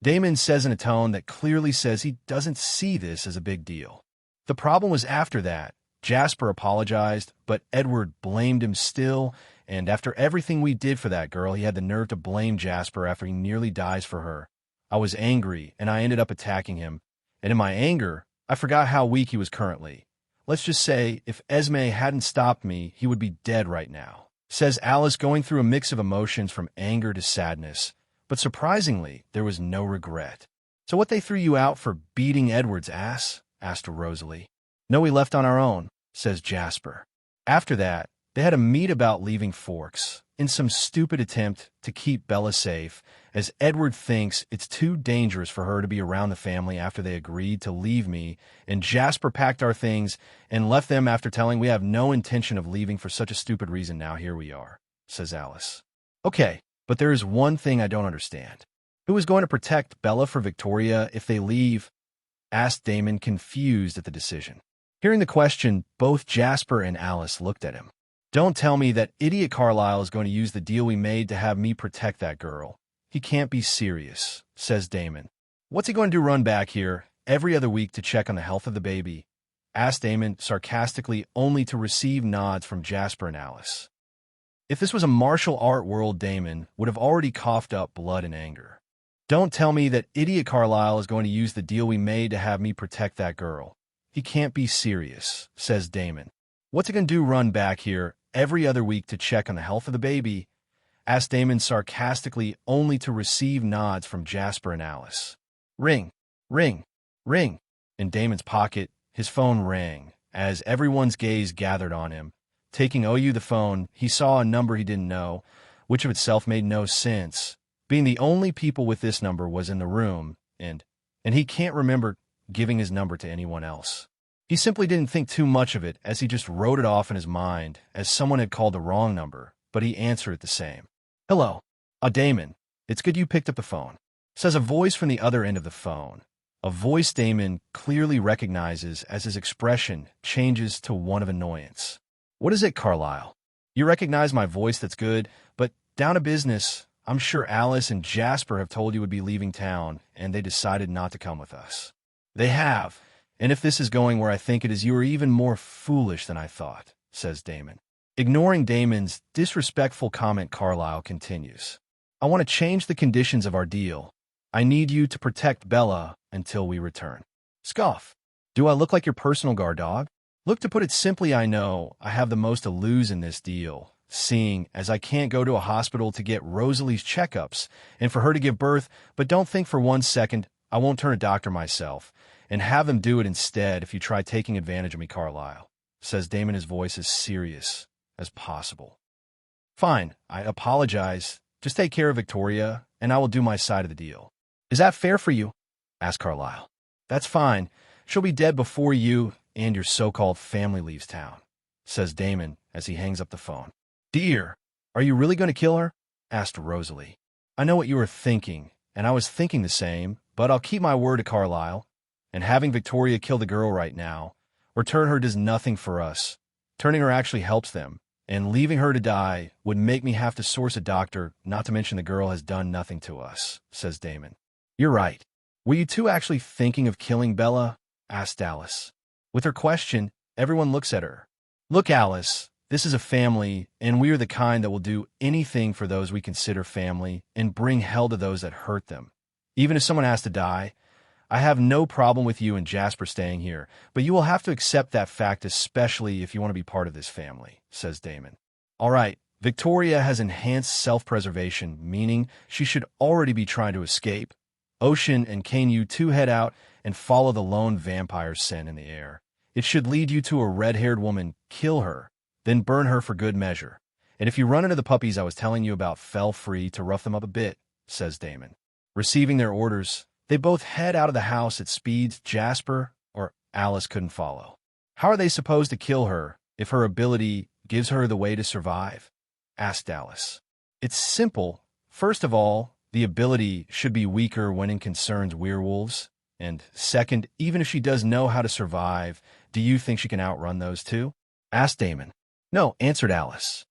Damon says in a tone that clearly says he doesn't see this as a big deal. The problem was after that, Jasper apologized, but Edward blamed him still, and after everything we did for that girl, he had the nerve to blame Jasper after he nearly dies for her. I was angry, and I ended up attacking him, and in my anger, I forgot how weak he was currently. Let's just say, if Esme hadn't stopped me, he would be dead right now, says Alice, going through a mix of emotions from anger to sadness. But surprisingly, there was no regret. So what, they threw you out for beating Edward's ass? Asked Rosalie. No, we left on our own, says Jasper. After that, they had a meet about leaving Forks, in some stupid attempt to keep Bella safe, as Edward thinks it's too dangerous for her to be around the family after they agreed to leave me, and Jasper packed our things and left them after telling we have no intention of leaving for such a stupid reason. Now here we are, says Alice. Okay, but there is one thing I don't understand. Who is going to protect Bella for Victoria if they leave? Asked Damon, confused at the decision. Hearing the question, both Jasper and Alice looked at him. Don't tell me that idiot Carlisle is going to use the deal we made to have me protect that girl. He can't be serious, says Damon. What's he going to do, run back here every other week to check on the health of the baby? Asked Damon sarcastically, only to receive nods from Jasper and Alice. If this was a martial art world, Damon would have already coughed up blood in anger. Don't tell me that idiot Carlisle is going to use the deal we made to have me protect that girl. He can't be serious, says Damon. What's he going to do, run back here every other week to check on the health of the baby? Asked Damon sarcastically, only to receive nods from Jasper and Alice. Ring, ring, ring. In Damon's pocket, his phone rang. As everyone's gaze gathered on him, taking OU the phone, he saw a number he didn't know, which of itself made no sense. Being the only people with this number was in the room, and he can't remember giving his number to anyone else. He simply didn't think too much of it, as he just wrote it off in his mind as someone had called the wrong number, but he answered it the same. Hello. Damon. It's good you picked up the phone, says a voice from the other end of the phone. A voice Damon clearly recognizes as his expression changes to one of annoyance. What is it, Carlisle? You recognize my voice, that's good, but down to business. I'm sure Alice and Jasper have told you would be leaving town, and they decided not to come with us. They have, and if this is going where I think it is, you are even more foolish than I thought, says Damon. Ignoring Damon's disrespectful comment, Carlisle continues. I want to change the conditions of our deal. I need you to protect Bella until we return. Scoff. Do I look like your personal guard dog? Look, to put it simply, I know I have the most to lose in this deal, seeing as I can't go to a hospital to get Rosalie's checkups and for her to give birth, but don't think for 1 second I won't turn a doctor myself and have them do it instead if you try taking advantage of me, Carlisle, says Damon, his voice as serious as possible. Fine, I apologize. Just take care of Victoria, and I will do my side of the deal. Is that fair for you? Asked Carlisle. That's fine. She'll be dead before you and your so-called family leaves town, says Damon as he hangs up the phone. Dear, are you really going to kill her? Asked Rosalie. I know what you were thinking, and I was thinking the same, but I'll keep my word to Carlisle. and having Victoria kill the girl right now, or turn her does nothing for us. Turning her actually helps them, and leaving her to die would make me have to source a doctor, not to mention the girl has done nothing to us, says Damon. You're right. Were you two actually thinking of killing Bella? Asked Alice. With her question, everyone looks at her. Look, Alice, this is a family, and we are the kind that will do anything for those we consider family and bring hell to those that hurt them. Even if someone has to die, I have no problem with you and Jasper staying here, but you will have to accept that fact, especially if you want to be part of this family, says Damon. All right, Victoria has enhanced self-preservation, meaning she should already be trying to escape. Ocean and Kane, you two head out and follow the lone vampire scent in the air. It should lead you to a red-haired woman, kill her, then burn her for good measure. And if you run into the puppies I was telling you about, feel free to rough them up a bit, says Damon. Receiving their orders, they both head out of the house at speeds Jasper or Alice couldn't follow. How are they supposed to kill her if her ability gives her the way to survive? Asked Alice. It's simple. First of all, the ability should be weaker when it concerns werewolves. And second, even if she does know how to survive, do you think she can outrun those two? Asked Damon. No, answered Alice.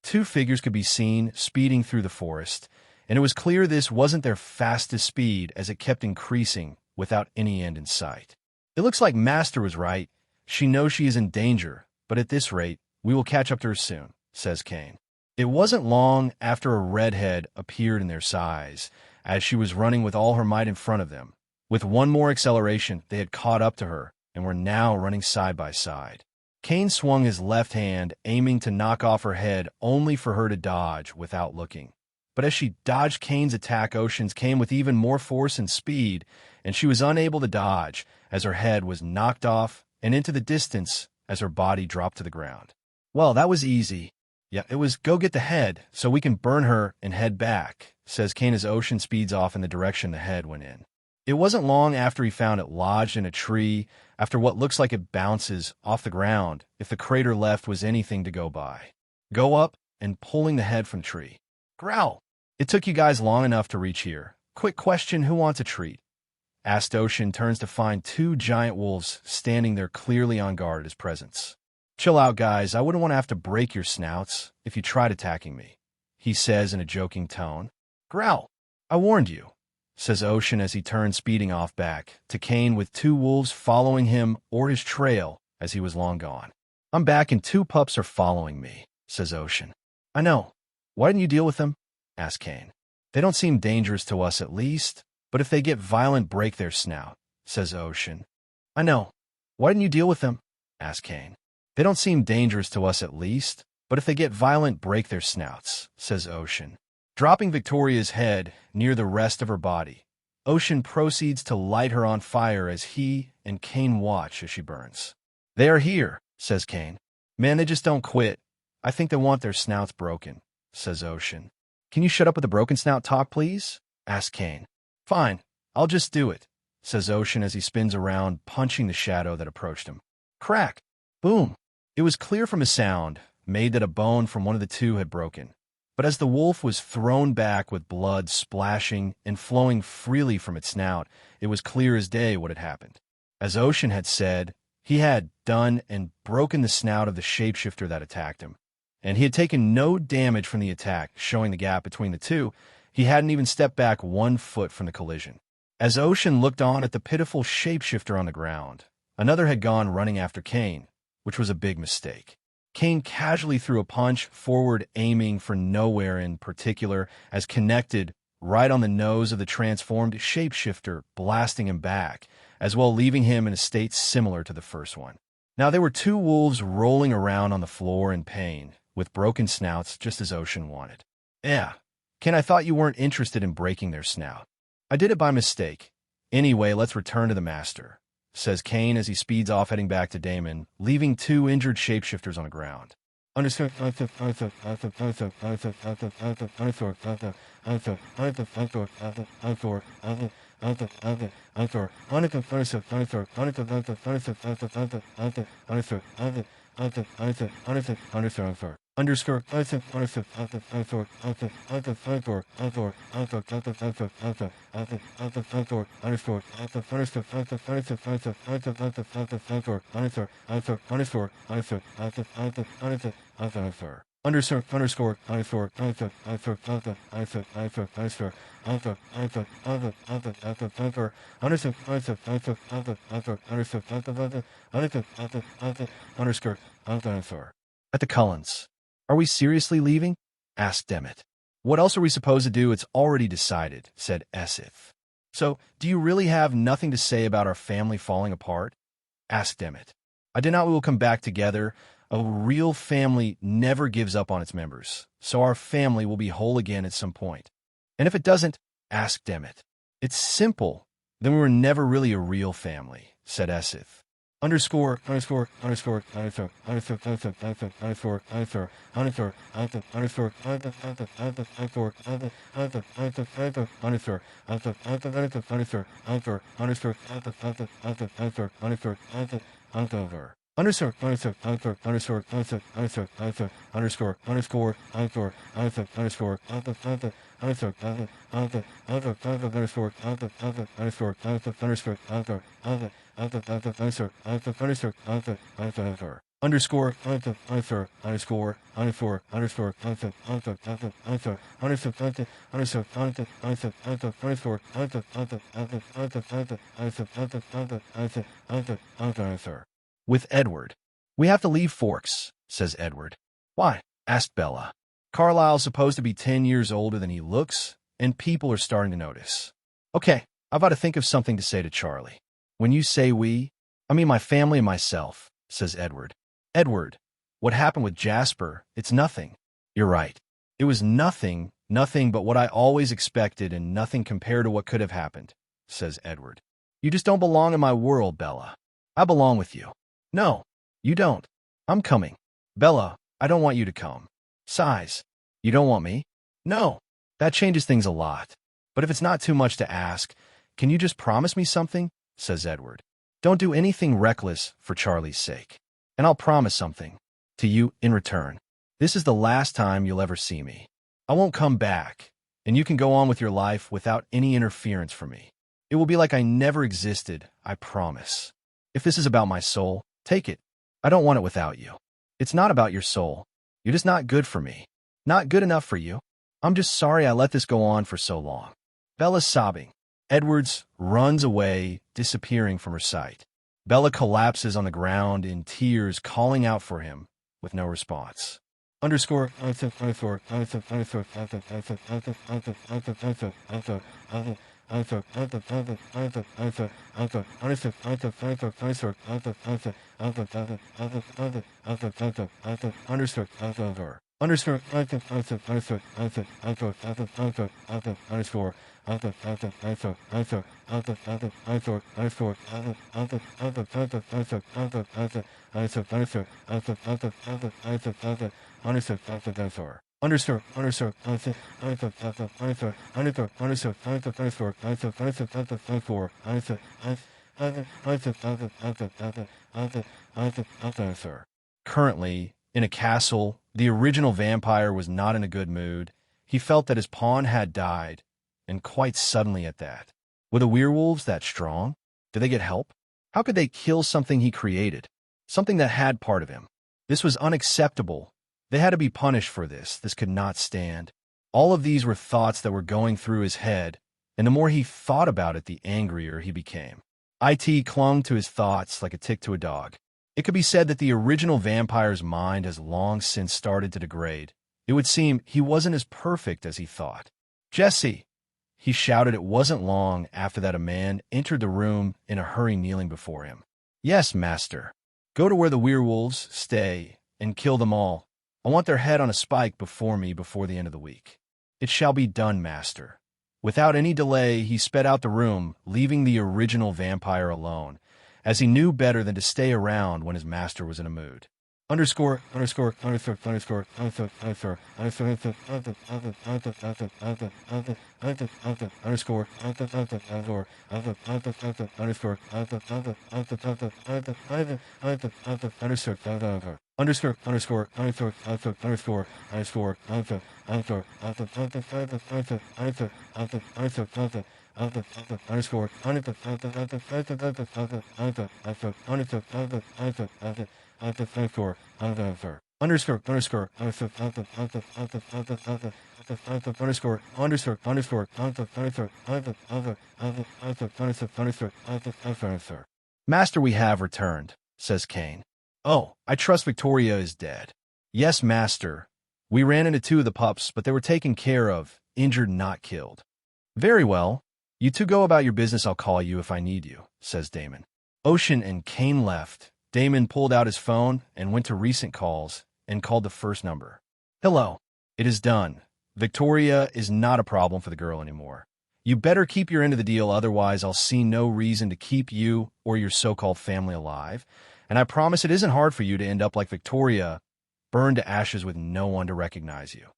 Two figures could be seen speeding through the forest, and it was clear this wasn't their fastest speed as it kept increasing without any end in sight. It looks like Master was right. She knows she is in danger, but at this rate, we will catch up to her soon, says Kane. It wasn't long after a redhead appeared in their size, as she was running with all her might in front of them. With one more acceleration, they had caught up to her and were now running side by side. Kane swung his left hand, aiming to knock off her head only for her to dodge without looking. But as she dodged Kane's attack, Ocean's came with even more force and speed, and she was unable to dodge as her head was knocked off and into the distance as her body dropped to the ground. Well, that was easy. Yeah, it was go get the head so we can burn her and head back, says Kane as Ocean speeds off in the direction the head went in. It wasn't long after he found it lodged in a tree, after what looks like it bounces off the ground if the crater left was anything to go by. Go up and pulling the head from the tree. Growl. It took you guys long enough to reach here. Quick question, who wants a treat? Asked Ocean, turns to find two giant wolves standing there clearly on guard at his presence. Chill out, guys. I wouldn't want to have to break your snouts if you tried attacking me, he says in a joking tone. Growl. I warned you, says Ocean as he turns speeding off back to Kane with two wolves following him or his trail as he was long gone. I'm back and two pups are following me, says Ocean. I know. Why didn't you deal with them? Asked Kane. They don't seem dangerous to us at least, but if they get violent, break their snout, says Ocean. I know. Why didn't you deal with them? Asked Kane. They don't seem dangerous to us at least, but if they get violent, break their snouts, says Ocean. Dropping Victoria's head near the rest of her body, Ocean proceeds to light her on fire as he and Kane watch as she burns. They are here, says Kane. Man, they just don't quit. I think they want their snouts broken, says Ocean. Can you shut up with the broken snout talk, please? Asked Kane. Fine, I'll just do it, says Ocean as he spins around, punching the shadow that approached him. Crack! Boom! It was clear from a sound made that a bone from one of the two had broken. But as the wolf was thrown back with blood splashing and flowing freely from its snout, it was clear as day what had happened. As Ocean had said, he had done and broken the snout of the shapeshifter that attacked him. And he had taken no damage from the attack, showing the gap between the two. He hadn't even stepped back 1 foot from the collision. As Ocean looked on at the pitiful shapeshifter on the ground, another had gone running after Kane, which was a big mistake. Kane casually threw a punch forward, aiming for nowhere in particular, as connected right on the nose of the transformed shapeshifter, blasting him back, as well leaving him in a state similar to the first one. Now there were two wolves rolling around on the floor in pain, with broken snouts just as Ocean wanted. Yeah, Ken, I thought you weren't interested in breaking their snout. I did it by mistake. Anyway, let's return to the master, says Kane as he speeds off heading back to Damon, leaving two injured shapeshifters on the ground. Understood. At the Cullens. Are we seriously leaving? Asked Demet. What else are we supposed to do? It's already decided, said Esith. So, do you really have nothing to say about our family falling apart? Asked Demet. I doubt we will come back together. A real family never gives up on its members, so our family will be whole again at some point. And if it doesn't, asked Demet. It's simple. Then we were never really a real family, said Esith. With Edward. We have to leave Forks, says Edward. Why? Asked Bella. Carlisle's supposed to be 10 years older than he looks, and people are starting to notice. Okay, I've got to think of something to say to Charlie. When you say we, I mean my family and myself, says Edward. Edward, what happened with Jasper, it's nothing. You're right. It was nothing but what I always expected and nothing compared to what could have happened, says Edward. You just don't belong in my world, Bella. I belong with you. No, you don't. I'm coming. Bella, I don't want you to come. Sighs. You don't want me? No. That changes things a lot. But if it's not too much to ask, can you just promise me something? Says Edward. Don't do anything reckless for Charlie's sake. And I'll promise something to you in return. This is the last time you'll ever see me. I won't come back, and you can go on with your life without any interference from me. It will be like I never existed, I promise. If this is about my soul, take it. I don't want it without you. It's not about your soul. You're just not good for me. Not good enough for you. I'm just sorry I let this go on for so long. Bella's sobbing. Edwards runs away, disappearing from her sight. Bella collapses on the ground in tears, calling out for him, with no response. Underscore. Currently, in a castle, the original vampire was not in a good mood. He felt that his pawn had died, and quite suddenly at that. Were the werewolves that strong? Did they get help? How could they kill something he created? Something that had part of him? This was unacceptable. They had to be punished for this. This could not stand. All of these were thoughts that were going through his head, and the more he thought about it, the angrier he became. IT clung to his thoughts like a tick to a dog. It could be said that the original vampire's mind has long since started to degrade. It would seem he wasn't as perfect as he thought. Jesse, He shouted. It wasn't long after that a man entered the room in a hurry, kneeling before him. Yes, master. Go to where the werewolves stay and kill them all. I want their head on a spike before me before the end of the week. It shall be done, master. Without any delay, he sped out the room, leaving the original vampire alone, as he knew better than to stay around when his master was in a mood. Underscore, underscore, underscore, underscore, underscore, underscore, underscore, underscore, underscore, Master, we have returned, says Cain. Oh, I trust Victoria is dead. Yes, master. We ran into 2 of the pups, but they were taken care of, injured, not killed. Very well. You two go about your business. I'll call you if I need you, says Damon. Ocean and Cain left. Damon pulled out his phone and went to recent calls and called the first number. Hello. It is done. Victoria is not a problem for the girl anymore. You better keep your end of the deal, otherwise I'll see no reason to keep you or your so-called family alive. And I promise it isn't hard for you to end up like Victoria, burned to ashes with no one to recognize you.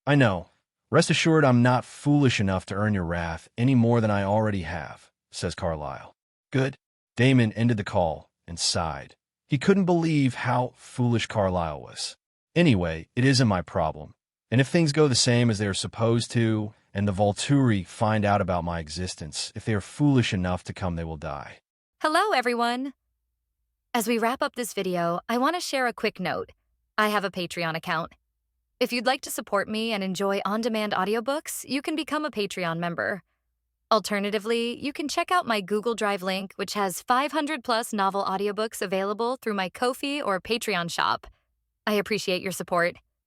I know. Rest assured I'm not foolish enough to earn your wrath any more than I already have, says Carlyle. Good. Damon ended the call and sighed. He couldn't believe how foolish Carlyle was. Anyway, it isn't my problem. And if things go the same as they are supposed to, and the Volturi find out about my existence, if they are foolish enough to come, they will die. Hello, everyone. As we wrap up this video, I want to share a quick note. I have a Patreon account. If you'd like to support me and enjoy on-demand audiobooks, you can become a Patreon member. Alternatively, you can check out my Google Drive link, which has 500-plus novel audiobooks available through my Ko-fi or Patreon shop. I appreciate your support.